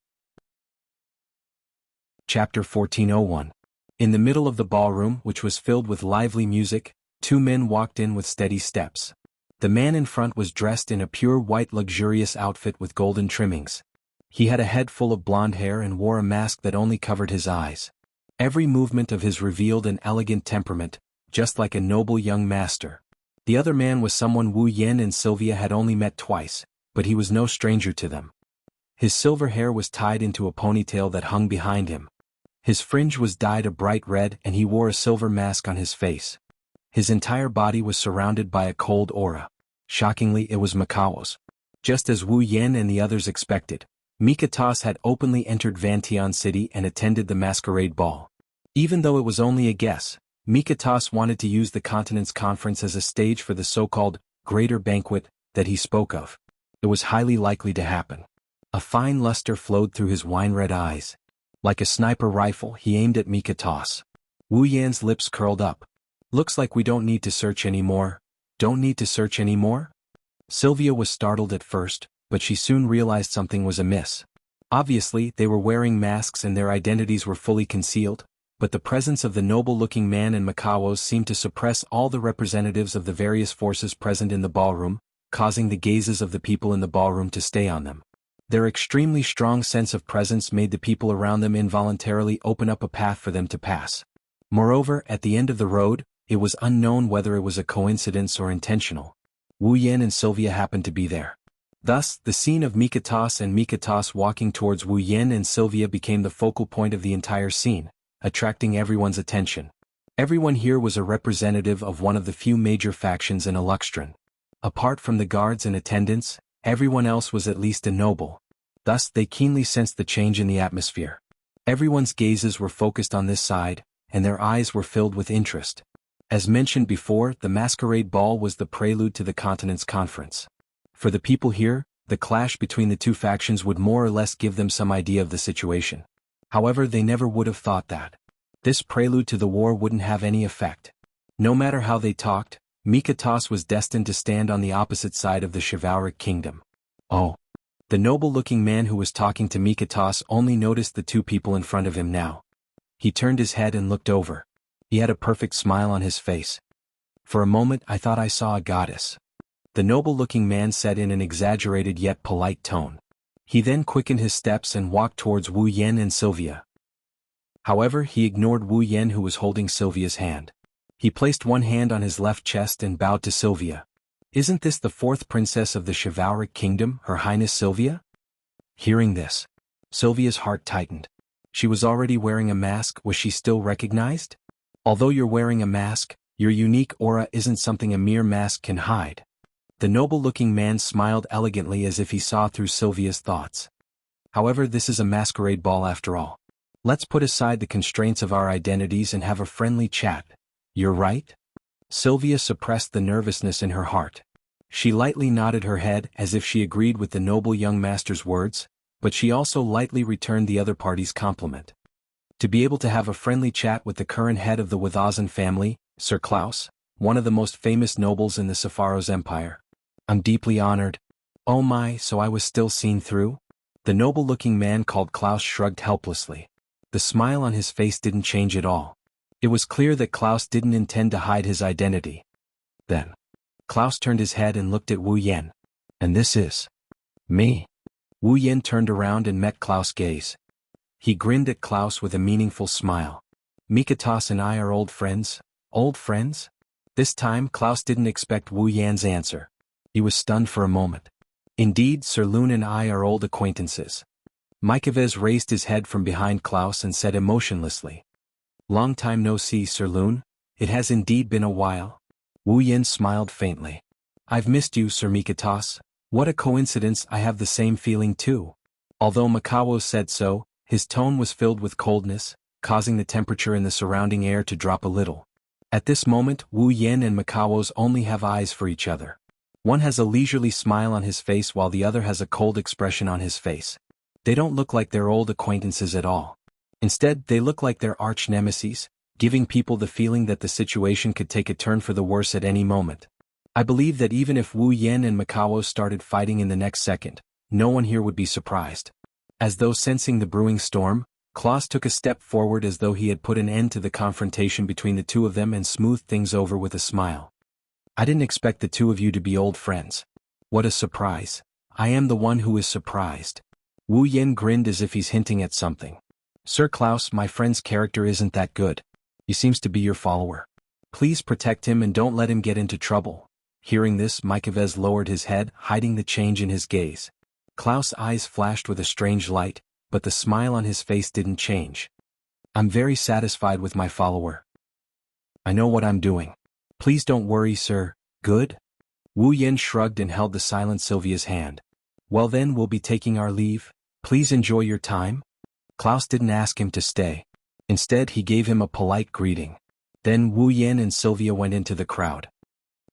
Chapter 1401. In the middle of the ballroom, which was filled with lively music, two men walked in with steady steps. The man in front was dressed in a pure white luxurious outfit with golden trimmings. He had a head full of blonde hair and wore a mask that only covered his eyes. Every movement of his revealed an elegant temperament, just like a noble young master. The other man was someone Wu Yan and Sylvia had only met twice, but he was no stranger to them. His silver hair was tied into a ponytail that hung behind him. His fringe was dyed a bright red and he wore a silver mask on his face. His entire body was surrounded by a cold aura. Shockingly, it was Mikaos. Just as Wu Yan and the others expected, Mikatos had openly entered Vantian City and attended the masquerade ball. Even though it was only a guess, Mikatos wanted to use the continent's conference as a stage for the so-called greater banquet that he spoke of. It was highly likely to happen. A fine luster flowed through his wine-red eyes. Like a sniper rifle, he aimed at Mikatos. Wu Yan's lips curled up. Looks like we don't need to search anymore. Don't need to search anymore? Sylvia was startled at first, but she soon realized something was amiss. Obviously, they were wearing masks and their identities were fully concealed, but the presence of the noble-looking man and Mikaos seemed to suppress all the representatives of the various forces present in the ballroom, causing the gazes of the people in the ballroom to stay on them. Their extremely strong sense of presence made the people around them involuntarily open up a path for them to pass. Moreover, at the end of the road, it was unknown whether it was a coincidence or intentional. Wu Yan and Sylvia happened to be there. Thus, the scene of Mikatos and Mikatos walking towards Wu Yan and Sylvia became the focal point of the entire scene, attracting everyone's attention. Everyone here was a representative of one of the few major factions in Aluxtran. Apart from the guards and attendants, everyone else was at least a noble. Thus, they keenly sensed the change in the atmosphere. Everyone's gazes were focused on this side, and their eyes were filled with interest. As mentioned before, the masquerade ball was the prelude to the continent's conference. For the people here, the clash between the two factions would more or less give them some idea of the situation. However, they never would have thought that this prelude to the war wouldn't have any effect. No matter how they talked, Mikatos was destined to stand on the opposite side of the chivalric kingdom. Oh. The noble-looking man who was talking to Mikatos only noticed the two people in front of him now. He turned his head and looked over. He had a perfect smile on his face. For a moment I thought I saw a goddess. The noble-looking man said in an exaggerated yet polite tone. He then quickened his steps and walked towards Wu Yan and Sylvia. However, he ignored Wu Yan, who was holding Sylvia's hand. He placed one hand on his left chest and bowed to Sylvia. "Isn't this the fourth princess of the chivalric kingdom, Her Highness Sylvia?" Hearing this, Sylvia's heart tightened. She was already wearing a mask. Was she still recognized? Although you're wearing a mask, your unique aura isn't something a mere mask can hide. The noble-looking man smiled elegantly as if he saw through Sylvia's thoughts. However, this is a masquerade ball after all. Let's put aside the constraints of our identities and have a friendly chat. You're right? Sylvia suppressed the nervousness in her heart. She lightly nodded her head as if she agreed with the noble young master's words, but she also lightly returned the other party's compliment. To be able to have a friendly chat with the current head of the Wazan family, Sir Klaus, one of the most famous nobles in the Sepharos Empire. I'm deeply honored. Oh my, so I was still seen through? The noble-looking man called Klaus shrugged helplessly. The smile on his face didn't change at all. It was clear that Klaus didn't intend to hide his identity. Then, Klaus turned his head and looked at Wu Yan. And this is me. Wu Yan turned around and met Klaus' gaze. He grinned at Klaus with a meaningful smile. Mikatos and I are old friends. Old friends? This time Klaus didn't expect Wu Yan's answer. He was stunned for a moment. Indeed, Sir Lun and I are old acquaintances. Mikaves raised his head from behind Klaus and said emotionlessly. Long time no see, Sir Lun. It has indeed been a while. Wu Yan smiled faintly. I've missed you, Sir Mikatos. What a coincidence, I have the same feeling too. Although Makawo said so, his tone was filled with coldness, causing the temperature in the surrounding air to drop a little. At this moment, Wu Yan and Makawo's only have eyes for each other. One has a leisurely smile on his face while the other has a cold expression on his face. They don't look like they're old acquaintances at all. Instead, they look like they're arch nemesis, giving people the feeling that the situation could take a turn for the worse at any moment. I believe that even if Wu Yan and Makawo started fighting in the next second, no one here would be surprised. As though sensing the brewing storm, Klaus took a step forward as though he had put an end to the confrontation between the two of them and smoothed things over with a smile. I didn't expect the two of you to be old friends. What a surprise. I am the one who is surprised. Wu Yan grinned as if he's hinting at something. Sir Klaus, my friend's character isn't that good. He seems to be your follower. Please protect him and don't let him get into trouble. Hearing this, Mikaves lowered his head, hiding the change in his gaze. Klaus' eyes flashed with a strange light, but the smile on his face didn't change. I'm very satisfied with my follower. I know what I'm doing. Please don't worry, sir. Good? Wu Yan shrugged and held the silent Sylvia's hand. Well then, we'll be taking our leave. Please enjoy your time. Klaus didn't ask him to stay. Instead, he gave him a polite greeting. Then Wu Yan and Sylvia went into the crowd.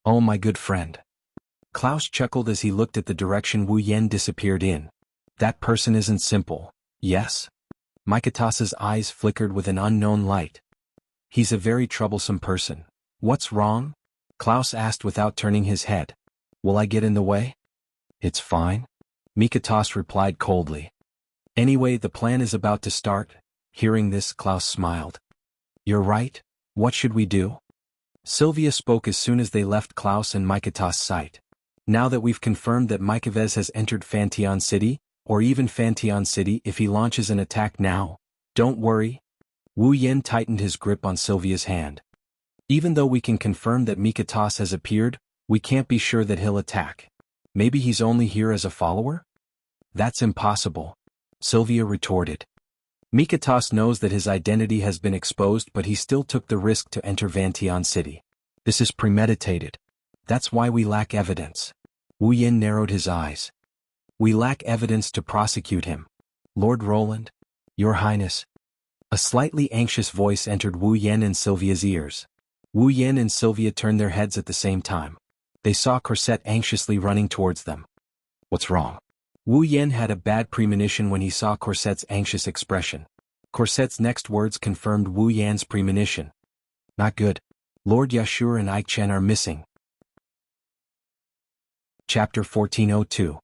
Oh, my good friend. Klaus chuckled as he looked at the direction Wu Yan disappeared in. That person isn't simple, yes? Mikatos's eyes flickered with an unknown light. He's a very troublesome person. What's wrong? Klaus asked without turning his head. Will I get in the way? It's fine. Mikatos replied coldly. Anyway, the plan is about to start. Hearing this, Klaus smiled. You're right. What should we do? Sylvia spoke as soon as they left Klaus and Mikatos' sight. Now that we've confirmed that Mykovez has entered Fanteon City, or even Fanteon City if he launches an attack now, don't worry. Wu Yen tightened his grip on Sylvia's hand. Even though we can confirm that Mikatas has appeared, we can't be sure that he'll attack. Maybe he's only here as a follower? That's impossible, Sylvia retorted. Mikatas knows that his identity has been exposed, but he still took the risk to enter Fanteon City. This is premeditated. That's why we lack evidence. Wu Yen narrowed his eyes. We lack evidence to prosecute him. Lord Roland, Your Highness. A slightly anxious voice entered Wu Yen and Sylvia's ears. Wu Yen and Sylvia turned their heads at the same time. They saw Corset anxiously running towards them. What's wrong? Wu Yen had a bad premonition when he saw Corset's anxious expression. Corset's next words confirmed Wu Yan's premonition. Not good. Lord Yashur and Ike Chen are missing. Chapter 1402.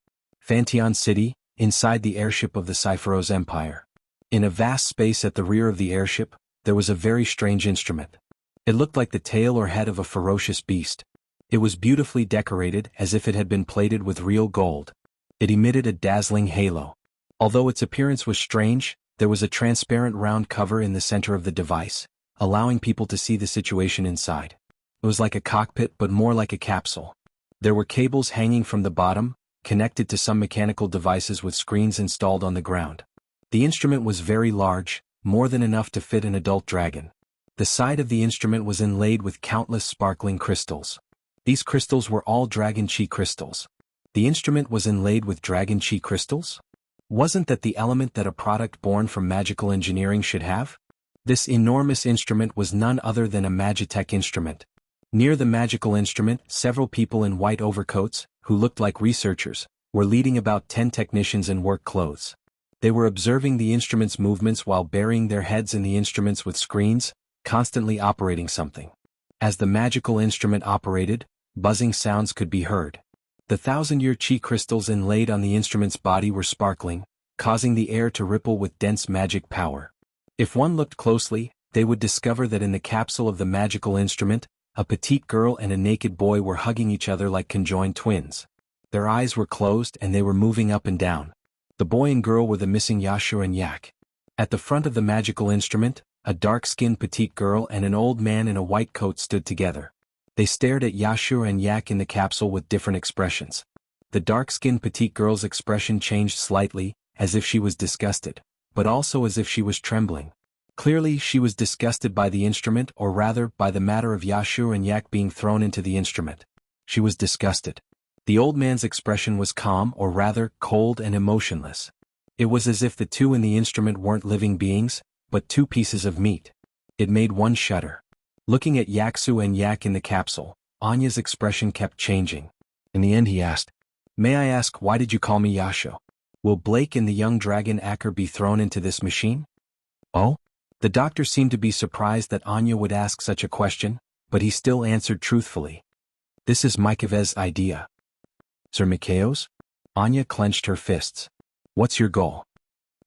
Fanteon City, inside the airship of the Cypheros Empire. In a vast space at the rear of the airship, there was a very strange instrument. It looked like the tail or head of a ferocious beast. It was beautifully decorated as if it had been plated with real gold. It emitted a dazzling halo. Although its appearance was strange, there was a transparent round cover in the center of the device, allowing people to see the situation inside. It was like a cockpit but more like a capsule. There were cables hanging from the bottom, connected to some mechanical devices with screens installed on the ground. The instrument was very large, more than enough to fit an adult dragon. The side of the instrument was inlaid with countless sparkling crystals. These crystals were all dragon chi crystals. The instrument was inlaid with dragon chi crystals? Wasn't that the element that a product born from magical engineering should have? This enormous instrument was none other than a Magitech instrument. Near the magical instrument, several people in white overcoats, who looked like researchers, were leading about 10 technicians in work clothes. They were observing the instrument's movements while burying their heads in the instruments with screens, constantly operating something. As the magical instrument operated, buzzing sounds could be heard. The 1,000-year chi crystals inlaid on the instrument's body were sparkling, causing the air to ripple with dense magic power. If one looked closely, they would discover that in the capsule of the magical instrument, a petite girl and a naked boy were hugging each other like conjoined twins. Their eyes were closed and they were moving up and down. The boy and girl were the missing Yashur and Yak. At the front of the magical instrument, a dark-skinned petite girl and an old man in a white coat stood together. They stared at Yashur and Yak in the capsule with different expressions. The dark-skinned petite girl's expression changed slightly, as if she was disgusted, but also as if she was trembling. Clearly she was disgusted by the instrument, or rather by the matter of Yashur and Yak being thrown into the instrument. She was disgusted. The old man's expression was calm, or rather, cold and emotionless. It was as if the two in the instrument weren't living beings, but two pieces of meat. It made one shudder. Looking at Yaksu and Yak in the capsule, Anya's expression kept changing. In the end he asked, "May I ask, why did you call me Yasho? Will Blake and the young dragon Acker be thrown into this machine?" Oh? The doctor seemed to be surprised that Anya would ask such a question, but he still answered truthfully. "This is Mykovez's idea." "Sir Mikhail's?" Anya clenched her fists. "What's your goal?"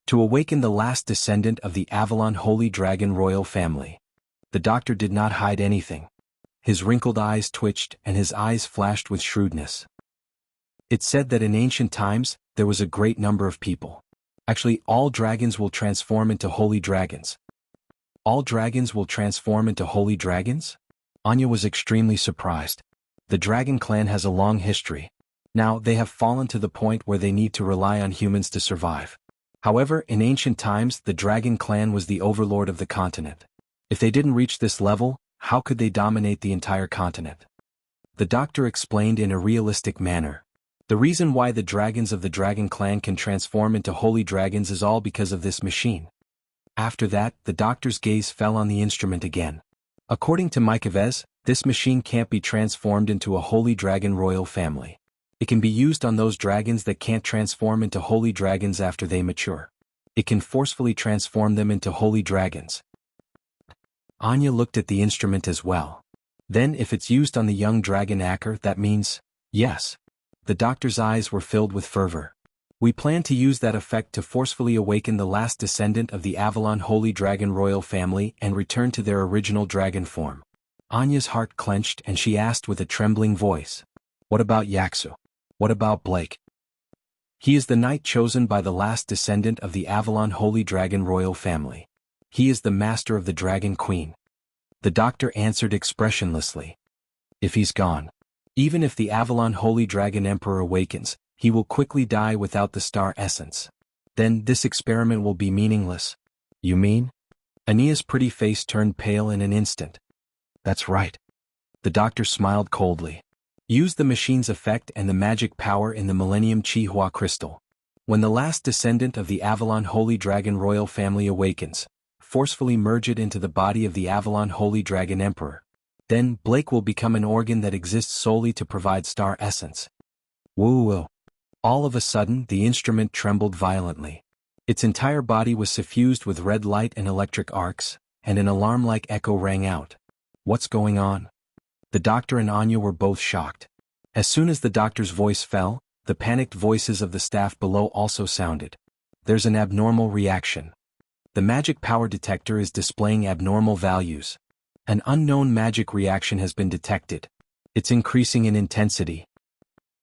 "To awaken the last descendant of the Avalon Holy Dragon royal family." The doctor did not hide anything. His wrinkled eyes twitched and his eyes flashed with shrewdness. "It said that in ancient times, there was a great number of people. Actually, all dragons will transform into holy dragons." "All dragons will transform into holy dragons?" Anya was extremely surprised. The dragon clan has a long history. Now, they have fallen to the point where they need to rely on humans to survive. However, in ancient times, the dragon clan was the overlord of the continent. If they didn't reach this level, how could they dominate the entire continent? The doctor explained in a realistic manner. The reason why the dragons of the dragon clan can transform into holy dragons is all because of this machine. After that, the doctor's gaze fell on the instrument again. According to Mykovez, this machine can't be transformed into a holy dragon royal family. It can be used on those dragons that can't transform into holy dragons after they mature. It can forcefully transform them into holy dragons. Anya looked at the instrument as well. Then if it's used on the young dragon Acker, that means, yes. The doctor's eyes were filled with fervor. "We plan to use that effect to forcefully awaken the last descendant of the Avalon Holy Dragon royal family and return to their original dragon form." Anya's heart clenched and she asked with a trembling voice, "What about Yaksu?" What about Blake? He is the knight chosen by the last descendant of the Avalon Holy Dragon royal family. He is the master of the Dragon Queen. The doctor answered expressionlessly. If he's gone. Even if the Avalon Holy Dragon Emperor awakens, he will quickly die without the star essence. Then this experiment will be meaningless. You mean? Ania's pretty face turned pale in an instant. That's right. The doctor smiled coldly. Use the machine's effect and the magic power in the Millennium Chi-Hua crystal. When the last descendant of the Avalon Holy Dragon royal family awakens, forcefully merge it into the body of the Avalon Holy Dragon Emperor. Then Blake will become an organ that exists solely to provide star essence. Woo-woo. All of a sudden the instrument trembled violently. Its entire body was suffused with red light and electric arcs, and an alarm-like echo rang out. What's going on? The doctor and Anya were both shocked. As soon as the doctor's voice fell, the panicked voices of the staff below also sounded. There's an abnormal reaction. The magic power detector is displaying abnormal values. An unknown magic reaction has been detected. It's increasing in intensity.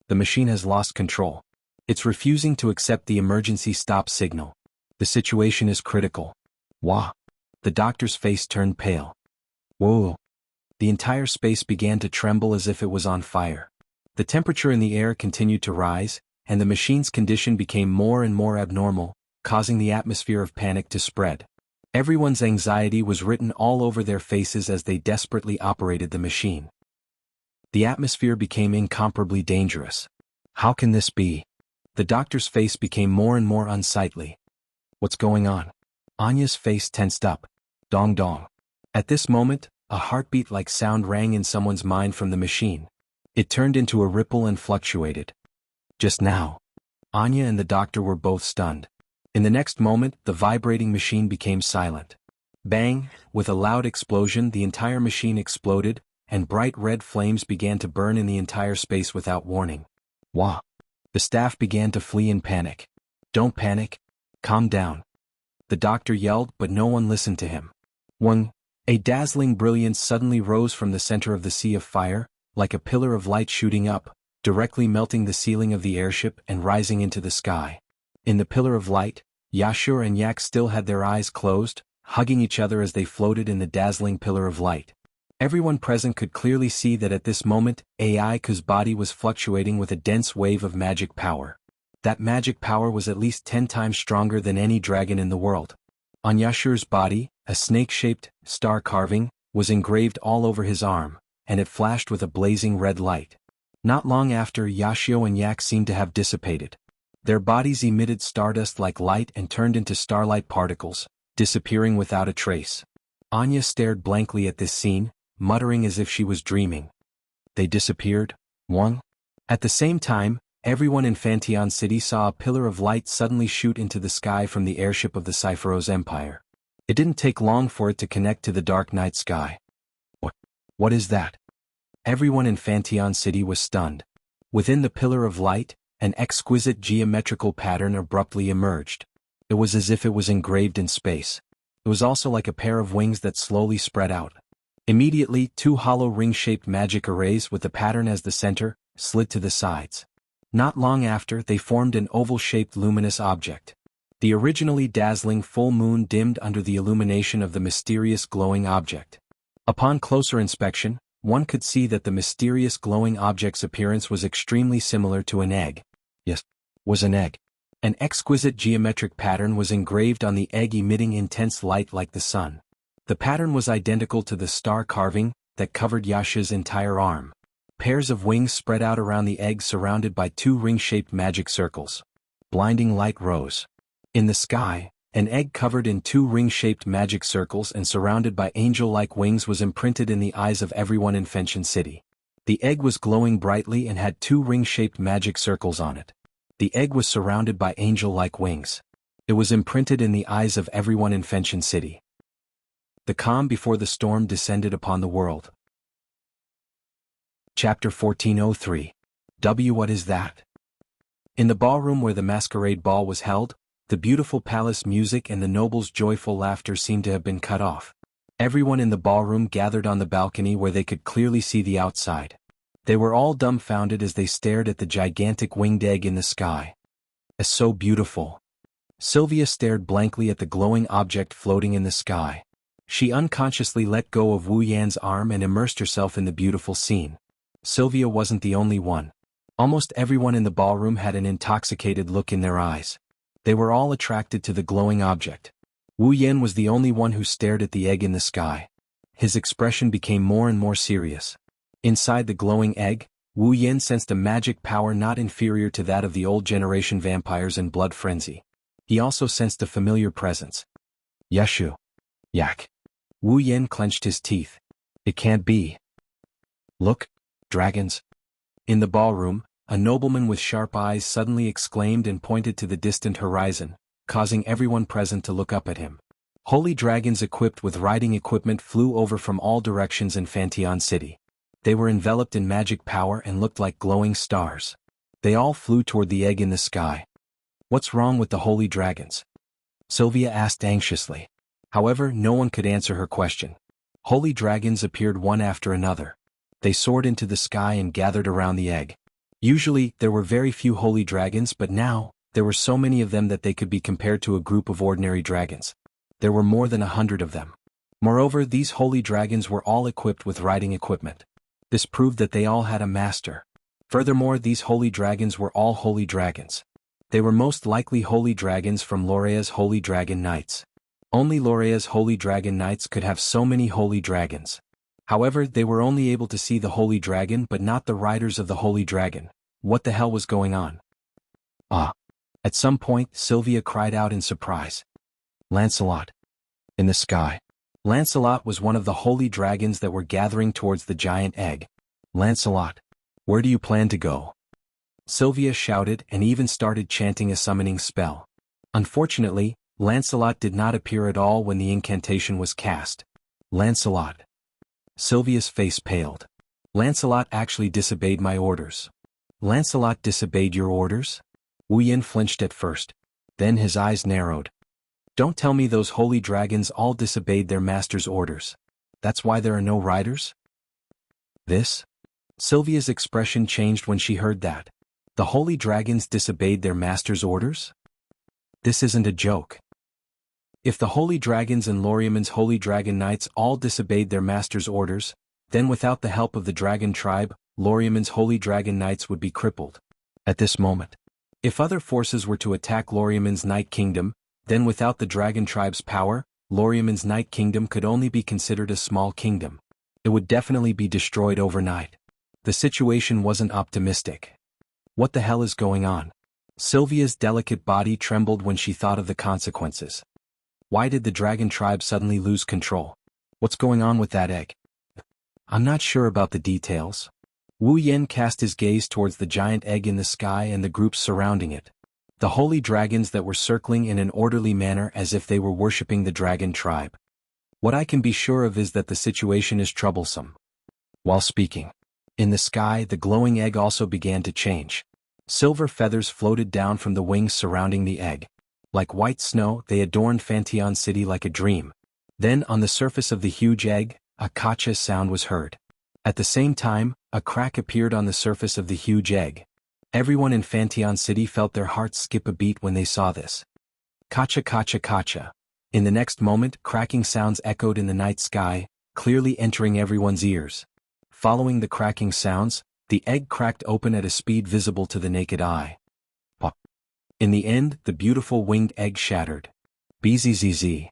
The machine has lost control. It's refusing to accept the emergency stop signal. The situation is critical. Wah! The doctor's face turned pale. Whoa! The entire space began to tremble as if it was on fire. The temperature in the air continued to rise, and the machine's condition became more and more abnormal, causing the atmosphere of panic to spread. Everyone's anxiety was written all over their faces as they desperately operated the machine. The atmosphere became incomparably dangerous. How can this be? The doctor's face became more and more unsightly. What's going on? Anya's face tensed up. Dong dong. At this moment, a heartbeat-like sound rang in someone's mind from the machine. It turned into a ripple and fluctuated. Just now. Anya and the doctor were both stunned. In the next moment, the vibrating machine became silent. Bang! With a loud explosion, the entire machine exploded, and bright red flames began to burn in the entire space without warning. Wah! The staff began to flee in panic. Don't panic. Calm down. The doctor yelled, but no one listened to him. A dazzling brilliance suddenly rose from the center of the sea of fire, like a pillar of light shooting up, directly melting the ceiling of the airship and rising into the sky. In the pillar of light, Yashur and Yak still had their eyes closed, hugging each other as they floated in the dazzling pillar of light. Everyone present could clearly see that at this moment, Aika's body was fluctuating with a dense wave of magic power. That magic power was at least 10 times stronger than any dragon in the world. On Yashur's body, a snake-shaped star carving was engraved all over his arm, and it flashed with a blazing red light. Not long after, Yashio and Yak seemed to have dissipated. Their bodies emitted stardust-like light and turned into starlight particles, disappearing without a trace. Anya stared blankly at this scene, muttering as if she was dreaming. They disappeared? One? At the same time, everyone in Fanteon City saw a pillar of light suddenly shoot into the sky from the airship of the Cypheros Empire. It didn't take long for it to connect to the dark night sky. What is that? Everyone in Fanteon City was stunned. Within the pillar of light, an exquisite geometrical pattern abruptly emerged. It was as if it was engraved in space. It was also like a pair of wings that slowly spread out. Immediately, 2 hollow ring-shaped magic arrays with the pattern as the center slid to the sides. Not long after, they formed an oval-shaped luminous object. The originally dazzling full moon dimmed under the illumination of the mysterious glowing object. Upon closer inspection, one could see that the mysterious glowing object's appearance was extremely similar to an egg. Yes, was an egg. An exquisite geometric pattern was engraved on the egg, emitting intense light like the sun. The pattern was identical to the star carving that covered Yasha's entire arm. Pairs of wings spread out around the egg surrounded by 2 ring-shaped magic circles. Blinding light rose. In the sky, an egg covered in 2 ring-shaped magic circles and surrounded by angel-like wings was imprinted in the eyes of everyone in Fenshin City. The egg was glowing brightly and had 2 ring-shaped magic circles on it. The egg was surrounded by angel-like wings. It was imprinted in the eyes of everyone in Fenshin City. The calm before the storm descended upon the world. Chapter 1403. What is that? In the ballroom where the masquerade ball was held, the beautiful palace music and the nobles' joyful laughter seemed to have been cut off. Everyone in the ballroom gathered on the balcony where they could clearly see the outside. They were all dumbfounded as they stared at the gigantic winged egg in the sky. "It's so beautiful." Sylvia stared blankly at the glowing object floating in the sky. She unconsciously let go of Wu Yan's arm and immersed herself in the beautiful scene. Sylvia wasn't the only one. Almost everyone in the ballroom had an intoxicated look in their eyes. They were all attracted to the glowing object. Wu Yan was the only one who stared at the egg in the sky. His expression became more and more serious. Inside the glowing egg, Wu Yan sensed a magic power not inferior to that of the old generation vampires in Blood Frenzy. He also sensed a familiar presence. Yeshu. Yak. Wu Yan clenched his teeth. It can't be. Look, dragons. In the ballroom, a nobleman with sharp eyes suddenly exclaimed and pointed to the distant horizon, causing everyone present to look up at him. Holy dragons equipped with riding equipment flew over from all directions in Fanteon City. They were enveloped in magic power and looked like glowing stars. They all flew toward the egg in the sky. "What's wrong with the holy dragons?" Sylvia asked anxiously. However, no one could answer her question. Holy dragons appeared one after another. They soared into the sky and gathered around the egg. Usually, there were very few holy dragons, but now, there were so many of them that they could be compared to a group of ordinary dragons. There were more than 100 of them. Moreover, these holy dragons were all equipped with riding equipment. This proved that they all had a master. Furthermore, these holy dragons were all holy dragons. They were most likely holy dragons from Lorea's Holy Dragon Knights. Only Lorea's Holy Dragon Knights could have so many holy dragons. However, they were only able to see the holy dragon but not the riders of the holy dragon. What the hell was going on? Ah! At some point, Sylvia cried out in surprise. Lancelot. In the sky. Lancelot was one of the holy dragons that were gathering towards the giant egg. Lancelot. Where do you plan to go? Sylvia shouted and even started chanting a summoning spell. Unfortunately, Lancelot did not appear at all when the incantation was cast. Lancelot. Sylvia's face paled. Lancelot actually disobeyed my orders. Lancelot disobeyed your orders? Wu Yan flinched at first. Then his eyes narrowed. Don't tell me those holy dragons all disobeyed their master's orders. That's why there are no riders? This? Sylvia's expression changed when she heard that. The holy dragons disobeyed their master's orders? This isn't a joke. If the holy dragons and Loriaman's holy dragon knights all disobeyed their master's orders, then without the help of the dragon tribe, Loriaman's holy dragon knights would be crippled. At this moment. If other forces were to attack Loriaman's Night Kingdom, then without the dragon tribe's power, Loriaman's Night Kingdom could only be considered a small kingdom. It would definitely be destroyed overnight. The situation wasn't optimistic. What the hell is going on? Sylvia's delicate body trembled when she thought of the consequences. Why did the dragon tribe suddenly lose control? What's going on with that egg? I'm not sure about the details. Wu Yan cast his gaze towards the giant egg in the sky and the groups surrounding it. The holy dragons that were circling in an orderly manner as if they were worshipping the dragon tribe. What I can be sure of is that the situation is troublesome. While speaking, in the sky the glowing egg also began to change. Silver feathers floated down from the wings surrounding the egg. Like white snow, they adorned Fanteon City like a dream. Then, on the surface of the huge egg, a kacha sound was heard. At the same time, a crack appeared on the surface of the huge egg. Everyone in Fanteon City felt their hearts skip a beat when they saw this. Kacha kacha kacha. In the next moment, cracking sounds echoed in the night sky, clearly entering everyone's ears. Following the cracking sounds, the egg cracked open at a speed visible to the naked eye. Pop. In the end, the beautiful winged egg shattered. Bzzz.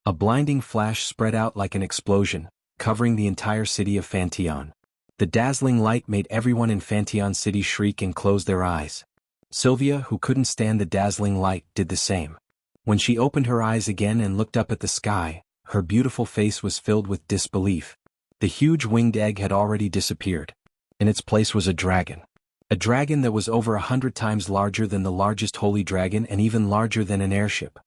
A blinding flash spread out like an explosion, covering the entire city of Fanteon. The dazzling light made everyone in Fanteon City shriek and close their eyes. Sylvia, who couldn't stand the dazzling light, did the same. When she opened her eyes again and looked up at the sky, her beautiful face was filled with disbelief. The huge winged egg had already disappeared. In its place was a dragon. A dragon that was over 100 times larger than the largest holy dragon and even larger than an airship.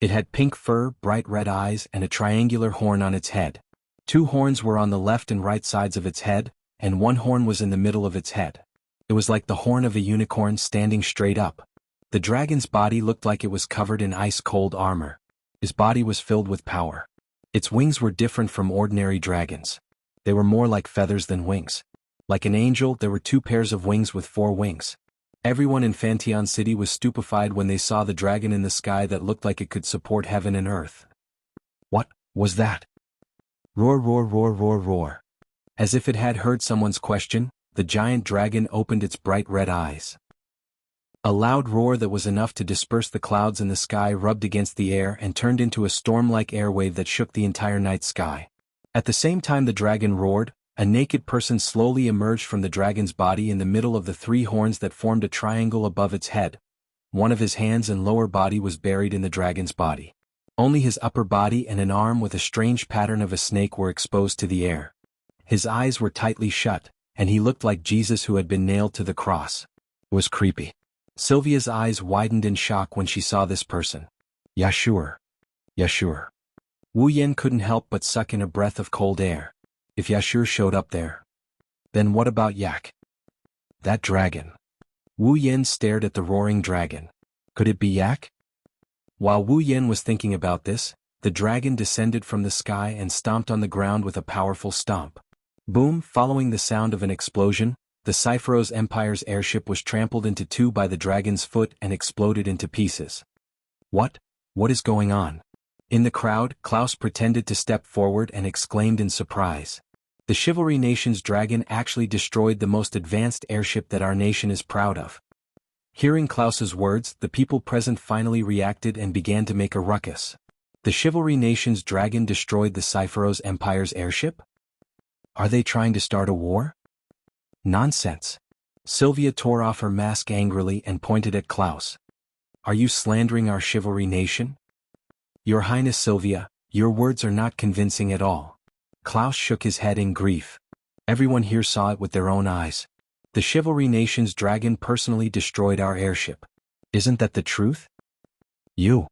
It had pink fur, bright red eyes, and a triangular horn on its head. 2 horns were on the left and right sides of its head, and 1 horn was in the middle of its head. It was like the horn of a unicorn standing straight up. The dragon's body looked like it was covered in ice-cold armor. His body was filled with power. Its wings were different from ordinary dragons. They were more like feathers than wings. Like an angel, there were 2 pairs of wings with 4 wings. Everyone in Fantion City was stupefied when they saw the dragon in the sky that looked like it could support heaven and earth. What was that? Roar, roar, roar, roar, roar. As if it had heard someone's question, the giant dragon opened its bright red eyes. A loud roar that was enough to disperse the clouds in the sky rubbed against the air and turned into a storm-like airwave that shook the entire night sky. At the same time the dragon roared, a naked person slowly emerged from the dragon's body in the middle of the 3 horns that formed a triangle above its head. One of his hands and lower body was buried in the dragon's body. Only his upper body and an arm with a strange pattern of a snake were exposed to the air. His eyes were tightly shut, and he looked like Jesus who had been nailed to the cross. It was creepy. Sylvia's eyes widened in shock when she saw this person. Yashur. Yashur. Wu Yan couldn't help but suck in a breath of cold air. If Yashur showed up there, then what about Yak? That dragon. Wu Yan stared at the roaring dragon. Could it be Yak? While Wu Yan was thinking about this, the dragon descended from the sky and stomped on the ground with a powerful stomp. Boom! Following the sound of an explosion, the Cypheros Empire's airship was trampled into 2 by the dragon's foot and exploded into pieces. What? What is going on? In the crowd, Klaus pretended to step forward and exclaimed in surprise. The Chivalry Nation's dragon actually destroyed the most advanced airship that our nation is proud of. Hearing Klaus's words, the people present finally reacted and began to make a ruckus. The Chivalry Nation's dragon destroyed the Cypheros Empire's airship? Are they trying to start a war? Nonsense. Sylvia tore off her mask angrily and pointed at Klaus. Are you slandering our Chivalry Nation? Your Highness Sylvia, your words are not convincing at all. Klaus shook his head in grief. Everyone here saw it with their own eyes. The Chivalry Nation's dragon personally destroyed our airship. Isn't that the truth? You.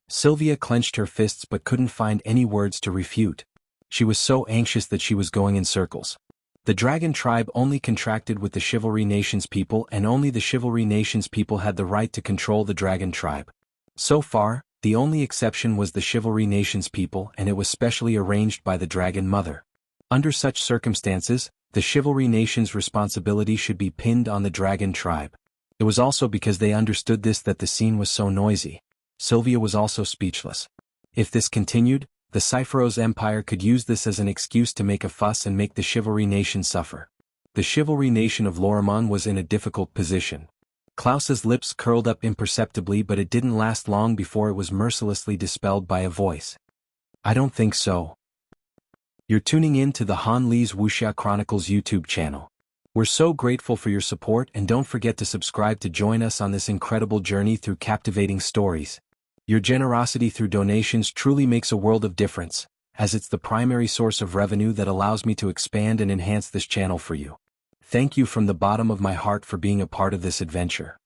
Sylvia clenched her fists but couldn't find any words to refute. She was so anxious that she was going in circles. The dragon tribe only contracted with the Chivalry Nation's people, and only the Chivalry Nation's people had the right to control the dragon tribe. So far, the only exception was the Chivalry Nation's people, and it was specially arranged by the Dragon Mother. Under such circumstances, the Chivalry Nation's responsibility should be pinned on the Dragon Tribe. It was also because they understood this that the scene was so noisy. Sylvia was also speechless. If this continued, the Cypheros Empire could use this as an excuse to make a fuss and make the Chivalry Nation suffer. The Chivalry Nation of Lorimon was in a difficult position. Klaus's lips curled up imperceptibly, but it didn't last long before it was mercilessly dispelled by a voice. I don't think so. You're tuning in to the Han Li's Wuxia Chronicles YouTube channel. We're so grateful for your support, and don't forget to subscribe to join us on this incredible journey through captivating stories. Your generosity through donations truly makes a world of difference, as it's the primary source of revenue that allows me to expand and enhance this channel for you. Thank you from the bottom of my heart for being a part of this adventure.